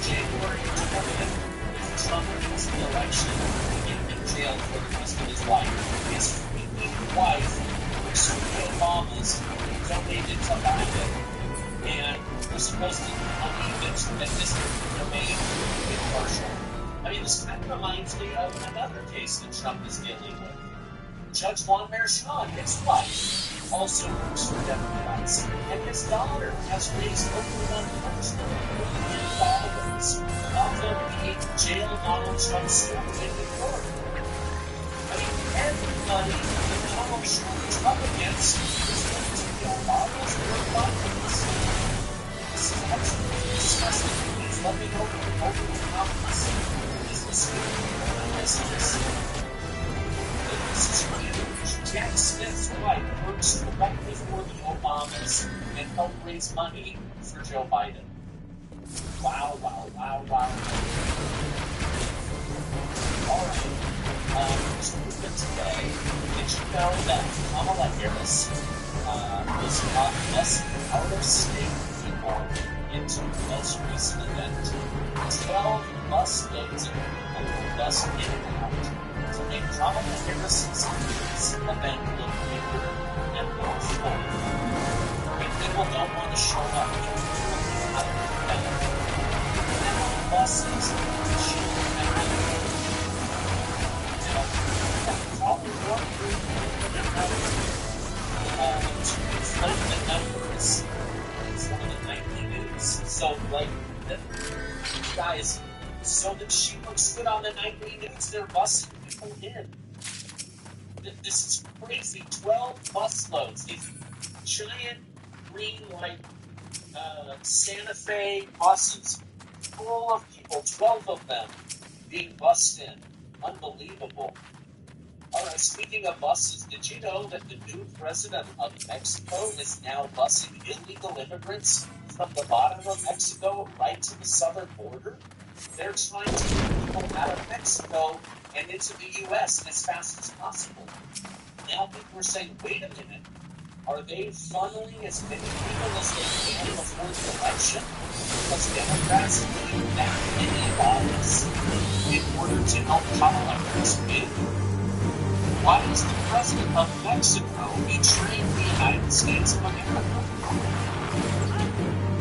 January 20th if Trump wins the election to get him jailed for the rest of his life. His freaking wife works for the Obamas, donated to Biden, and we're supposed to believe that this will remain impartial. I mean, this kind of reminds me of another case that Trump is dealing with. Judge Juan Merchan, his wife, also works for Democrats, and his daughter has raised over $100 million off of the jail Donald Trump story in New York. I mean, everybody that Donald Trump is up against is going to be Obamas or Republicans. This is absolutely disgusting. Please let me know over the comments. This is huge. Jack Smith's wife works directly for the Obamas and helped raise money for Joe Biden. Wow, wow, wow, wow. Alright, just a little bit today. Did you know that Kamala Harris was caught busing out-of-state people into the most recent event? 12 bus loads of people were bused in and out to make Kamala Harris's event look bigger and more full. When people don't want to show up to the event, and buses she probably one group to inflate the numbers for the nightly news. So, like, guys, so that she looks good on the nightly news, they're busing people in. This is crazy. 12 bus loads. These giant green, like, Santa Fe buses full of people, 12 of them being bussed in. Unbelievable. Alright, speaking of buses, did you know that the new president of Mexico is now busing illegal immigrants from the bottom of Mexico right to the southern border? They're trying to get people out of Mexico and into the U.S. as fast as possible. Now people are saying, wait a minute, are they funneling as many people as they can before the election? Because Democrats need that many bodies in order to help Kamala Harris win? Why is the president of Mexico betraying the United States of America?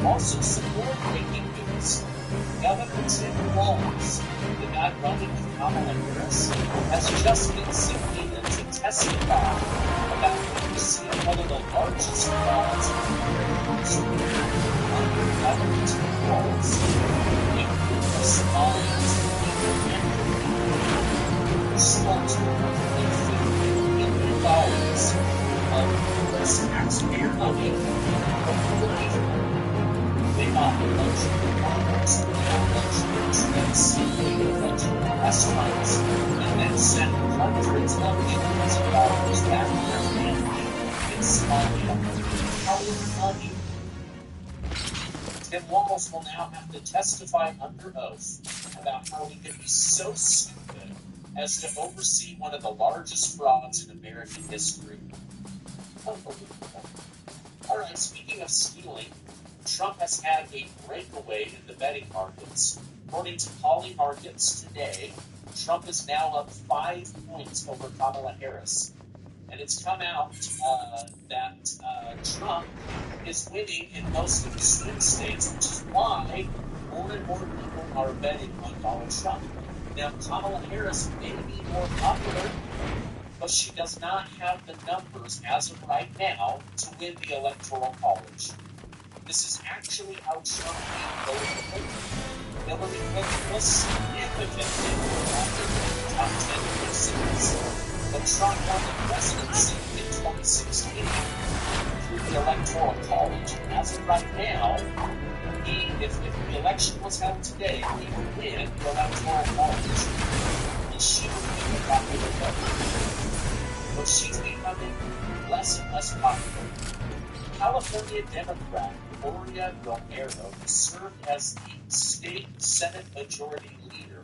Also, some more breaking news. Governor Tim Walz, the guy running with Kamala Harris, has just been subpoenaed to testify about overseeing one of the largest frauds in American history. Under Governor Tim Walz, including Somalians and stole $250 million of U.S. taxpayer money from illegal. They bought luxury cars, luxury trips, luxury restaurants, and then sent hundreds of millions of dollars back to their family in Somalia. Our money. Tim Walz will now have to testify under oath about how he could be so stupid as to oversee one of the largest frauds in American history. Unbelievable. Alright, speaking of stealing, Trump has had a breakaway in the betting markets. According to Polymarkets today, Trump is now up 5 points over Kamala Harris. And it's come out that Trump is winning in most of the swing states, which is why more and more people are betting on Donald Trump. Now, Kamala Harris may be more popular, but she does not have the numbers as of right now to win the Electoral College. This is actually how Trump beat Hillary Clinton. Hillary Clinton was significantly more popular in the top 10 races But Trump won the presidency in 2016 through the Electoral College. And as of right now, if the election was held today, he would win the Electoral College. And she would be the popular vote. But she's becoming less and less popular. California Democrat Gloria Romero, who served as the state Senate Majority Leader,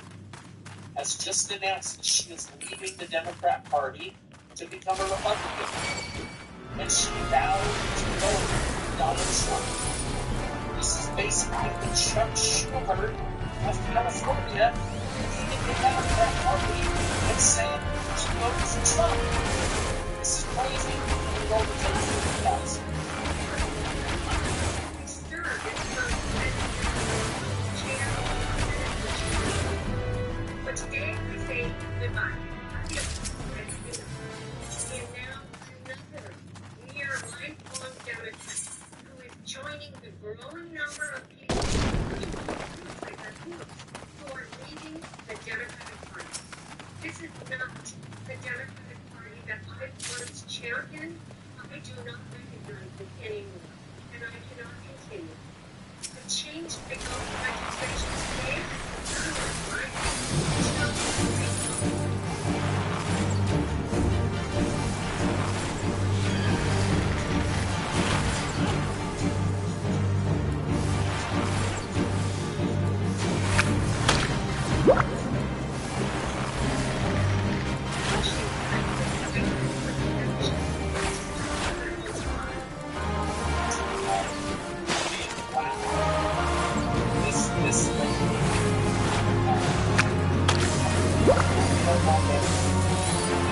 has just announced that she is leaving the Democrat Party to become a Republican. And she vowed to vote for Donald Trump. This is basically the Chuck Schumer of California leaving the Democrat Party and saying she voted for Trump. This is crazy. I'm going to take it with you guys. But today we say goodbye. And now another near lifelong Democrat who is joining the growing number of people who are leaving the Democratic Party. This is not the Democratic Party that I once championed. I do not recognize it anymore, and I cannot continue. The change because legislation today is not right.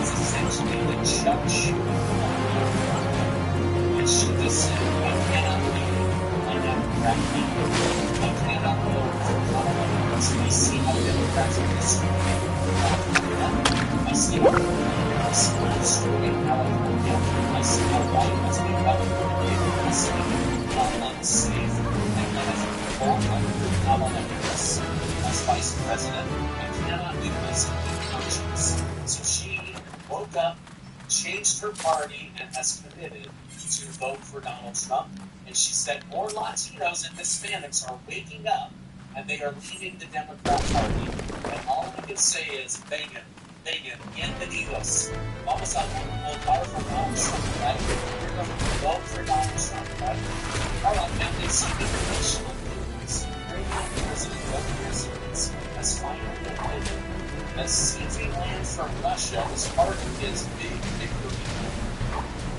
Is essentially the Chuck Schumer. And she just said, I cannot leave my Democrat people. I cannot vote for Kamala Harris. I see how Democrats are destroying California. I see how Democrats are destroying California. I see how white has become unsafe and unethical under Kamala Harris as vice president. I cannot do this in good conscience. So she woke up, changed her party, and has committed to vote for Donald Trump. And she said more Latinos and Hispanics are waking up, and they are leaving the Democrat Party. And all I can say is, vengan, bienvenidos. Vamos a votar for Donald Trump, right? We're going to vote for Donald Trump, right? All right, now they see international news. President Zelensky has finally admitted that seizing land from Russia was part of his big victory.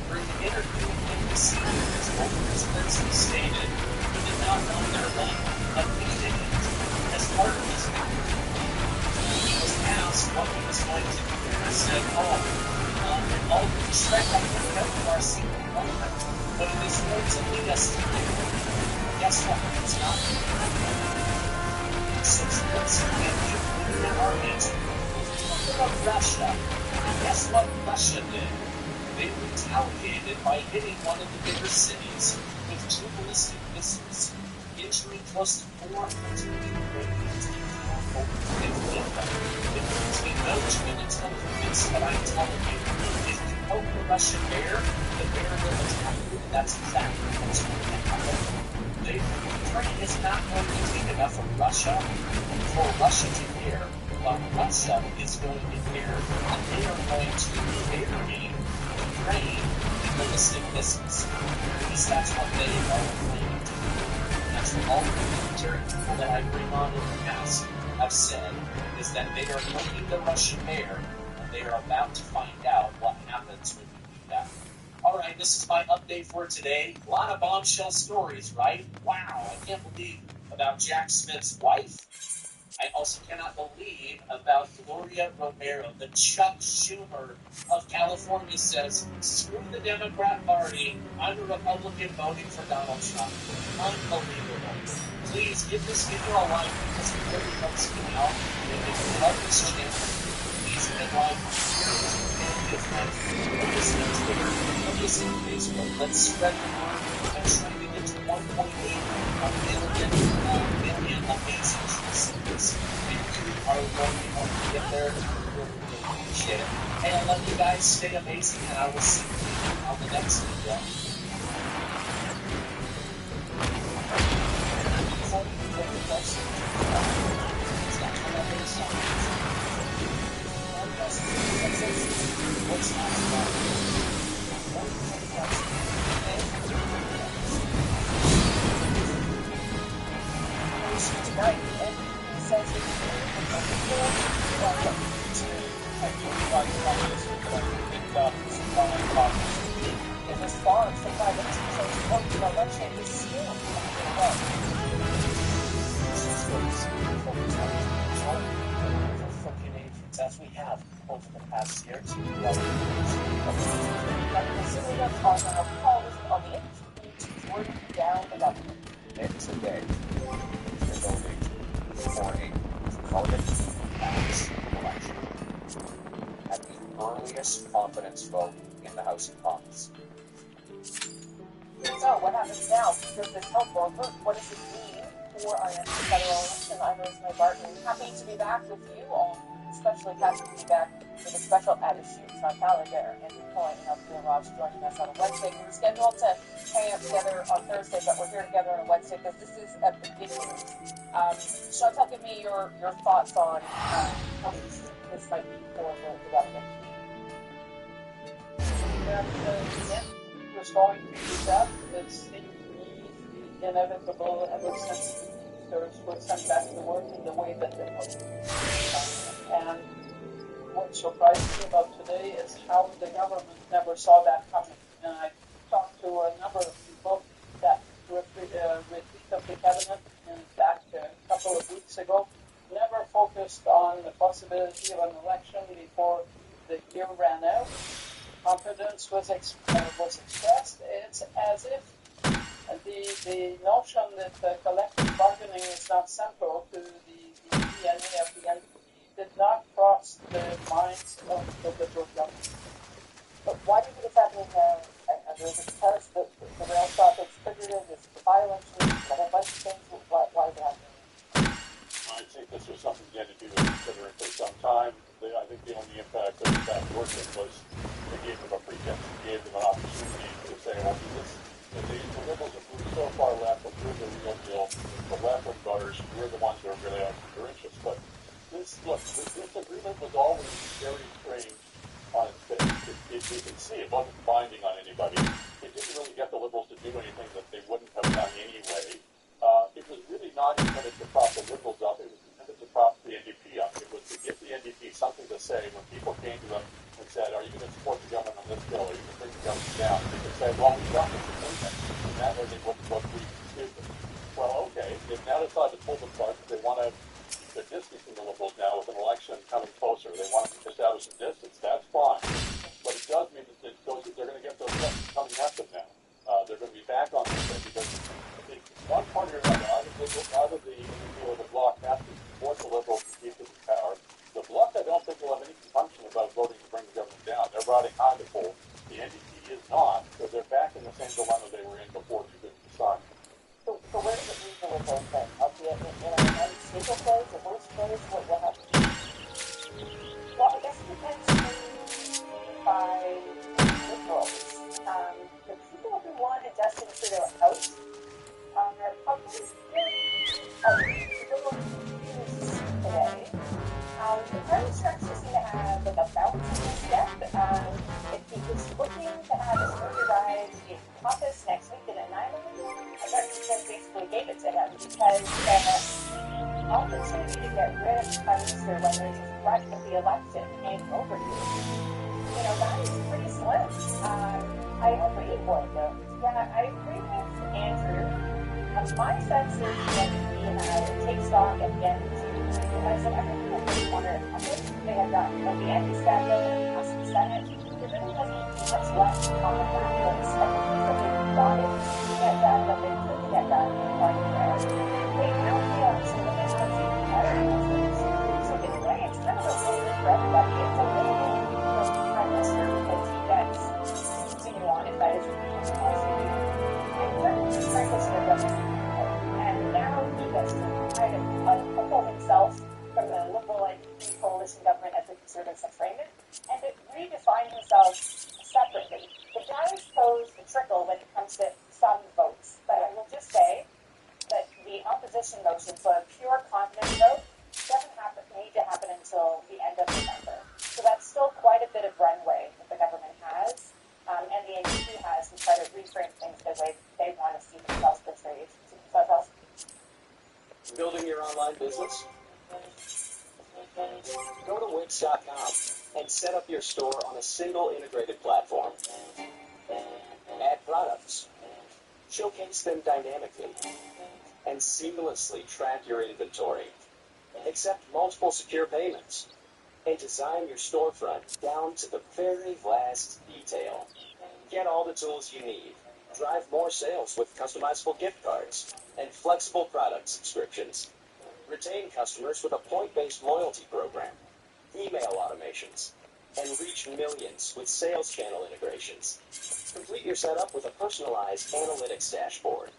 During the interview with NBC News, Zelensky stated he did not want their land, but needed it as part of his victory. He was asked what he was going to do, and he said, in all due respect, I can't help you our secret government, but it is going to lead us to victory. Guess what? It's not so Zelensky and nuclear armies of Russia. And guess what Russia did? They retaliated by hitting one of the bigger cities with two ballistic missiles, injuring close to 400 Ukrainians and killed over 50 of them. It brings me no joy to tell you this, but I'm telling you, if you poke the Russian bear, the bear will attack you, and that's exactly what's going to happen. Ukraine is not going to take enough of Russia for Russia to care. But Russia is going to care, and they are going to bury Ukraine in ballistic missiles. At least that's what they are planning to do. That's what all the military people that I bring on in the past have said, is that they are poking the Russian bear, and they are about to find out what happens when you do that. All right, this is my update for today. A lot of bombshell stories, right? Wow, I can't believe about Jack Smith's wife. I also cannot believe about Gloria Romero, the Chuck Schumer of California says, screw the Democrat Party, I'm a Republican voting for Donald Trump. Unbelievable. Please give this video a like because it really helps me out. And if you love this channel, please hit like, share this video with friends, put this on Twitter, put this on Facebook. Let's spread the word. I'm trying to get to 1.8 million amazing listeners. And you are going to help me get there. appreciate it. Hey, I love you guys. Stay amazing, and I will see you on the next video. Tonight, and he says in response, the private teacher supporting the election is still for Canadians, as we have over the past year. Considering us on our calls on the industry, wording down the government. And today, the voting for a voted tax election at the earliest confidence vote in the House of Commons. So, what happens now? Does this help or hurt? What does this mean for our next federal election? I'm Rosemary Barton. Happy to be back with you all, especially happy to be back with a special added shoot from Tyler Bear and Nicole and Bill Ross joining us on a Wednesday. We were scheduled to hang out together on Thursday, but we're here together on a Wednesday because this is a beginning. Chantal, give me your thoughts on how this might be for the government. Was going to do that. It seemed to me inevitable ever since teachers were sent back to work in the way that they were. And what surprised me about today is how the government never saw that coming. And I talked to a number of people that retreat of the cabinet back a couple of weeks ago, never focused on the possibility of an election before the year ran out. Confidence was expressed. It's as if the notion that collective bargaining is not central to the DNA of the NDP did not cross the minds of the Liberal government. But why do you think it's happening now? Is it because the rail stop is triggered it? Is the violence? A whole bunch of things? Why is it happening? I think this was something the NDP was considering for some time. I think the only impact of that working was they gave them a pretense, gave them an opportunity to say, well, the Liberals have moved so far left, but we're the real deal. The left-wing voters, we're the ones who are really out for their interests. But this agreement was always very strange on its face. You can see it wasn't binding on anybody. It didn't really get the Liberals to do anything that they wouldn't have done anyway. It was really not intended to prop the Liberals up. It was intended to prop the NDP up. It was to give the NDP something to say when people came to them and said, are you going to support the government on this bill? Are you going to bring the government down? They could say, well, we've got this agreement. And that way they wouldn't look weak and stupid. Well, okay. They've now decided to pull the plug. They want to keep their distance from the Liberals now with an election coming closer. They want to establish some distance. That's fine. But it does mean that they're going to get those questions coming at them now. They're going to be back on this thing because one party or another, either the NDP or the Bloc has to support the Liberals to keep them in power. The Bloc, I don't think, will have any compunction about voting to bring the government down. They're riding high to pull. The NDP is not, because they're back in the same dilemma they were in before they couldn't decide. So where does it leave the Liberals then? Up in a stable place, a worse place? What happens? Well, I guess it depends by Liberals. The people who wanted Justin Trudeau out are probably still Liberal views today. The Prime Minister seems to have like a balancing step. If he was looking to have a story ride in caucus next week in an island, I bet he just basically gave it to him because the opportunity to get rid of the Prime Minister when there's a threat of the election hanging over you, that is pretty slim. I agree with them. Yeah, I agree with Andrew. My sense is that he takes stock at the end because of everything that they wanted to accomplish. They had done at the end scandal in the Senate. There really wasn't much left on the back list of things that they wanted to get done, but they couldn't get done in one year. They now feel so that they have to better answers. So in a way, it's kind of a win for everybody. It's a win for the Prime Minister because he gets to continue on if that is what he wants to do. And frankly, and now he gets to kind of uncouple himself from the Liberal NDP coalition government as the Conservatives have framed it themselves separately. The Giants pose a trickle when it comes to some votes, but I will just say that the opposition motion for a pure confidence vote doesn't need to happen until the end of November. So that's still quite a bit of runway that the government has, and the NDP has, to try to reframe things the way they want to see themselves portrayed. Building your online business? Go to Wix.com and set up your store on a single integrated platform. Add products, showcase them dynamically, and seamlessly track your inventory. Accept multiple secure payments, and design your storefront down to the very last detail. Get all the tools you need. Drive more sales with customizable gift cards and flexible product subscriptions. Retain customers with a point-based loyalty program, email automations, and reach millions with sales channel integrations. Complete your setup with a personalized analytics dashboard.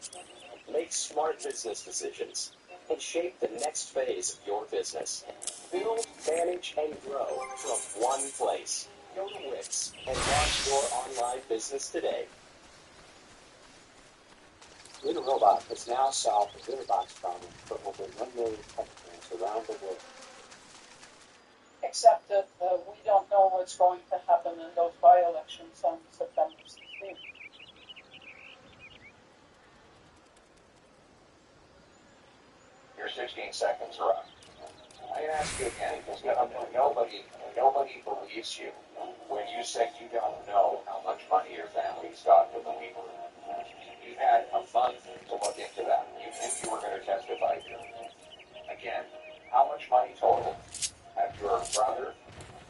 Make smart business decisions and shape the next phase of your business. Build, manage, and grow from one place. Go to Wix and launch your online business today. LinRobot has now solved the litter box problem for over 1 million customers around the world. Except that we don't know what's going to happen in those by-elections on September 16th. Your 16 seconds are up. I ask you again, because nobody believes you when you say you don't know how much money your family's got with the people. You had a month to look into that. You knew you were going to testify here. Again, how much money total have your brother,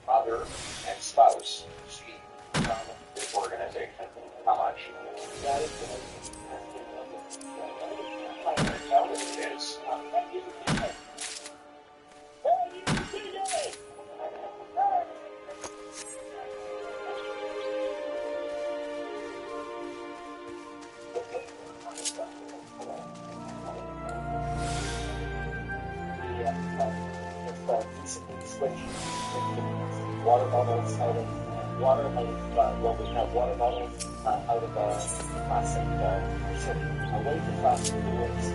mother, and spouse received from this organization? How much? That is tell what it is. Recently switched water bottles out of water bottles out of plastic, away from plastic towards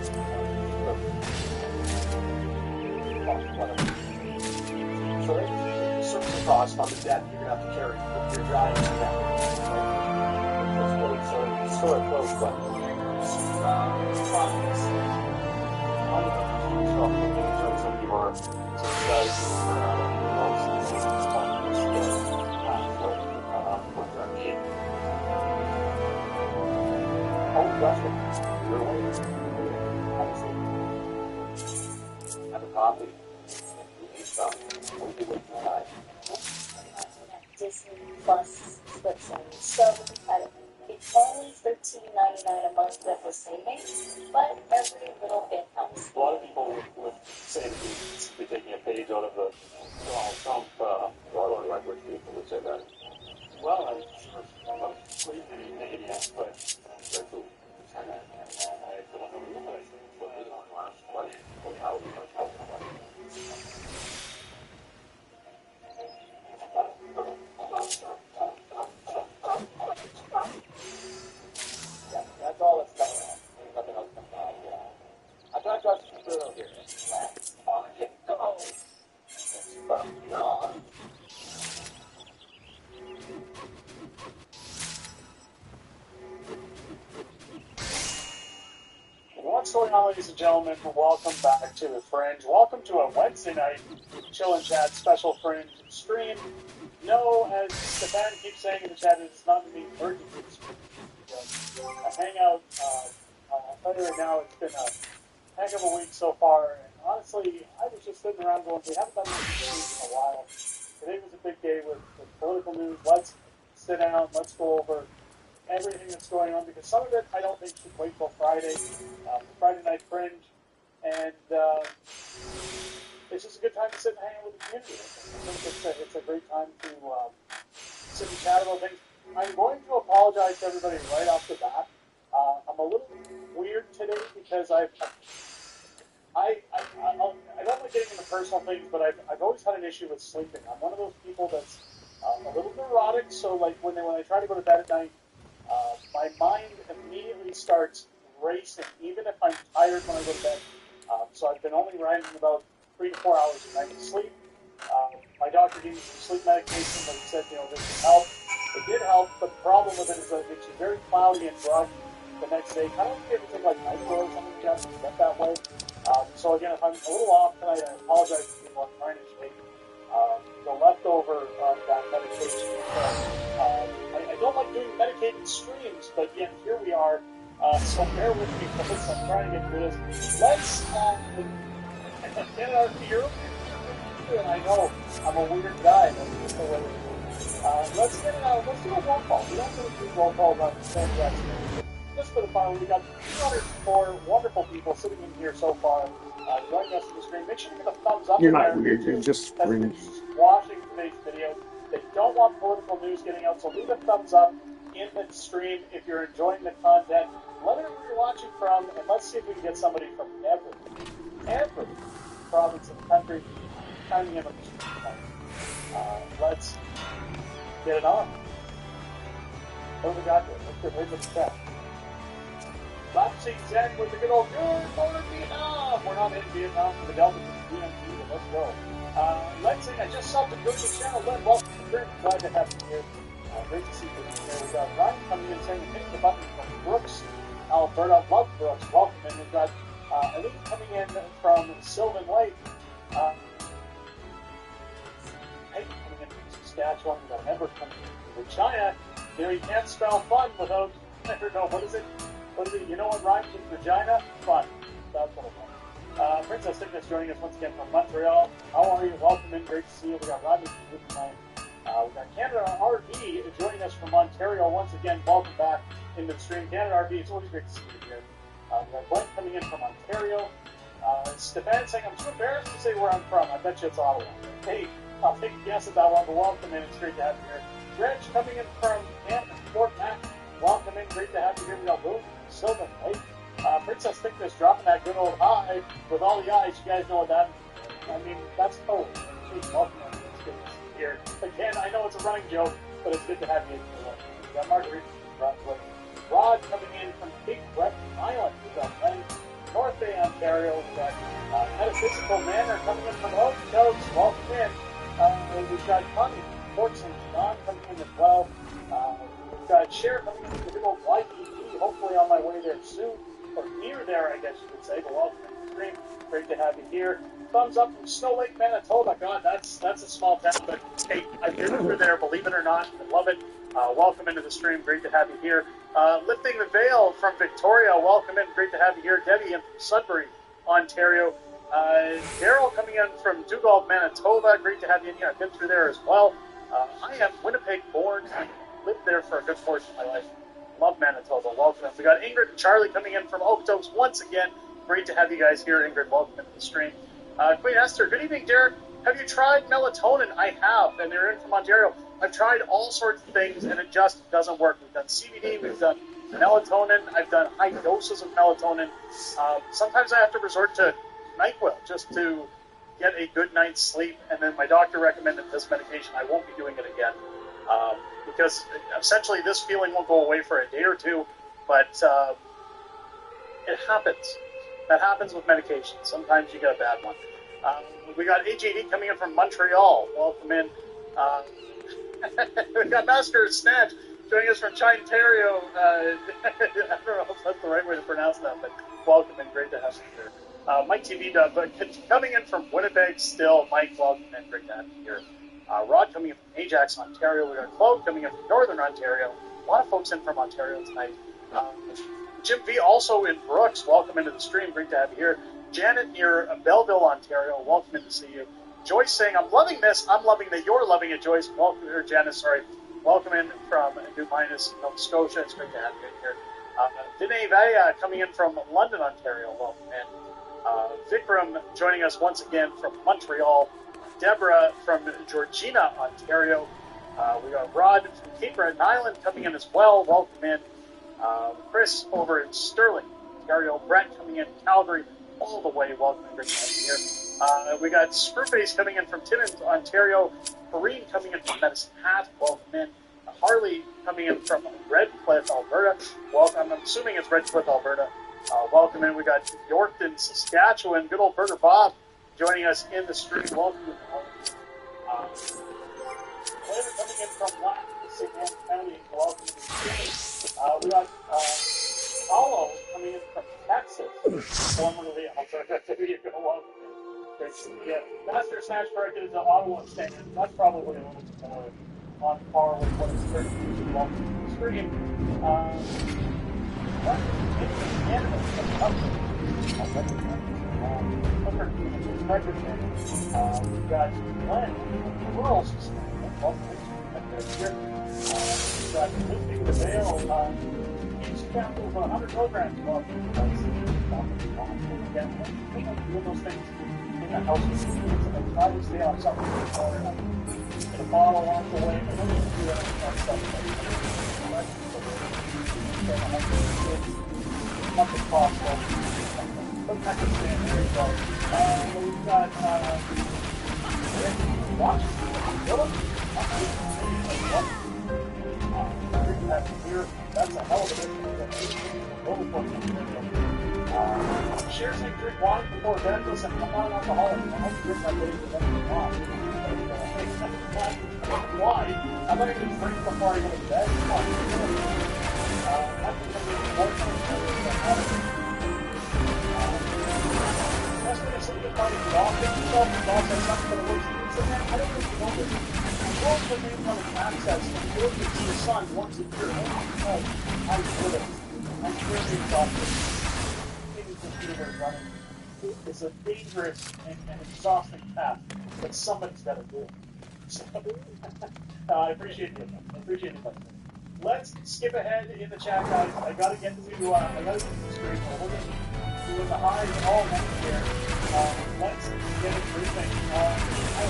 so the surface cost on the deck you're going to have to carry if you're driving to that. So store it close, but products on the terms of your Have a coffee. Eat some. We'll be with you tonight. Disney Plus subscription so competitive. It's only $13.99 a month that we're saving, but every little bit helps. A lot of people would say that we should be taking a page out of the Donald Trump. A lot of language people would say that. Well, I'm sure I'm completely Canadian, but I don't know what I think. What we don't want what how we want to yeah, that's all that's coming out. There's nothing else coming out. Yeah. I thought Justin Trudeau here. Let's on it go. No. What's going on, ladies and gentlemen? Welcome back to The Fringe. Welcome to a Wednesday night Chill and Chat special Fringe stream. No, as Stefan keeps saying in the chat, it's not an emergency stream. A hangout. Right now, it's been a heck of a week so far. And honestly, I was just sitting around going, we haven't done this in a while. Today was a big day with political news. Let's sit down. Let's go over everything that's going on, because some of it I don't think should wait till Friday, Friday night Fringe, and it's just a good time to sit and hang out with the community. I think it's a great time to sit and chat about things. I'm going to apologize to everybody right off the bat. I'm a little weird today because I don't like getting into personal things, but I've always had an issue with sleeping. I'm one of those people that's a little neurotic, so like when I try to go to bed at night, my mind immediately starts racing, even if I'm tired when I go to bed. So I've been only riding about 3 to 4 hours a night of sleep. My doctor gave me some sleep medication, but he said, this would help. It did help, but the problem with it is that it makes you very cloudy and groggy the next day. Kind of like you ever take like Nyquil or something, Jeff, and get that way. So again, if I'm a little off tonight, I apologize to people. I'm trying to take the leftover of that medication. I don't like doing medicated streams, but again, here we are. So bear with me, folks. I'm trying to get through this. Let's get our fear. And I know I'm a weird guy. Let's do a roll call. We don't really do roll calls on San Jackson. Just for the fun, we got 204 wonderful people sitting in here so far. Joining us on the screen. Make sure you give a thumbs up. You're not weird. You're just weird. Watching today's video. They don't want political news getting out, so leave a thumbs up in the stream if you're enjoying the content. Let us know where you're watching from, and let's see if we can get somebody from every province in the country chiming in on the stream tonight. Let's get it on. What do we got here? Let's get right to the chat. Lapsy Zen with the good old good morning Vietnam. We're not in Vietnam for the Delta to the DMT, but let's go. Lexi, I just subbed to Goodwood Channel. Len, welcome to the stream. Glad to have you here. Great to see you here. We've got Ryan coming in saying, hit the button from Brooks, Alberta. Love Brooks. Welcome. And we've got Elite coming in from Sylvan Lake. Hey, coming in from Saskatchewan. We've got Edward coming in from China. Here you can't spell fun without, I don't know, what is it? You know what rhymes with vagina? Fun. That's what it was. Princess Thickness joining us once again from Montreal. How are you? Welcome in. Great to see you. We got Rodney from Newfoundland. We've got Canada RV joining us from Ontario once again. Welcome back into the stream. Canada RV, it's always great to see you here. We've got Glenn coming in from Ontario. Stefan saying, I'm too embarrassed to say where I'm from. I bet you it's Ottawa. Hey, I'll take a guess at that one, but welcome in. It's great to have you here. Reg coming in from Fort Mac. Welcome in. Great to have you here. We got Boone, Sylvan Lake. Princess Thickness dropping that good old hi with all the eyes. You guys know what that means. I mean, that's cool. Jeez, welcome in. It's good to see you here. Again, I know it's a running joke, but it's good to have you here. We've got Marguerite from Brunswick. Rod coming in from Cape Breton Island. We've got Lenny, North Bay, Ontario. We've got Metaphysical Manor coming in from Okotoks. Welcome in. We've got Connie Fortson, John coming in as well. We've got Cher coming in from the good old YPP, hopefully on my way there soon, or near there, I guess you could say, but welcome to the stream. Great to have you here. Thumbs up from Snow Lake, Manitoba. God, that's a small town, but hey, I've been over there, believe it or not. I love it. Welcome into the stream. Great to have you here. Lifting the Veil from Victoria. Welcome in. Great to have you here. Debbie in from Sudbury, Ontario. Daryl coming in from Dugald, Manitoba. Great to have you in here. I've been through there as well. I am Winnipeg born and lived there for a good portion of my life. Love Manitoba. Welcome in. We got Ingrid and Charlie coming in from Okotoks once again. Great to have you guys here. Ingrid, welcome into the stream. Queen Esther, good evening, Derek. Have you tried melatonin? I have, and they're in from Ontario. I've tried all sorts of things, and it just doesn't work. We've done CBD, we've done melatonin, I've done high doses of melatonin. Sometimes I have to resort to NyQuil just to get a good night's sleep, and then my doctor recommended this medication. I won't be doing it again because essentially this feeling won't go away for a day or two, but it happens. That happens with medication. Sometimes you get a bad one. We got AJD coming in from Montreal. Welcome in. We got Master Snatch joining us from Ontario. I don't know if that's the right way to pronounce that, but welcome in. Great to have you here. Mike TV Dub coming in from Winnipeg still. Mike, welcome in. Great to have you here. Rod coming in from Ajax, Ontario. We got Claude coming in from Northern Ontario. A lot of folks in from Ontario tonight. Jim V also in Brooks. Welcome into the stream. Great to have you here. Janet near Belleville, Ontario. Welcome in to see you. Joyce saying, I'm loving this. I'm loving that you're loving it, Joyce. Welcome here, Janice. Sorry. Welcome in from New Minas, Nova Scotia. It's great to have you in here. Vinay Vaya coming in from London, Ontario. Welcome in. Vikram joining us once again from Montreal. Deborah from Georgina, Ontario. We got Rod from Cape Breton Island coming in as well. Welcome in. Chris over in Sterling, Ontario. Brett coming in Calgary all the way. Welcome in. Great to have you here. We got Screwface coming in from Timmins, Ontario. Kareen coming in from Medicine Hat. Welcome in. Harley coming in from Red Cliff, Alberta. Welcome. I'm assuming it's Red Cliff, Alberta. Welcome in. We got Yorkton, Saskatchewan. Good old Burger Bob joining us in the stream. Welcome. Later coming in from St. Anne County. Welcome to the stream. We got Paulo coming in from Texas, formerly Alberta. There you go. Welcome in. Yeah, Master Smash corrected into Ottawa standard. That's probably a little bit more on par with what it's currently using on the stream. We've got Glenn from the rural system. We've got Lifting the Veil. Each capsule is 100 milligrams. Well, doing those things in the house. And try to stay on something in a bottle along the way. And then you can do that on stuff. As much as possible. Put back in stand. There you go. We've got watch. That's a hell of a shares and drink wine before bed. Listen, I'm not an alcoholic. I hope you drink my baby and then off. Why? I'm not going to drink before I go to bed. Come on. That's because it's best thing is that you find a dog that yourself and dog has something that works. So, man, I don't really know this. Well, the main one is access. If you look at your son once a year, I feel it. I'm really exhausted. Running is a dangerous and exhausting path that somebody's got to do. So, I appreciate you. Let's skip ahead in the chat, guys. I got to get to the screen. We're doing the highs all night here. Let's get it briefing. I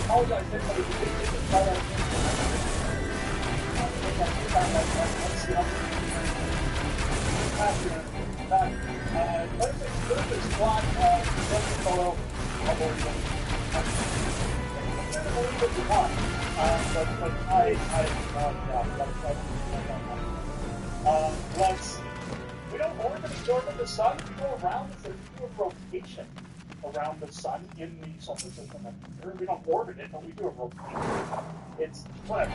apologize to everybody who didn't try that again. Let's see how let's put this plot photo of what you want. We don't orbit the orbit the sun, we go around the rotation around the sun in the solar system. We don't orbit it, but we do a rotation. It's whatever.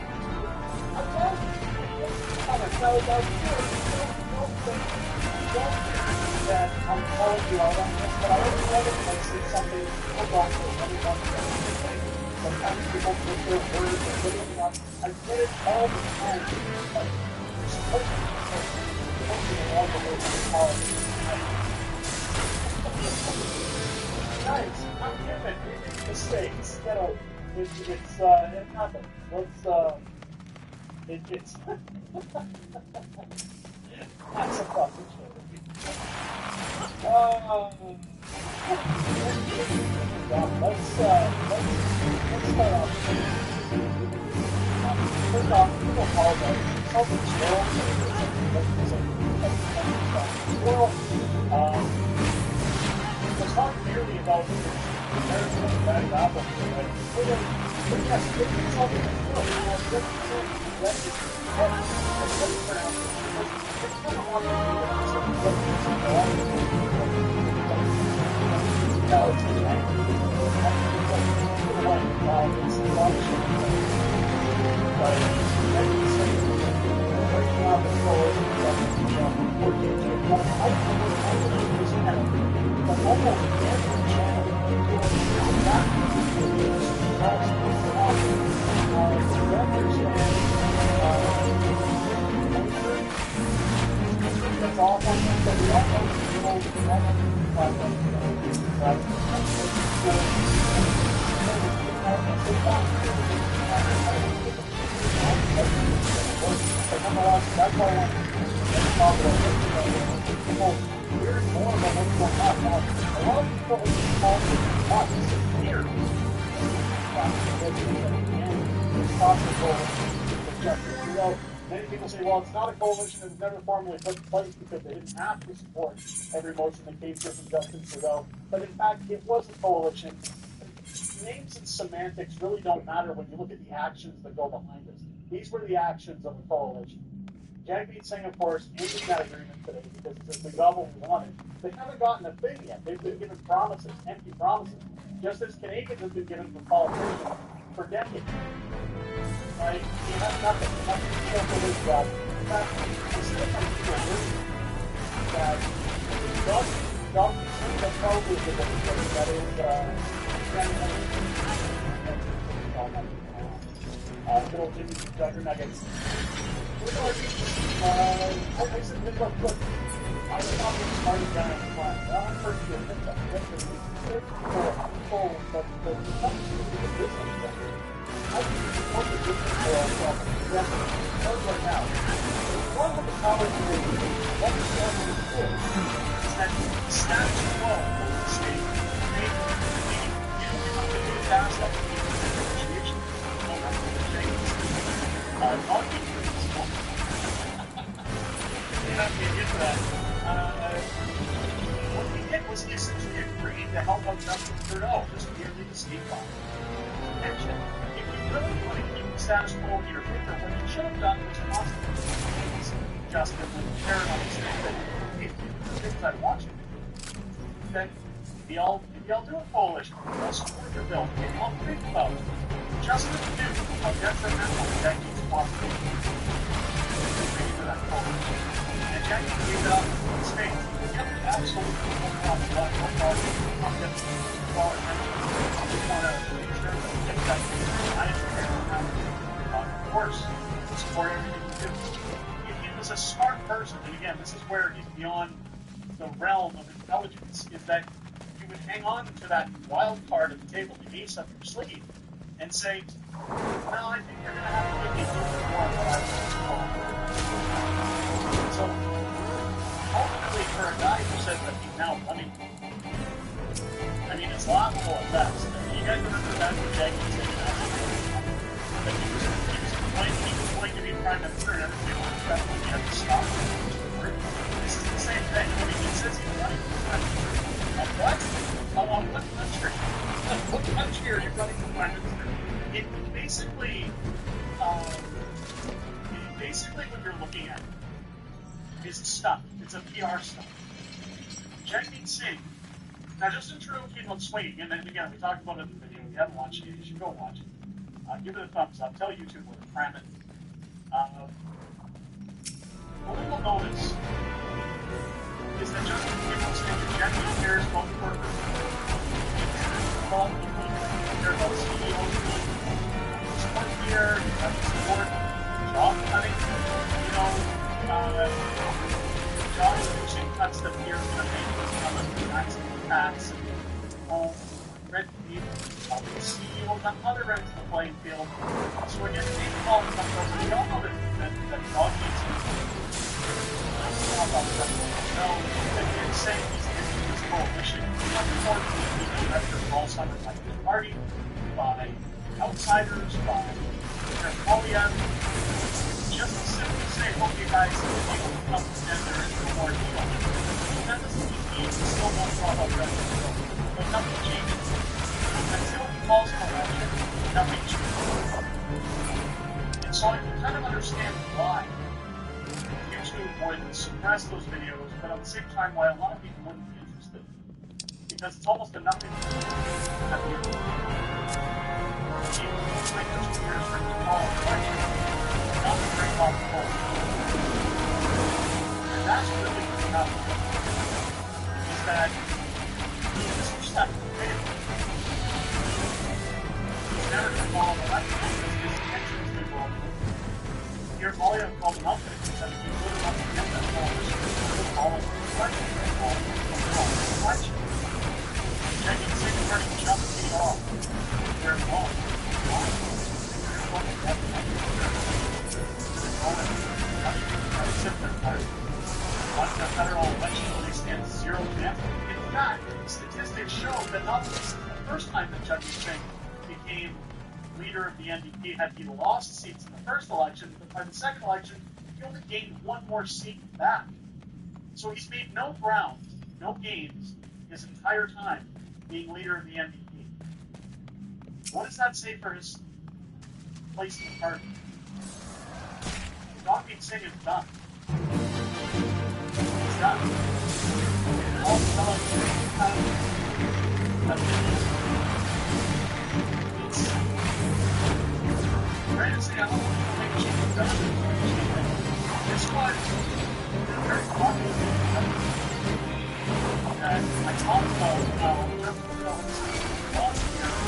That I'm telling you all on this, but I always love it when I see something about it. Sometimes people put their words and put them on. I get it all the time. Like, you're supposed to be all the way to the college. Guys, I'm human. We make mistakes. You know, it happens. It's that's a problem. Let's start off. First off, people apologize. Something's wrong. It's not merely about comparison of the bad apple. Many people say, well, it's not a coalition that was never formally put in place because they didn't have to support every motion that came through from Justin Trudeau. But in fact, it was a coalition names and semantics really don't matter when you look at the actions that go behind this. These were the actions of the coalition. Jagmeet Singh, of course, ended that agreement today because he says we got what we wanted. They haven't gotten a thing yet. They've been given promises, empty promises, just as Canadians have been given from politicians for decades. Right? You have nothing. Nothing to deal with this job. In fact, instead of some people worried that God that probably is the one that is little Jimmy Jugger Nuggets. I said, look, I was not the smartest guy on the planet. I'm first to admit that. But the company is a business sector. I think it's one of the business world right now. One of the powers of the what the government is that status quo of the state made you don't have to do that stuff. Negotiation. No matter the changes. Not being responsible. You have to get into that. What we did was essentially agreed to help out Justin Trudeau, just merely the state law. And if you really want to keep the status quo in your favor, what you should have done was constantly Justin with Karen on the state that if you do the things I want you to do, then maybe I'll do a coalition. I'll support your bill. Maybe I'll think about it. Justin knew how detrimental Jackie's possibility to that coalition. And Jackie gave it up in space. Yep, absolutely no problem. No problem. I'm just draw attention. I just want to make sure that we get that I understand. Of course, support everything you do. If he was a smart person, and again, this is where he's beyond the realm of intelligence, is that you would hang on to that wild card at the table, the ace up your sleeve, and say, well, I think you're going to have to give me a little bit more than I was. So, ultimately, for a guy who says that he's now running, I mean, it's laughable at best. I mean, you guys remember that when Jagmeet Singh that he was going to be Prime Minister and everybody was expecting he had to stop him. This is the same thing. I mean, he says he's running for Prime Minister. On what? On what country? What country are you running for Prime Minister? It basically, what you're looking at is a stunt. It's a PR stunt. Jagmeet Singh. Now, Justin Trudeau came out swinging, and then again, we talked about it in the video. If you haven't watched it, you should go watch it. Give it a thumbs up. Tell YouTube where to cram it. What we will notice is that Justin came out saying that Jagmeet cares about the workers. Cares about CEOs. Support here. Support job cutting. Job switching cuts that we are going to make with tax and home, red tape, the CEOs on other ends of the playing field. So again, they call it something, we all know that God needs to that he's saying he's in this coalition. Unfortunately, he left the false under by his party, by outsiders, by their Polyam, just to simply say, okay guys, you will come together and do more deal. That doesn't mean he still won't talk about President. But nothing changes. Until he calls for election, nothing changes. And so I can kind of understand why YouTube would suppress those videos, but at the same time why a lot of people wouldn't be interested. Because it's almost a nothing that you're like 2 years for the call election, not to bring off the vote. And that's really nothing. Is that this is stuff he's never going to follow the election because his intentions are wrong. Here's all you have called an update is that if you really want to get that coalition, you're following the election. You're following the election. Jagmeet Singh is ready to jump the gate off. They're wrong. Why? They're going to get the election. They're going to sit there. On the federal election, they stand 0 chance. In fact, statistics show that not this is the first time that Jagmeet Singh became leader of the NDP. Had he lost seats in the first election, but by the second election, he only gained 1 more seat back. So he's made no ground, no gains his entire time being leader of the NDP. What does that say for his place in the party? Raghuveer Singh is done. He's done. And all the fellows have it's great to see how make changes done. This was very popular. And I talked about how Justin Trudeau last year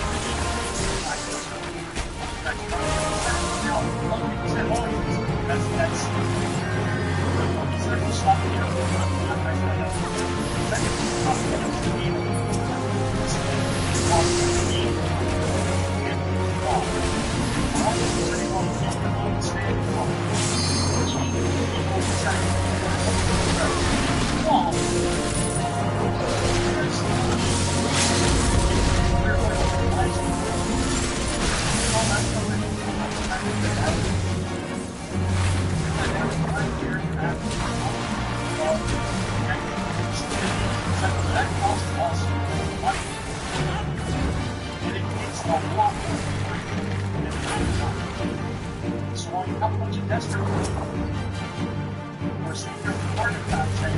that's certainly stop here. So when you have a bunch of desperate people who are sitting here recording that saying,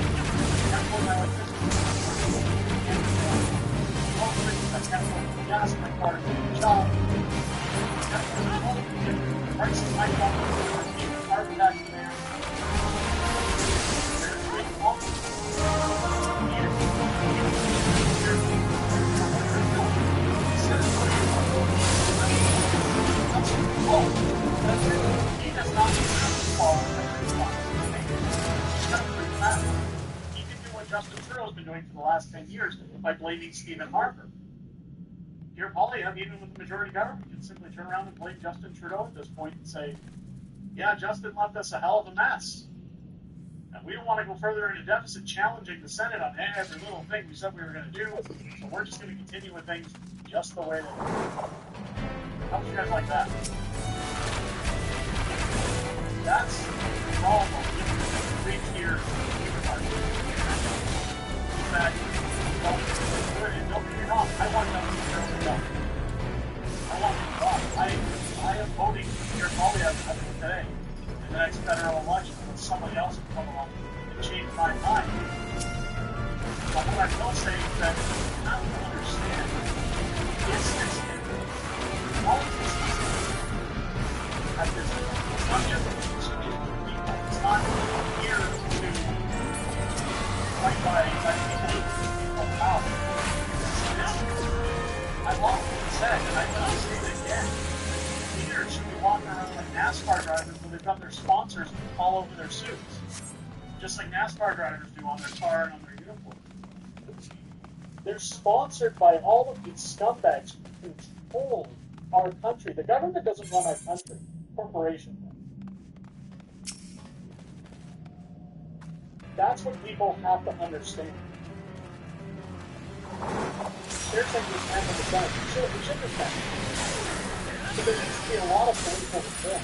can't go my electricity, I can't go to gas, my car is in the job, prices might go up, even carbon tax there. There's a big problem. He does not fall He can do what Justin Trudeau's been doing for the last 10 years by blaming Stephen Harper. Here, Poilievre, even with the majority government, can simply turn around and blame Justin Trudeau at this point and say, yeah, Justin left us a hell of a mess. And we don't want to go further into deficit challenging the Senate on every little thing we said we were going to do, so we're just going to continue with things just the way they are. How would you guys like that? That's the problem with the three-tier party. That, don't get me wrong, I want Justin Trudeau to go. I want him to go. I am voting for Pierre Poilievre today in the next federal election when somebody else will come along and change my mind. But what I will say is that you have to understand this is politics at this point. It's not just the people. It's not here to fight by people power. I've often said, and I will say it again, leaders should be walking around like NASCAR drivers where they've got their sponsors all over their suits. Just like NASCAR drivers do on their car and on their uniform. They're sponsored by all of these scumbags who control our country. The government doesn't run our country. Corporations. That's what people have to understand. They're saying we stand with the Senate. We should understand. So there needs to be a lot of political reform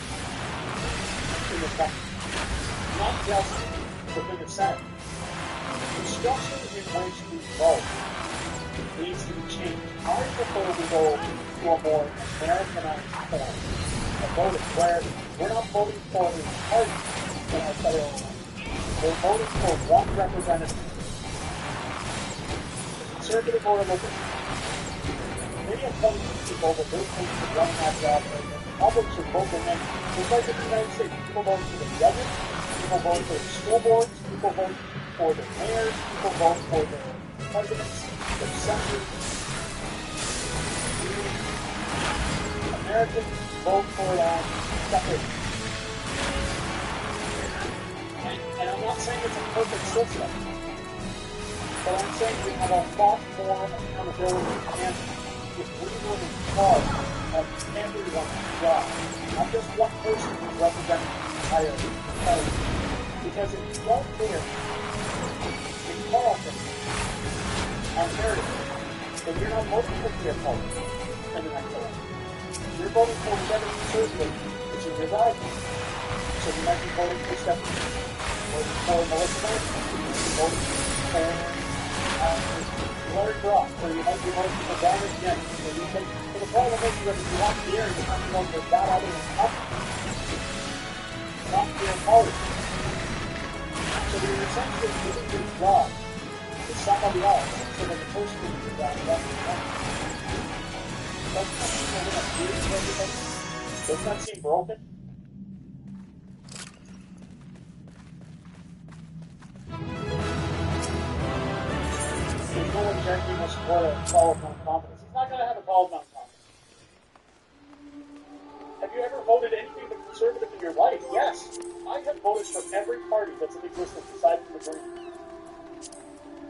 in this country. Not just within the Senate. The structure in which we vote needs to be changed. I prefer we go to a more Americanized form of voting, where we're not voting for a party in our federal election. We're voting for one representative. Conservative or a liberal. Many appointed people that they're supposed to run that job, and the public should vote for them. Just like in the United States, people vote for the judges, people vote for the school boards, people vote for the mayors, people vote for the presidents, the senators. Americans vote for separate. And I'm not saying it's a perfect system, but I'm saying we have a lot more accountability and if we were in charge of everyone's job, not just one person who's representing the entire party. Because if you don't care in politics on heritage, then you're not voting for your party in the next election. You're voting for whatever conservative is in your rival. So you might be voting for Stephanie, voting for Melissa Bennett, voting for Larry Brock, or you might be voting for Donald Jennings, or you take for the problem is that if you want Pierre, you have to go to that other one. Not Pierre Pauli. So you're essentially giving your job to somebody else so that the person can do that money. Doesn't that seem a little weird to everybody? Doesn't that seem broken? There's no one Jeremy must support a call of non-confidence. He's not going to have a call of non-confidence. Have you ever voted anything but conservative in your life? Yes. I have voted for every party that's in existence aside from the Green.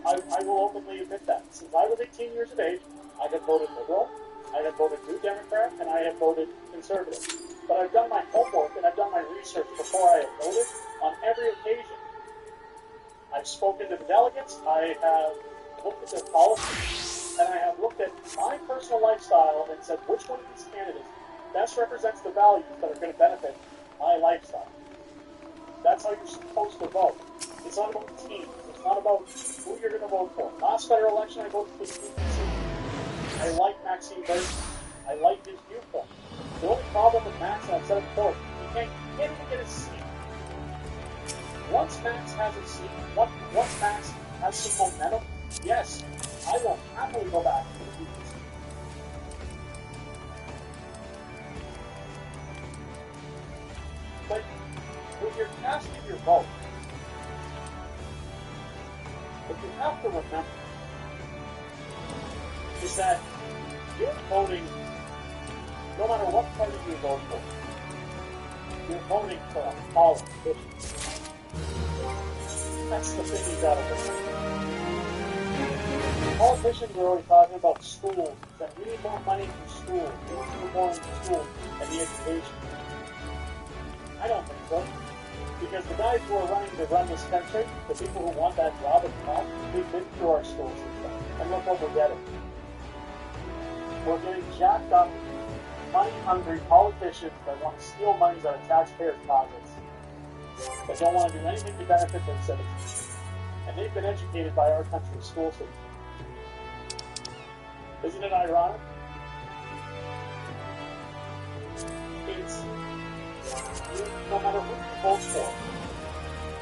I will openly admit that. Since I was 18 years of age, I have voted Liberal, I have voted New Democrat, and I have voted Conservative. But I've done my homework and I've done my research before I have voted on every occasion. I've spoken to the delegates, I have looked at their policies, and I have looked at my personal lifestyle and said which one of these candidates best represents the values that are going to benefit my lifestyle. That's how you're supposed to vote. It's not about teams. It's not about who you're going to vote for. Last federal election, I voted for the UPC. I like Maxime Bernier. I like his viewpoint. The only problem with Max, and I've said it before, he can't even get a seat. Once Max has a seat, once Max has some momentum, yes, I will happily go back to the UPC. But when you're casting your vote, what you have to remember is that you're voting, no matter what party you vote for, you're voting for a politician. That's the thing you gotta remember. Politicians are always talking about schools, that we need more money for schools, we need more in schools and the education. I don't think so. Because the guys who are running to run this country, the people who want that job at the top, we've been through our school system. And look what we're getting. We're getting jacked up, money-hungry politicians that want to steal money out of taxpayers' pockets, that don't want to do anything to benefit their citizens. And they've been educated by our country's school system. Isn't it ironic? It's, no matter who you vote for,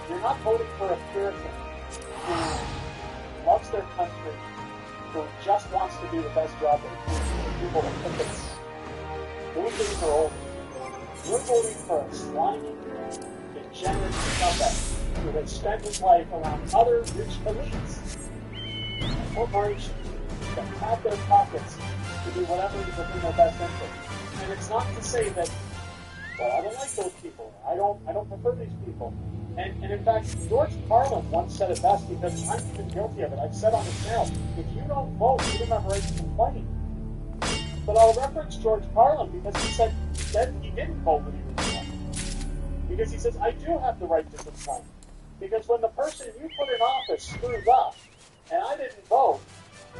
you're not voting for a Puritan who loves their country, who just wants to do the best job that he can for the people that put them in. Those days are over. You're voting for a slimy, degenerate scumbag who has spent his life around other rich elites and corporations that have their pockets to do whatever is within their best interest. And it's not to say that, well, I don't like those people. I don't prefer these people. And in fact, George Carlin once said it best, because I'm even guilty of it. I've said on the channel, if you don't vote, you don't have a right to complain. But I'll reference George Carlin because he said that he didn't vote when he was young. Because he says, I do have the right to complain. Because when the person you put in office screws up, and I didn't vote,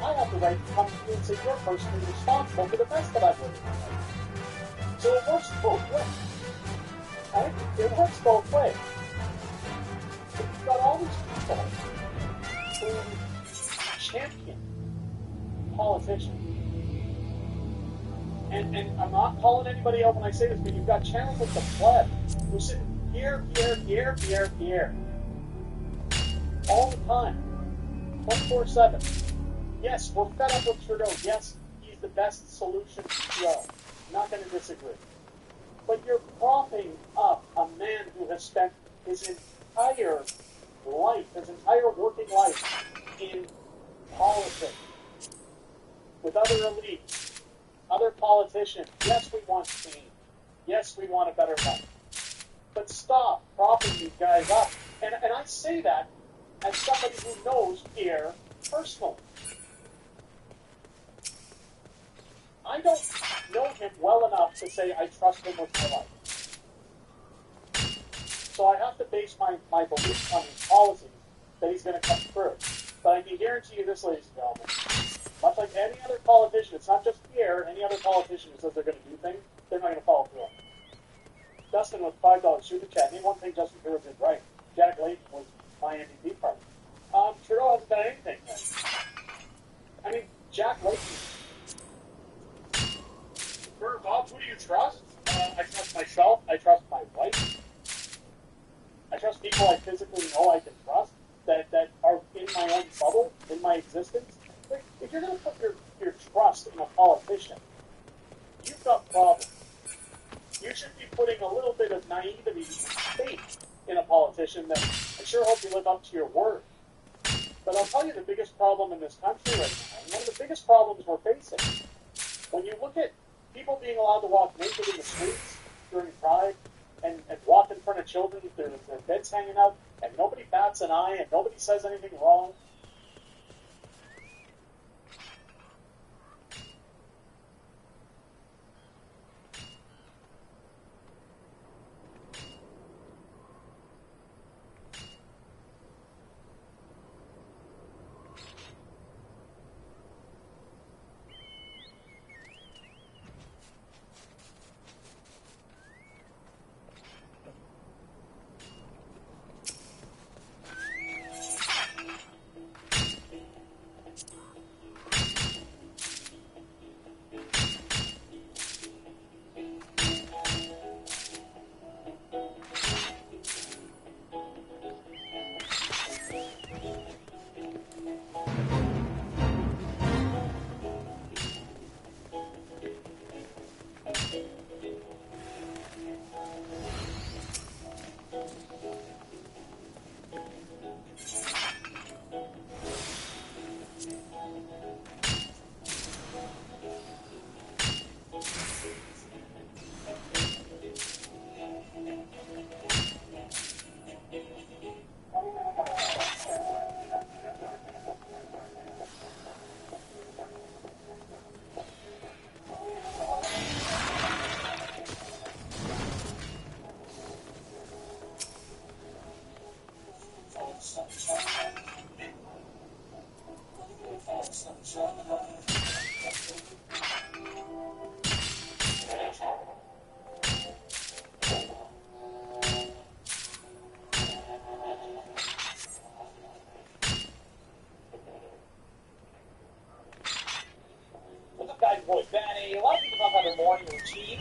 I have the right to come to you and say, you're personally responsible for the mess that I've lived in. So it works both ways. Right? It works both ways. So you've got all these people who champion politicians. And I'm not calling anybody out when I say this, but you've got channels like the Pleb who sit Pierre, all the time, 24/7. Yes, we're fed up with Trudeau. Yes, he's the best solution to Joe. I'm not going to disagree. But you're propping up a man who has spent his entire life, his entire working life in politics, with other elites, other politicians. Yes, we want change. Yes, we want a better life. But stop propping these guys up. And I say that as somebody who knows Pierre personally. I don't know him well enough to say I trust him with my life. So I have to base my beliefs on his policies that he's going to come through. But I can guarantee you this, ladies and gentlemen, much like any other politician, it's not just Pierre, any other politician who says they're going to do things, they're not going to follow through. Dustin with $5 super chat. Name one thing Justin Trudeau did right. Jack Layton was my MVP party. Trudeau hasn't done anything. I mean, Jack Layton you trust? I trust myself. I trust my wife. I trust people I physically know I can trust that are in my own bubble, in my existence. Like, if you're going to put your trust in a politician, you've got problems. You should be putting a little bit of naivety, faith in a politician that I sure hope you live up to your word. But I'll tell you the biggest problem in this country right now, and one of the biggest problems we're facing, when you look at people being allowed to walk naked in the streets during Pride and walk in front of children with their beds hanging out, and nobody bats an eye and nobody says anything wrong.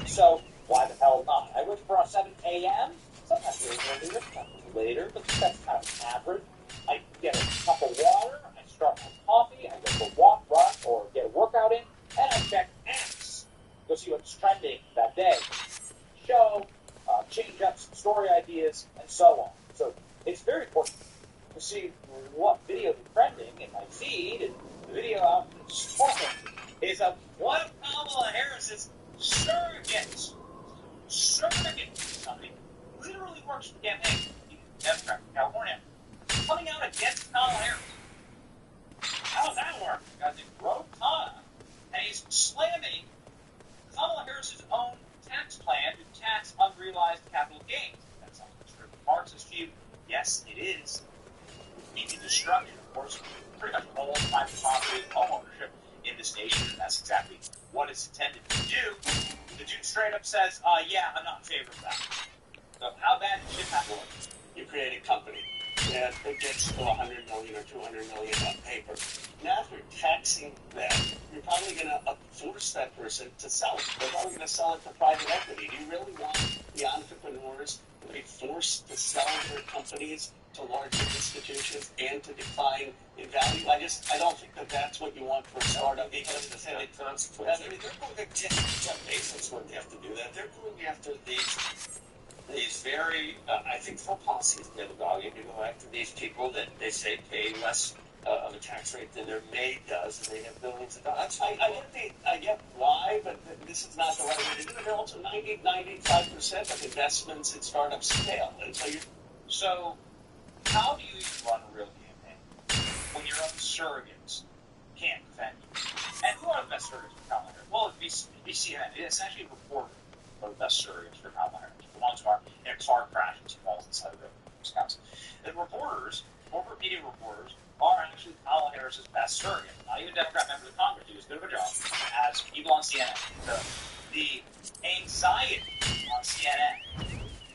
So why the hell not? I wake for 7 a.m. Sometimes earlier, sometimes later, but that's kind of average. I get a cup of water, I start my coffee, I go for a walk, run, or get a workout in, and I check apps. Go see what's trending that day. Show, change up some story ideas, and so on. So it's very important to see what videos are trending in my feed, and the video I'm talking is of one of Kamala Harris's surrogates. Somebody literally works for the campaign, Democrat from California, coming out against Kamala Harris. How does that work? The guy's named Ro Khanna, and he's slamming Kamala Harris's own tax plan to tax unrealized capital gains. That sounds like a Marxist view. Yes, it is. Easy destruction, of course, pretty much all private property, homeownership in this nation, and that's exactly what it's intended to do. The dude straight up says, yeah, I'm not in favor of that. So how bad does shit have to look? You create a company that gets to 100 million or 200 million on paper. Now, if you're taxing that, you're probably going to force that person to sell it. They're probably going to sell it to private equity. Do you really want the entrepreneurs to be forced to sell their companies to larger institutions and to decline in value? I don't think that's what you want for a startup. Because the consequence. I mean, they're going to Jeff Bezos wouldn't have to do that. They're going after these very, I think for policy is demagogue. You go after these people that they say pay less of a tax rate than their maid does, and they have billions of dollars. I get why, but this is not the right way to do it. They're also 95% of investments in startups fail. So how do you even run a real campaign when your own surrogates can't defend you? And who are the best surrogates for Kamala Harris? Well, it'd be CNN. It's actually reported are the best surrogates for Kamala Harris. The ones who are in a car crash in 2007 in Wisconsin. The reporters, corporate media reporters, are actually Kamala Harris's best surrogate. Not even Democrat members of Congress do as good of a job as people on CNN. The anxiety on CNN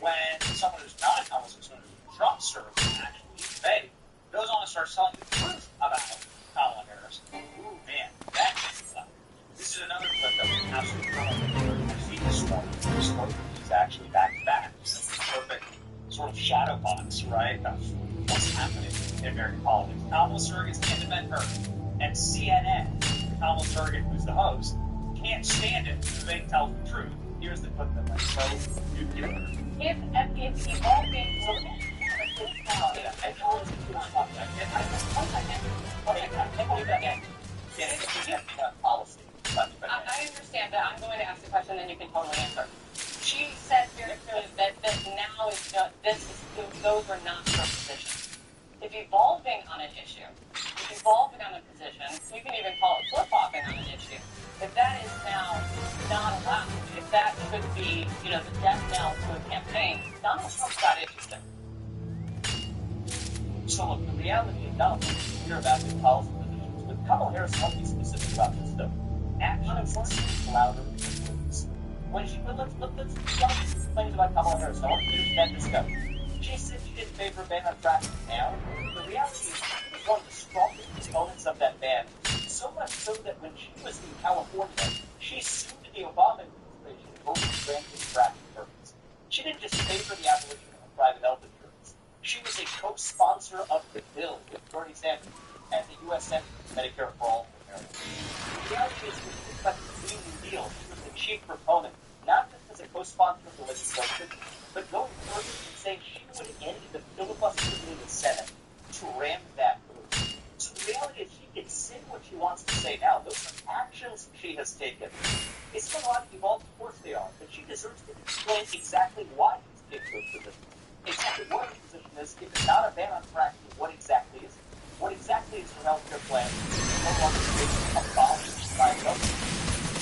when someone who's not a Kamala Harris, who's Trump surrogate actually fake, goes on and starts telling the truth about Kamala Harris. Ooh, man, that's this is another clip that was absolutely wrong. I see this stuff. story is actually back to back. It's a perfect sort of shadow box, right, of what's happening in American politics. Kamala surrogates can't defend her, and CNN, Kamala surrogate, who's the host, can't stand it. They tell the truth. Here's the clip that went. So you know. If evolving, so policy. I understand that. I'm going to ask the question and you can totally answer. She said very clearly that now is those are not her positions. If evolving on an issue, if evolving on a position, you can even call it flip-flopping on an issue. If that is now not allowed, if that should be, the death knell to a campaign, Donald Trump got interested. So look, the reality is Donald Trump is clear about his policy positions, but Kamala Harris won't be specific about this stuff. Action is louder than words. When she, let's complains about Kamala Harris. I want to finish that discussion. She said she didn't favor a ban on fracking now. The reality is she was one of the strongest proponents of that ban, so much so that when she was in California, she sued the Obama administration over granting fracking permits. She didn't just favor the abolition of private health insurance. She was a co-sponsor of the bill with Bernie Sanders and the U.S. Senate Medicare for All for America. The reality is with respect to the Green New Deal, she was the chief proponent, not just as a co-sponsor of the legislation, but going further and saying she would end the filibuster in the Senate to ram that through. So the reality is she can say what she wants to say now. Those are actions she has taken. It's not a lot of evolved, of course they are, but she deserves to explain exactly why she's taken those positions. Exactly what her position is. If it's not a ban on fracking, what exactly is it? What exactly is her healthcare plan? No longer abolished by government.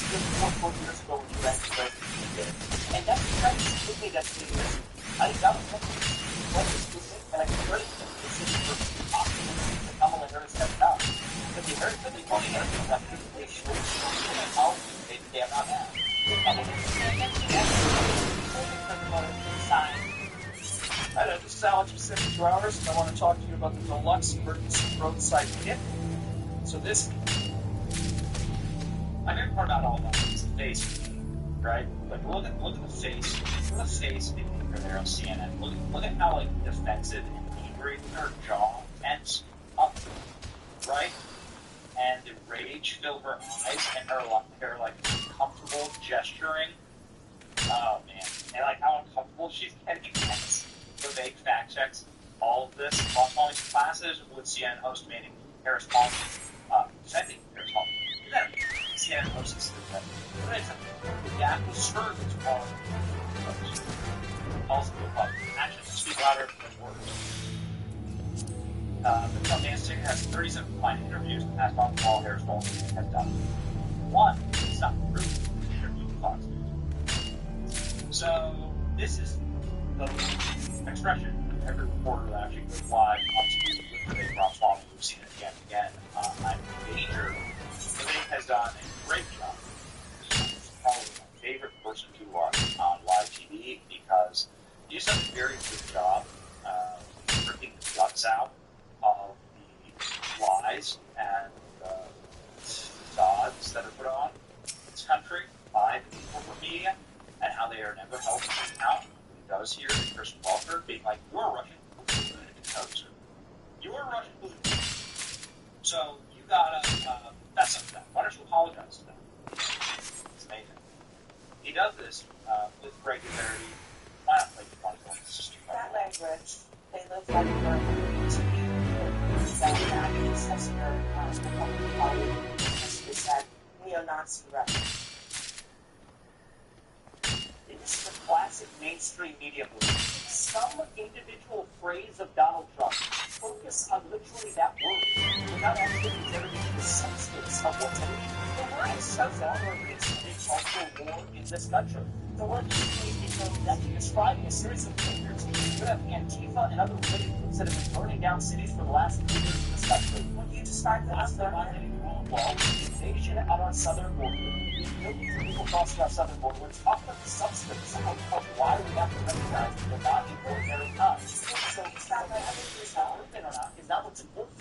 Just 4 years ago when you ran for president, she did. And that's completely that's the issue. I think Donald Trump is quite specific, and I can credit him for this for optimism that Kamala Harris has done. But the American people, the American left is really short of policy they have not had. Hi there, this is Alex with 72 Hours, and I want to talk to you about the Deluxe Emergency Roadside Kit. So this, I never heard about all that. It's the face, right? Like look at the face. Look at the face behavior there on CNN. Look at how defensive and angry her jaw ends up, right? And the rage fill her eyes and her uncomfortable gesturing. Oh man, and how uncomfortable she's getting. The vague fact checks all of this. Lost all these classes with CNN host meaning Harris Palmer, defending Harris Palmer. Then CNN host is defending. The gap was served as far as also the public. Actions speak louder than words. The Trump Institute has 37 client interviews in the past month. All Harris Palmer has done. One, it's not true. Interview Fox News. So this is the expression of every reporter that actually goes live on TV with Vivek Ramaswamy. We've seen it again and again. I'm Major. Vivek has done a great job. He's probably my favorite person to watch on live TV because he's done a very good job ripping the guts out of the lies and facades that are put on this country by the corporate media and how they are never held to account. Does here in Christian Walker being like, you're a Russian composer. You're a Russian politician. So you gotta, that's something. Why don't you apologize to them? It's amazing. He does this with regularity. Why not play 21? That language, they live like we're to be that values as their public policy is that neo-Nazi rhetoric. It's the classic mainstream media movement. Some individual phrase of Donald Trump, focus on literally that word, without actually considering the substance of what's in it. The word is so vulnerable to a cultural war in this country. The word is that describing a series of behaviors. You have Antifa and other related groups that have been burning down cities for the last 2 years in this country. When you describe the last invasion at our southern border, millions of people crossing our southern border, let's talk about the substance of why we have to recognize that they're not in ordinary times. So it's not that is that open or not, is that what's important?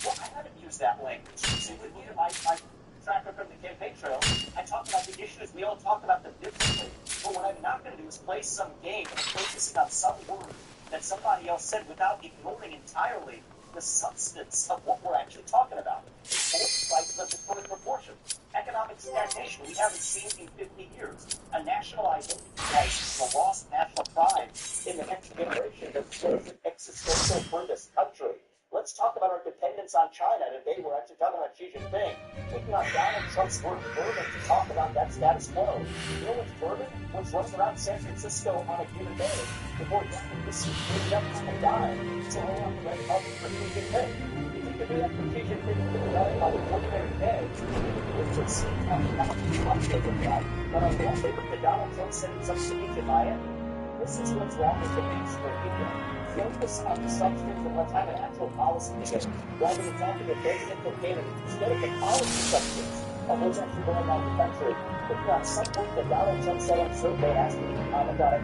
Well, I haven't used that language. So if you look at my track record from the campaign trail, I talk about the issues, we all talk about them differently. But what I'm not going to do is play some game and focusing on some word that somebody else said without ignoring entirely the substance of what we're actually talking about. Both fights respiratory proportion. Economic stagnation we haven't seen in 50 years. A national identity crisis, a lost national pride in the next generation that shows an existential for this country. Let's talk about our dependence on China. Today we're actually talking about Xi Jinping, taking on Donald Trump's word bourbon to talk about that status quo. You know what's bourbon? What's running around San Francisco on a given day before this judges can die. So hold on to that public for Xi Jinping. You think if we have Xi Jinping to die on an ordinary day, which would seem to not be much of that, but on one day the Donald Trump said in some speech in Miami, this is what's wrong with the mainstream media. Focus on the substance and let's have an actual policy debate rather than talking to big implicated instead of the policy substance of what's actually going on in the country. If not something that Donald Trump said on Sunday has to be comment on it.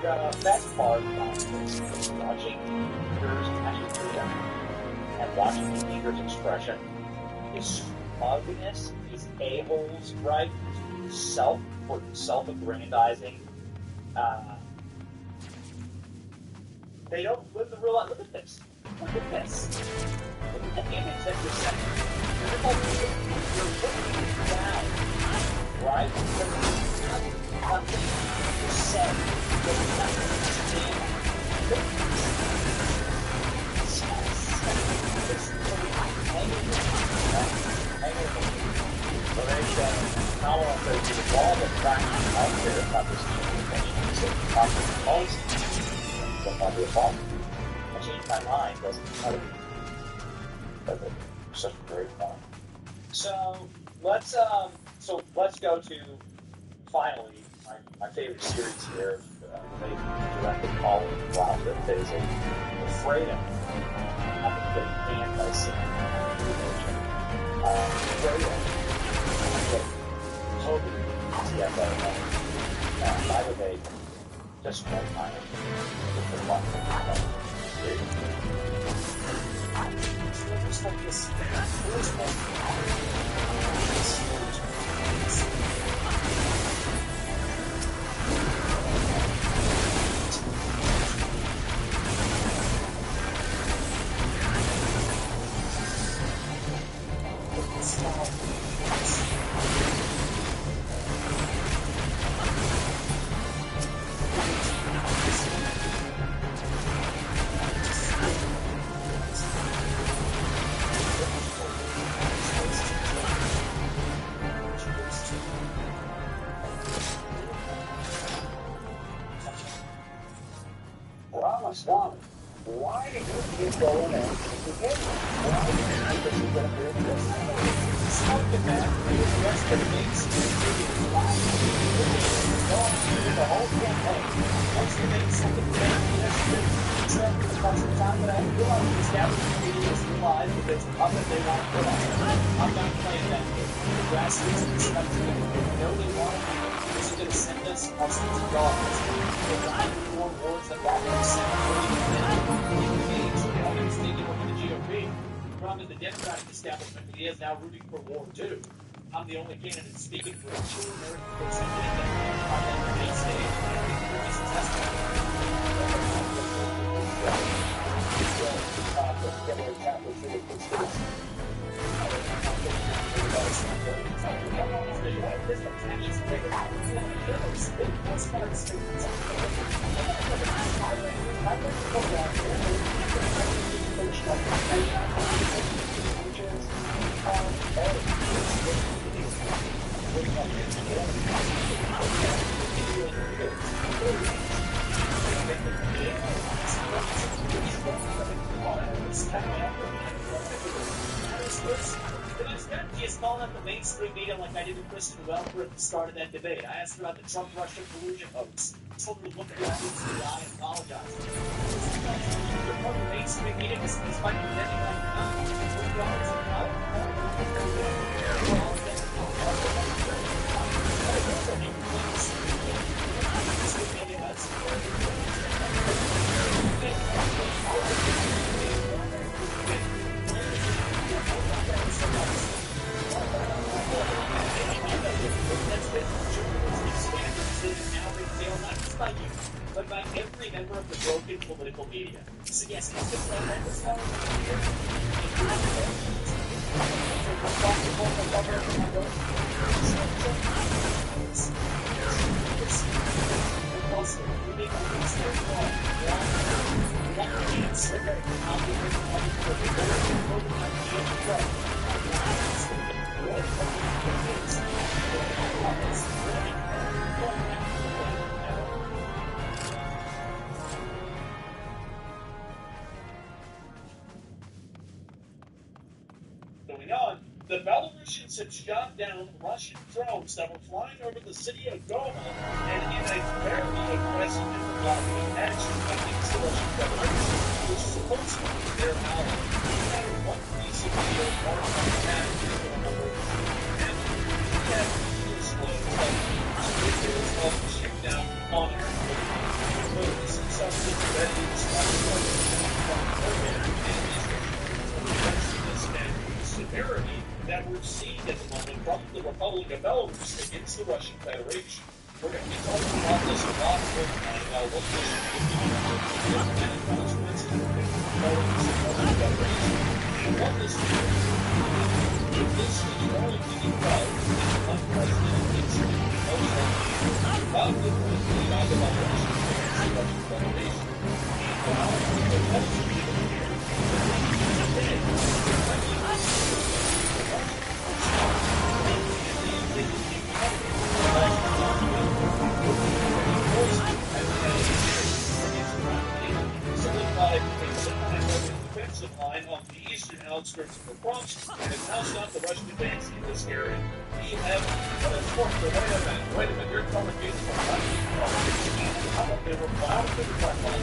The best part about this is watching leaders actually do them and watching the leaders' expression is ugliness, these a-holes, right? Self-aggrandizing. They don't live the real life. Look at this. Look at this. Look at the image that you're setting. You're looking down, right? There's nothing to say. There's nothing to say. It's really hanging so they said, not only does the ball of practice out there about this information, it's about the policy. Not be a problem. I changed my mind. Doesn't matter. But it's such a great point. So let's go to finally my favorite series here. They directly call it Wild That is a Freedom. I think getting banned by Sam. Freedom. Toby TFO. By the way, just one time. Just like this. Why did you keep going in to get why did you keep going in to this? Despite the fact that the rest of the mainstream media is lying to the whole campaign. Once the main second debate, Trump was about some time, but I realized the establishment media is live because it's the puppet they want to put on. I'm not playing that game. The grassroots in this country, they know they want to be. This is going to send us on some dollars. We're lying more wars than that. The problem is the Democratic establishment media is now rooting for war too. I'm the only candidate speaking for a true American conservative on the debate stage, and I think we're just calling out the mainstream media like I did with Kristen Welker at the start of that debate. I asked her about the Trump-Russia collusion hoax. I told her to look at the audience in the eye and apologize. The part of the mainstream media, despite pretending like you're not, look the audience in the eye. by you, but by every member of the broken political media. So yes, it's just like that. It's not Going on, the Belarusians have shot down Russian drones that were flying over the city of Goma, and in a very aggressive and provocative action against the Russian Federation, which is supposed to be their ally. We had one piece of video part of the attack and we had disclosed that there was a shootout on our so this is something that is severity that we're seeing at the moment from the Republic of Belarus against the Russian Federation. We're going to be talking about this a lot more tonight about what this should be and consequences of the Belarus and Russian Federation and what this means. If this is only being well, it's an unprecedented incident about the Russian Federation against the Russian Federation. Meanwhile, the Russian defensive line on the eastern outskirts of the front and has now stopped the Russian advance in this area. We have wait a minute, you're telling me how about they were loud, they were quite loud,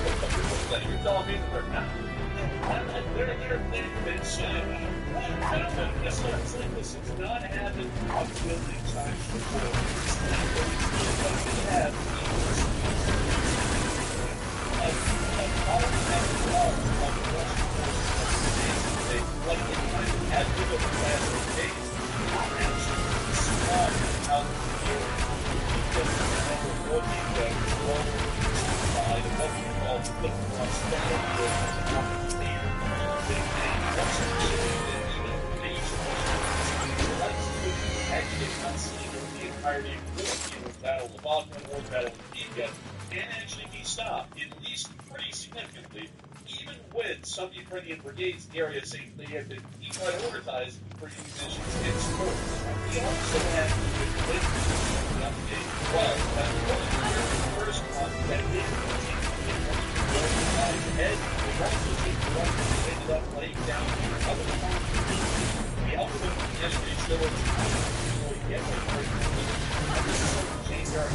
but you're telling me that they're not. They've been saying, it's like this is not happening on building times before. But we have like in kind of advent of the last days, actually strong out here because we're looking at global side of what we call the actually not seen over the entirety of the War Battle of Bakhmut or Battle of Kiev can actually be stopped, at least pretty significantly, even with some Ukrainian brigades in the area saying they have been deprioritized for munitions and support. We also have the update well, that the first one that did head, the Russians ended up laying down other the algorithm yesterday still was really get this is what changed our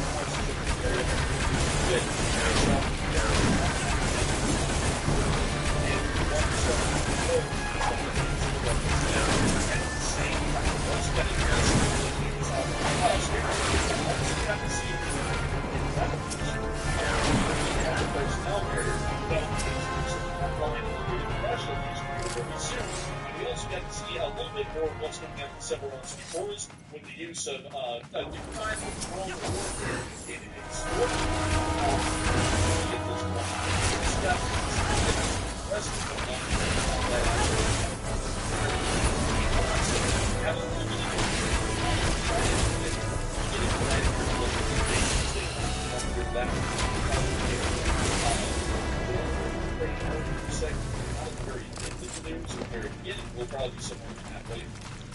we also got to see a little bit more of what's going on several months before us with the use of a new kind of drone warfare in sport. We'll probably do some more than that later.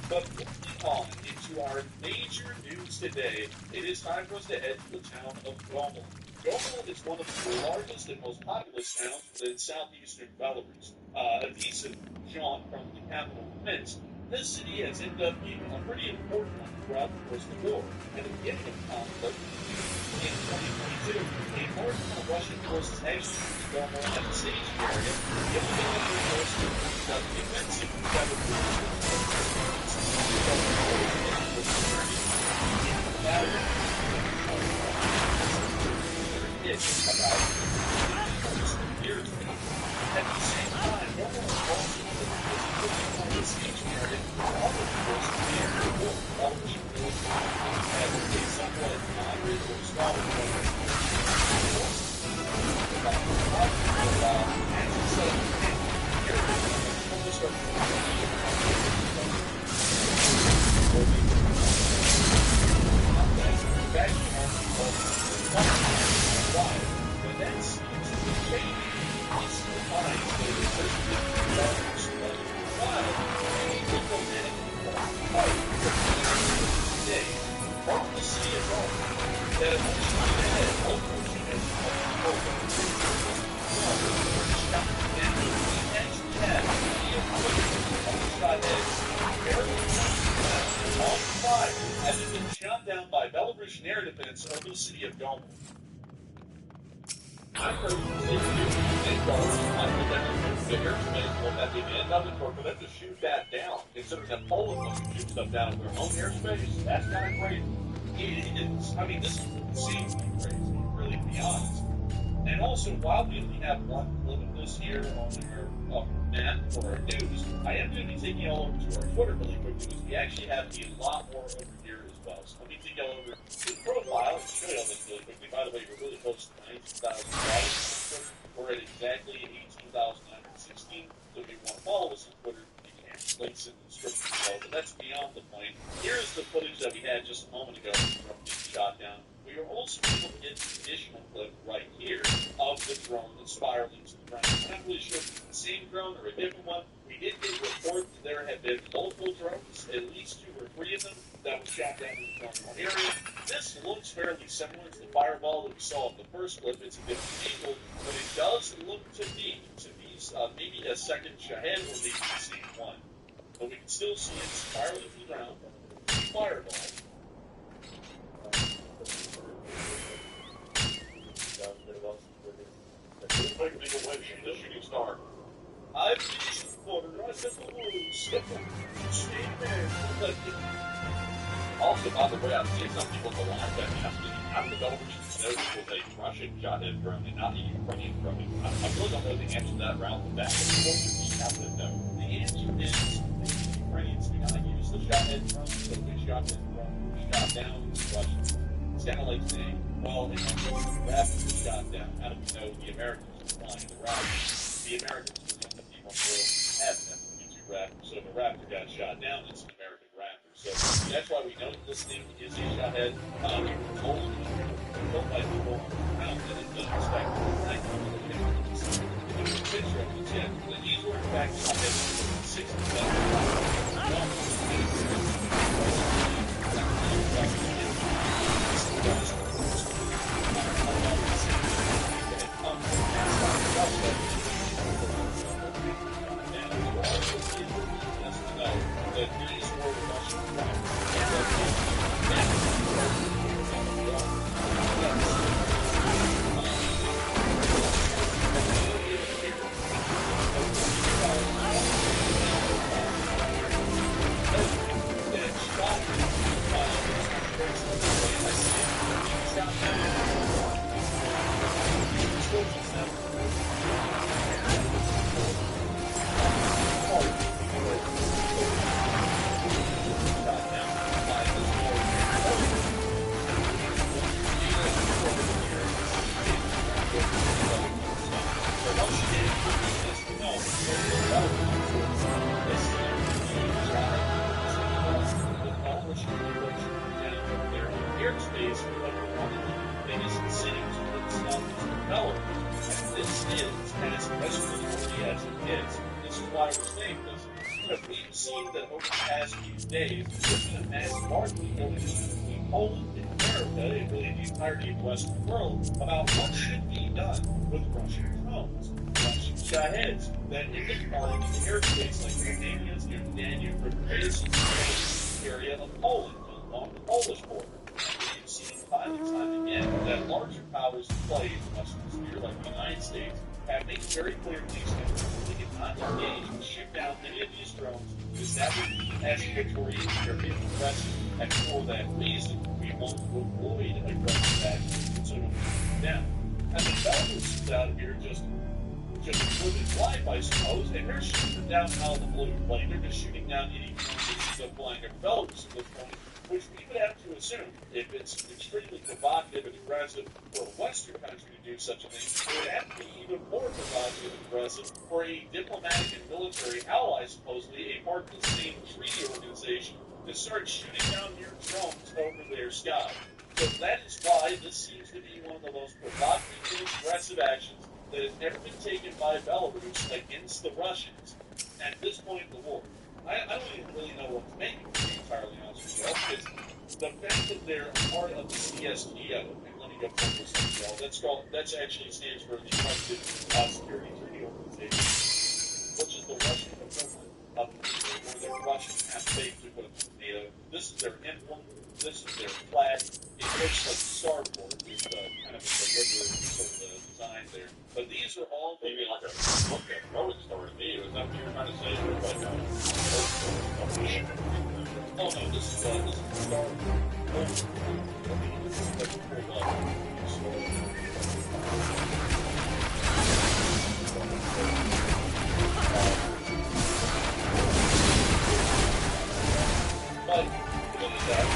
But moving on into our major news today, it is time for us to head to the town of Gomel. Gomel is one of the largest and most populous towns within southeastern Belarus. A decent jaunt from the capital Minsk, this city has ended up being a pretty important one throughout the course of the war. At the beginning of the conflict, in 2022, a large amount of Russian forces actually used Gomel as a staging area, giving them the forces to the defensive At the same time, Gomel was also on the staging area for all of the forces in the area of war, all equally as a somewhat moderate or smaller Having been shot down by Belarus narrative minutes over the city of Goma. I heard the airspace will have the end of it for them to shoot that down, considering that Poland wants to shoot stuff down in their own airspace. That's kind of crazy. It is. I mean, this seems crazy, really, to be honest. And also, while we only have one limitless here on our map for our news, I am going to be taking y'all over to our Twitter really quick because we actually have a lot more over here as well. So let me take y'all over to the profile and show y'all this really quickly. By the way, we're really close to 19,000 followers. We're at exactly 18,916. So if you want to follow us on Twitter, you can. Links in the description below. But that's beyond the point. Here's the footage that we had just a moment ago from being shot down. We are also able to get an additional clip right here of the drone that's spiraling to the ground. I'm not really sure if it's the same drone or a different one. We did get a report that there have been multiple drones, at least 2 or 3 of them, that were shot down in the one area. This looks fairly similar to the fireball that we saw in the first clip. It's a different angle, but it does look to me to be maybe a second Shahed or maybe the same one. But we can still see it spiraling to the ground. Fireball. The shooting star. I've been for the rest of the rules. Also, by the way, I've seen some people go on that asking how the Belarus know it was a Russian Shahed drone and not a Ukrainian drone. I really don't know the answer to that round back. We have to know. The answer is the Ukrainians do not use the Shahed drone, so the Shahed drone shot down the Russians. It's kind of like saying, well, if the Raptors was shot down, how do we know the Americans were flying the Raptors? The Americans were the only people who have them, the 2 Raptors. So if a Raptor got shot down, it's an American Raptor. So that's why we know this thing is a Shahed. Told by people around that it doesn't expect to attack people. There's a picture of the jet. These were in fact Shahed which we would have to assume, if it's extremely provocative and aggressive for a Western country to do such a thing, it would have to be even more provocative and aggressive for a diplomatic and military ally, supposedly a part of the same treaty organization, to start shooting down your drones over their sky. So that is why this seems to be one of the most provocative and aggressive actions that has ever been taken by Belarus against the Russians at this point in the war. I don't even really know what to make of it, to be entirely honest with you all, because the fact that they're a part of the CSTO, and let me go from this as well, that's actually stands for the Collective Security Treaty Organization, which is the Russian equivalent of NATO, where the Russians have faith to put up NATO. This is their emblem, this is their flag. It looks like the starboard is kind of a deliberate sort of design there. But these are all maybe like a rolling story to me. Was that what you were trying to say? Oh no, this is the starboard. But what is that?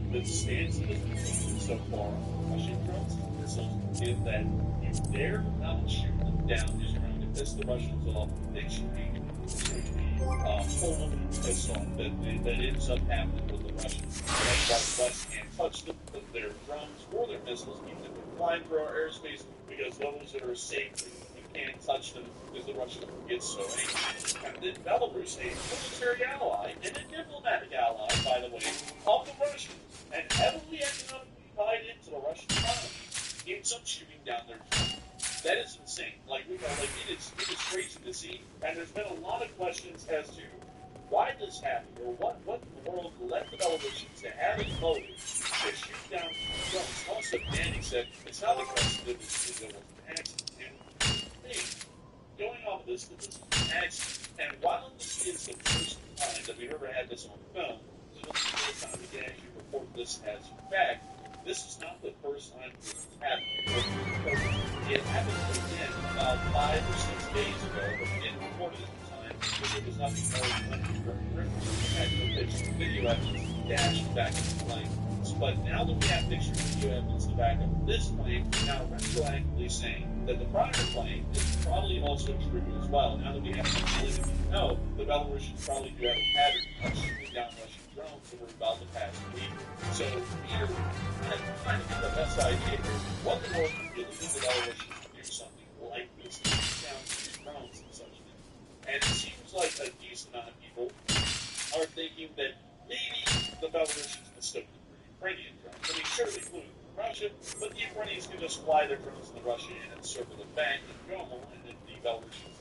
The stance of the position so far on Russian drones and missiles is that if they're not shooting them down, just trying to piss the Russians off, they should be wholly pissed off. That ends up happening with the Russians. That's why the West can't touch them with their drones or their missiles, even if they're flying through our airspace, because those that are safe, you can't touch them because the Russians get so angry. And then Belarus, a military ally and a diplomatic ally, by the way, of the Russians, and heavily economically tied into the Russian economy, ends up shooting down their drones. That is insane. It is crazy to see, and there's been a lot of questions as to why this happened, or what in the world led the Belarusians to have it motive to shoot down drones. Also, Danny said it's not aggressive, it was an accident. And going off of this, that this was an accident, and while this is the first time that we've ever had this on film, this is the first time we can actually report this as fact. This is not the first time this has happened. It happened again about 5 or 6 days ago, but we didn't report it at the time because it was nothing more than actual pictures and video evidence dashed back into the plane. But now that we have pictures and video evidence to back up this plane, we're now retroactively saying that the prior plane is probably also true as well. Now that we have something to know, the Belarusians probably do have a pattern of shooting down Russian drones over about the past week. So we're trying to get the best idea here. What the world can really do the Belarusians to do something like this, to shoot down these drones and such things. And it seems like a decent amount of people are thinking that maybe the Belarusians mistook the Ukrainian drones. I mean, sure, they flew from Russia, but the Ukrainians Chinese can just fly their drones into Russia and circle the bank and normal, and then the Belarusians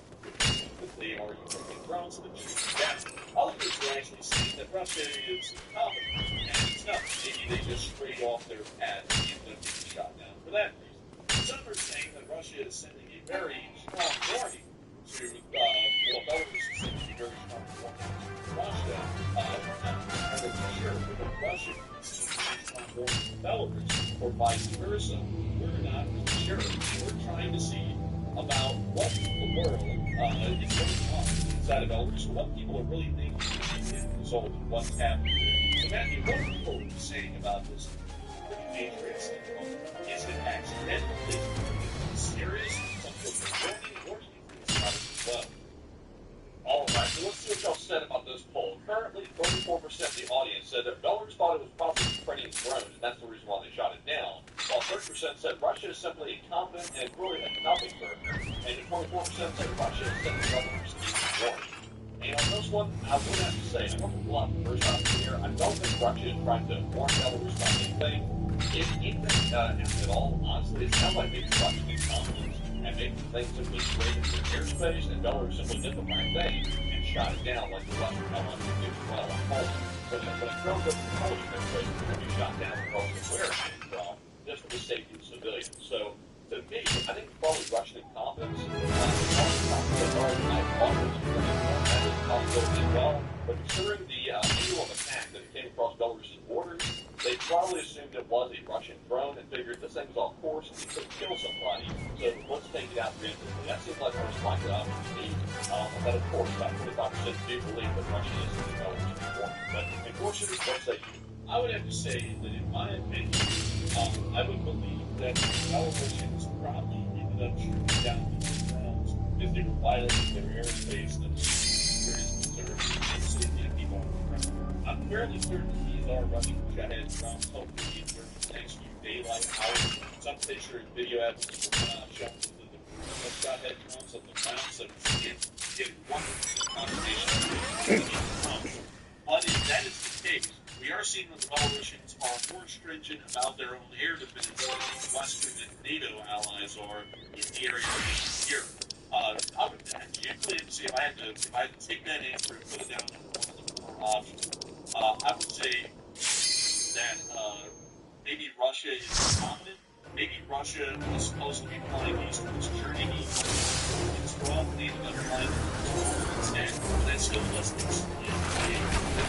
that they are using drones and shoot down. Others are actually saying that Russia is incompetent, and it's not. Maybe they just strayed off their path and ended up getting shot down for that reason. Some are saying that Russia is sending a very strong warning to, Belarus is sending a very strong warning to Russia. I'm not sure if Russia is sending a strong warning to Belarus or vice versa. We're not really sure. We're trying to see about what the world is going on inside of Belarus, what people are really thinking as a result of what's happening. So Matthew, what are people saying about this pretty major incident? Is it accidental? Is it serious? Something what do you think about it as well? All right, so let's see what y'all said about this poll. Currently, 34% of the audience said that Belarus thought it was probably Ukrainian drones, and that's the reason why they shot it down. While 30% said Russia is simply incompetent and really a nothing burger. And 24% said Russia is sending Belarus a warning. And on this one, I would have to say, I'm going to blunt the first option here. I don't think Russia is trying to warn Belarus about anything. If anything at all, honestly, it sounds like maybe Russian incompetence and maybe things simply straight into their airspace, and Belarus simply did the right thing and shot it down like the Russian elements did as well. But a drone doesn't control your airspace, it's going to be shot down regardless of where it came from, just for the safety of civilians. So, to me, I think it's probably Russian incompetence. That is a possibility as well. But considering the angle of attack that it came across Belarus's borders, they probably assumed it was a Russian drone and figured this thing's off course and it could kill somebody, so let's take it out randomly. That seems like the most likely option to me. But of course, about 25% do believe that Russia is the Belarusian warning. But unfortunately, what say you? I would have to say that in my opinion, I would believe that the Belarusians probably ended up shooting down these drones because they were violating their airspace and the security concerns and safety of people on the ground. I'm fairly certain these are Russian Shahed drones, hopefully during the next few daylight hours. Some picture and video evidence showing the Shahed drones on the ground, so get 100% confirmation. But if that is the case, we are seeing that the Belarusians are more stringent about their own air defense than the Western and NATO allies are in the area of Europe. I would usually say if I had to take that answer and put it down to one of the four options, I would say that maybe Russia is incompetent. Maybe Russia is supposed to be flying east towards Germany. It's probably another line instead, but that still doesn't explain that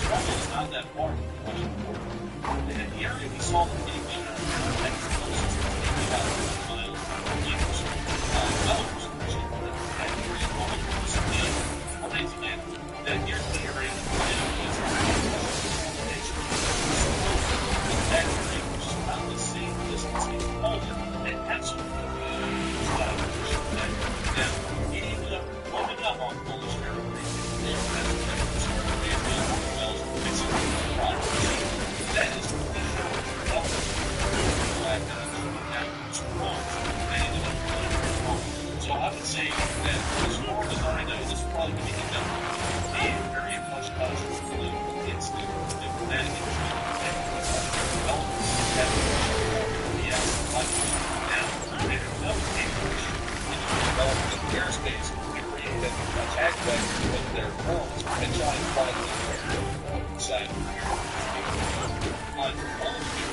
Russia is not that far from the Russian border. And in the area we saw them getting that close to maybe about 100 miles from the Belarus, that area almost amazing. That here's the area that area was about the same distance in Poland and absolutely now it ended up blowing up on Polish territory. They were at the start of the wells of Mexico. That is the so I would say that as far as I know, this is probably going to end up being very much cultural political incident diplomatic airspace created attack vectors with their drones and giant flight inside of the flying for all of the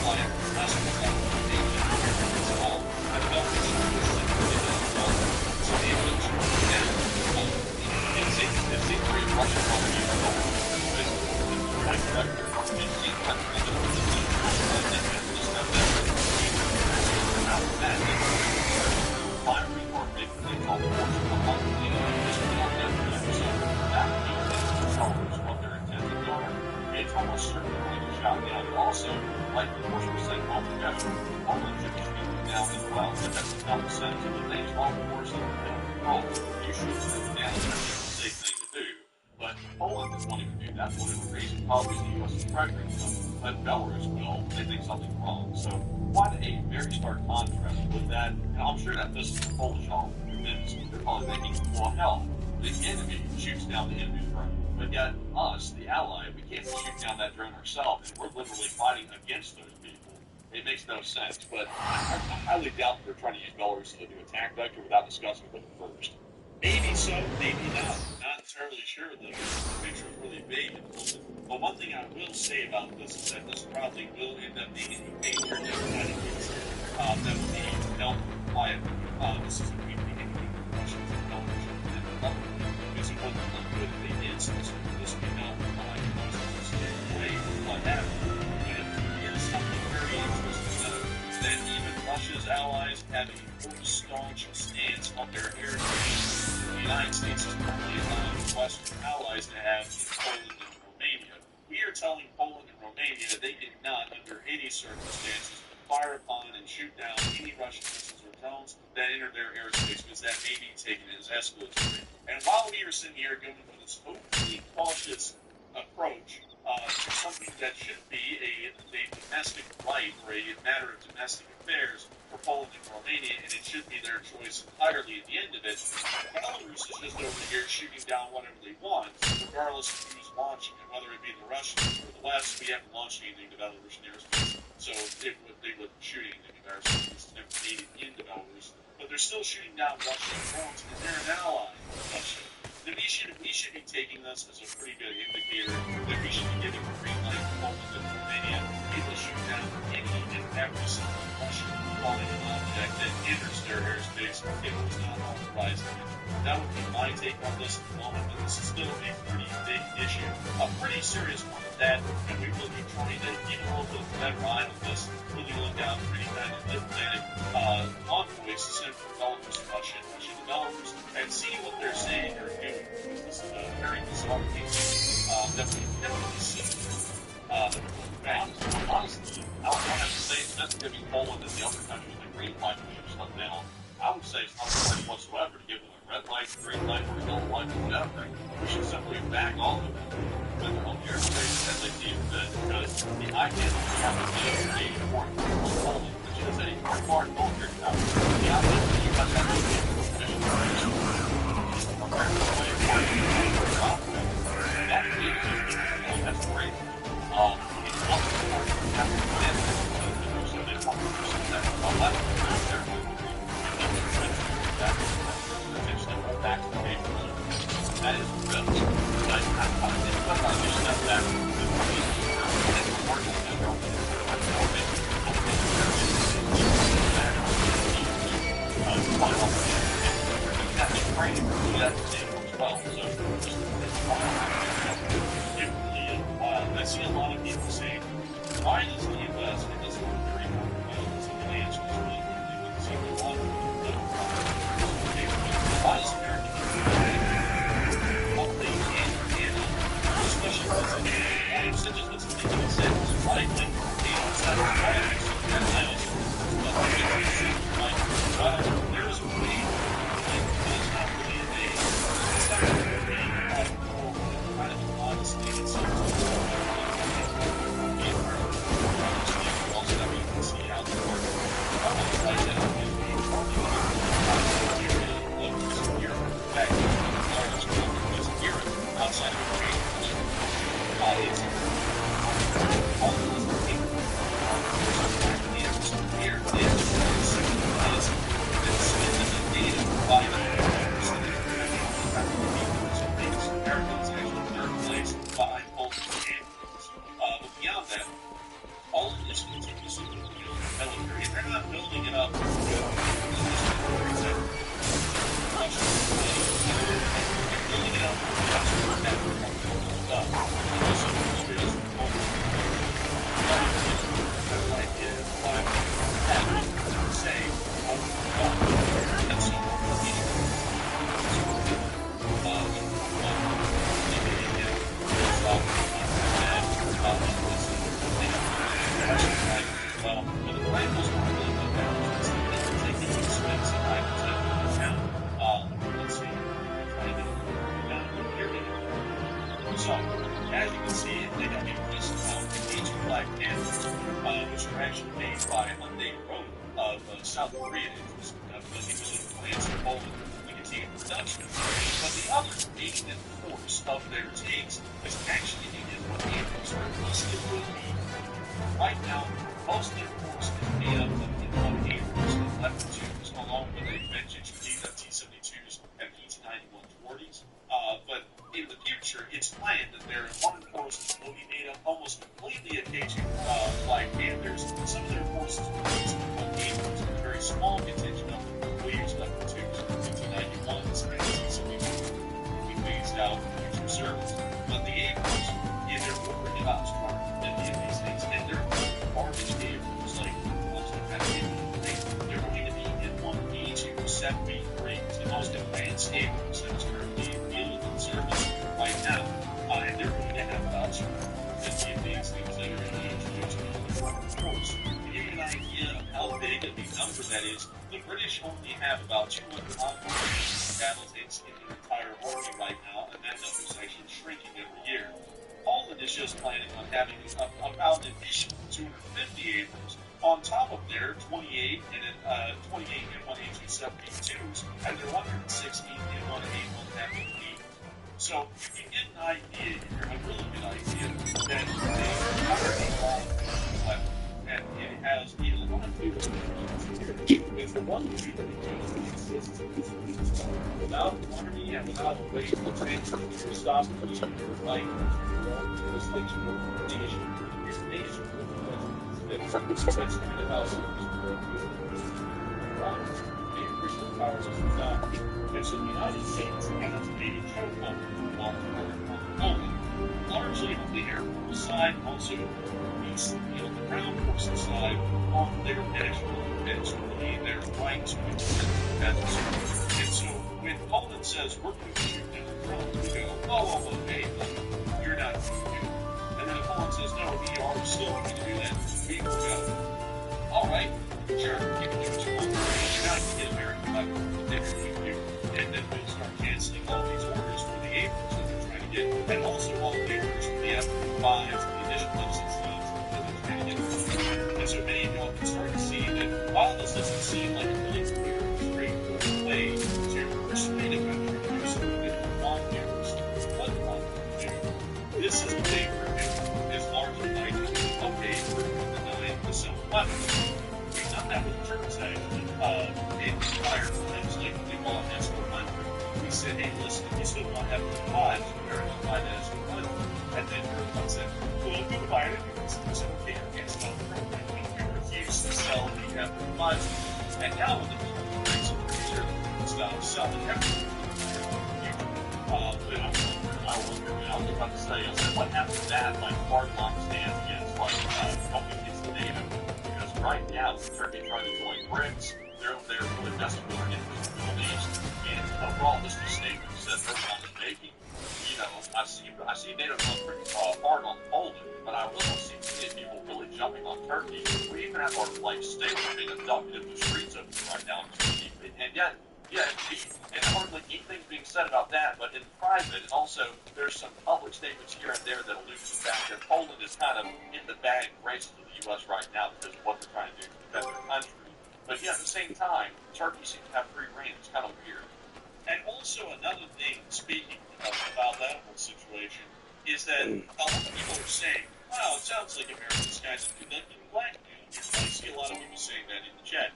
flying less than as well. I felt this so the evidence it's a great Russian flight vector and the firing or they call it what their intentions are. It's almost certainly going to shot down. Also, like the course was saying, altogether, Poland should be shooting down as well. But that's the common sense of the things. All the course of the you shoot them down. That's a safe thing to do. But Poland is wanting to do that for whatever reason. Probably the U.S. is pressuring them. But Belarus will, they think something's wrong. So, quite a very stark contrast with that. And I'm sure that this is the Polish all convinced. They're probably thinking, well, hell, the enemy shoots down the enemy's drone. But yet, us, the ally, we can't shoot down that drone ourselves, and we're literally fighting against those people. It makes no sense, but I highly doubt that they're trying to use Belarus to do attack vector without discussing with them first. Maybe so, maybe not. Not entirely sure, though. The picture is really vague at the moment. But one thing I will say about this is that this probably will end up being a major diplomatic case that will be held quietly. This isn't going to be anything that Russians and Belarus and other because it wouldn't look good if they did something. This would be held behind closed doors way what happened. But it is something very interesting to know that even Russia's allies have a full staunch stance on their heritage. The United States is currently allowing Western allies to have in Poland and Romania. We are telling Poland and Romania that they cannot, under any circumstances, fire upon and shoot down any Russian missiles or drones that enter their airspace, because that may be taken as escalatory. And while we are sitting here going with this overly cautious approach to something that should be a domestic right or a matter of domestic affairs for Poland and Romania, and it should be their choice entirely at the end of it, Belarus is just over here shooting down whatever they want, regardless of who's launching it, whether it be the Russians or the West. We haven't launched anything to Belarusian airspace, so they wouldn't shoot anything in airspace. It's never made it into Belarus, but they're still shooting down Russian drones, and they're an ally of Russia. Then we should be taking this as a pretty good indicator that we should be giving a green light to Poland and Romania to shoot down any and every single Russian flying object that enters their airspace if it was not authorized. That would be my take on this at the moment, but this is still a pretty big issue, a pretty serious one at that, and we will be trying to keep a little bit better eye on this, really look out for any kind of diplomatic envoys to send from Belarus to Russia to Belarus and see what they're saying or doing. This is a very bizarre case that we've never seen. Honestly, I would have to say it's just giving Poland and the other countries the green light to shoot stuff down. I would say it's not important whatsoever to give them a red light, green light, or a yellow light, or whatever. We should simply back all of them with their own airspace as they see fit, because the idea that we have to be a foreign Poland, which is a foreign military power, the idea that you must have to be that's great. That is good. I see a lot of people saying, why does the U.S. and this very important so the answer is really quickly with the lot of people why does America what they can especially because such as what's taking sense, right? Like, it's not right, and I also there is a way, like, it's not really a day, it's not really a day, kind of honestly, it seems outside of the beyond that, all of this continues to military. They're not building it up. So, as you can see, they got me released Ancient Black Panthers, which were actually made by Hyundai Road of South Korea. It was plants in Poland to continue production. But the other main force of their tanks is actually the M1 Abrams, or at least it will be. Right now, most of their force is made up of M1 Abrams and Leopard 2s, along with a vintage fleet of T-72s and PT-91-40s. But in the future, it's planned that their armed forces will be made up almost completely of K2 Flying Panthers. Some of their forces will be used M1 Abrams, and a very small contingent of them will use Leopard 2s, PT-91s, and T-72s will be phased out in future service. But the Abrams, they're worried about stronger than any of these things, and they're garbage Abrams, like most of kind of they're going to be M1A2 7B grades, the most advanced Abrams that is currently in service right now. And they're going to have about 250 of these things that are going to be introduced into the armed force. To give you an idea of how big of a number that is, the British only have about 200 battle tanks in their entire army right now, and that number is actually shrinking every year. Poland is just planning on having about an additional 250 Abrams on top of their 28 and 28 M1A2 72s and their 160 M1A1 FMP. So you can get an idea here, a really good idea, that they cover a lot of left, and it has a lot of people. It's the one thing that it exists without army and without a way to stop the fight. This thing's the nation. Your nation. That's kind of how the Christian power systems die. And so the United States has made a chokehold on Poland, largely on the Air Force side, also the ground forces side, on their national defense, really their right to defense. And so when Poland says we're going to shoot down the drones, we go, oh, okay, you're not going to do it. And then if Poland says, no, we are still going to do that, we will go, all right, sure, you can do what you want. You're not going to get American weapons, but then you do. And then we'll start canceling all these orders for the Abrams that they're trying to get, and also all the orders for the F-5s and the additional F-16s that they're trying to get. And so many of y'all can start to see that while this doesn't seem like a really clear, straightforward way to persuade a country to do something that you want to do, this is a day for it is largely like, okay, we're going to deny the civil weapons. We've done that with the Germans, actually, in prior times, like they call it S-400. We said, hey, listen, if you still want to have the lives, we're going to buy the S-400. And then everyone said, well, if we buy it, it's okay, can't stop the program. We refuse to sell the F-5s. And now with the Brexit, pretty sure that we can stop selling everything. I was about to say, what happened to that, like, hardline stance against, like, helping against the NATO? Because right now, Turkey trying to join BRICS, they're really vested with our interests in the Middle East. And overall, this was a statement that Erdogan is making. You know, I see NATO going pretty hard on Poland, but I really see people really jumping on Turkey. We even have our, like, state being adopted in the streets of right now. And yet, yeah, and hardly anything's being said about that, but in private, and also there's some public statements here and there that allude to the fact that Poland is kind of in the bag race to the U.S. right now because of what they're trying to do to defend their country. But yeah, at the same time, Turkey seems to have free reign. It's kind of weird. And also another thing, speaking about that whole situation, is that a lot of people are saying, wow, it sounds like America's kind of conducting blackmail. I see a lot of people saying that in the chat.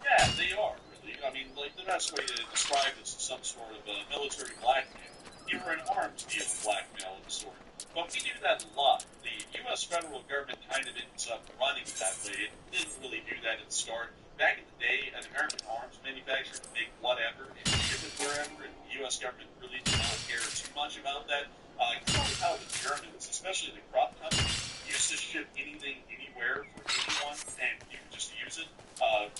Yeah, they are. I mean, like, the best way to describe this is some sort of military blackmail. You're an arms deal blackmail of the sort. But we do that a lot. The U.S. federal government kind of ends up running that way. It didn't really do that at the start. Back in the day, an American arms manufacturer could make whatever and ship it wherever, and the U.S. government really did not care too much about that. How the Germans, especially the Krupp company, used to ship anything, anywhere, for anyone, and you could just use it.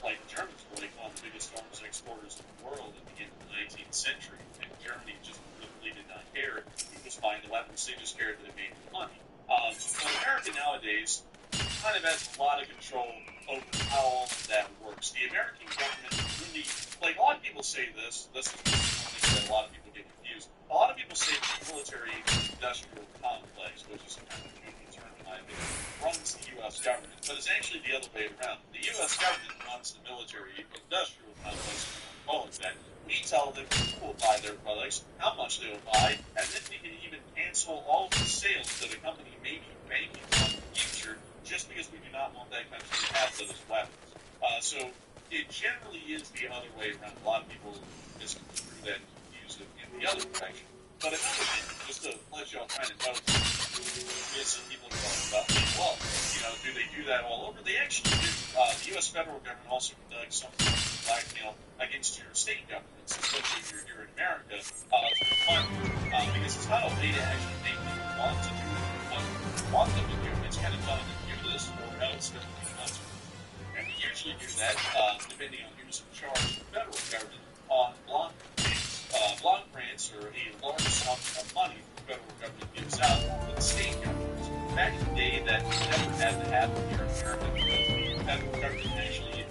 Like, the Germans were like one of the biggest arms exporters in the world at the end of the 19th century, and Germany just really did not care who was buying the weapons. They just cared that it made money. But America nowadays kind of has a lot of control over how all of that works. The American government really, like, a lot of people say this is something that a lot of people get confused. A lot of people say the military industrial complex, which is kind of a goofy term in my opinion, runs the U.S. government, but it's actually the other way around. The U.S. government runs the military industrial complex, call it that, We tell them who will buy their products, how much they will buy, and then we can even cancel all of the sales that a company may be banking on in the future just because we do not want that country to have those weapons. So it generally is the other way around. A lot of people misconstrue that and use it in the other direction. But another thing, just to let y'all kind of know, is some people are talking about, well, do they do that all over? They actually do. The U.S. federal government also conducts something like blackmail against your state governments, especially if you're here in America, for fun, because it's not a way to actually make people want to do what you want them to do. It's kind of telling them to do this or else they're going to do. And we usually do that, depending on who's in charge of the federal government, on block grants. Block grants are a large sum of money the federal government gives out to the state governments. Back in the day, that never had to happen here in America because the federal government actually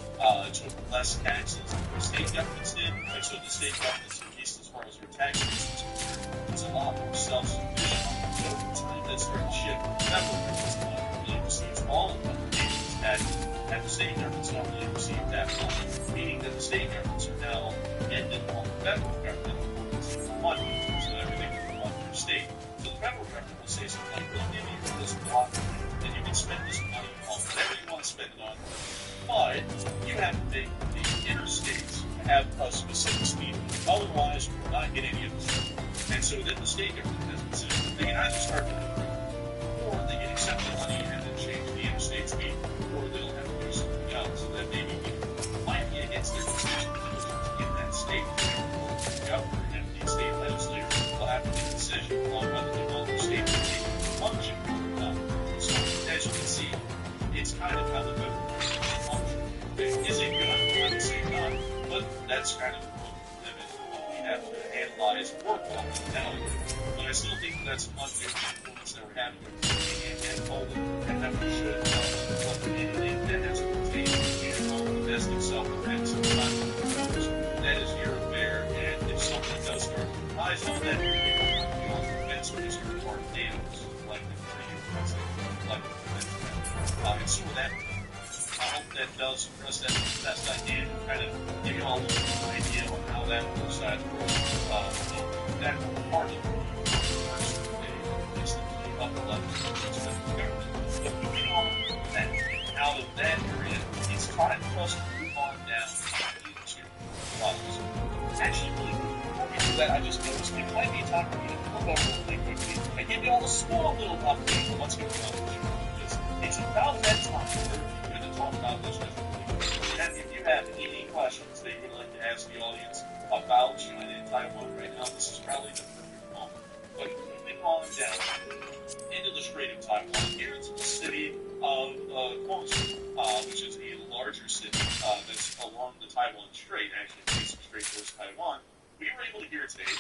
took less taxes than the state governments did, and so the state governments, at least as far as their tax systems are concerned, is a lot more self-sufficient. So over time, that started to shift. The federal government's not really receives all of the nation's taxes, and the state governments don't really receive that much, meaning that the state governments are now dependent on the federal government for receive money, so everything will come on their state. So the federal government will say something like, we'll give you this block, and you can spend this money on whatever you want to spend it on, but you have to make the interstates have a specific speed, otherwise you will not get any of this. And so then the state government has a decision. They can either start to or they can accept the money and then change the interstate speed, or they'll have to do something else that maybe might be against their decision in that state. The governor and the state legislators will have to make a decision on whether they want their state to take function or not. So as you can see, it's kind of how the federal function. Is it good? I would say not, but that's kind of the limit of what we have to analyze and work on now. But I still think that's an unfair influence that we're having and Poland, and that we should look at anything that has pertained to domestic self-defense and that is your affair, and if something does start to rise on that, defense minister or NATO's elected for you, elected defense. And so with that, I hope that does address that as best I can and kind of give you all a little idea on how that works out. That part of the first day is the upper level of the government. But moving on from that, out of that area, it's time for us to move on down into problems. Actually, really, before we do that, I just noticed it might be time for me to move over really quickly and give you all a small little update on what's going on with you. It's about that time for you to talk about this resolution. And if you have any questions that you would like to ask the audience about China and Taiwan right now, this is probably the perfect moment. But moving on down into the Strait of Taiwan, here into the city of Guangzhou, which is a larger city that's along the Taiwan Strait, actually facing straight towards Taiwan. We were able to hear today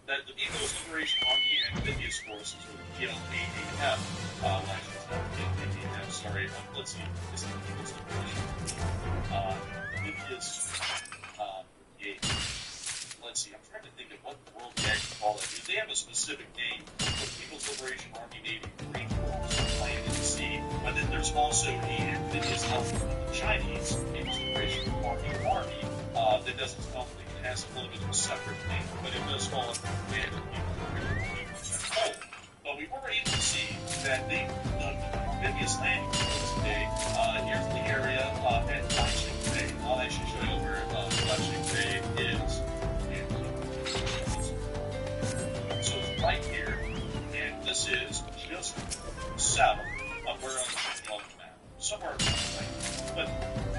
that the People's Liberation Army Amphibious Forces, or the PLAAF, sorry, let's see, it's the People's Liberation Amphibious Brigade. Let's see, I'm trying to think of what the world they actually call it. They have a specific name for People's Liberation Army Navy Marine Corps, land and sea, but then there's also the amphibious element of the Chinese People's Liberation Army that doesn't spell it. It has a little bit of a separate name, but it does fall under the command of the People's Liberation Army as a whole. But we were able to see that they done amphibious landing today. Here's the area at Laixing Bay. I'll actually show you where Laixing Bay is. So it's right here, and this is just south of where I'm showing you on the map. Somewhere right, but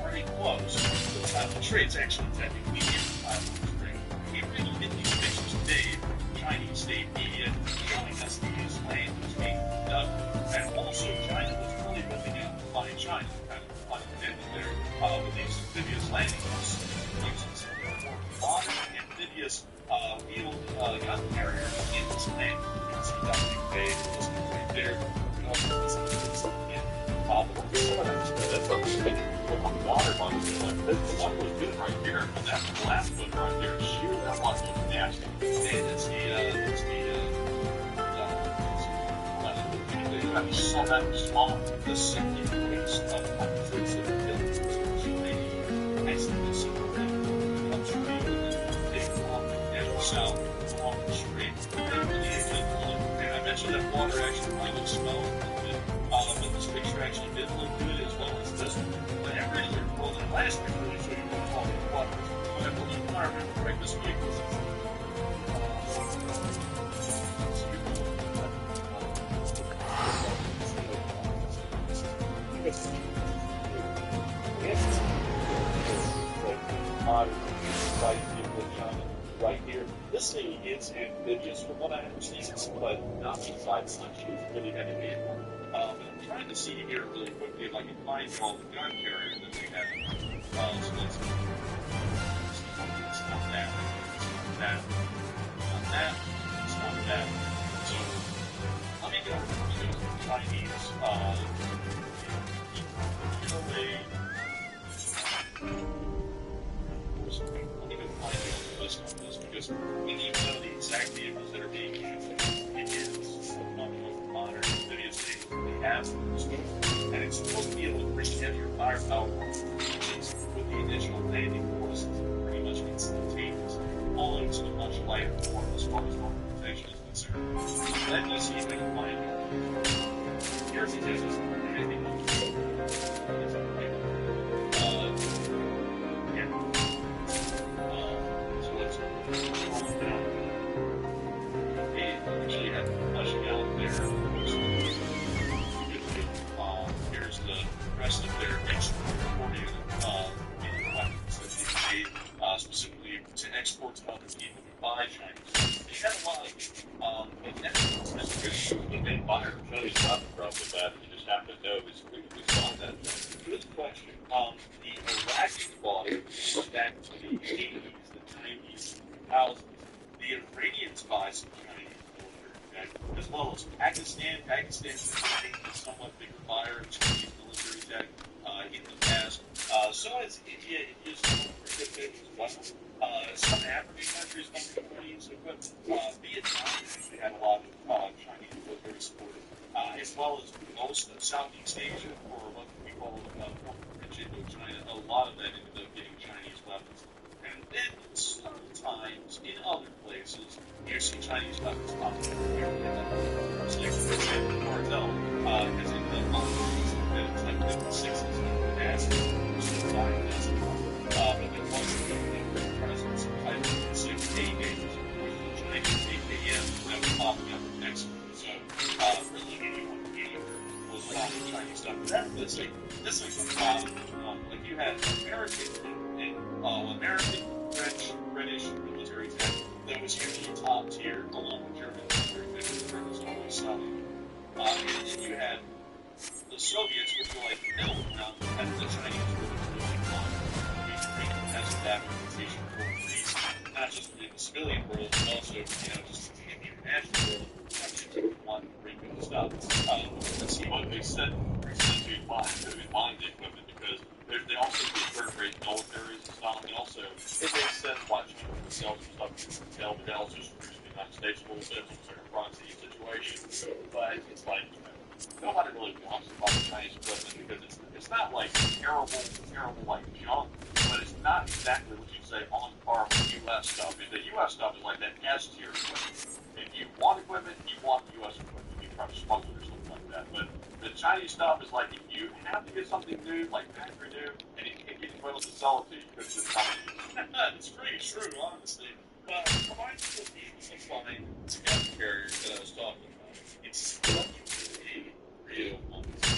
pretty close to the Taiwan Strait. It's actually technically in the Taiwan Strait. We were able to get these pictures today from the Chinese state media showing us these landings being done. And also, China was really whipping out the flying China, kind of flying there, with these amphibious landings using some more modern amphibious wheeled gun carriers in this land. You can see that big bay, this right there. You can also see again. That's understanding what the water on the one was good right here, but that last one right there, sheer, that one was nasty. And it's you saw that small, the simply waste of hundreds of billions of Chinese nice to see upstream south along the street. And I mentioned that water actually really smelled a little bit, but this picture actually did look good as well as this one. But every year, well, the last picture really showed you what all the water. But I believe when I remember correct, this vehicle was modern fight vehicle right here. This thing is amphibious from what I understand, but not inside such a really heavy vehicle. And I'm trying to see here really quickly if I can find all the gun carriers that they have. So let's see. It's not that. It's not that. Not that. It's not that. So let me go to the Chinese giveaway. Let me go find the list on this because we need to know the exact vehicles that are being used. It is one of the most modern amphibious vehicles they have in this movie, and it's supposed to be able to bring heavier firepower with the initial landing forces pretty much instantaneous, all into a much lighter form as far as mobilization is concerned. Let me see if I can find it. Here's the difference. Anything else? So let's scroll down. They actually have fleshing out there. Here's the rest of their exporting weapons that they made specifically to export to other people who buy Chinese. They had a lot of and that's good. They buy Chinese weapons from that. You just have to know is we find that. Good question. The Iraqi bought it back to the 80s, the 90s, 2000s. The Iranians buy some Chinese military tech, as well as Pakistan. Pakistan is a somewhat bigger buyer of Chinese military tech in the past. So is India. India's pretty good things as well. Some African countries come to Chinese equipment. Vietnam actually had a lot of Chinese military support, as well as most of Southeast Asia, or what we call Indochina. A lot of that ended up getting Chinese weapons. And then sometimes in other places, you see Chinese weapons popping up here. So, like, for example, Martel has ended up on the like the 60s and NASA, still buying NASA. But then once you get the presence of type 6A games, which the Chinese AKM, that was popping up next. So, really anyone anywhere was buying Chinese stuff. This is like you had American, French, British military tech that was usually top tier, along with German military tech that Germans always selling. And then you had the Soviets, which were like middle ground, and the Chinese were the really on. As that reputation for peace, not just in the civilian world, but also, just in the international world. Actually, want to bring good stuff. Let's see what they said recently buying the equipment, because they also get very great militaries and stuff, and also it makes sense watching themselves and stuff to tell, but they also just produce the United States a little bit, it's like a proxy situation. But it's like, nobody really wants to buy the Chinese equipment because it's not like terrible like junk, but it's not exactly what you say on par with U.S. stuff. The U.S. stuff is like that S tier equipment. If you want equipment, you want U.S. equipment. You try to smuggle it or something like that. But the Chinese stuff is like, if you have to get something new, like factory new, and you can't get anyone else to sell it to you because it's Chinese. It's pretty true, honestly. But combined with the flying gun carriers that I was talking about, it's real.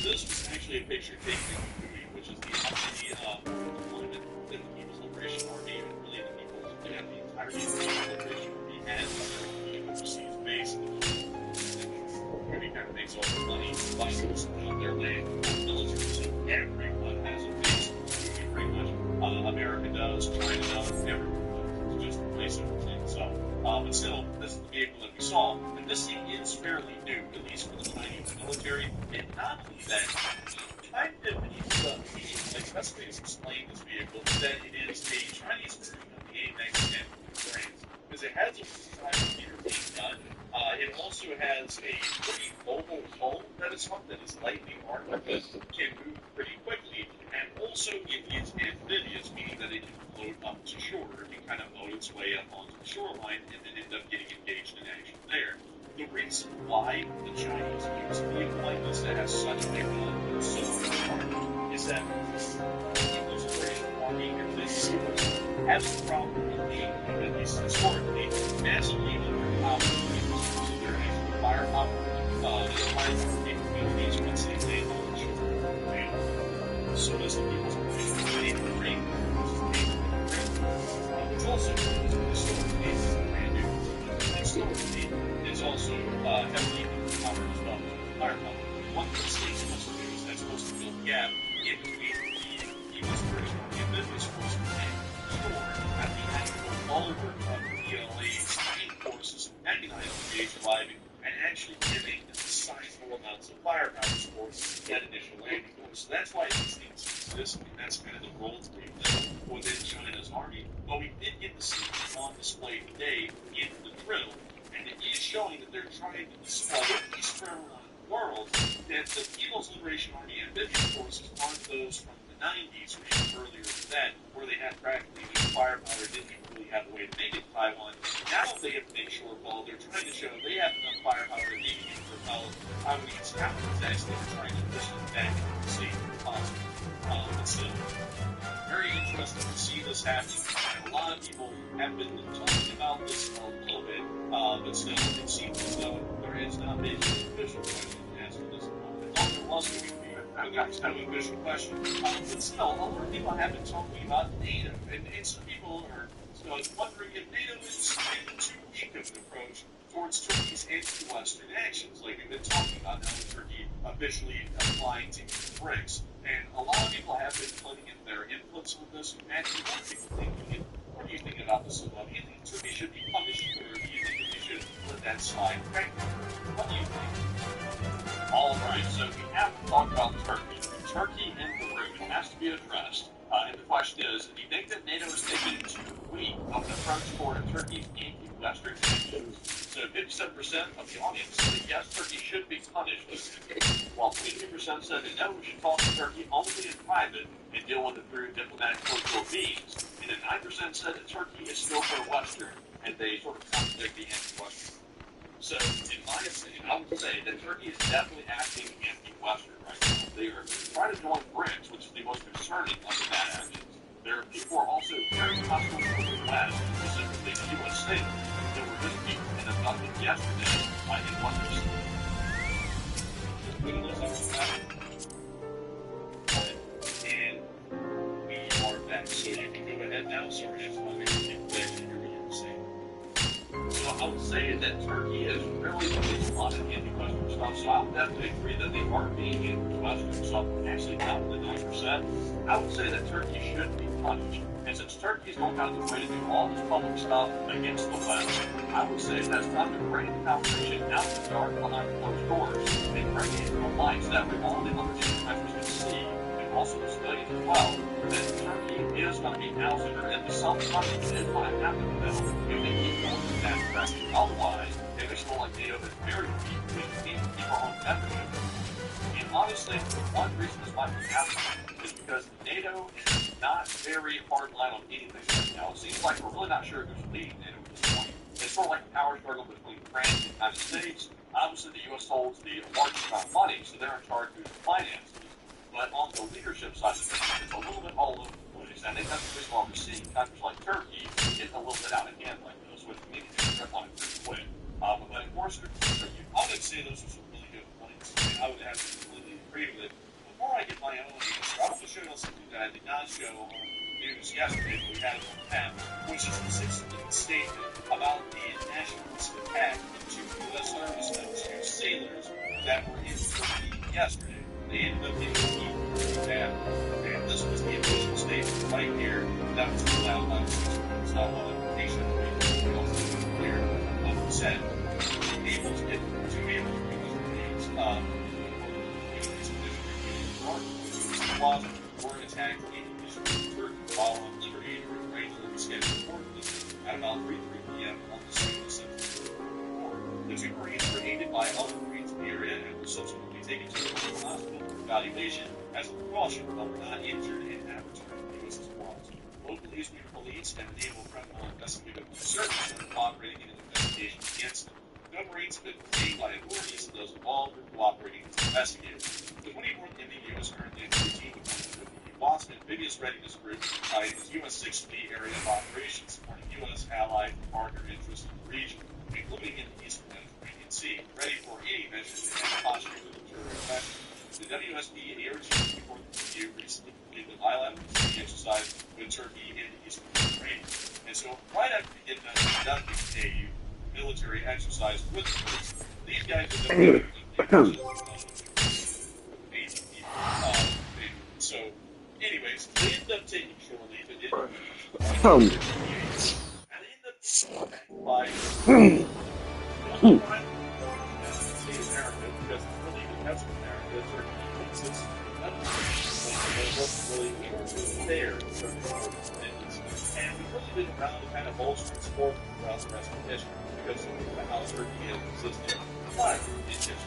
This was actually a picture taken in Kui, which is the deployment that the People's Liberation Army, and really the People's, the entirety of the People's Liberation Army has the overseas base. Kui kind of makes all the money by on their land military, so everyone has a base. Pretty much, America does, China does, everyone does. It's just a place everything. So, but still, this is the vehicle that we saw, and this thing is fairly new, at least for the Chinese military. And not only that, kind of the best way to explain this vehicle is that it is a Chinese version of the AMX-10 brands, because it has a 5-meter gun. It also has a pretty mobile hull that is lightly armed, but can move pretty quickly, and also it is amphibious, meaning that it can float up to shore. It kind of owe its way up onto the shoreline and then end up getting engaged in action there. The reason why the Chinese use vehicles that has such a so is that the People's Liberation Army and the seals have the problem with being, at least historically, massively underpowered. So they're actually firepower, capabilities once they take on the shore. So does the People's Liberation Army, which also historically is brand new. Historically, it's also heavily powered as well. Firepower. One of the mistakes supposed to do is that's supposed to fill the gap in between the U.S. British Army and then it's supposed to make sure at the actual bulwark of the PLA's main forces and mechanized brigades arriving and actually giving sizable amounts of firepower towards that initial landing force. So that's why these things exist, and that's kind of the role they play within China's army. But we did get to see this on display today in the drill, and it is showing that they're trying to display each around the world that the People's Liberation Army amphibious forces aren't those from the 90s or even earlier than that, where they had practically no firepower, didn't even really have a way to make it in Taiwan. Now they have made sure, well, they're trying to show they have enough firepower and they can propel Taiwanese counterattacks. They're trying to push them back into the state as possible. But still, very interesting to see this happening. And a lot of people have been talking about this a little bit, but still, it seems as though there has not been an official question asked for this moment. I thought there was going to be kind of an official question, but still, a lot of people have been talking about NATO, and some people are wondering if NATO is taking too weak of an approach towards Turkey's anti-Western actions, like we've been talking about now with Turkey officially applying to BRICS. And a lot of people have been putting in their inputs with this. Matthew, what do you think about this? Do you think Turkey should be punished, or do you think that we should let that slide? What do you think? All right, so we have to talk about Turkey. Turkey and Peru, it has to be addressed. And the question is, do you think that NATO is taking too weak of an approach toward Turkey's anti-Western actions? So 57% of the audience said yes, Turkey should be punished, while 22% said that no, we should talk to Turkey only in private and deal with it through diplomatic political means. And then 9% said that Turkey is still pro-Western, and they sort of contradict the anti-Western. So, in my opinion, I would say that Turkey is definitely acting anti-Western right now. They are trying to join BRICS, which is the most concerning of the bad actions. There are people who are also very hostile to the West, specifically the U.S. State, that were just being abducted yesterday in one of the and we are back. So you can go ahead now. Sorry, I just want to make sure what you were saying. So I would say that Turkey is really doing a lot of anti-Western stuff. So I would definitely agree that they are being anti-Western stuff. Actually, not the 9%. I would say that Turkey should be punished. And since Turkey is going out of its way to do all this public stuff against the West, I would say that's time to bring the conversation out in the dark behind closed doors and bring it into the light so that way all the other countries can see, and also the civilians as well, that Turkey is going to be ousted, or that the something is going to happen to them if they keep going in that direction. Otherwise, if it's more like NATO is very weak, we need to keep our own membership. And honestly, one reason this might be happening is because NATO is not very hard line on anything right now. It seems like we're really not sure who's leading NATO at this point. It's sort of like a power struggle between France and the United States. Obviously, the U.S. holds the largest amount of money, so they're in charge of the finances. But on the leadership side of things, it's a little bit all over the place. I think that's the reason why we're seeing countries like Turkey get a little bit out of hand like this, which means they're red line pretty quick. But of course, I would say those are some really good points. I would have to completely agree with it. Before I get my own answer, I want to show you something that I did not show on the news yesterday, but we had it on tap, which is the 6-minute statement about the nationalist attack to U.S. servicemen, two sailors that were in Turkey yesterday. They ended up getting killed. And this was the official statement right here that was put out by the 6-minute nation. We also clear what it said. Able to get two able to do these closet were attacked in Turkey while on liberty and arranged the schedule reportedly at about 3:03 p.m. on December 7th. The two Marines were aided by other Marines in the area and were subsequently taken to the local hospital for evaluation as a precaution, but were not injured and have returned to U.S. support. Local Izmir police and the Naval Criminal Investigative Service are cooperating in an investigation against them. No Marines have been detained by authorities, and those involved are cooperating with investigators. The 24th MDU is currently in routine with the WASP Amphibious Readiness Group, its U.S. 6th Fleet area of operations, supporting U.S. allied and partner interests in the region, including in the Eastern Mediterranean Sea, ready for any measures to end hostage and deter infection. The WSP ARG 24th MDU recently completed a bilateral sea exercise with Turkey in the Eastern Mediterranean. And so, right after we get done conducting a military exercise with the troops, these guys are doing so, anyways, they end up taking shore leave. And they end up by America, because it's really even has America, Turkey thinks it's really there. And we've really been around to kind of bolster its support throughout the rest of history, because of how Turkey has existed live in history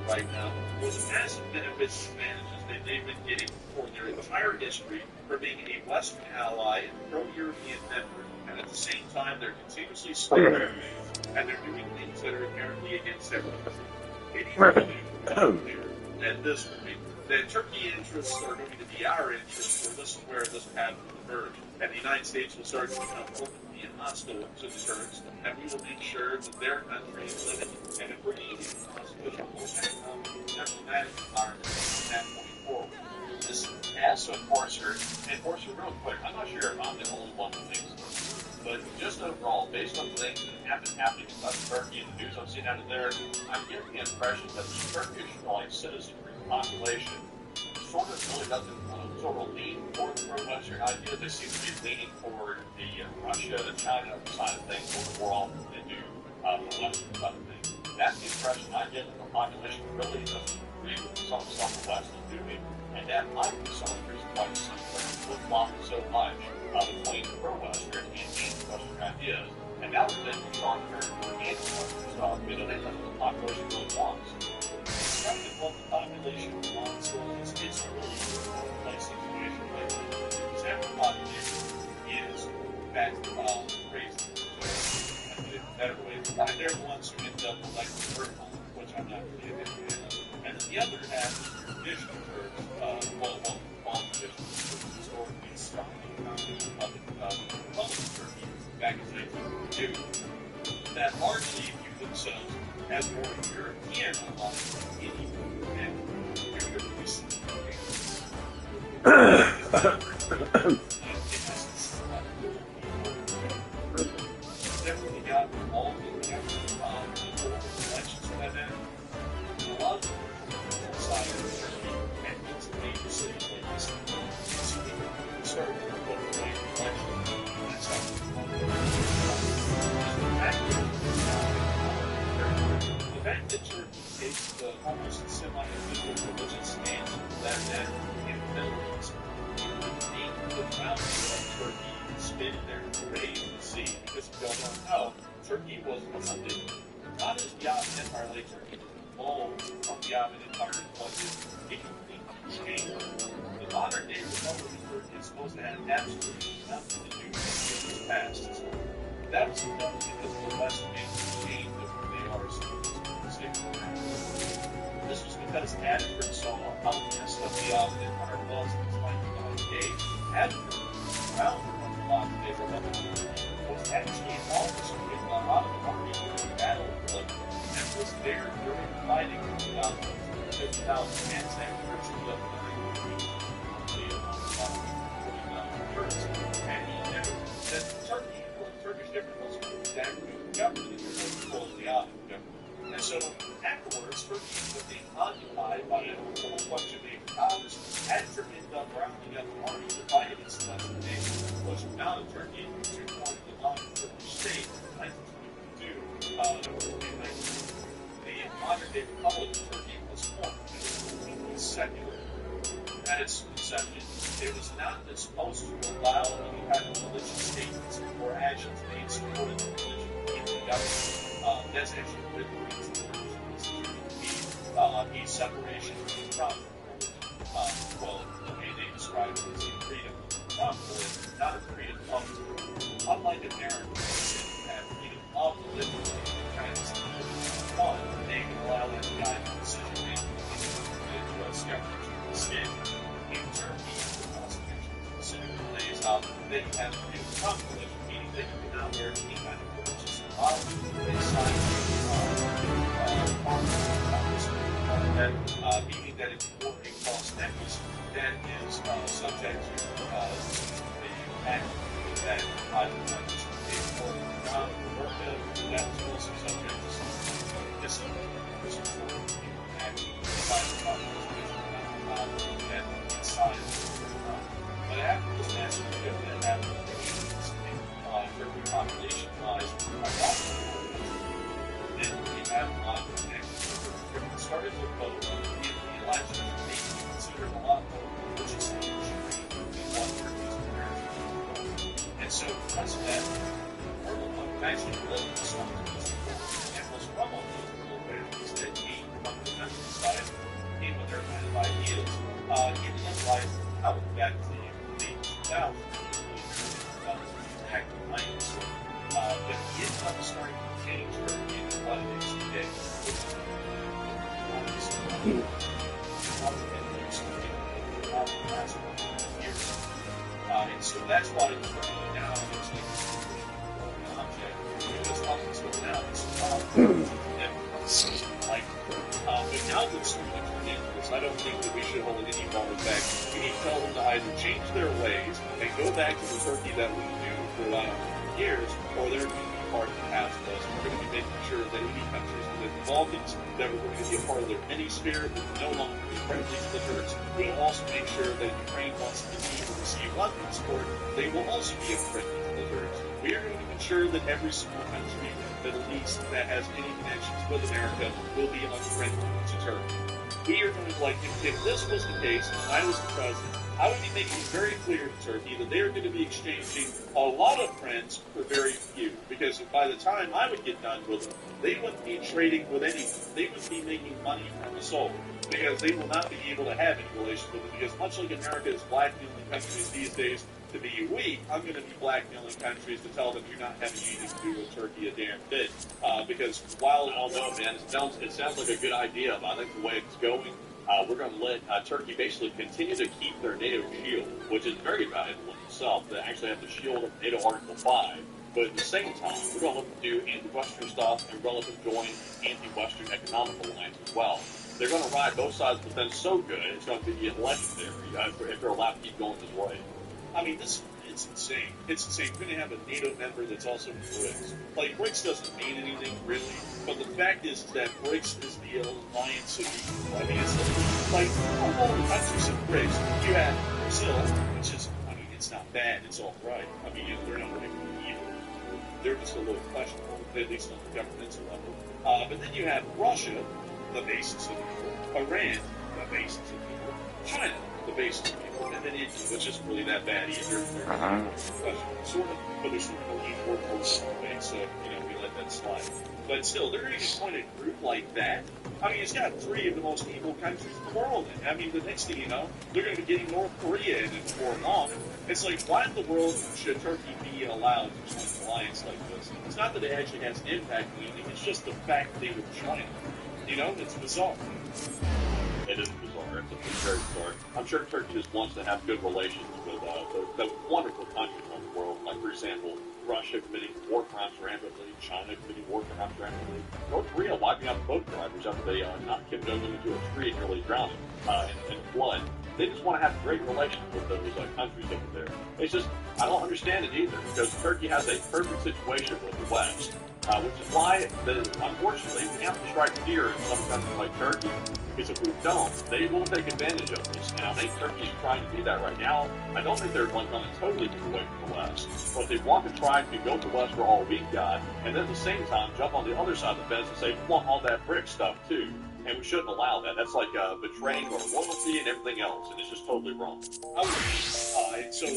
right now was the massive benefits and advantages that they've been getting for their entire history for being a Western ally and pro-European member, and at the same time they're continuously spreading their faith, and they're doing things that are inherently against everything. At this point, that Turkey interests are going to be our interests, or this is where this path will diverge, and the United States will start to become openly hostile to the Turks, and we will make sure that their country is living in a pretty hospitable diplomatic environment from that point forward. This also, Enforcer, real quick, I'm not sure if I'm the only one who thinks this, but just overall, based on the things that have been happening about Turkey and the news I've seen out of there, I'm getting the impression that the Turkish citizenry population sort of really doesn't sort of lean toward the pro-Western ideas. They seem to be leaning toward the Russia and China side of things more often than they do the Western side of things. That's the impression I get that the population really doesn't agree with some of the West is doing, and that might be some of the reasons why the flip-flopping so much between the pro-Western and anti-Western ideas. And now that they've gone very anti-Western stuff, they don't think the population really wants. What the population wants is it's a really like situation like this. Every population is back raised. So and the better way, and they're the ones who end up electing vertical, which I'm not really a big fan of. And then the other half is traditional Turks, all traditional Turks, historically strong Republic Turkey back in 1942, that largely view themselves as more European allies. Definitely got involved in the elections by then. A lot of the side of Turkey and needs to be Turkey spin their parade in the sea, because if y'all don't know, Turkey was founded not as the Ottoman Empire, like Turkey evolved from the Ottoman Empire and was a complete change. The modern day Republic of Turkey is supposed to have absolutely nothing to do with its past. That was done because the West made them change of who they are as a state. This was because Ataturk saw how messed up the Ottoman Empire was in its final decade. Ataturk, founder of the modern day Republic of Turkey, was actually involved with a lot of the army during the battle of Blood, and was there during the fighting of the Ottomans. 50,000 men sang virtually up and he never said Turkey, or the Turkish government was that government in Europe controlled the Ottoman government. And so afterwards, Turkey was being occupied by a whole bunch of the colonists. Ataturk ended up rounding up an army to fight against the Western nation, which founded Turkey to form the modern Turkish state in 1922. The modern-day Republic of Turkey was formed. It was completely secular. At its inception, it was not supposed to allow any kind of religious statements or actions made supporting the religion in the government. That's actually the reason for a separation from religion. Well, the way they describe it is a freedom from religion, not a freedom of religion. Unlike Americans, who have freedom of religion, kind of fun, they can allow that to guide the decision making in the U.S. government to state. In Turkey, the Constitution specifically lays out that you have freedom from religion, meaning that you cannot wear any kind of religious symbology. They sign meaning that if you wore a false necklace, that is subject to the act that either just paid for job or work that is also subject to some discipline or some sort of act by the Constitution that inside but after this massive shift that happened in Turkey population-wise, then we have a lot of started to vote in the election to be considered a lot more religious than what Turkey's American. And so because of that, actually lived in some of these and was from all those little families that came from the countryside, came with their kind of ideas, even in life out back to the late 2000s, back in the 90s. But it ended up starting to change Turkey into what it is today. And so that's why it's right now it's like an object because up until now it's like but now that it's starting to turn into this, I don't think that we should hold any longer back. We need to tell them to either change their ways and go back to the Turkey that we knew for years, or they're going to be part of the past of us. We're going to be making sure that any countries within the Balkans that we're going to be a part of their mini-sphere will no longer be friendly to the Turks. We will also make sure that Ukraine wants to continue to receive weapons support. They will also be a friendly to the Turks. We are going to ensure that every single country in the Middle East that has any connections with America will be unfriendly to Turkey. We are going to, like, if this was the case, and I was the president, I would be making it very clear to Turkey that they are going to be exchanging a lot of friends for very few. Because by the time I would get done with them, they wouldn't be trading with anyone. They wouldn't be making money from the soul. Because they will not be able to have any relations with them. Because much like America is blackmailing countries these days to be weak, I'm going to be blackmailing countries to tell them you're not having anything to do with Turkey a damn bit. Because while, although, man, it sounds like a good idea, but I think the way it's going, we're going to let Turkey basically continue to keep their NATO shield, which is very valuable in itself. They actually have the shield of NATO Article 5. But at the same time, we're going to look to do anti-Western stuff and relative join anti-Western economic alliance as well. They're going to ride both sides of the fence so good, it's going to be legendary if they're allowed to keep going this way. I mean, it's insane. It's insane. We're going to have a NATO member that's also in BRICS. Like, BRICS doesn't mean anything, really, but the fact is that BRICS is the alliance of evil. I mean, it's like all the countries in BRICS, you have Brazil, which is, I mean, it's not bad, it's all right. I mean, they're not really evil. They're just a little questionable, at least on the governmental level. But then you have Russia, the basis of evil, Iran, the basis of evil, China, the basis of evil. And then India was just really that bad either. Sort of, but there's sort of a lead workforce anyway, so, we let that slide. But still, they're going to point a group like that. I mean, it's got 3 of the most evil countries in the world. And, I mean, the next thing you know, they're going to be getting North Korea in it before long. It's like, why in the world should Turkey be allowed to join an alliance like this? It's not that it actually has an impact on anything. It's just the fact that they would join it. It's bizarre. It is bizarre. It's very bizarre. I'm sure Turkey just wants to have good relations with the wonderful countries in the world. Like, for example, Russia committing war crimes rampantly, China committing war crimes rampantly, North Korea wiping out the boat drivers after they knocked Kim Jong-un into a tree and nearly drowned him in flood. They just want to have great relations with those countries over there. It's just, I don't understand it either, because Turkey has a perfect situation with the West, which is why, unfortunately, we have to strike fear in some countries like Turkey, because if we don't, they will take advantage of this. And I think Turkey's trying to do that right now. I don't think they're going to totally move away from the West, but they want to try to go to the West for all we've got, and then at the same time jump on the other side of the fence and say, we want all that BRIC stuff too. And we shouldn't allow that. That's like betraying our loyalty and everything else, and it's just totally wrong. So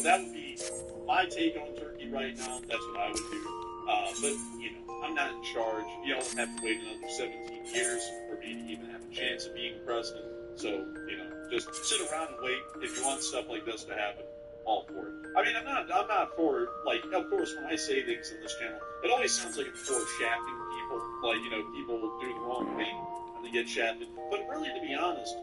that would be my take on Turkey right now. That's what I would do. But, I'm not in charge. You don't have to wait another 17 years for me to even have a chance of being president. So, just sit around and wait. If you want stuff like this to happen, all for it. I mean, I'm not for, of course, when I say things on this channel, it always sounds like I'm for shafting people. People will do the wrong thing and they get shafted. But really, to be honest,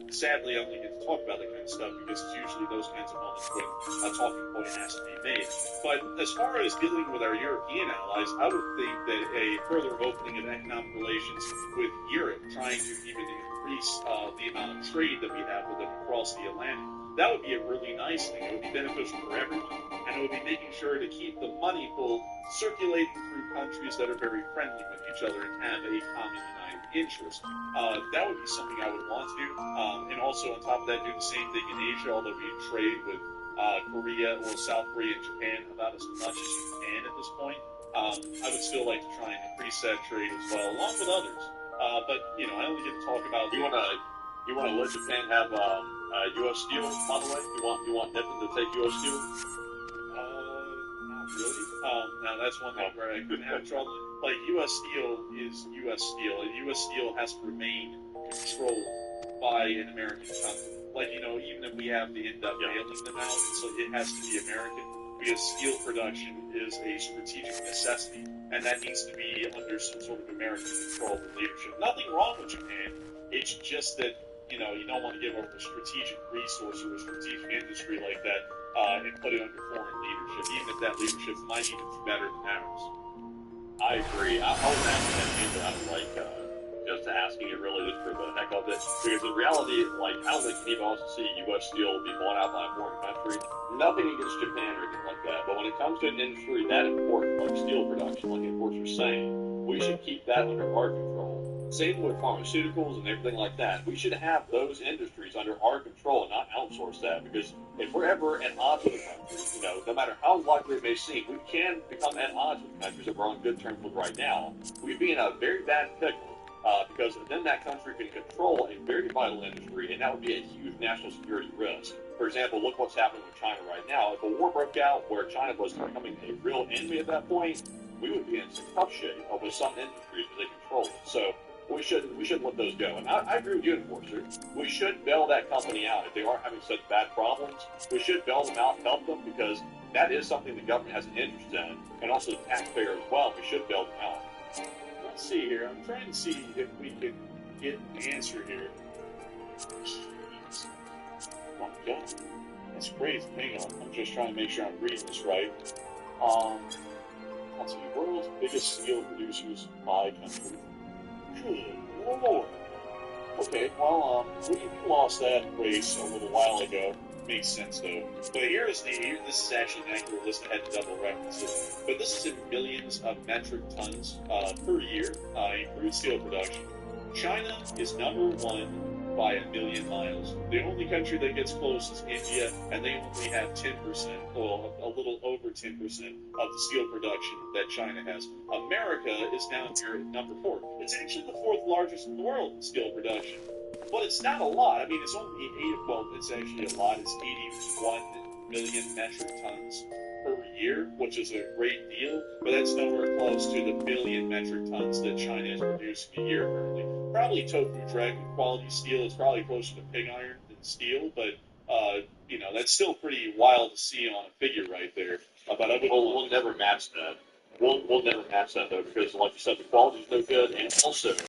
sadly, I only get to talk about that kind of stuff because it's usually those kinds of moments when a talking point has to be made. But as far as dealing with our European allies, I would think that a further opening of economic relations with Europe, trying to even increase the amount of trade that we have with them across the Atlantic, that would be a really nice thing. It would be beneficial for everyone, and it would be making sure to keep the money pool circulating through countries that are very friendly with each other and have a common united interest. That would be something I would want to do. And also on top of that, do the same thing in Asia, although we trade with Korea or South Korea and Japan about as much as you can at this point. I would still like to try and increase that trade as well, along with others. But, I only get to talk about... You want to let Japan have U.S. Steel, by the way? You want Nippon to take U.S. Steel? Not really. Now, that's one thing where I couldn't have trouble. U.S. Steel is U.S. Steel, and U.S. Steel has to remain controlled by an American company. Even if we have to end up bailing them out, it has to be American, because steel production is a strategic necessity, and that needs to be under some sort of American control and leadership. Nothing wrong with Japan, it's just that, you don't want to give up a strategic resource or a strategic industry like that and put it under foreign leadership, even if that leadership might even be better than ours. I agree. I was asking that either. I was just asking it really just for the heck of it. Because in reality, I don't think anyone wants to see U.S. Steel be bought out by a foreign country. Nothing against Japan or anything like that. But when it comes to an industry that important, like steel production, like of course you're saying, we should keep that under our control. Same with pharmaceuticals and everything like that. We should have those industries under our control and not outsource that, because if we're ever at odds with a country, no matter how likely it may seem, we can become at odds with countries that we're on good terms with right now. We'd be in a very bad pickle, because then that country can control a very vital industry, and that would be a huge national security risk. For example, look what's happening with China right now. If a war broke out where China was becoming a real enemy at that point, we would be in some tough shape with some industries because they control it. So we shouldn't let those go. And I agree with you, Enforcer. We should bail that company out if they are having such bad problems. We should bail them out and help them, because that is something the government has an interest in, and also the taxpayer as well. We should bail them out. Let's see here. I'm trying to see if we can get an answer here. Jeez. Oh my God. That's crazy. Hang on. I'm just trying to make sure I'm reading this right. Let's see. World's biggest steel producers by country. Good Lord. Okay, well, we lost that race a little while ago. Makes sense, though. But this is actually an accurate list. I had to double reference it. But this is in millions of metric tons per year in crude steel production. China is number one by a million miles. The only country that gets close is India, and they only have 10%, or a little over 10% of the steel production that China has. America is down here at number 4. It's actually the 4th largest in the world in steel production. But it's not a lot. I mean, it's only it's actually a lot. It's 81 million metric tons per year, which is a great deal, but that's nowhere close to the billion metric tons that China is producing a year currently. Probably tofu dragon quality steel is probably closer to pig iron than steel, but that's still pretty wild to see on a figure right there. But we'll never match that. We'll never match that though, because like you said, the quality is no good, and also